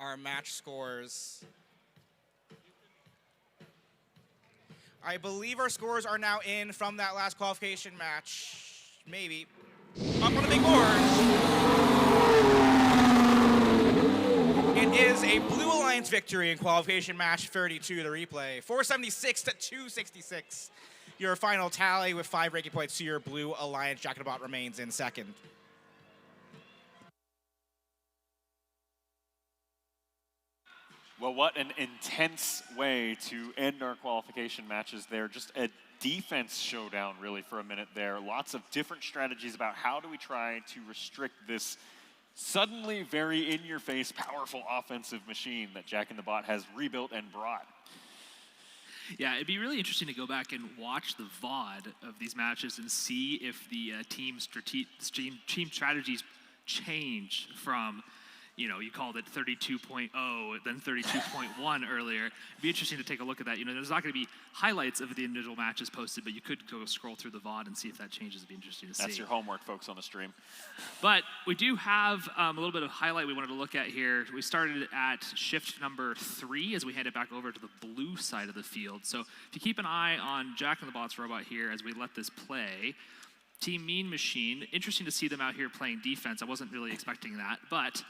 our match scores. I believe our scores are now in from that last qualification match. Maybe. Up on the big board. It is a Blue Alliance victory in qualification match 32, the replay. 476 to 266. Your final tally with 5 ranking points to your Blue Alliance. Jack and the Bot remains in second. Well, what an intense way to end our qualification matches there. Just a defense showdown, really, for a minute there. Lots of different strategies about how do we try to restrict this suddenly very in-your-face, powerful offensive machine that Jack and the Bot has rebuilt and brought. Yeah, it'd be really interesting to go back and watch the VOD of these matches and see if the team strategies change from, you know, you called it 32.0, then 32.1 earlier. It'd be interesting to take a look at that. You know, there's not going to be highlights of the individual matches posted, but you could go scroll through the VOD and see if that changes. It'd be interesting to see. That's your homework, folks, on the stream. But we do have a little bit of highlight we wanted to look at here. We started at shift number 3 as we headed back over to the blue side of the field. So if you keep an eye on Jack and the Bot's robot here as we let this play, Team Mean Machine, interesting to see them out here playing defense. I wasn't really expecting that, but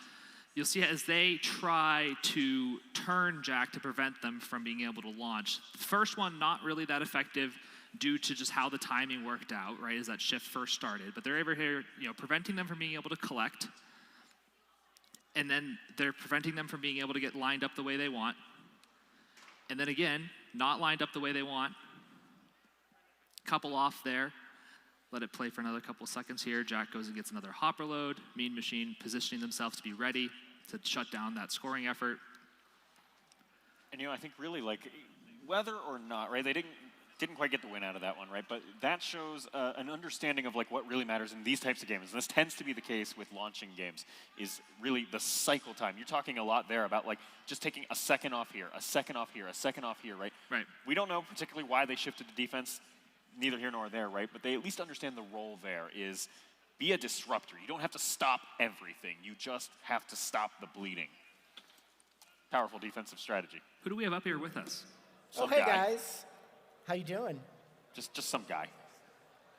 you'll see as they try to turn Jack to prevent them from being able to launch. The first one, not really that effective due to just how the timing worked out, right, as that shift first started. But they're over here, you know, preventing them from being able to collect. And then they're preventing them from being able to get lined up the way they want. And then again, not lined up the way they want. Couple off there. Let it play for another couple seconds here. Jack goes and gets another hopper load. Mean Machine positioning themselves to be ready to shut down that scoring effort. And, you know, I think really, like, whether or not, right, they didn't quite get the win out of that one, right? But that shows an understanding of, like, what really matters in these types of games. And this tends to be the case with launching games, is really the cycle time. You're talking a lot there about, like, just taking a second off here, a second off here, a second off here, right? Right. We don't know particularly why they shifted to defense, neither here nor there, right? But they at least understand the role there is be a disruptor. You don't have to stop everything. You just have to stop the bleeding. Powerful defensive strategy. Who do we have up here with us? Oh, hey, guys. How you doing? Just some guy.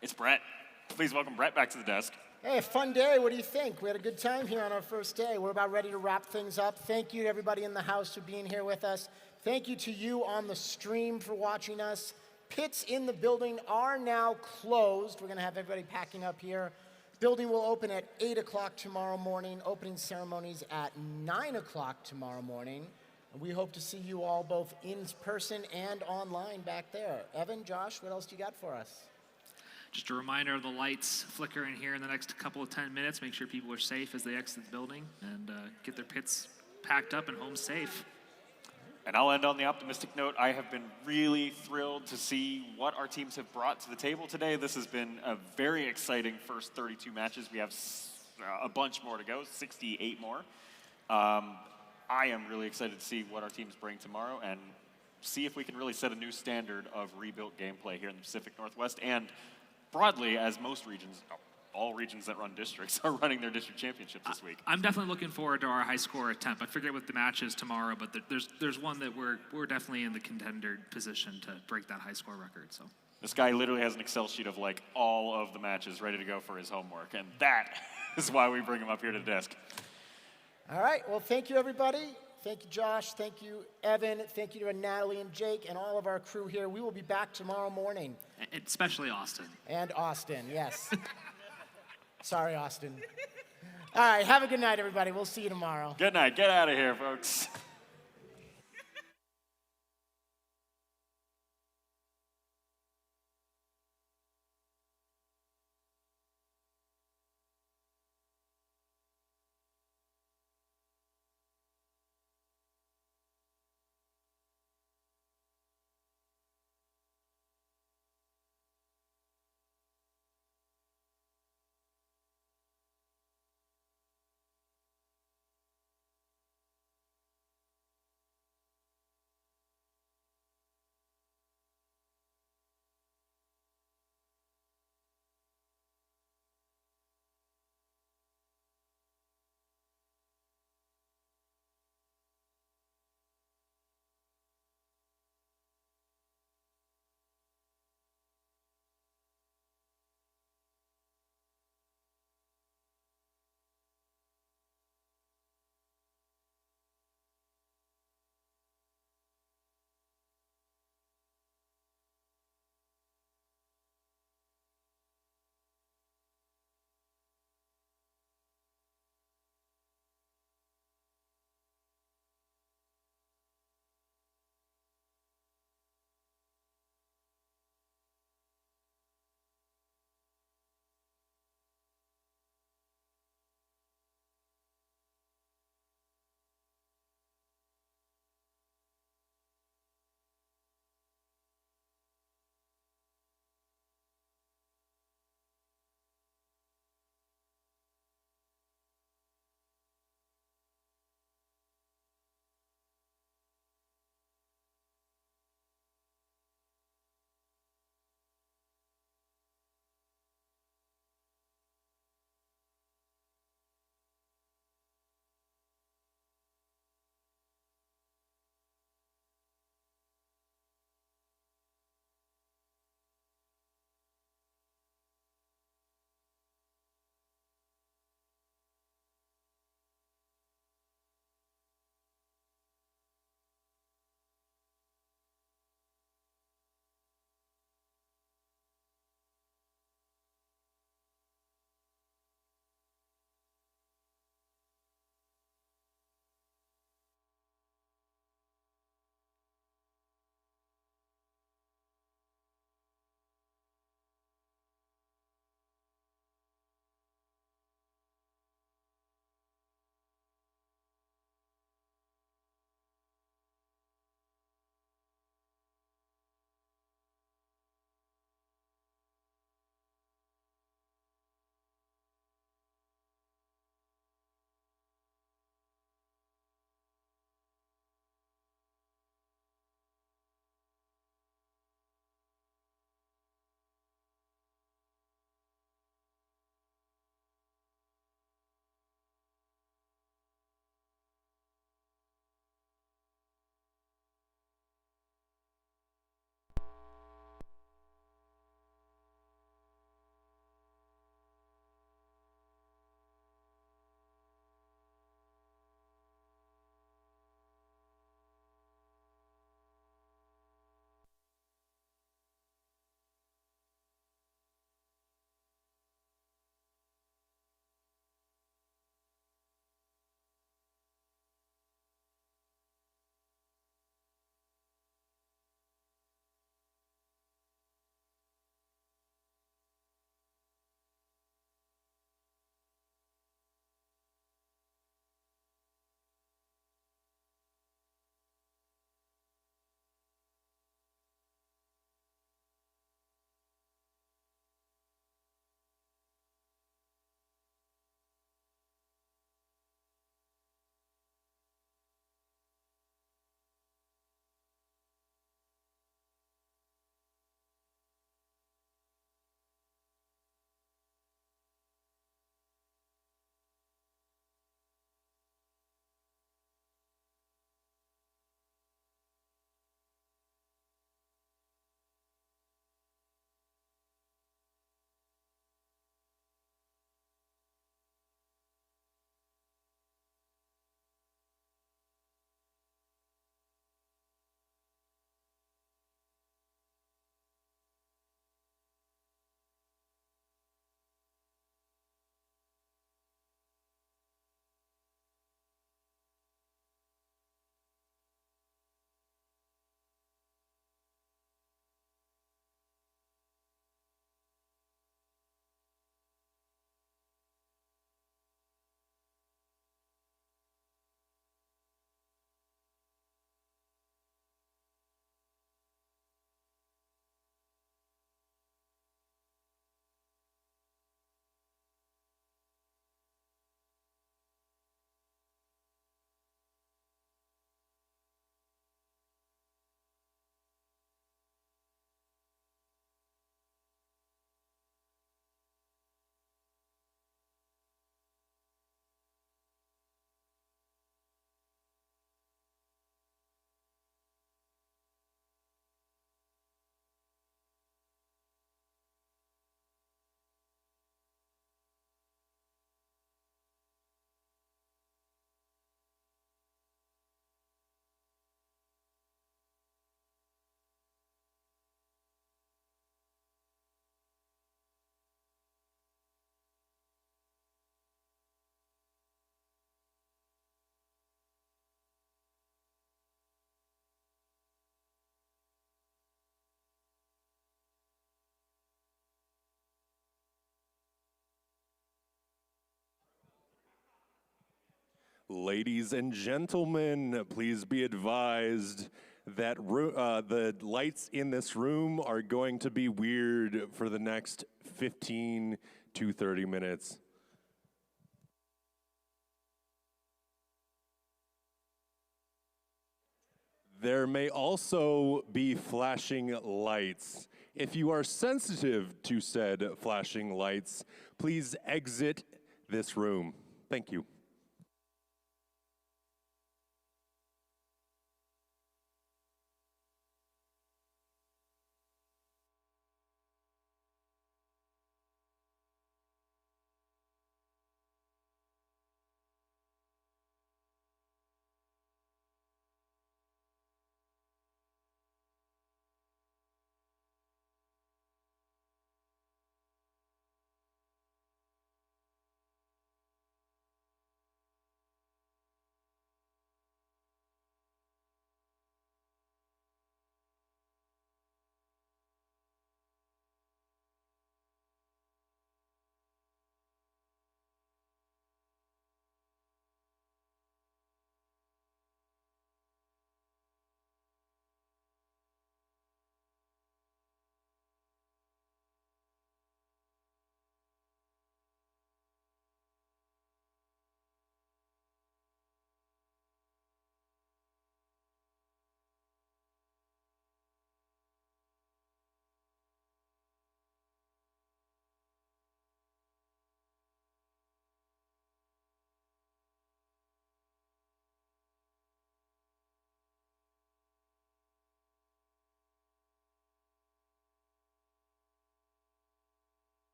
It's Brett. Please welcome Brett back to the desk. Hey, fun day. What do you think? We had a good time here on our first day. We're about ready to wrap things up. Thank you to everybody in the house for being here with us. Thank you to you on the stream for watching us. Pits in the building are now closed. We're going to have everybody packing up here. Building will open at 8 o'clock tomorrow morning. Opening ceremonies at 9 o'clock tomorrow morning. And we hope to see you all both in person and online back there. Evan, Josh, what else do you got for us? Just a reminder of the lights flickering here in the next couple of 10 minutes. Make sure people are safe as they exit the building and get their pits packed up and home safe. And I'll end on the optimistic note. I have been really thrilled to see what our teams have brought to the table today. This has been a very exciting first 32 matches. We have a bunch more to go, 68 more. I am really excited to see what our teams bring tomorrow and see if we can really set a new standard of rebuilt gameplay here in the Pacific Northwest and broadly, as most regions, all regions that run districts are running their district championships this week. I'm definitely looking forward to our high score attempt. I forget what the match is tomorrow, but there's one that we're definitely in the contender position to break that high score record. So this guy literally has an Excel sheet of like all of the matches ready to go for his homework, and that is why we bring him up here to the desk. All right. Well, thank you, everybody. Thank you, Josh. Thank you, Evan. Thank you to Natalie and Jake and all of our crew here. We will be back tomorrow morning. Especially Austin. And Austin, yes. Sorry, Austin. All right. Have a good night, everybody. We'll see you tomorrow. Good night. Get out of here, folks. Ladies and gentlemen, please be advised that the lights in this room are going to be weird for the next 15 to 30 minutes. There may also be flashing lights. If you are sensitive to said flashing lights, please exit this room. Thank you.